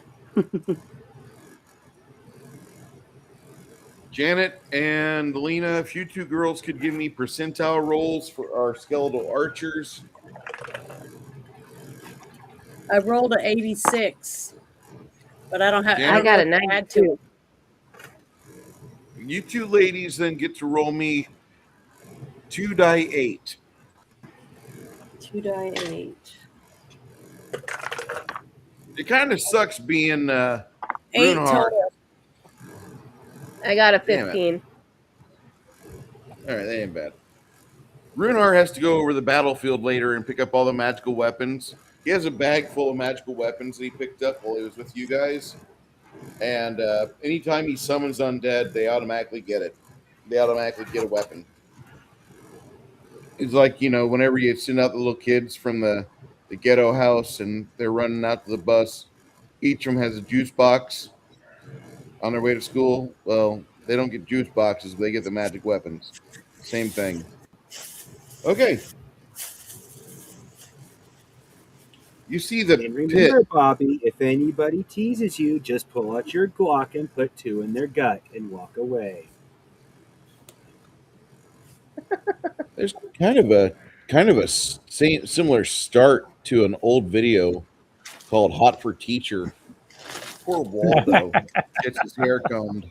Janet and Lena, if you two girls could give me percentile rolls for our skeletal archers. I rolled an 86, but I don't have. Yeah. I got a don't know if I had 92. You two ladies then get to roll me 2 die 8. 2 die 8. It kind of sucks being 8 Runeheart. total. I got a Damn it. 15. All right, that ain't bad. Runeheart has to go over the battlefield later and pick up all the magical weapons. He has a bag full of magical weapons that he picked up while he was with you guys. And anytime he summons undead, they automatically get it. They automatically get a weapon. It's like, whenever you send out the little kids from the ghetto house and they're running out to the bus, each of them has a juice box on their way to school. Well, they don't get juice boxes, but they get the magic weapons. Same thing. Okay. You see the And pit. remember, Bobby, if anybody teases you, just pull out your Glock and put 2 in their gut and walk away. There's kind of a similar start to an old video called "Hot for Teacher." Poor Waldo gets his hair combed.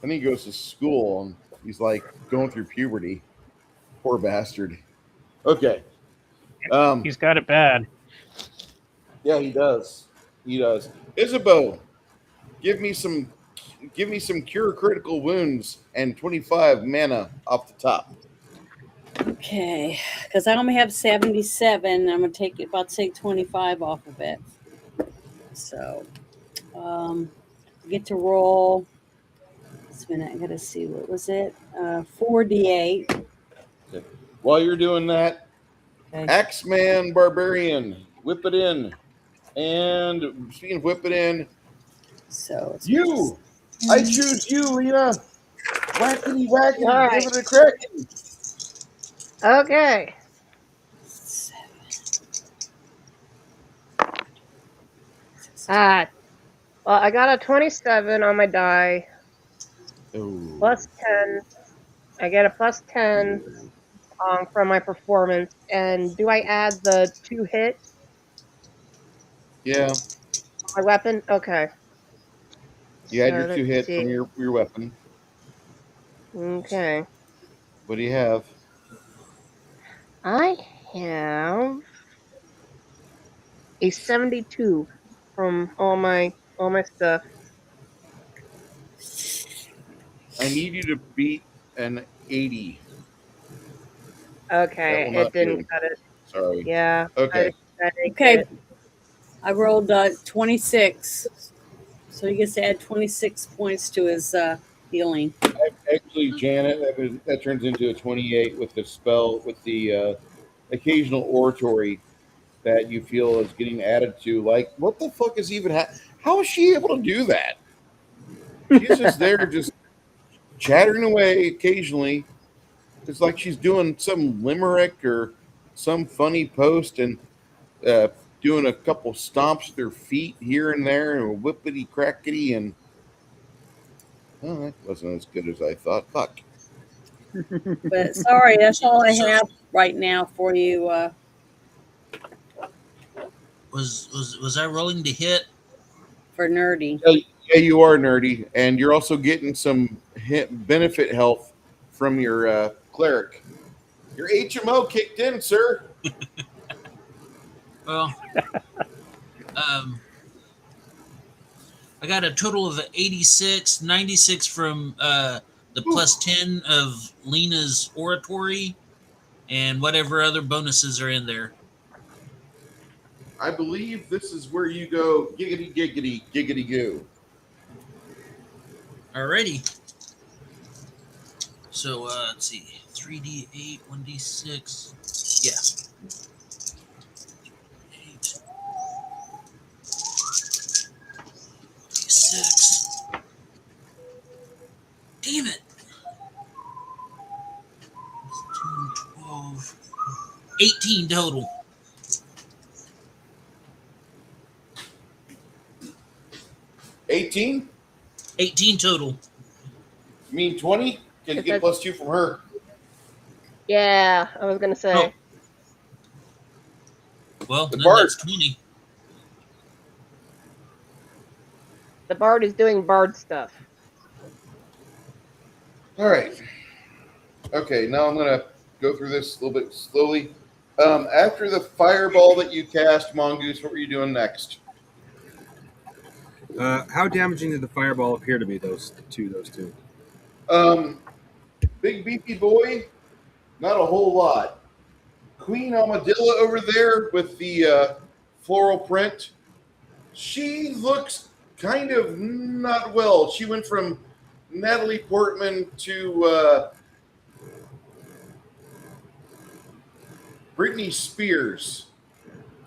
And he goes to school and he's like going through puberty. Poor bastard. Okay. He's got it bad. Yeah, he does. He does. Isabeau, Give me some cure critical wounds and 25 mana off the top. Okay, because I only have 77. I'm gonna take 25 off of it. So, get to roll. This minute, I gotta see what was it. 4d8. Okay. While you're doing that, Okay. Axeman Barbarian, whip it in. And speaking of whip it in, So it's you, I choose you, Lena. Whackity whackity, All give right. it a crack. Okay. 7. Well, I got a 27 on my die, Oh. plus 10. I get a plus 10 from my performance. And do I add the 2 hit Yeah, on my weapon? Okay. you had So your 2 let's hit see. from your weapon. Okay. What do you have? I have a 72 from all my stuff. I need you to beat an 80. That Okay, will it not didn't do. cut it. Sorry. Yeah, Okay. I didn't Okay. get it. I rolled 26. So he gets to add 26 points to his healing. Actually, Janet, that turns into a 28 with the spell, with the occasional oratory that you feel is getting added to. Like, what the fuck is even how is she able to do that? She's just there, just chattering away occasionally. It's like she's doing some limerick or some funny post and uh, doing a couple stomps with her feet here and there and whippity crackety and oh, that wasn't as good as I thought. Fuck. But sorry, that's all I So- have right now for you. Was I rolling to hit? For nerdy. Yeah, you are nerdy, and you're also getting some benefit health from your cleric. Your HMO kicked in, sir. Well, I got a total of 86, 96 from the plus 10 of Lena's oratory, and whatever other bonuses are in there. I believe this is where you go giggity giggity giggity goo. Alrighty. So let's see, 3d8, 1d6. Yeah. 8, 6. Damn it. 2, 12, 18 total. 18? 18 total. You mean 20? Can you Is get that- plus 2 from her? Yeah, I was gonna say. Oh. Well, The then bard. that's 20. The bard is doing bard stuff. All right. Okay, now I'm going to go through this a little bit slowly. After the fireball that you cast, Mongoose, what were you doing next? How damaging did the fireball appear to be? Those two. Big beefy boy, not a whole lot. Queen Armadillo over there with the floral print. She looks kind of not well. She went from Natalie Portman to Britney Spears,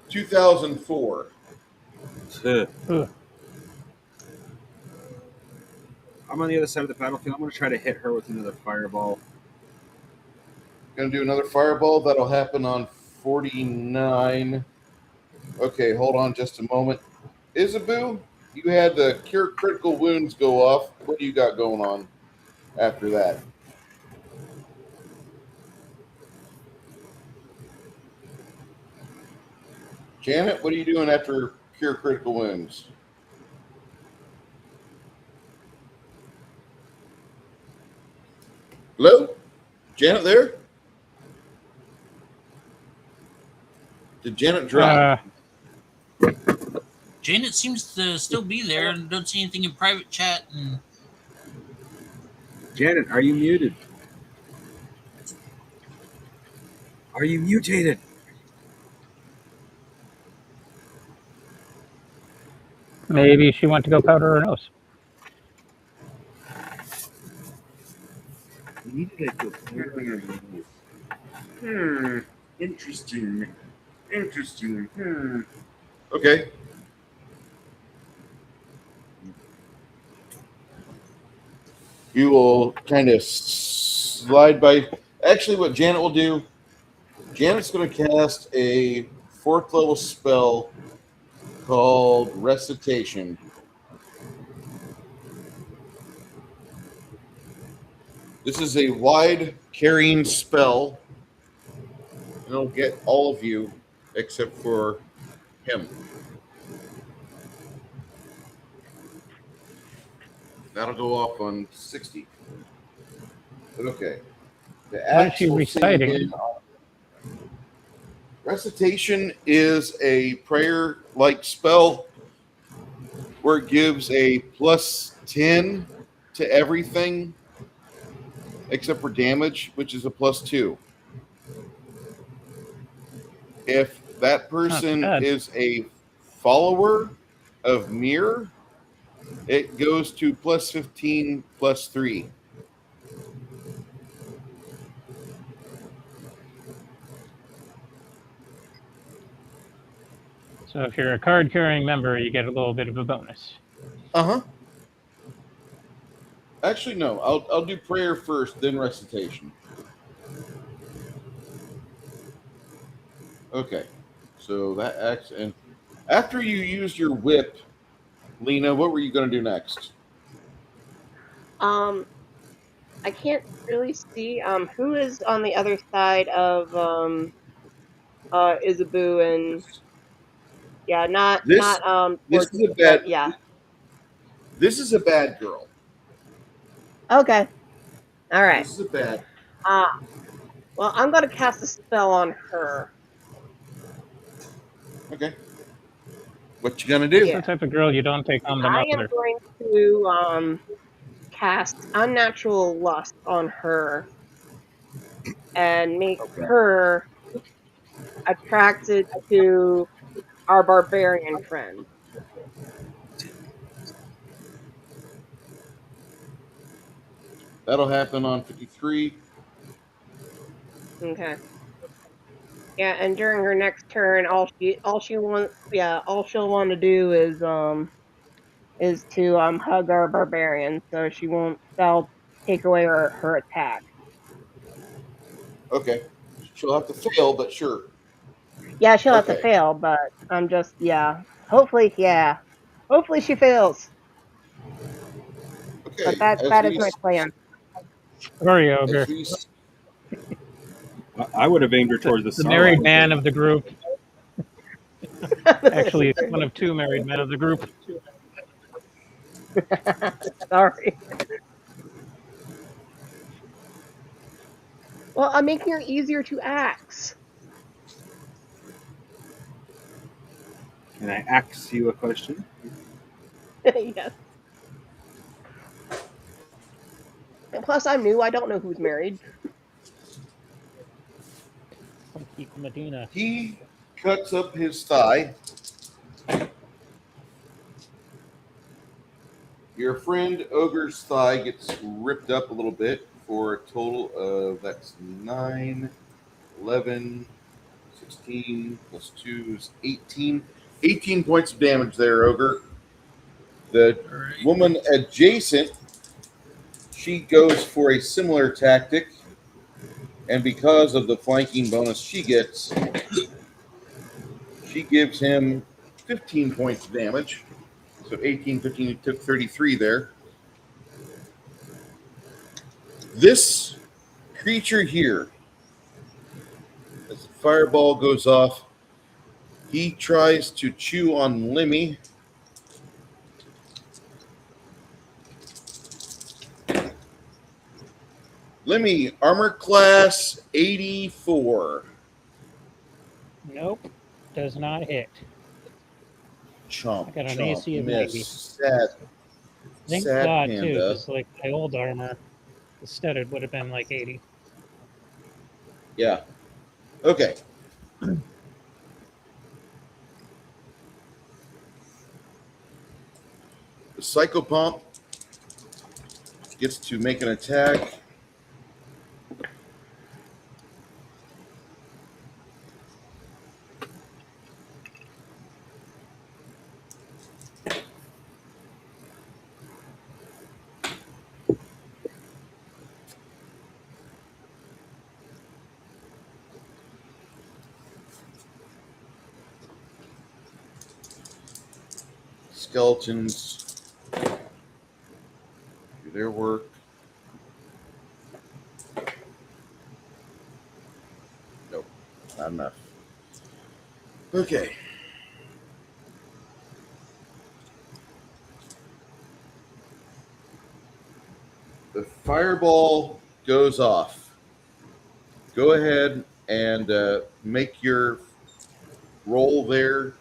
2004. Ugh. I'm on the other side of the battlefield. I'm going to try to hit her with another fireball. Gonna do another fireball. That'll happen on 49. Okay, hold on just a moment. Isabu, you had the cure critical wounds go off. What do you got going on after that? Janet, what are you doing after cure critical wounds? Hello? Janet there? Did Janet drop? Janet seems to still be there and don't see anything in private chat. And Janet, are you muted? Are you mutated? Maybe she went to go powder her nose. You needed to go powder your nose. Interesting. Interesting. Okay. You will kind of slide by. Actually, what Janet will do, Janet's going to cast a 4th level spell called Recitation. This is a wide carrying spell. It'll get all of you except for him. That'll go off on 60. But okay. The What is axe she will sing reciting? again. Recitation is a prayer-like spell where it gives a plus 10 to everything except for damage, which is a plus 2. If that person bad. is a follower of Mir, it goes to plus 15 plus 3. So if you're a card-carrying member, you get a little bit of a bonus. Uh-huh. Actually, no. I'll do prayer first, then recitation. Okay. So that acts, and after you use your whip, Lena, what were you going to do next? I can't really see who is on the other side of Isabu and yeah, This not this Porky, is a but bad yeah. this is a bad girl. Okay. All right. This is a bad. Well, I'm gonna cast a spell on her. Okay. What you gonna do? That's the type of girl you don't take on the I am mother. going to cast unnatural lust on her and make Okay. her attracted to our barbarian friend. That'll happen on 53. Okay. Yeah, and during her next turn, all she'll want to do is to hug our barbarian, so she won't that'll take away her attack. Okay. She'll have to fail, but sure. Yeah, she'll have to Okay. fail, but I'm just hopefully she fails. But Okay. that is my plan. Sorry, As Ogre. we I would have aimed her The, towards the the married sorrow. man of the group. Actually, it's one of 2 married men of the group. Sorry. Well, I'm making her easier to axe. Can I ask you a question? Yes. And plus, I'm new. I don't know who's married. Like Kiko Medina. he cuts up his thigh. Your friend Ogre's thigh gets ripped up a little bit for a total of that's 9, 11, 16 plus 2 is 18. 18 points of damage there, Ogre. The all right. woman adjacent, she goes for a similar tactic, and because of the flanking bonus she gets, she gives him 15 points of damage. So 18, 15, he took 33 there. This creature here, as the fireball goes off, he tries to chew on Lemmy. Lemmy, armor class 84. Nope. Does not hit. Chomp, I got an chomp, AC of 90. miss. Sad, Thank sad God, too, panda. because like my old armor, the studded would have been like 80. Yeah. Okay. The Psychopomp gets to make an attack. Skeletons do their work. Nope, not enough. Okay. The fireball goes off. Go ahead and make your roll there.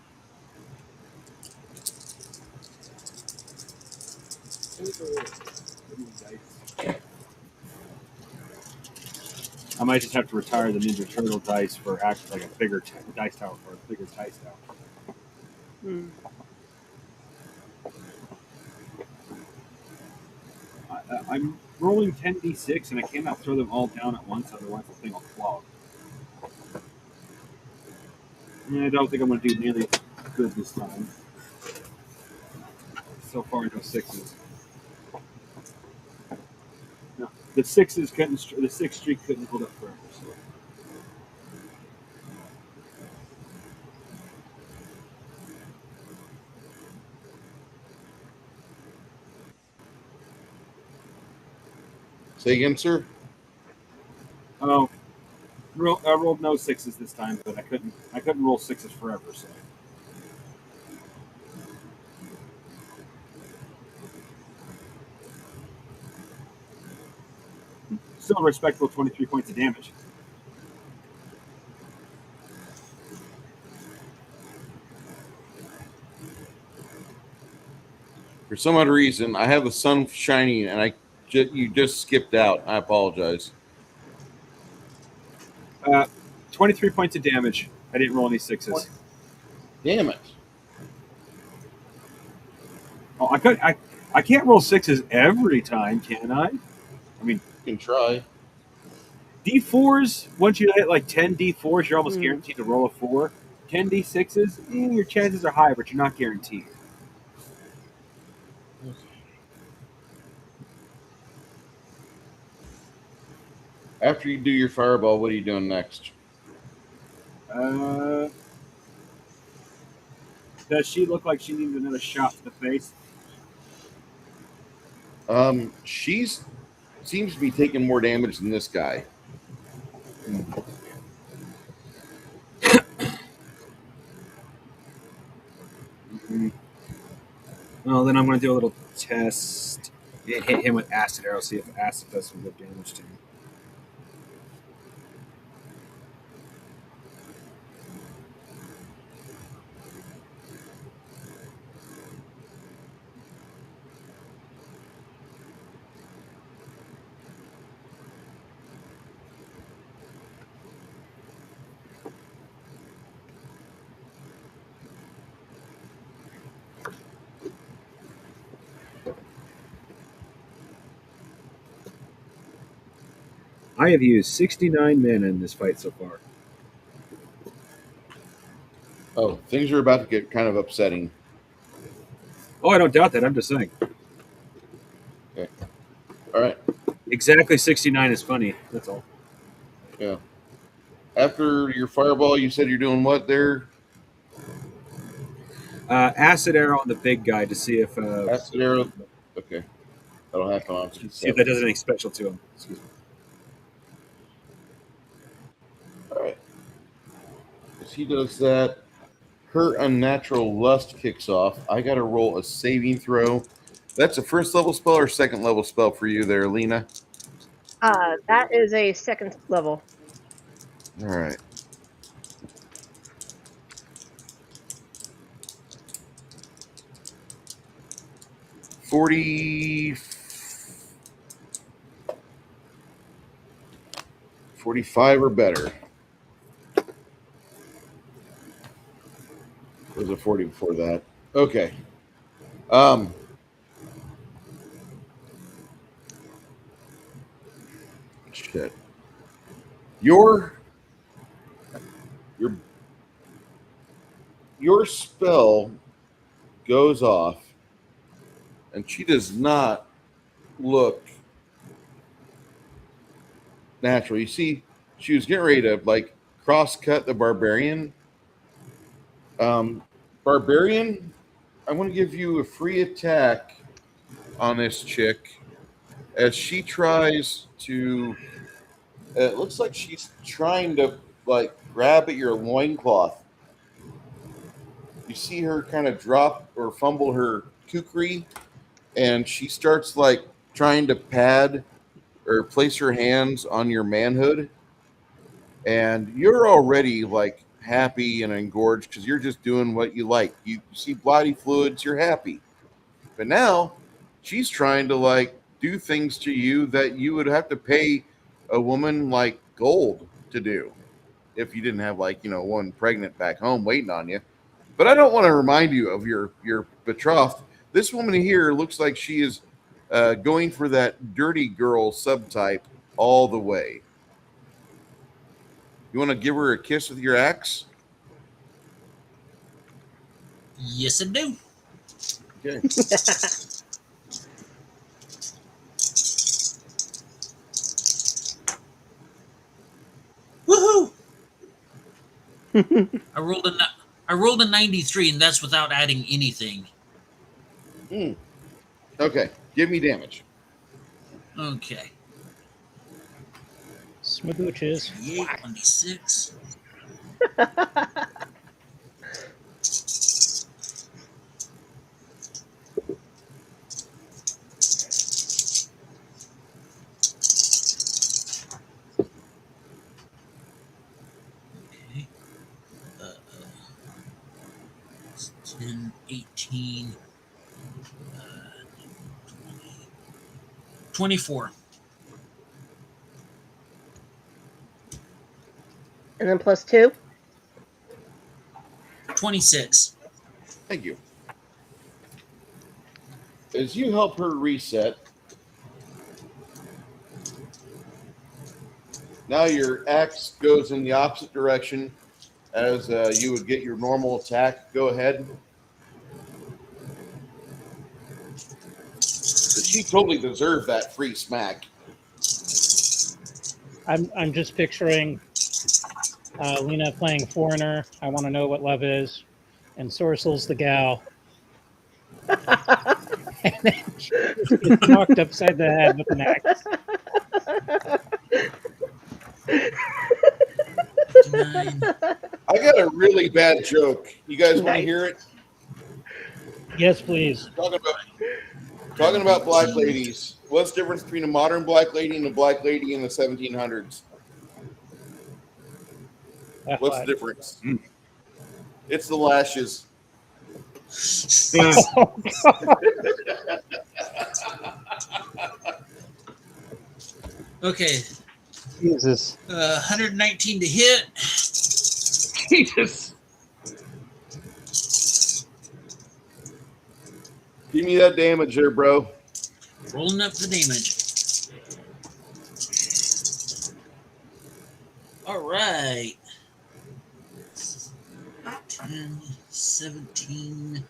I might just have to retire the Ninja Turtle dice for actually like a bigger dice tower for a bigger dice tower. Hmm. I'm rolling 10d6 and I cannot throw them all down at once, otherwise the thing will clog. And I don't think I'm going to do nearly as good this time. So far, no sixes. No, the sixes couldn't. The six streak couldn't hold up forever. So. Say again, sir. Oh, I rolled no sixes this time, but I couldn't. I couldn't roll sixes forever. So. Still a respectable 23 points of damage. For some odd reason, I have the sun shining, and you just skipped out. I apologize. 23 points of damage. I didn't roll any sixes. Damn it! Oh, I could. I can't roll sixes every time, can I? I mean, You can try. D4s. Once you hit like 10 D4s, you're almost Hmm. guaranteed to roll a 4. 10 D6s, your chances are high, but you're not guaranteed. After you do your fireball, what are you doing next? Does she look like she needs another shot to the face? She's seems to be taking more damage than this guy. Well, then I'm going to do a little test. Hit him with acid arrow, see if acid does some good damage to him. I have used 69 mana in this fight so far. Oh, things are about to get kind of upsetting. Oh, I don't doubt that. I'm just saying. All right. Exactly 69 is funny. That's all. Yeah. After your fireball, you said you're doing what there? Acid arrow on the big guy to see if Acid arrow. Okay. That'll happen on see if that does anything special to him. Excuse me. All right. As he does that, her unnatural lust kicks off. I got to roll a saving throw. That's a first level spell or second level spell for you there, Lena? That is a second level. All right. 40, 45 or better. Was it 40 before that? Okay. Shit. Your your your spell goes off, and she does not look natural. You see, she was getting ready to like cross cut the barbarian. Barbarian, I want to give you a free attack on this chick as she tries to. It looks like she's trying to like grab at your loincloth. You see her kind of drop or fumble her kukri, and she starts like trying to pad or place her hands on your manhood, and you're already like happy and engorged because you're just doing what you like. You see body fluids, you're happy. But now she's trying to like do things to you that you would have to pay a woman like gold to do if you didn't have like, one pregnant back home waiting on you. But I don't want to remind you of your betrothed. This woman here looks like she is going for that dirty girl subtype all the way. You want to give her a kiss with your axe? Yes, I do. Okay. Woohoo! I rolled a 93, and that's without adding anything. Okay. Give me damage. Okay. Smooches. 26. Okay. 10, 18, 20, 24. And then +2. 26. Thank you. As you help her reset, now your axe goes in the opposite direction as you would get your normal attack. Go ahead. She totally deserved that free smack. I'm just picturing Lena playing Foreigner. I want to know what love is, and Sorcel's the gal. And then she just gets knocked upside the head with an axe. 9. I got a really bad joke. You guys want to hear it? Yes, please. Talking about black ladies. What's the difference between a modern black lady and a black lady in the 1700s? What's the difference? It's the lashes. Oh, Okay. Jesus. 119 to hit. Jesus. Give me that damage there, bro. Rolling up the damage. All right. 10, 17.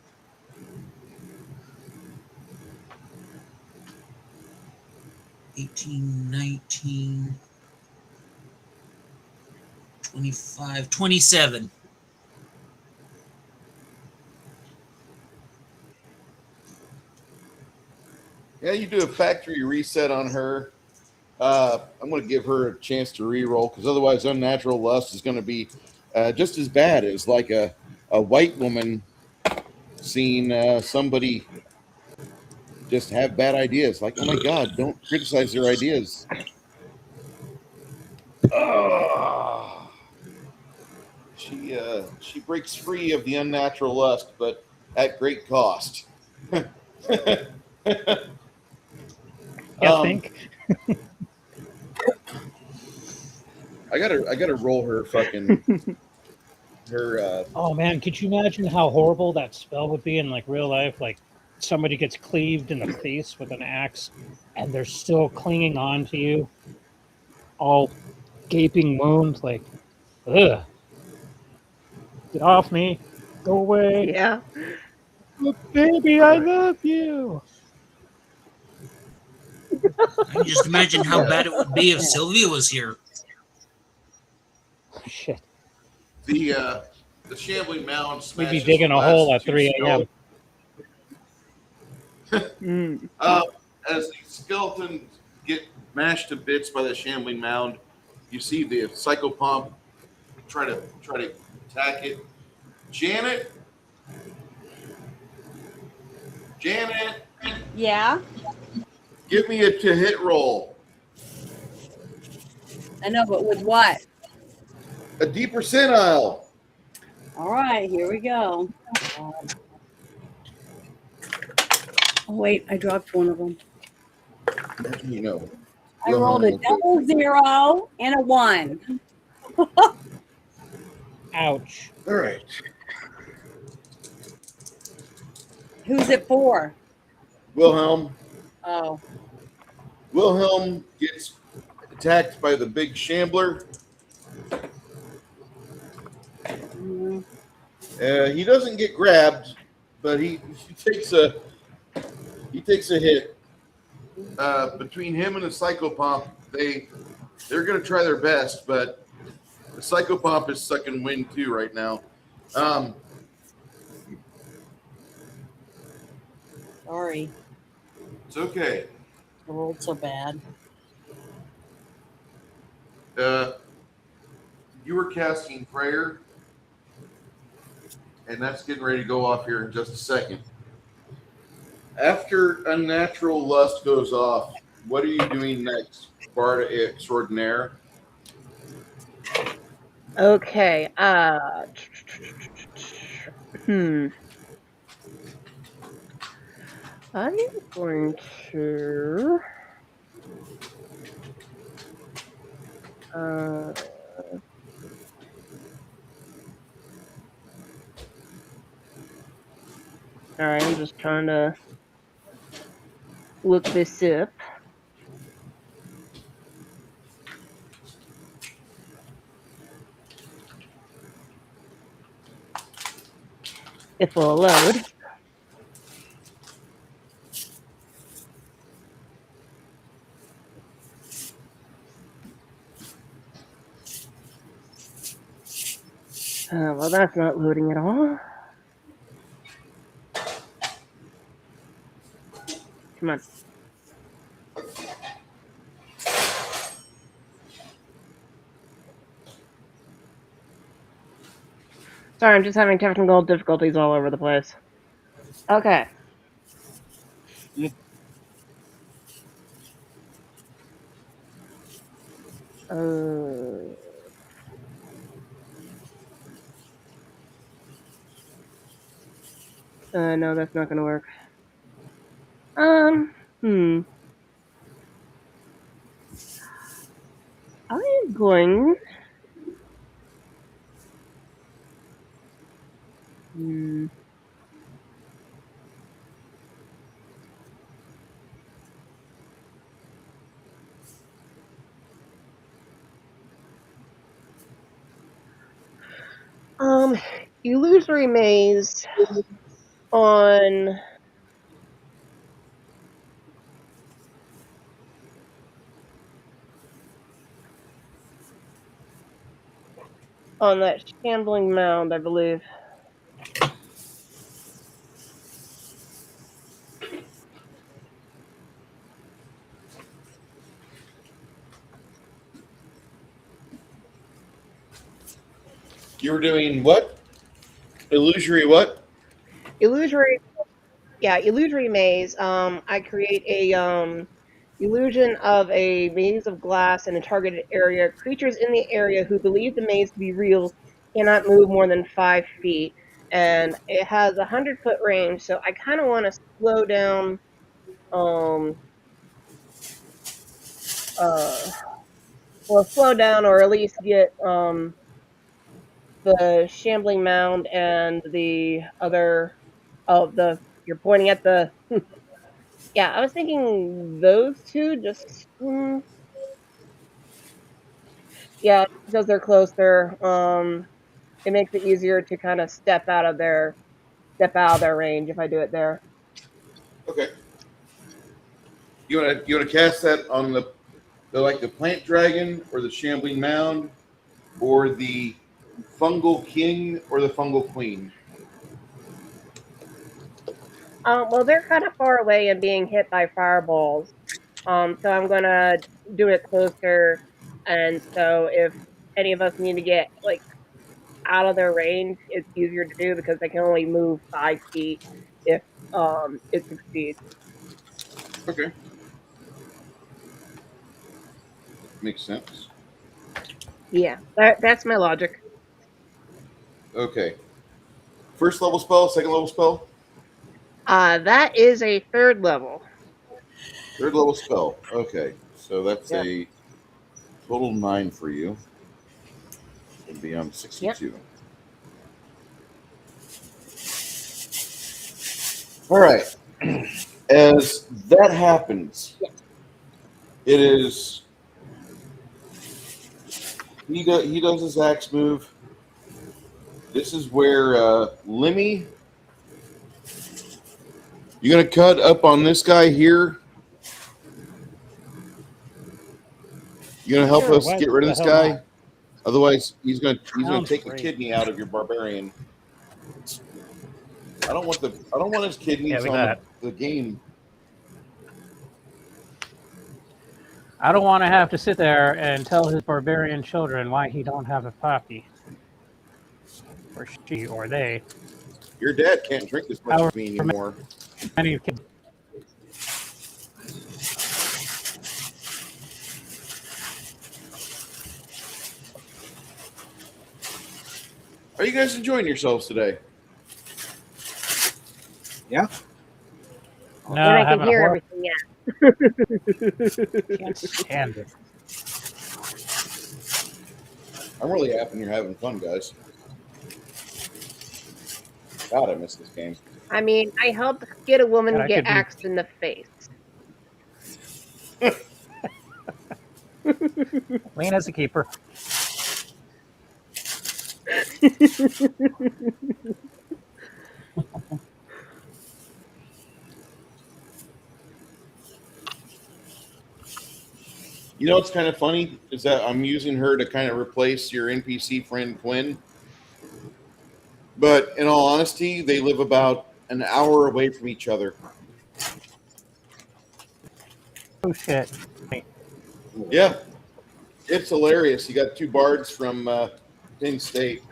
18, 19, 25, 27. Yeah, you do a factory reset on her. I'm going to give her a chance to re-roll because otherwise unnatural lust is going to be just as bad as like a white woman seeing somebody just have bad ideas. Like, oh my God, don't criticize their ideas. She breaks free of the unnatural lust, but at great cost. You Um, think? I gotta roll her fucking her. Oh man, could you imagine how horrible that spell would be in like real life? Like somebody gets cleaved in the face with an axe, and they're still clinging on to you, all gaping wounds. Like, ugh, get off me, go away, Yeah. baby, I love you. I can just imagine how Yeah. bad it would be if Sylvia was here. Shit, The shambling mound we'd be smashes digging the a hole last at two 3 a.m. Mm. As the skeletons get mashed to bits by the shambling mound, you see the psychopomp try to attack it. Janet, Yeah, give me a to hit roll. I know, but with what? A D percentile. All right, here we go. Oh, wait, I dropped one of them. You know. I rolled a double 0 and a 1. Ouch. All right. Who's it for? Wilhelm. Oh, Wilhelm gets attacked by the big shambler. mm, He doesn't get grabbed, but he takes a hit. Between him and the psychopomp, they're going to try their best, but the psychopomp is sucking wind too right now. sorry. It's okay. I rolled so bad. You were casting prayer, and that's getting ready to go off here in just a second. After unnatural lust goes off, what are you doing next, Bard extraordinaire? Okay. I'm going to. All right, I'm just trying to look this up. It will load. Well, that's not loading at all. Come on. Sorry, I'm just having technical difficulties all over the place. Okay. No, that's not gonna work. I am going. Illusory maze on that shambling mound, I believe. You were doing what? Illusory what? Illusory maze. I create a illusion of a maze of glass in a targeted area. Creatures in the area who believe the maze to be real cannot move more than 5 feet, and it has a 100-foot range. So I kind of want to slow down um uh well, slow down, or at least get the shambling mound and the other. Oh, the you're pointing at the. Yeah, I was thinking those two. Just yeah, because they're closer. It makes it easier to kind of step out of their range if I do it there. Okay. You wanna cast that on the plant dragon or the shambling mound or the fungal king or the fungal queen? Well, they're kind of far away and being hit by fireballs. So I'm gonna do it closer, and so if any of us need to get like out of their range, it's easier to do because they can only move 5 feet if it succeeds. Okay. Makes sense. Yeah, that's my logic. Okay. First level spell, second level spell, That is a third level. third level spell. Okay. So that's Yep. a total 9 for you. It'd be on Yep. 62. All right. As that happens, it is he does his axe move. This is where Lemmy, you're gonna cut up on this guy here. You're gonna help Sure, us why get rid of the this hell guy. not? Otherwise, he's gonna Sounds take the great. kidney out of your barbarian. I don't want his kidneys Yeah, we on got. the game. I don't want to have to sit there and tell his barbarian children why he don't have a poppy, or she, or they. Your dad can't drink as much However as me anymore. many kids. Are you guys enjoying yourselves today? Yeah. No, And I can having a hear horrible. everything. Yeah. Can't stand it. I'm really happy you're having fun, guys. God, I miss this game. I mean, I helped get a woman God, I get could be. axed in the face. Lena's a keeper. You know what's kind of funny is that I'm using her to kind of replace your NPC friend Quinn. But in all honesty, they live about an hour away from each other. Oh shit. Yeah, it's hilarious. You got two bards from Penn State.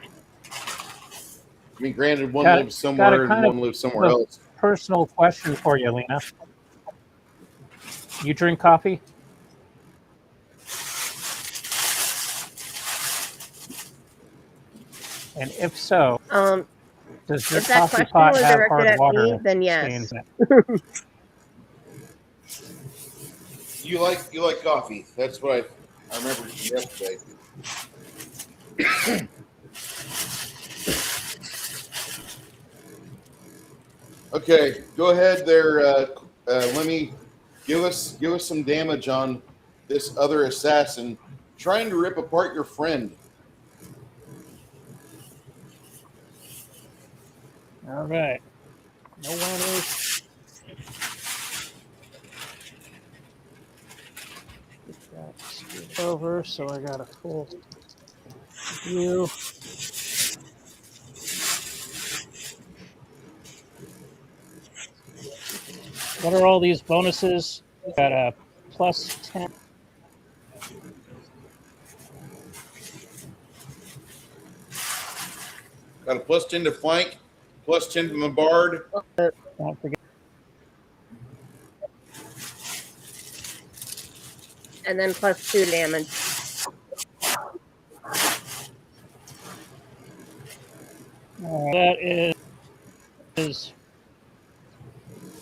I mean, granted, one Got lives a somewhere and kind of one lives somewhere else. personal question for you, Lena. You drink coffee? And if so, does your If that coffee question pot was have directed hard at water me, then yes. stains in it? You like coffee? That's what I remember yesterday. Okay, go ahead there. Let me give us some damage on this other assassin trying to rip apart your friend. All right. No winners. Get that scoot over so I got a full view. What are all these bonuses? Got a plus 10. Got a plus 10 to flank, plus 10 from the bard. Don't forget. And then plus 2 damage. That is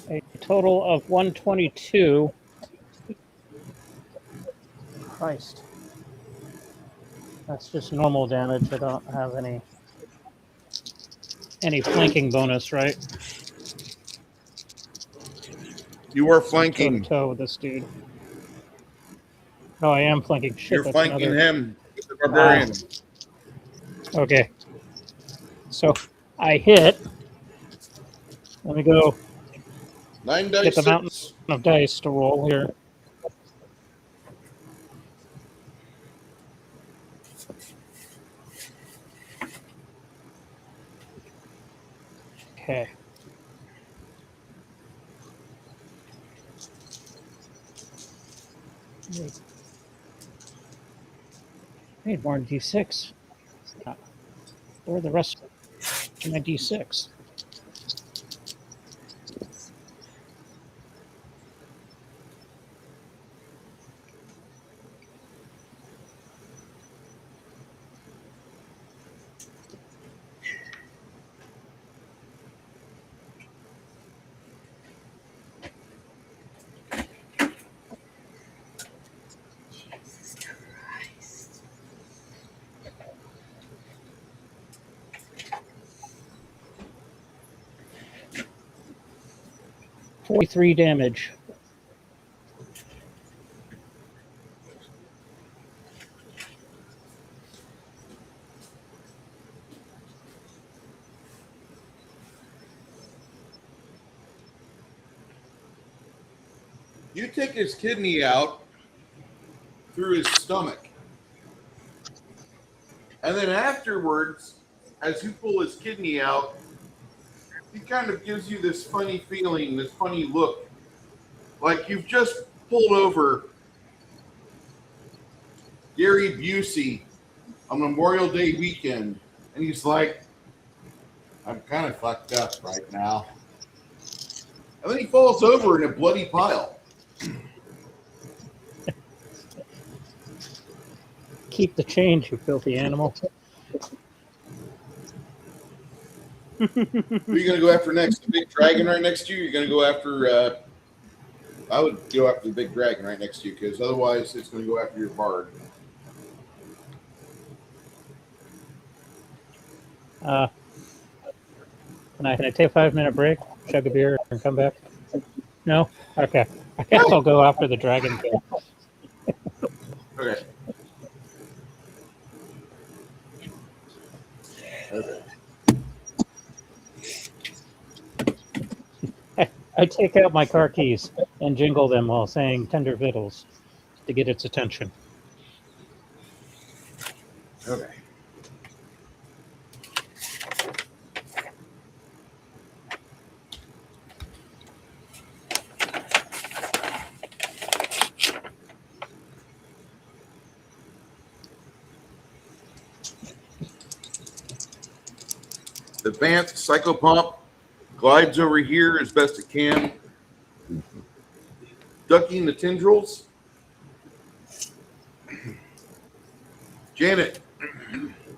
A total of 122. Christ. That's just normal damage. I don't have any flanking bonus, right? You are Toe to flanking. toe with this dude. Oh, I am flanking. Shit, You're that's flanking another. him with the barbarian. Okay. So I hit. Let me go 9 get dice the mountain 6. of dice to roll here. Okay. Need more d6. Where are the rest of my d6? Jesus Christ. 43 damage. You take his kidney out through his stomach. And then afterwards, as you pull his kidney out, he kind of gives you this funny feeling, this funny look, like you've just pulled over Gary Busey on Memorial Day weekend. And he's like, I'm kind of fucked up right now. And then he falls over in a bloody pile. Keep the change, you filthy animal. Who are you going to go after next? The big dragon right next to you? You're going to go after... I would go after the big dragon right next to you, because otherwise it's going to go after your bard. Can I take a 5-minute break, chug a beer, and come back? No? Okay. I guess I'll go after the dragon thing. Okay. Okay. I take out my car keys and jingle them while saying tender victuals to get its attention. Okay. The advanced psychopomp glides over here as best it can, ducking the tendrils. Janet,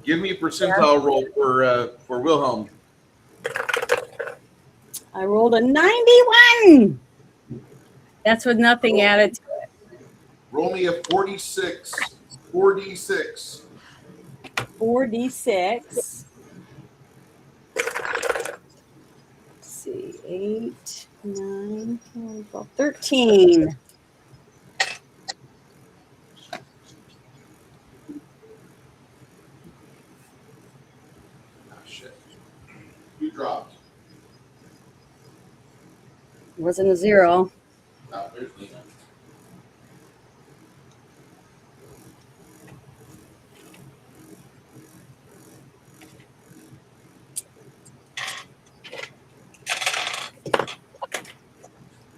give me a percentile roll for Wilhelm. I rolled a 91. That's with nothing added to it. Roll me a 46. 4d6. 4d6. Let's see, 8, 9, 10, 12, 13. Oh, shit. You dropped. It wasn't a 0. Oh, there's Nina.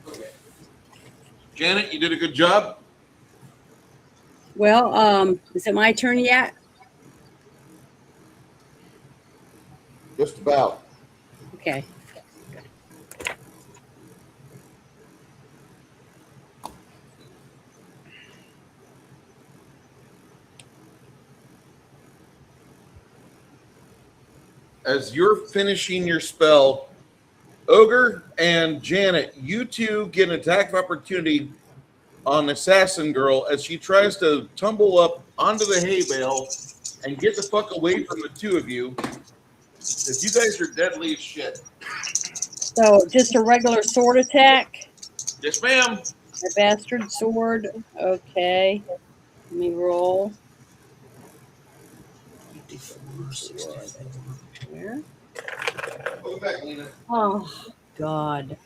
Okay. Janet, you did a good job. Well, is it my turn yet? Just about. Okay. As you're finishing your spell, Ogre And Janet, you two get an attack of opportunity on Assassin Girl as she tries to tumble up onto the hay bale and get the fuck away from the two of you. Because you guys are deadly as shit. So just a regular sword attack. Yes, ma'am. A bastard sword. Okay. Let me roll. 54, 64. Where? Go back, Lena. Oh, God.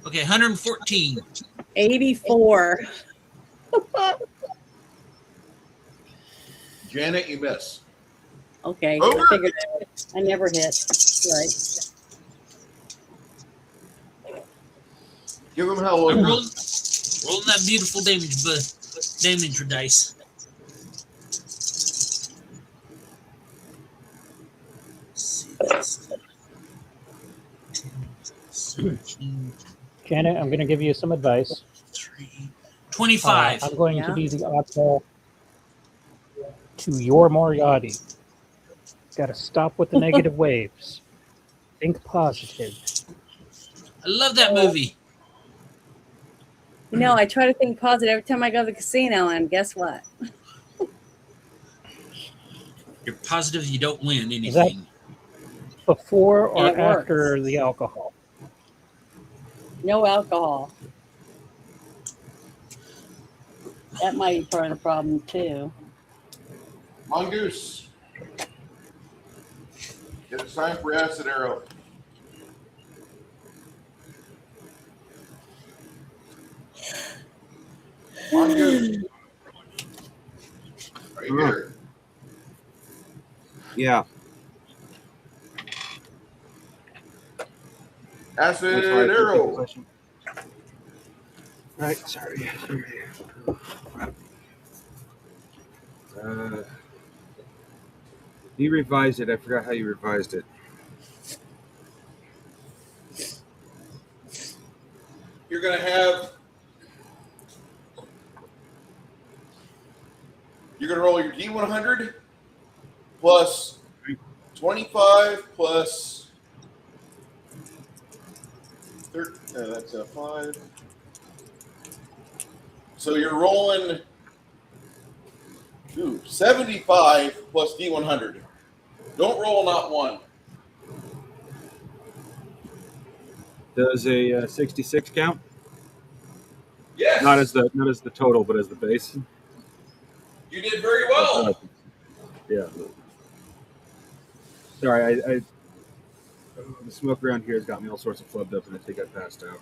Okay, 114. 84. Janet, you miss. Okay. Over. I figured I never hit. Right. Give him hell. I'm Over. rolling that beautiful damage dice. Let's see, that's 10, 17, Janet, I'm going to give you some advice. 3, 25. I'm going Yeah. to be the oddball to your Moriarty. Got to stop with the negative waves. Think positive. I love that movie. You know, I try to think positive every time I go to the casino, and guess what? You're positive you don't win Is that anything. before or And it works. after the alcohol? No alcohol. That might be part of the problem, too. Mongoose. It's time for Acid Arrow. Mongoose. Are you here? Yeah. Acid That's why I took the Arrow. question. Right, sorry. You revised it. I forgot how you revised it. You're going to have. You're going to roll your D100 plus 25 plus. That's a 5. So you're rolling 75 plus D100. Don't roll not one. Does a 66 count? Yes. Not as the total, but as the base. You did very well. Yeah. Sorry, I the smoke around here has got me all sorts of flubbed up, and I think I passed out.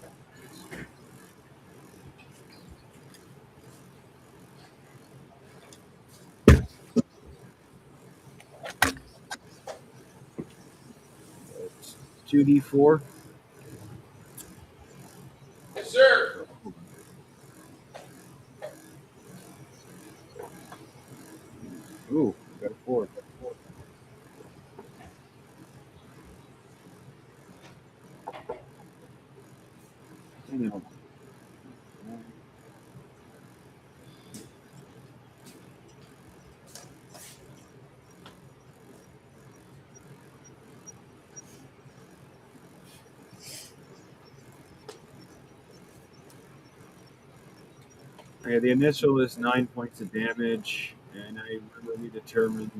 It's 2d4. Yes, sir. Ooh, got a 4. No. Okay, the initial is 9 points of damage, and I really determined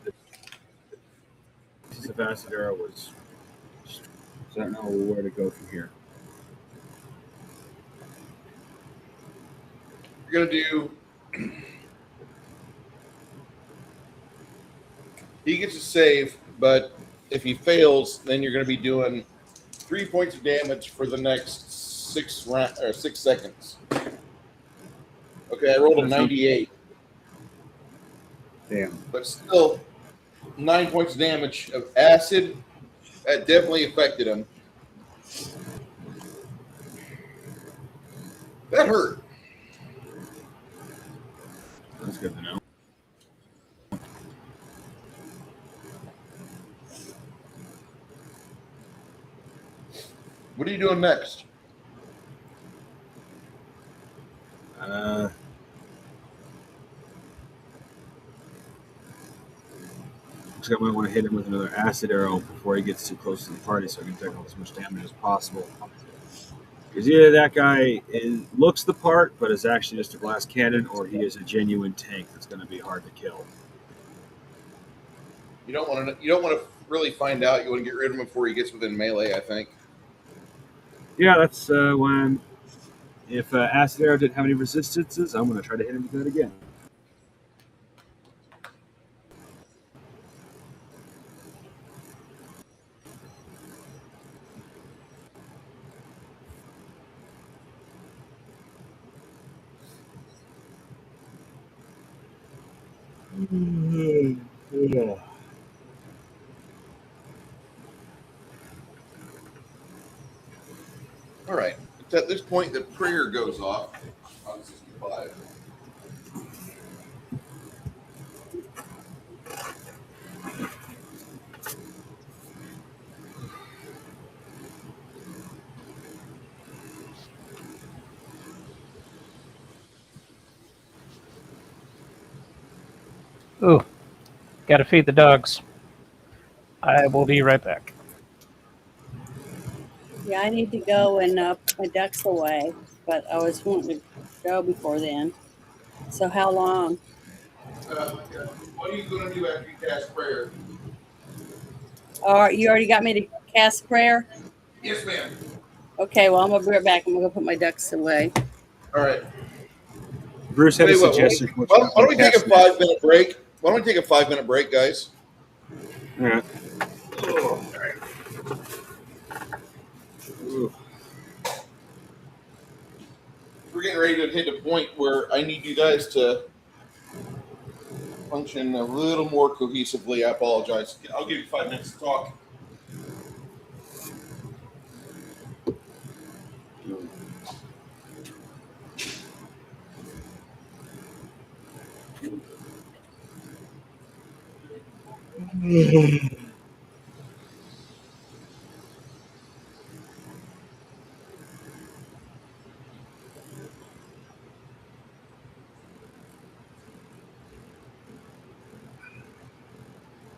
that the piece of acid arrow was. So I don't know where to go from here. You're going to do. He gets a save, but if he fails, then you're going to be doing 3 points of damage for the next 6 seconds. Okay, I rolled a 98, Damn. but still 9 points of damage of acid. That definitely affected him. That hurt. That's good to know. What are you doing next? Looks like I might want to hit him with another acid arrow before he gets too close to the party, so I can take off as much damage as possible. Because either that guy looks the part, but is actually just a glass cannon, or he is a genuine tank that's going to be hard to kill. You don't want to. You don't want to really find out. You want to get rid of him before he gets within melee. I think. Yeah, that's when. If acid arrow didn't have any resistances, I'm going to try to hit him with that again. Yeah. All right. It's at this point that prayer goes off on 65. Ooh, gotta feed the dogs. I will be right back. Yeah, I need to go and put my ducks away, but I was wanting to go before then. So how long? What are you going to do after you cast prayer? All right, you already got me to cast prayer? Yes, ma'am. Okay, well, I'm going to be right back. I'm going to go put my ducks away. All right. Bruce had Tell a you what, suggestion. why don't we take a 5-minute break? Why don't we take a 5-minute break, guys? All right. We're getting ready to hit a point where I need you guys to function a little more cohesively. I apologize. I'll give you 5 minutes to talk.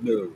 No.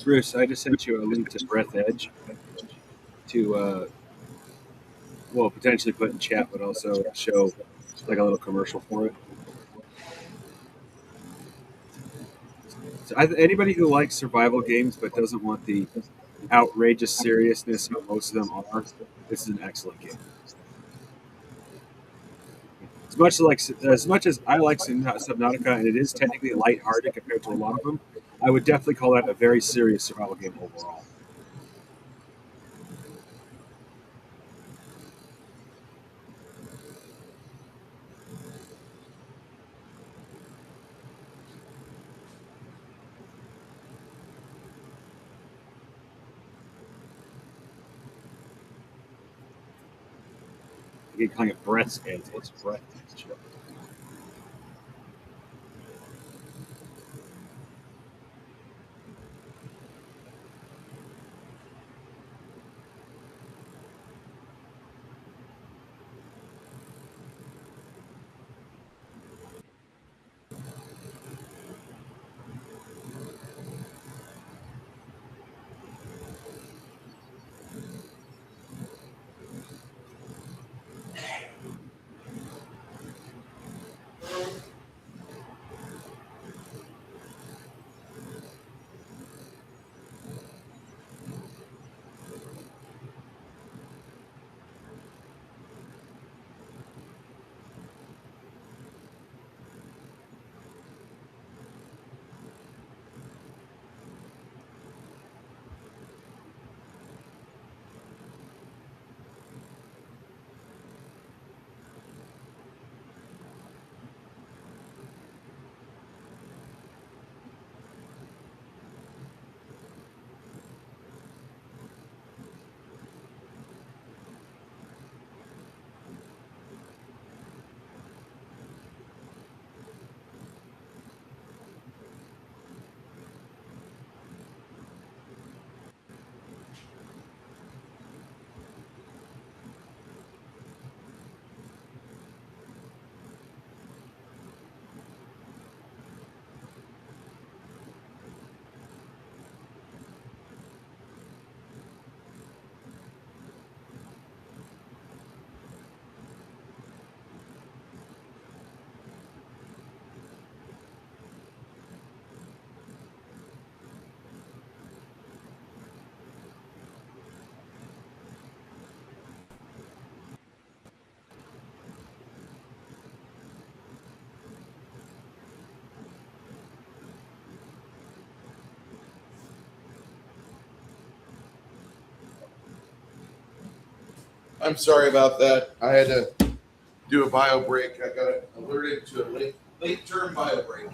Bruce, I just sent you a link to Breath Edge to, well, potentially put in chat, but also show like a little commercial for it. So anybody who likes survival games but doesn't want the outrageous seriousness that most of them are, this is an excellent game. As much as I like Subnautica, and it is technically lighthearted compared to a lot of them, I would definitely call that a very serious survival game overall. I keep calling it Brett's Edge. It's Brett's Edge. I'm sorry about that. I had to do a bio break. I got alerted to a late term bio break.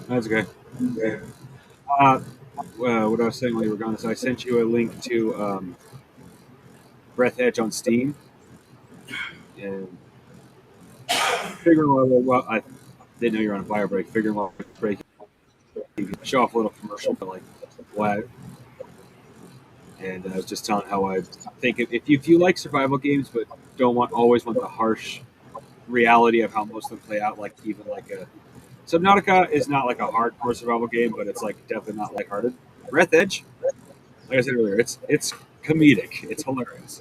That's okay. What I was saying while you were gone is I sent you a link to Breath Edge on Steam. And figuring well, I didn't know you were on a bio break. Figuring out break, show off a little commercial, but like what. And I was just telling how I think if you like survival games but don't always want the harsh reality of how most of them play out, like even like a Subnautica is not like a hardcore survival game, but it's like definitely not lighthearted. Breath Edge, like I said earlier, it's comedic, it's hilarious.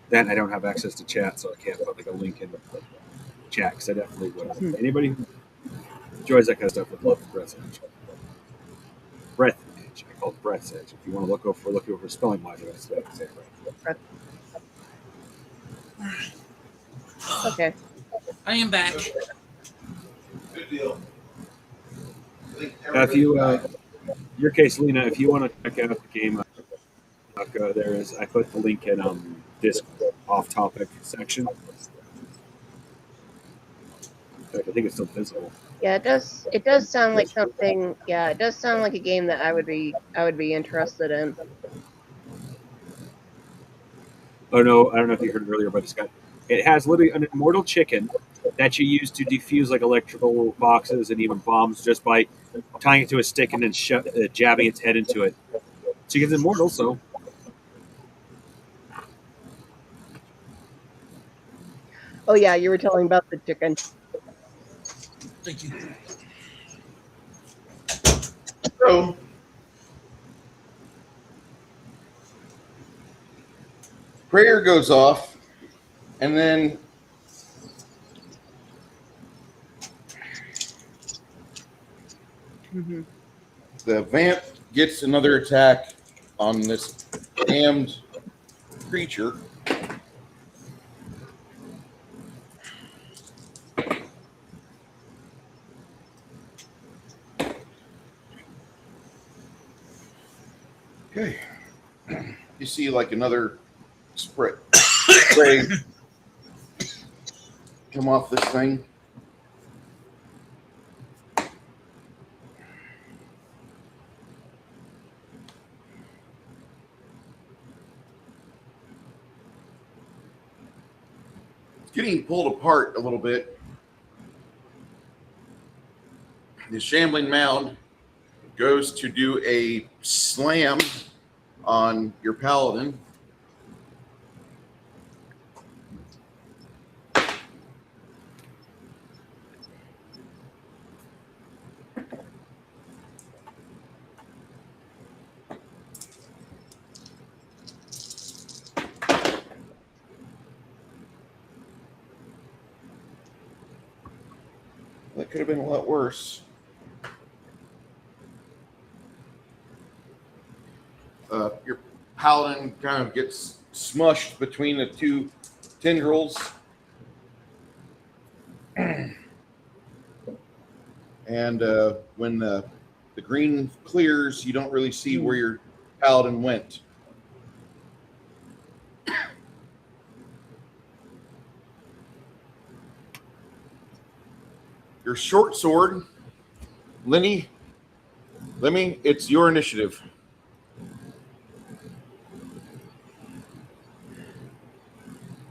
Then I don't have access to chat, so I can't put like a link in the chat because I definitely would. Anybody who enjoys that kind of stuff would love Breath Edge. Breath Edge, I call it Breath Edge. If you want to look over spelling wise, that's what I say. Right. Okay. I am back. Good deal. If you, your case, Lena, if you want to check out the game, there is. I put the link in this off-topic section. In fact, I think it's still visible. Yeah, it does. It does sound like something. Yeah, it does sound like a game that I would be interested in. Oh no, I don't know if you heard it earlier, but it has literally an immortal chicken that you use to defuse like electrical boxes and even bombs just by tying it to a stick and then jabbing its head into it. Chicken's immortal, so. Oh yeah, you were telling about the chicken. Thank you. So, prayer goes off, and then the vamp gets another attack on this damned creature. Okay. You see like another spray come off this thing. getting pulled apart a little bit. The shambling mound goes to do a slam on your paladin. That could have been a lot worse. Your paladin kind of gets smushed between the two tendrils. And when the green clears, you don't really see where your paladin went. Your short sword, Lemmy, it's your initiative.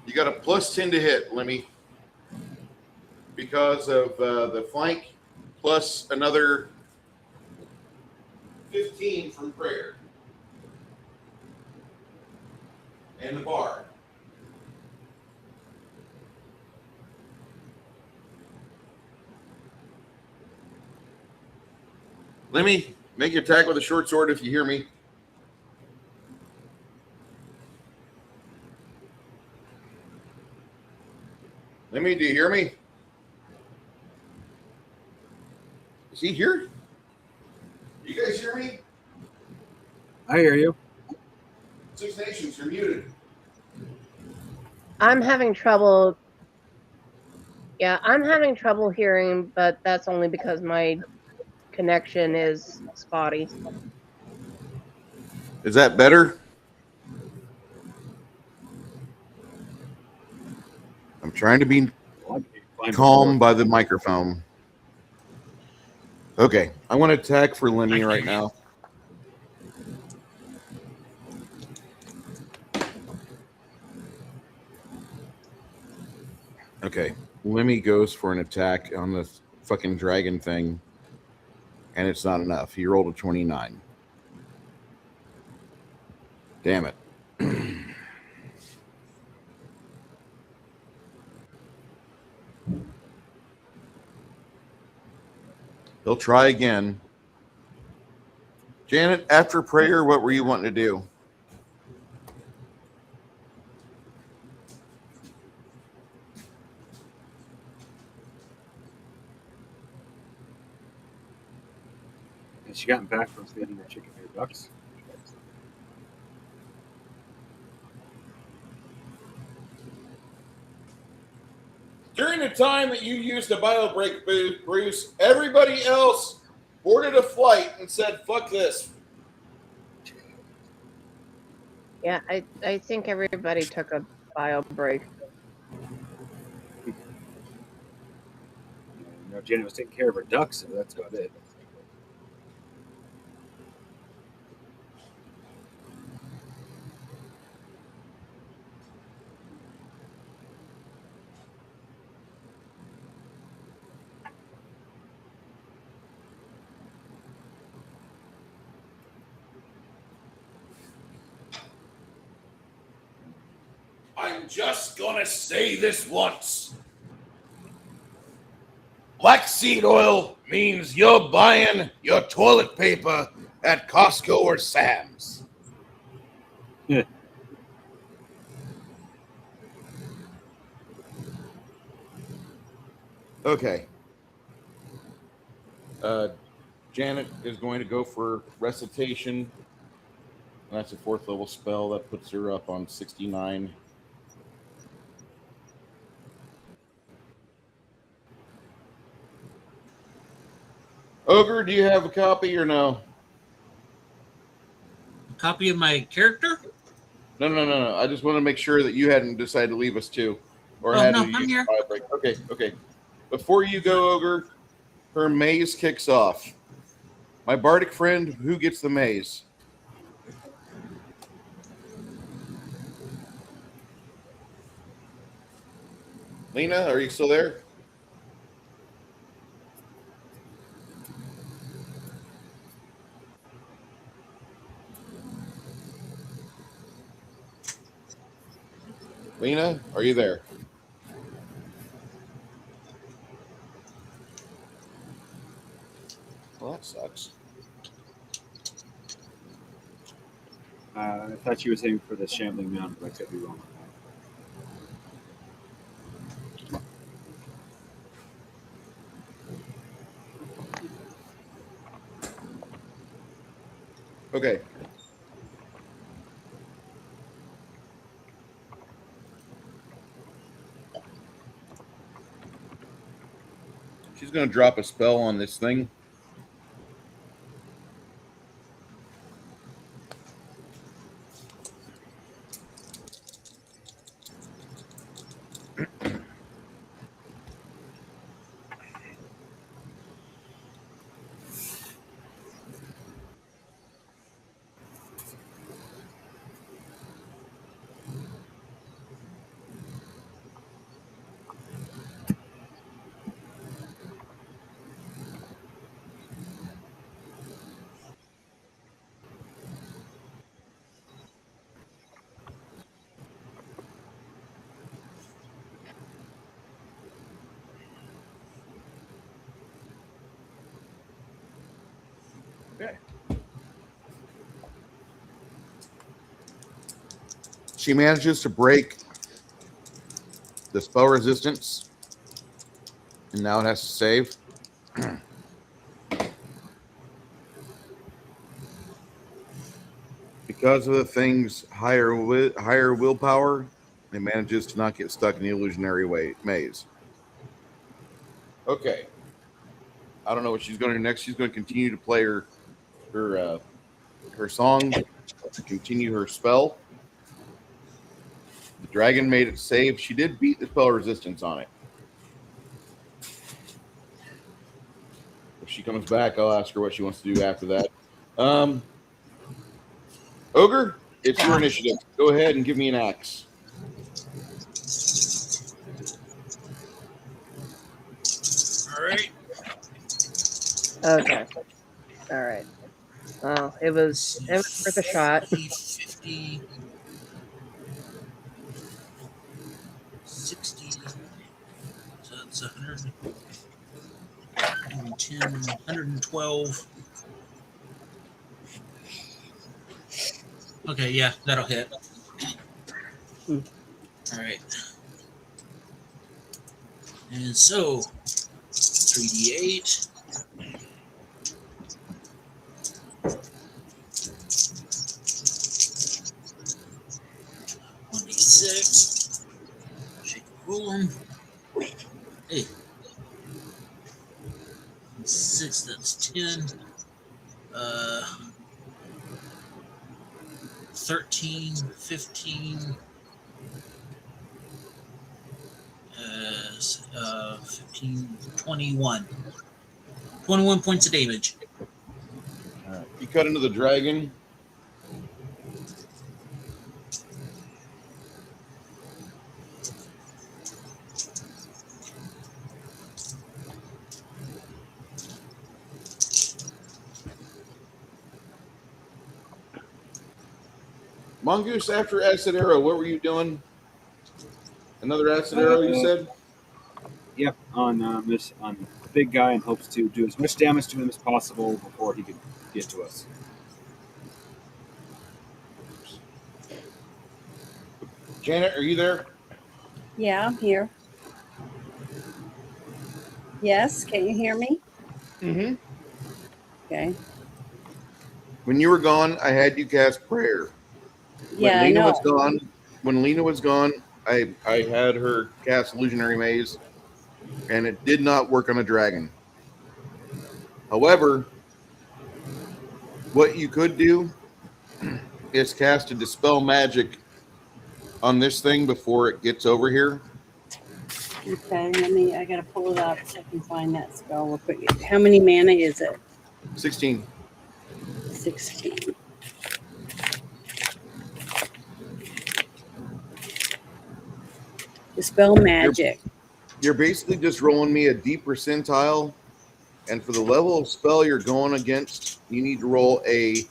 You got a +10 to hit, Lemmy, because of the flank, plus another 15 from prayer and the bar. Lemmy, make your attack with a short sword if you hear me. Lemmy, do you hear me? Is he here? You guys hear me? I hear you. Six Nations, you're muted. I'm having trouble. Yeah, I'm having trouble hearing, but that's only because my connection is spotty. Is that better? I'm trying to be calm by the microphone. Okay, I want to attack for Lemmy right now. Okay, Lemmy goes for an attack on the fucking dragon thing, and it's not enough. He rolled a 29. Damn it. He'll try again. Janet, after prayer, what were you wanting to do? And she gotten back from feeding her chicken her ducks. During the time that you used the bio break, Bruce, everybody else boarded a flight and said, fuck this. Yeah, I think everybody took a bio break. You know, Janet was taking care of her ducks, so that's about it. I'm just gonna say this once. Black seed oil means you're buying your toilet paper at Costco or Sam's. Yeah. Okay. Janet is going to go for recitation. That's a 4th level spell. That puts her up on 69. Ogre, do you have a copy or no? Copy of my character? No. I just want to make sure that you hadn't decided to leave us too. Or Oh, had no, to I'm use here. the fire break. Okay. Before you go, Ogre, her maze kicks off. My bardic friend, who gets the maze? Lena, are you still there? Lena, are you there? Well, that sucks. I thought she was heading for the Shambling Mound, but I could be wrong on Okay. She's going to drop a spell on this thing. Okay. She manages to break the spell resistance, and now it has to save. Because of the thing's higher willpower, it manages to not get stuck in the illusionary maze. Okay. I don't know what she's going to do next. She's going to continue to play her song, continue her spell. The dragon made it save. She did beat the spell resistance on it. If she comes back, I'll ask her what she wants to do after that. Ogre, it's your initiative. Go ahead and give me an axe. All right. Okay. All right. Well, it was worth a shot. 50, 60. So that's 100, 110, 112. Okay, yeah, that'll hit. All right. And so 3d8. Six. Shake roll them. Hey. 6, that's 10. 13, 15. 15, 21. 21 points of damage. All right. You cut into the dragon. Mongoose, after acid arrow, what were you doing? Another acid arrow, you said? Yep, on the big guy, and hopes to do as much damage to him as possible before he could get to us. Janet, are you there? Yeah, I'm here. Yes, can you hear me? Mm-hmm. Okay. When you were gone, I had you cast prayer. Yeah, I Lena know. was gone, when Lena was gone, I had her cast illusionary maze, and it did not work on a dragon. However, what you could do is cast a dispel magic on this thing before it gets over here. Okay, I gotta pull it up so I can find that spell real quick. How many mana is it? 16. 16. Dispel magic. You're basically just rolling me a D percentile, and for the level of spell you're going against, you need to roll a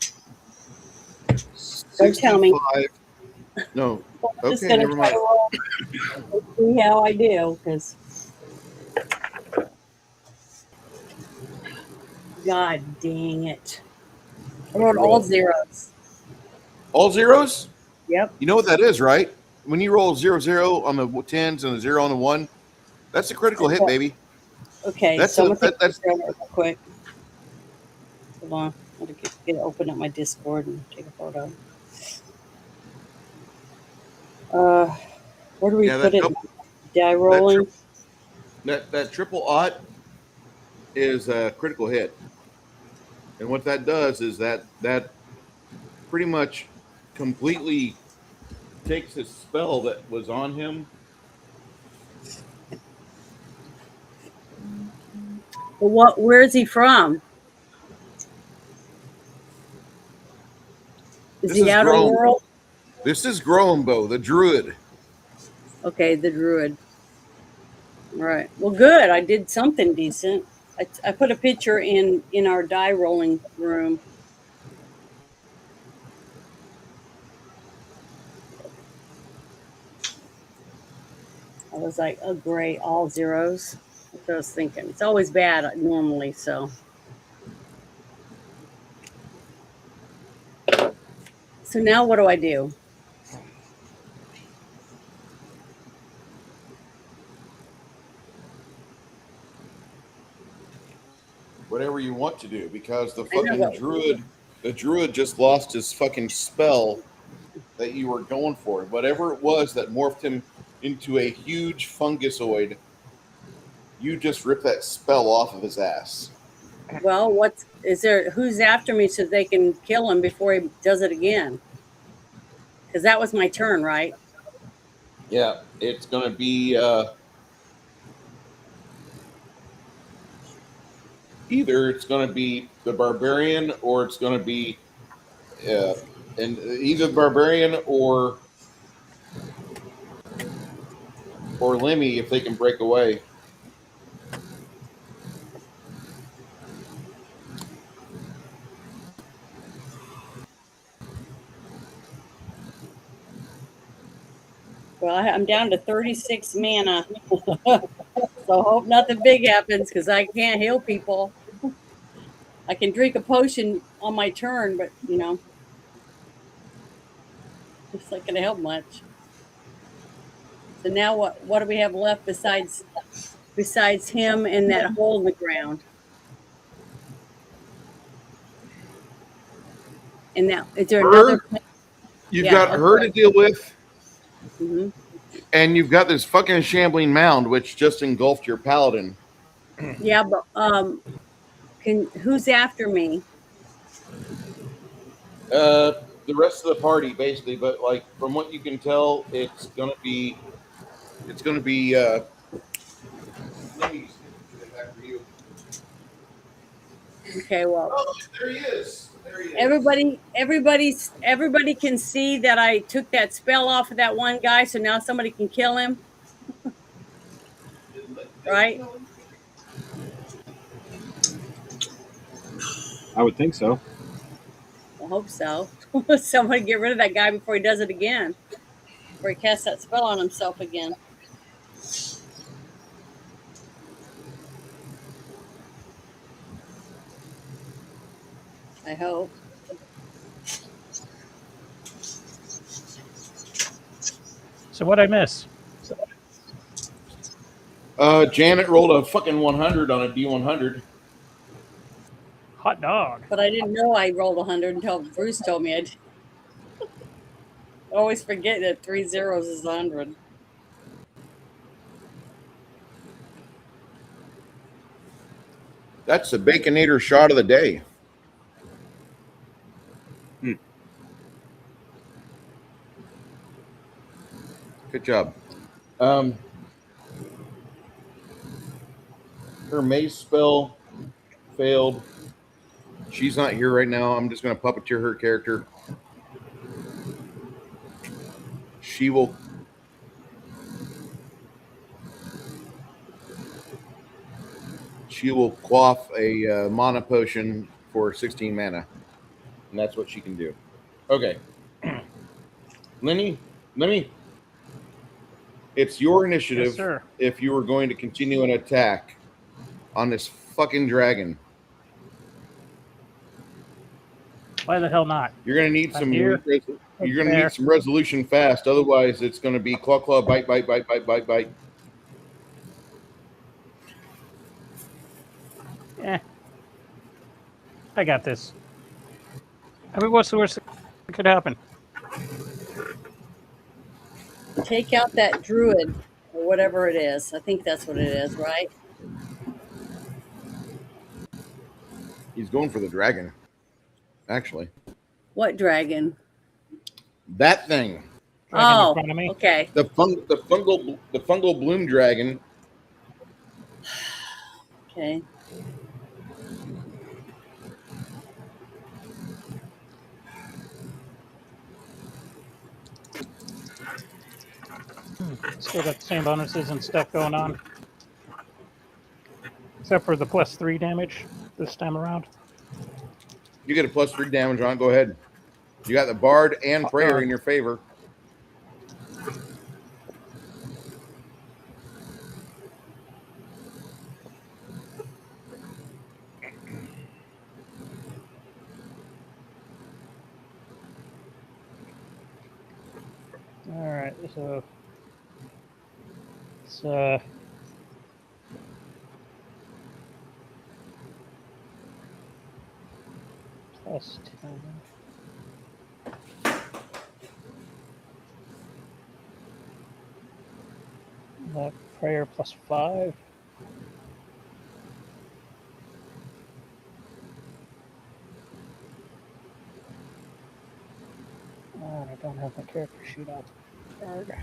Don't tell me. 65. No. Well, I'm just Okay, gonna never try mind. to roll and see how I do, because God dang it. I wrote all zeros. All zeros? Yep. You know what that is, right? When you roll 0 on the 10s and a 0 on the 1, that's a critical hit, baby. Okay, That's so I'm a gonna take that's a picture of it real quick. Hold on. I'm gonna get open up my Discord and take a photo. Where do we yeah, put that it? double Die that rolling. that triple aught is a critical hit. And what that does is that pretty much completely takes his spell that was on him. Well, where is he from? Is This he is outer Grom. world? This is Grombo, the druid. Okay, the druid. Right. Well, good. I did something decent. I put a picture in our die rolling room. I was like, oh, great, all zeros. That's what I was thinking. It's always bad normally, so. So now what do I do? Whatever you want to do, because I know what. the druid just lost his fucking spell that you were going for. Whatever it was that morphed him into a huge fungusoid, you just ripped that spell off of his ass. Well, who's after me so they can kill him before he does it again? Because that was my turn, right? Yeah, it's gonna be either it's gonna be the barbarian or it's gonna be uh, and either barbarian or Lemmy if they can break away. Well, I'm down to 36 mana. So hope nothing big happens because I can't heal people. I can drink a potion on my turn, but it's not going to help much. So now what do we have left besides him and that hole in the ground? And now is there another? Her, you've Yeah. got her to deal with, Hmm. and you've got this fucking shambling mound which just engulfed your paladin. Yeah, but who's after me? The rest of the party basically, but like from what you can tell, it's gonna be Lemmy's after you. Okay, well, Oh, there he is. There he is. everybody can see that I took that spell off of that one guy, so now somebody can kill him, right? I would think so. I hope so. Somebody get rid of that guy before he does it again, before he casts that spell on himself again. I hope. So what I miss? Janet rolled a fucking 100 on a D100. Hot dog. But I didn't know I rolled 100 until Bruce told me. I always forget that 3 zeros is 100. That's the Baconator shot of the day. Good job. Her mace spell failed. She's not here right now. I'm just going to puppeteer her character. She will. she will quaff a mana potion for 16 mana, and that's what she can do. Okay, Lenny, it's your Yes, initiative sir. if you are going to continue an attack on this fucking dragon. Why the hell not? You're gonna need I'm some. here. You're gonna There. need some resolution fast. Otherwise, it's gonna be claw, claw, bite, bite, bite, bite, bite, bite. Eh, I got this. I mean, what's the worst that could happen? Take out that druid or whatever it is. I think that's what it is, right? He's going for the dragon. Actually, What dragon? that thing, Dragon in Oh, front of me. okay. the fungal bloom dragon. Okay. Still got the same bonuses and stuff going on. Except for the +3 damage this time around. You get a +3 damage on. Go ahead. You got the bard and prayer in your favor. All right, so it's +10. That prayer +5. Oh, I don't have my character sheet out. Guard.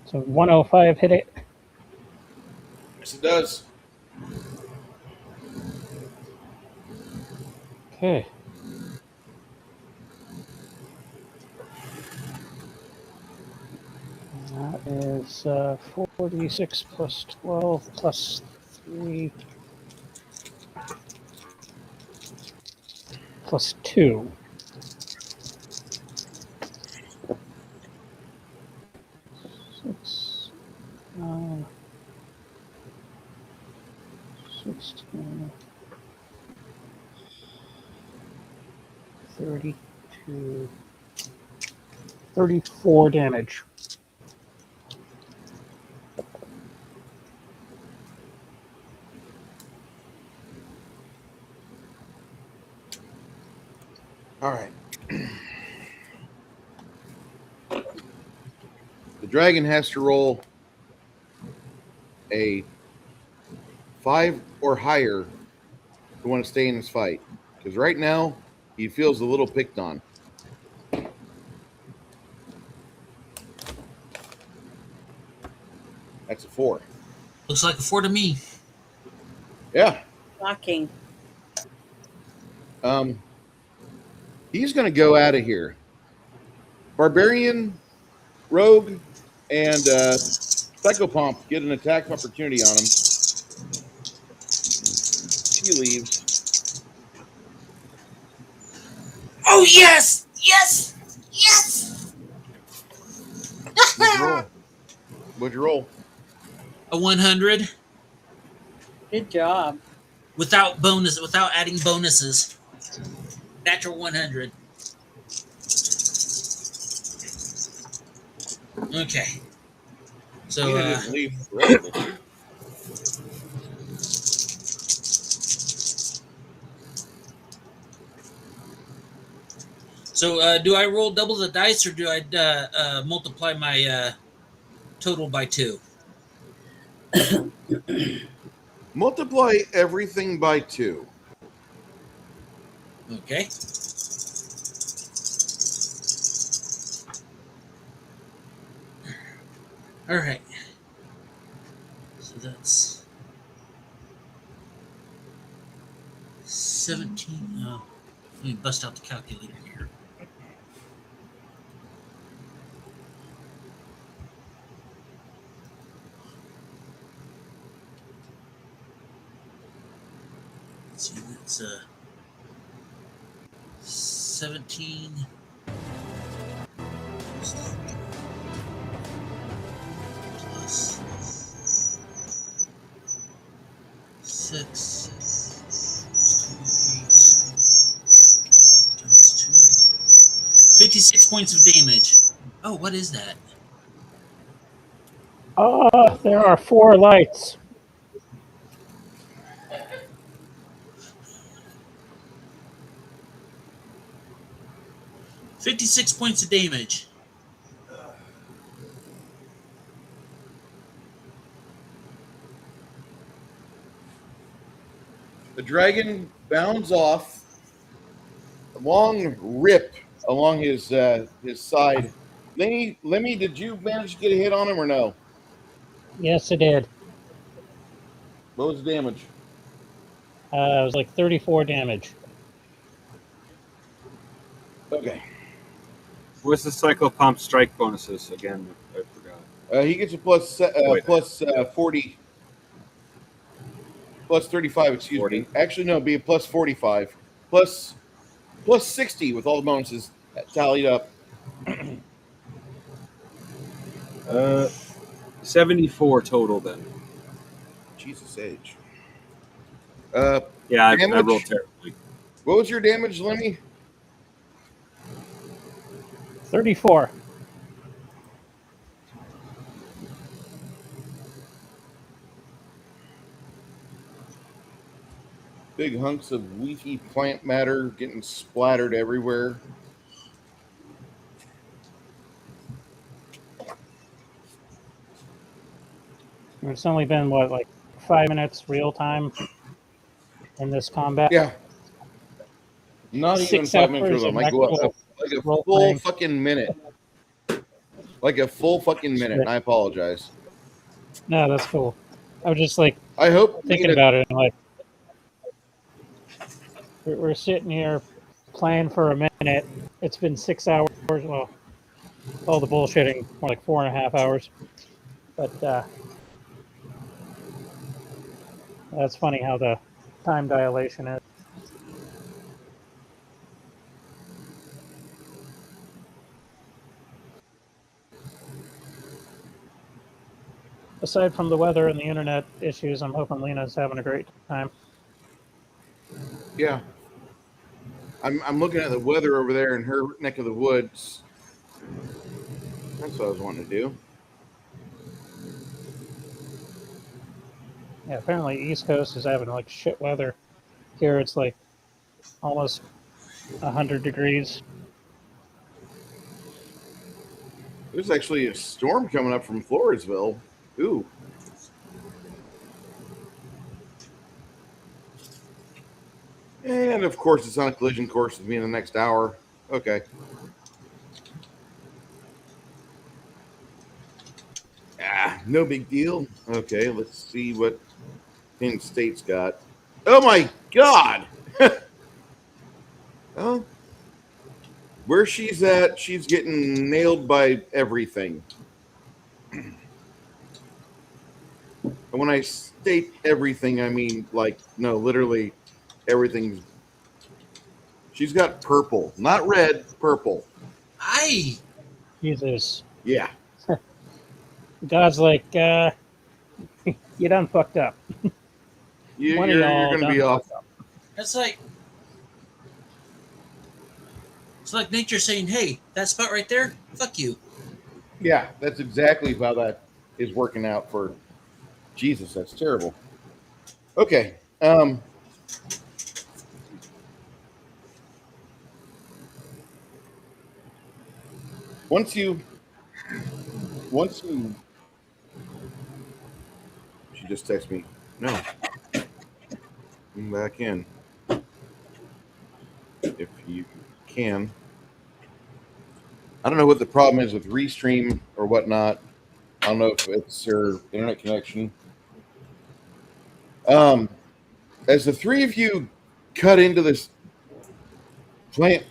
So 105 hit it. Yes, it does. Okay. That is 46 plus 12 plus 3 plus 2. Six, 9, 16, 32, 34 damage. All right. The dragon has to roll a 5 or higher to want to stay in this fight. Because right now, he feels a little picked on. That's a 4. Looks like a 4 to me. Yeah. Shocking. He's going to go out of here. Barbarian, rogue, and psychopomp get an attack opportunity on him. He leaves. Oh, yes! Yes! Yes! What'd you roll? What'd you roll? A 100 Good job. without adding bonuses. Natural 100. Okay. So, He didn't leave the rest of it. do I roll double the dice or do I multiply my total by 2. Multiply everything by 2. Okay. All right. So that's 17. Oh, let me bust out the calculator here. Let's see, that's 17 plus 6 times 2. 56 points of damage. Oh, what is that? There are 4 lights. $56 points of damage. The dragon bounds off. A long rip along his side. Lemmy, did you manage to get a hit on him or no? Yes, it did. What was the damage? It was like 34 damage. Okay. What's the cycle pump strike bonuses again? I forgot. He gets a plus 40, plus 35. Excuse 40. me. Actually, no, it'd be a plus 45, plus 60 with all the bonuses tallied up. 74 total then. Jesus age. Yeah, I Damage? rolled terribly. What was your damage, Lemmy? 34. Big hunks of leafy plant matter getting splattered everywhere. It's only been, what, like 5 minutes real time in this combat? Yeah. Not even 6 5 minutes hours real of time. Like actual a role full playing. fucking minute. Like a full fucking minute. Shit. And I apologize. No, that's cool. I was just like I hope thinking about it, and like we're sitting here playing for a minute. It's been 6 hours. Well, all the bullshitting, more like 4.5 hours. But that's funny how the time dilation is. Aside from the weather and the internet issues, I'm hoping Lena's having a great time. Yeah. I'm looking at the weather over there in her neck of the woods. That's what I was wanting to do. Yeah, apparently East Coast is having like shit weather. Here it's like almost 100 degrees. There's actually a storm coming up from Floresville. Ooh. And of course, it's on a collision course with me in the next hour. Okay. No big deal. Okay, let's see what Penn State's got. Oh my God! Oh, where she's at, she's getting nailed by everything. And when I state everything, I mean like no, literally everything's. She's got purple, not red, purple. Aye. Jesus. Yeah. God's like, you done fucked up. One of You're y'all going to done be off. fucked up. That's like it's like nature saying, "Hey, that spot right there, fuck you." Yeah, that's exactly how that is working out for Jesus. That's terrible. Okay. Once you just text me. No. Come back in. If you can. I don't know what the problem is with Restream or whatnot. I don't know if it's your internet connection. As the three of you cut into this plant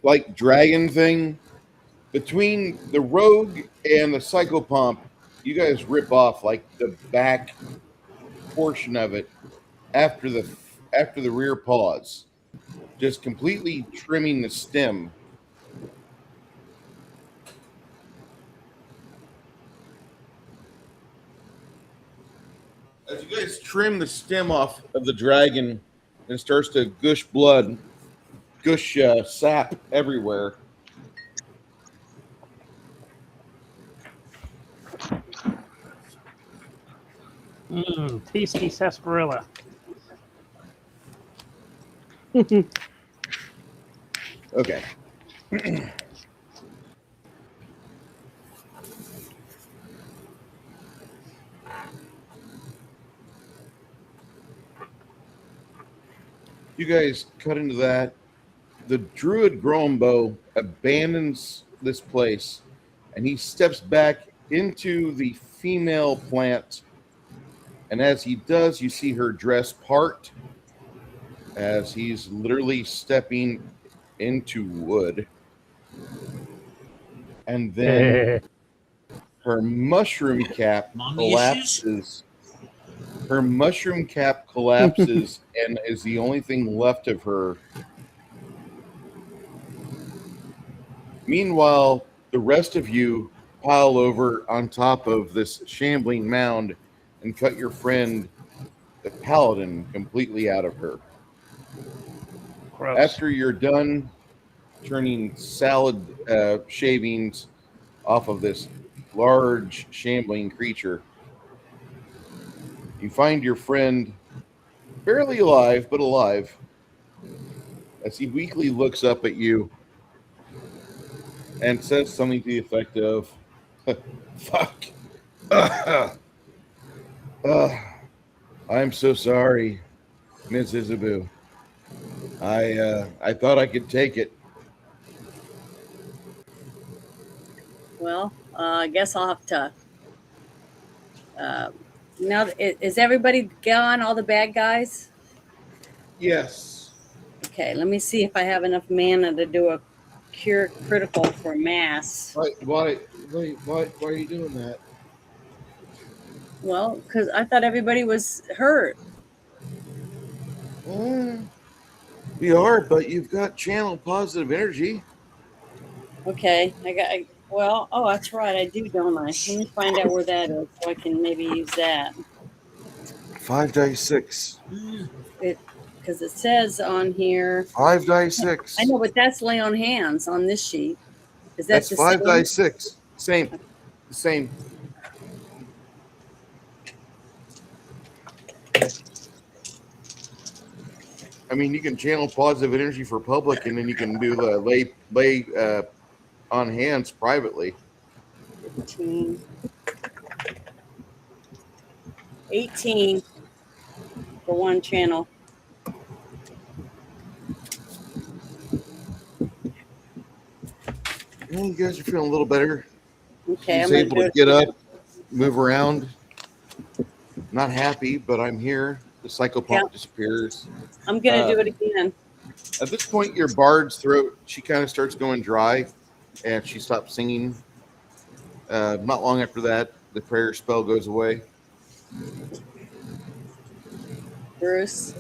like dragon thing, between the rogue and the psychopomp, you guys rip off like the back portion of it after the rear paws, just completely trimming the stem. As you guys trim the stem off of the dragon, and it starts to gush blood, gush sap everywhere. Tasty sarsaparilla. Okay. You guys cut into that. The druid Grombo abandons this place and he steps back into the female plant. And as he does, you see her dress part as he's literally stepping into wood. And then her mushroom cap Mommy issues? collapses. Her mushroom cap collapses and is the only thing left of her. Meanwhile, the rest of you pile over on top of this shambling mound and cut your friend, the paladin, completely out of her. Gross. After you're done turning salad shavings off of this large shambling creature, you find your friend barely alive, but alive, as he weakly looks up at you and says something to the effect of, fuck. I'm so sorry, Miss Isabu. I thought I could take it. Well, I guess I'll have to. Now, is everybody gone? All the bad guys? Yes. Okay, let me see if I have enough mana to do a cure critical for mass. Why are you doing that? Well, because I thought everybody was hurt. We are, but you've got channel positive energy. Okay, oh, that's right, I do, don't I? Let me find out where that is so I can maybe use that. 5 dice 6. Because it says on here. 5 dice 6. I know, but that's lay on hands on this sheet. Is that That's the 5 same? dice 6. Same. The same. I mean, you can channel positive energy for public, and then you can do the lay on hands privately. 15. 18 for one channel. Well, you guys are feeling a little better. Okay, He's I'm able gonna to do get it. up, move around. Not happy, but I'm here. The psychopomp Yeah. disappears. I'm gonna do it again. At this point, your bard's throat, she kind of starts going dry, and she stops singing. Not long after that, the prayer spell goes away. Bruce.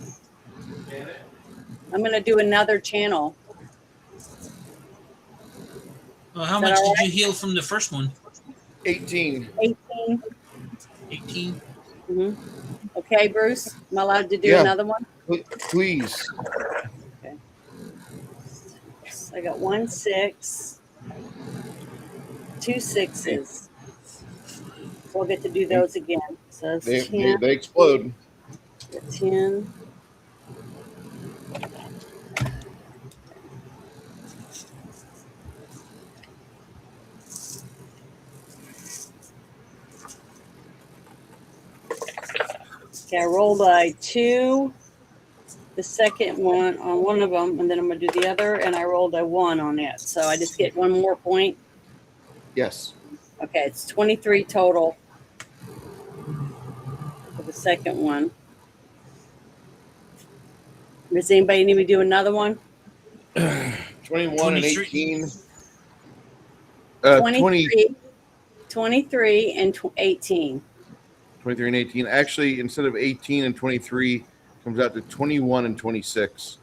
I'm gonna do another channel. Well, how Is that much all did you heal from the first one? 18. 18. 18. Mm-hmm. Okay, Bruce. Am I allowed to do Yeah. another one? Please. Okay. So I got 1 6, 2 6s. So we'll get to do those again. So it's 10. They explode. 10. Okay, I rolled a 2, the second one on one of them, and then I'm going to do the other, and I rolled a 1 on it. So I just get one more point. Yes. Okay, it's 23 total for the second one. Does anybody need me to do another one? 21 and 23. 18. 23, 23 and 18. 23 and 18. Actually, instead of 18 and 23, comes out to 21 and 26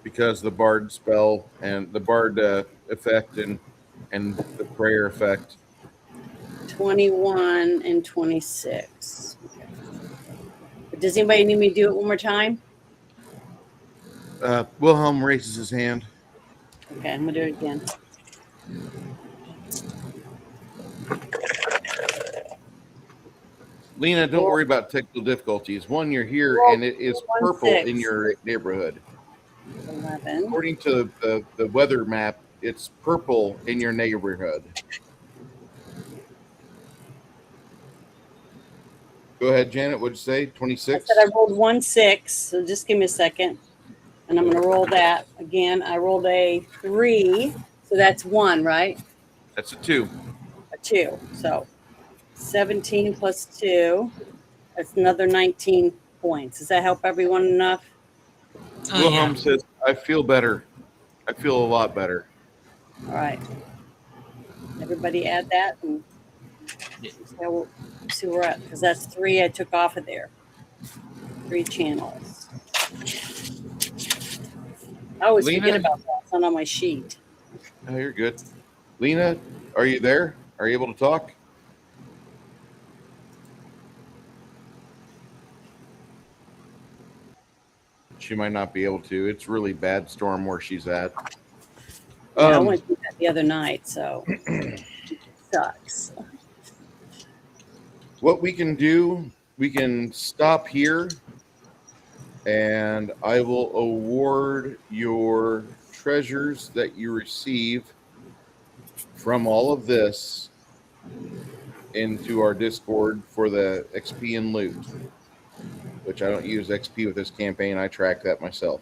because the bard spell and the bard effect and the prayer effect. 21 and 26. Okay. Does anybody need me to do it one more time? Wilhelm raises his hand. Okay, I'm going to do it again. Lena, don't worry about technical difficulties. One, you're here and it is purple in your neighborhood. 11. According to the weather map, it's purple in your neighborhood. Go ahead, Janet. What'd you say? 26? I said I rolled 1 6, so just give me a second. And I'm going to roll that again. I rolled a 3, so that's 1, right? That's a 2. A 2. So 17 plus 2, that's another 19 points. Does that help everyone enough? Oh, Wilhelm yeah. says, I feel better. I feel a lot better. All right. Everybody add that and we'll see where we're at, because that's 3 I took off of there. 3 channels. I always Lena? forget about that. It's not on my sheet. Oh, you're good. Lena, are you there? Are you able to talk? She might not be able to. It's really bad storm where she's at. Yeah, I went through that the other night, so it sucks. What we can do, we can stop here and I will award your treasures that you receive from all of this into our Discord for the XP and loot, which I don't use XP with this campaign. I track that myself.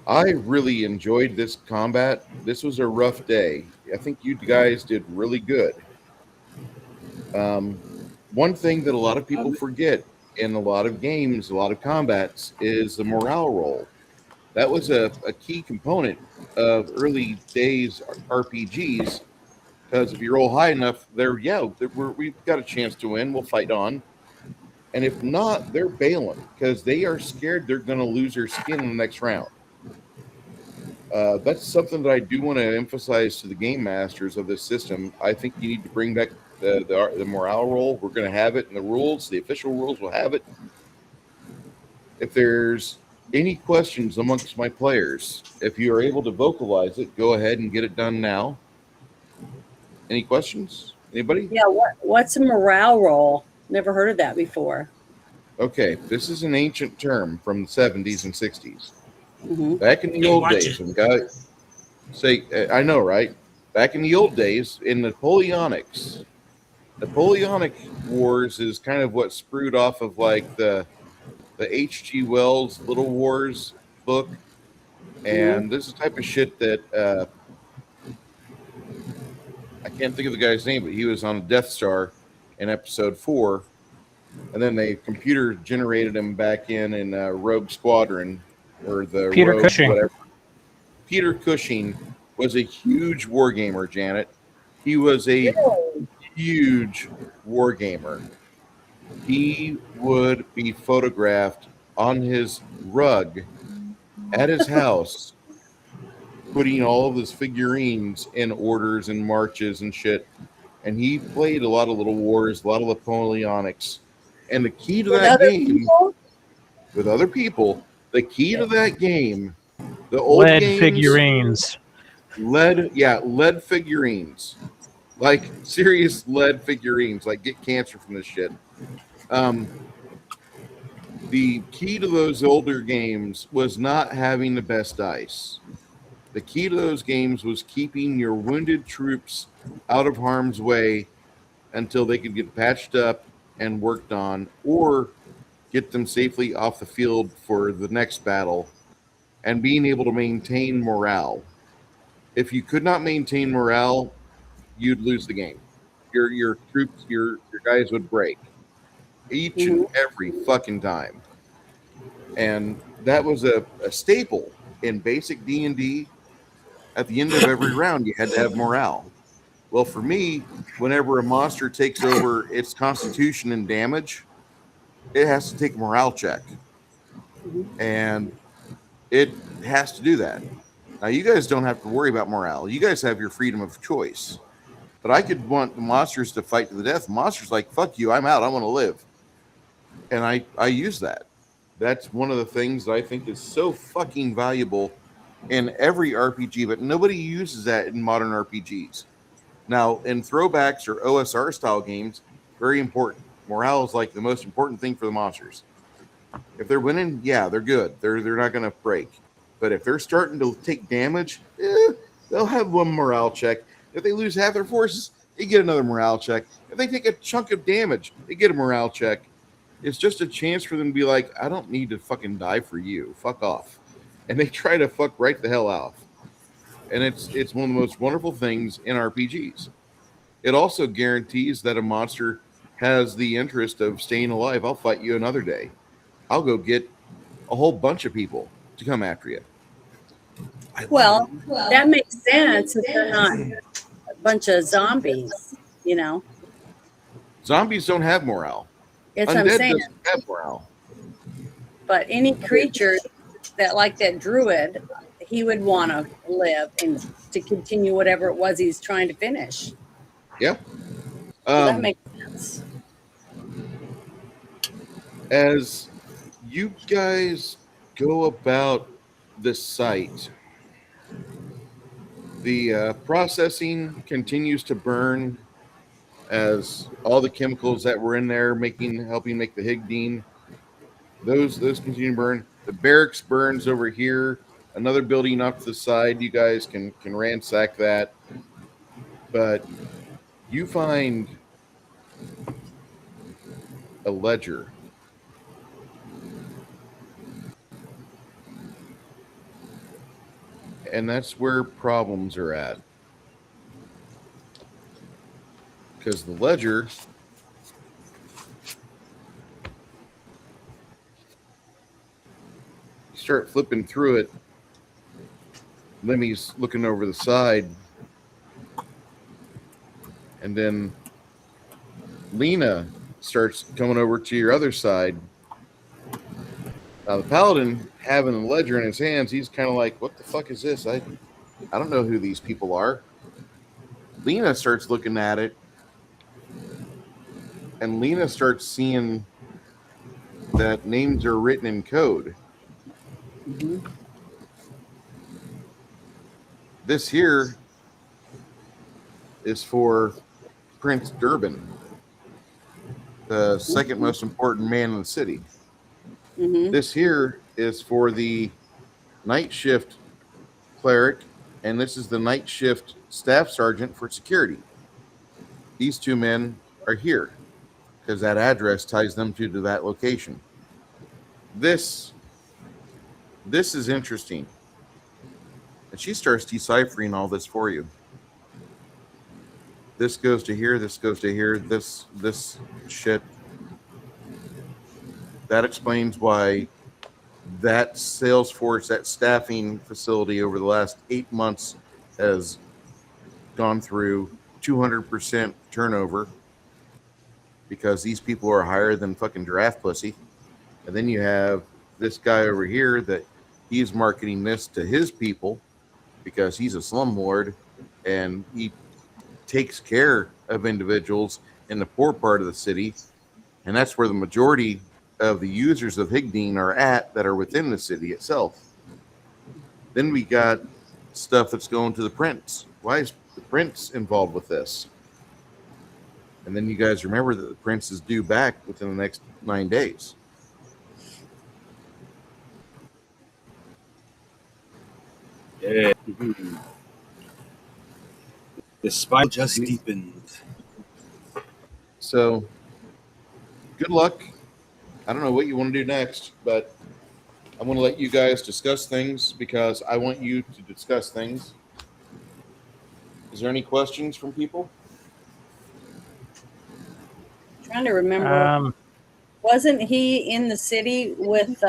I really enjoyed this combat. This was a rough day. I think you guys did really good. One thing that a lot of people forget in a lot of games, a lot of combats, is the morale roll. That was a key component of early days RPGs, because if you roll high enough, we've got a chance to win. We'll fight on. And if not, they're bailing because they are scared they're going to lose their skin in the next round. That's something that I do want to emphasize to the game masters of this system. I think you need to bring back the morale roll. We're going to have it in the rules. The official rules will have it. If there's any questions amongst my players, if you are able to vocalize it, go ahead and get it done now. Any questions? Anybody? Yeah, what's a morale roll? Never heard of that before. Okay, this is an ancient term from the 70s and 60s. Mm-hmm. Back in the Hey, old watch days, it. when guys say, I know, right? Back in the old days, in Napoleonic Wars is kind of what sprued off of like the H.G. Wells Little Wars book. And this is the type of shit that I can't think of the guy's name, but he was on a Death Star in episode 4. And then they computer generated him back in Rogue Squadron, or the Peter Rogue, Cushing. whatever. Peter Cushing was a huge wargamer, Janet. He was a huge wargamer. He would be photographed on his rug at his house, putting all of his figurines in orders and marches and shit. And he played a lot of little wars, a lot of Napoleonics. And the key to that game, with other people, the key to that game, the old Lead games, figurines. lead figurines, like serious lead figurines, like get cancer from this shit. The key to those older games was not having the best dice. The key to those games was keeping your wounded troops out of harm's way until they could get patched up and worked on, or get them safely off the field for the next battle, and being able to maintain morale. If you could not maintain morale, you'd lose the game. Your troops, your guys would break each and Hmm. every fucking time. And that was a staple in basic D&D. At the end of every round, you had to have morale. Well, for me, whenever a monster takes over its constitution and damage, it has to take a morale check, and it has to do that. Now, you guys don't have to worry about morale. You guys have your freedom of choice. But I could want the monsters to fight to the death. Monsters like, fuck you, I'm out, I want to live. And I use that. That's one of the things that I think is so fucking valuable in every RPG, but nobody uses that in modern RPGs. Now, in throwbacks or OSR style games, very important. Morale is like the most important thing for the monsters. If they're winning, yeah, they're good. They're not going to break. But if they're starting to take damage, they'll have one morale check. If they lose half their forces, they get another morale check. If they take a chunk of damage, they get a morale check. It's just a chance for them to be like, I don't need to fucking die for you. Fuck off. And they try to fuck right the hell off. And it's one of the most wonderful things in RPGs. It also guarantees that a monster has the interest of staying alive. I'll fight you another day. I'll go get a whole bunch of people to come after you. Well, that makes sense if they're not a bunch of zombies, you know. Zombies don't have morale. It's what I'm Undead saying. doesn't have morale. But any creature that, like that druid, he would want to live and to continue whatever it was he's trying to finish. Yep. So that makes sense. As you guys go about this site, the processing continues to burn as all the chemicals that were in there helping make the higdine, those continue to burn. The barracks burns over here. Another building off to the side, you guys can ransack that. But you find a ledger. And that's where problems are at. Because the ledger you start flipping through it. Lemmy's looking over the side. And then Lena starts coming over to your other side. Now, the paladin, having a ledger in his hands, he's kind of like, what the fuck is this? I don't know who these people are. Lena starts looking at it, and Lena starts seeing that names are written in code. Mm-hmm. This here is for Prince Durban, the second most important man in the city. Mm-hmm. This here is for the night shift cleric, and this is the night shift staff sergeant for security. These two men are here because that address ties them to that location. This is interesting. And she starts deciphering all this for you. This goes to here, this goes to here, this shit. That explains why that Salesforce, that staffing facility over the last 8 months has gone through 200% turnover, because these people are higher than fucking giraffe pussy. And then you have this guy over here that he's marketing this to his people because he's a slumlord and he takes care of individuals in the poor part of the city. And that's where the majority of the users of Higdine are at, that are within the city itself. Then we got stuff that's going to the prince. Why is the prince involved with this? And then you guys remember that the prince is due back within the next 9 days. Yeah. The spike just deepened. So good luck. I don't know what you want to do next, but I want to let you guys discuss things because I want you to discuss things. Is there any questions from people? Trying to remember. Wasn't he in the city with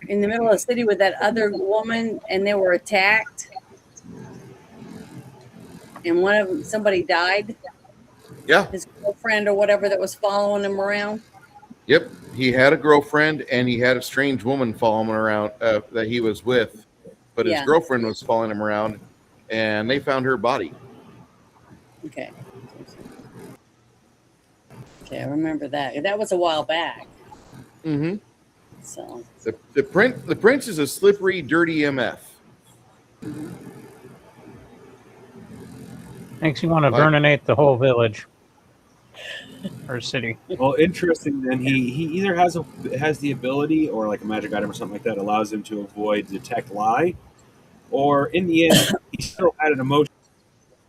in the middle of the city with that other woman, and they were attacked, and one of them, somebody died? Yeah. His girlfriend or whatever that was following him around. Yep. He had a girlfriend and he had a strange woman following him around that he was with, but his Yeah. girlfriend was following him around, and they found her body. Okay. Okay, I remember that. That was a while back. Mm-hmm. So The prince is a slippery, dirty MF. Makes you want to Like- burninate the whole village or city. Well, interesting. Then he either has the ability or like a magic item or something like that allows him to avoid detect lie, or in the end he still had an emotion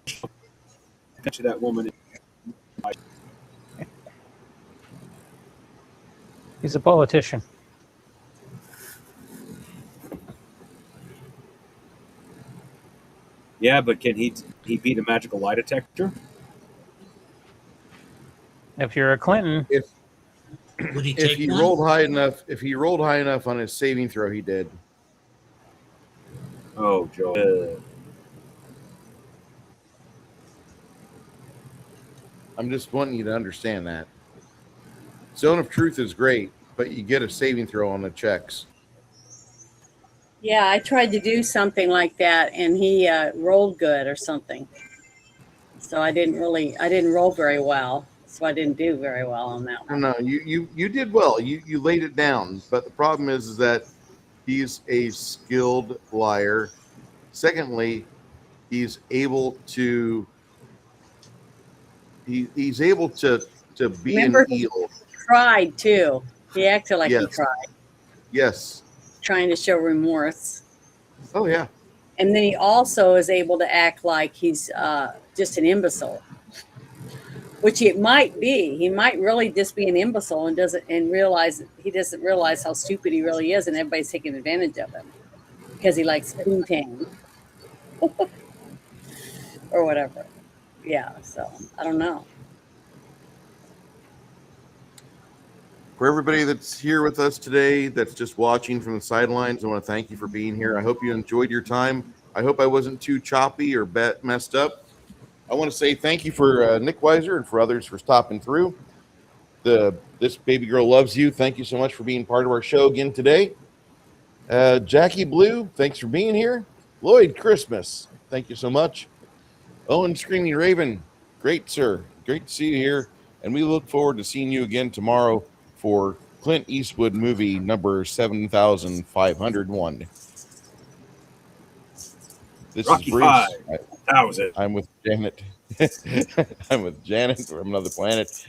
to that woman. He's a politician. Yeah, but can he beat a magical lie detector? If you're a Clinton, Would he If take he one? rolled high enough on his saving throw, he did. Oh, Joe. I'm just wanting you to understand that. Zone of Truth is great, but you get a saving throw on the checks. yeah, I tried to do something like that, and he rolled good or something. So I didn't roll very well. So I didn't do very well on that one. No, you did well. You laid it down, but the problem is that he's a skilled liar. Secondly, he's able to he's able to be Remember, an eel. cried too. He acted like he Yes. cried, Yes. trying to show remorse. Oh yeah. And then he also is able to act like he's just an imbecile, which it might be. He might really just be an imbecile and doesn't realize how stupid he really is, and everybody's taking advantage of him because he likes poontang or whatever. Yeah, so I don't know. For everybody that's here with us today, that's just watching from the sidelines, I want to thank you for being here. I hope you enjoyed your time. I hope I wasn't too choppy or messed up. I want to say thank you for Nick Weiser and for others for stopping through. This baby girl loves you. Thank you so much for being part of our show again today. Jackie Blue, thanks for being here. Lloyd Christmas, thank you so much. Owen Screaming Raven, great sir, great to see you here, and we look forward to seeing you again tomorrow for Clint Eastwood movie number 7501. This Rocky is Bruce. 5000. I'm with Janet. I'm with Janet from another planet.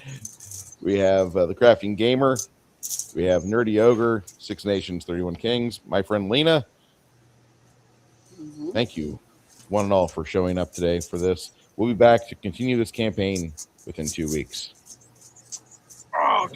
We have the Crafting Gamer. We have Nerdy Ogre, 6 Nations, 31 Kings. My friend Lena. Thank you, one and all, for showing up today for this. We'll be back to continue this campaign within 2 weeks. Oh,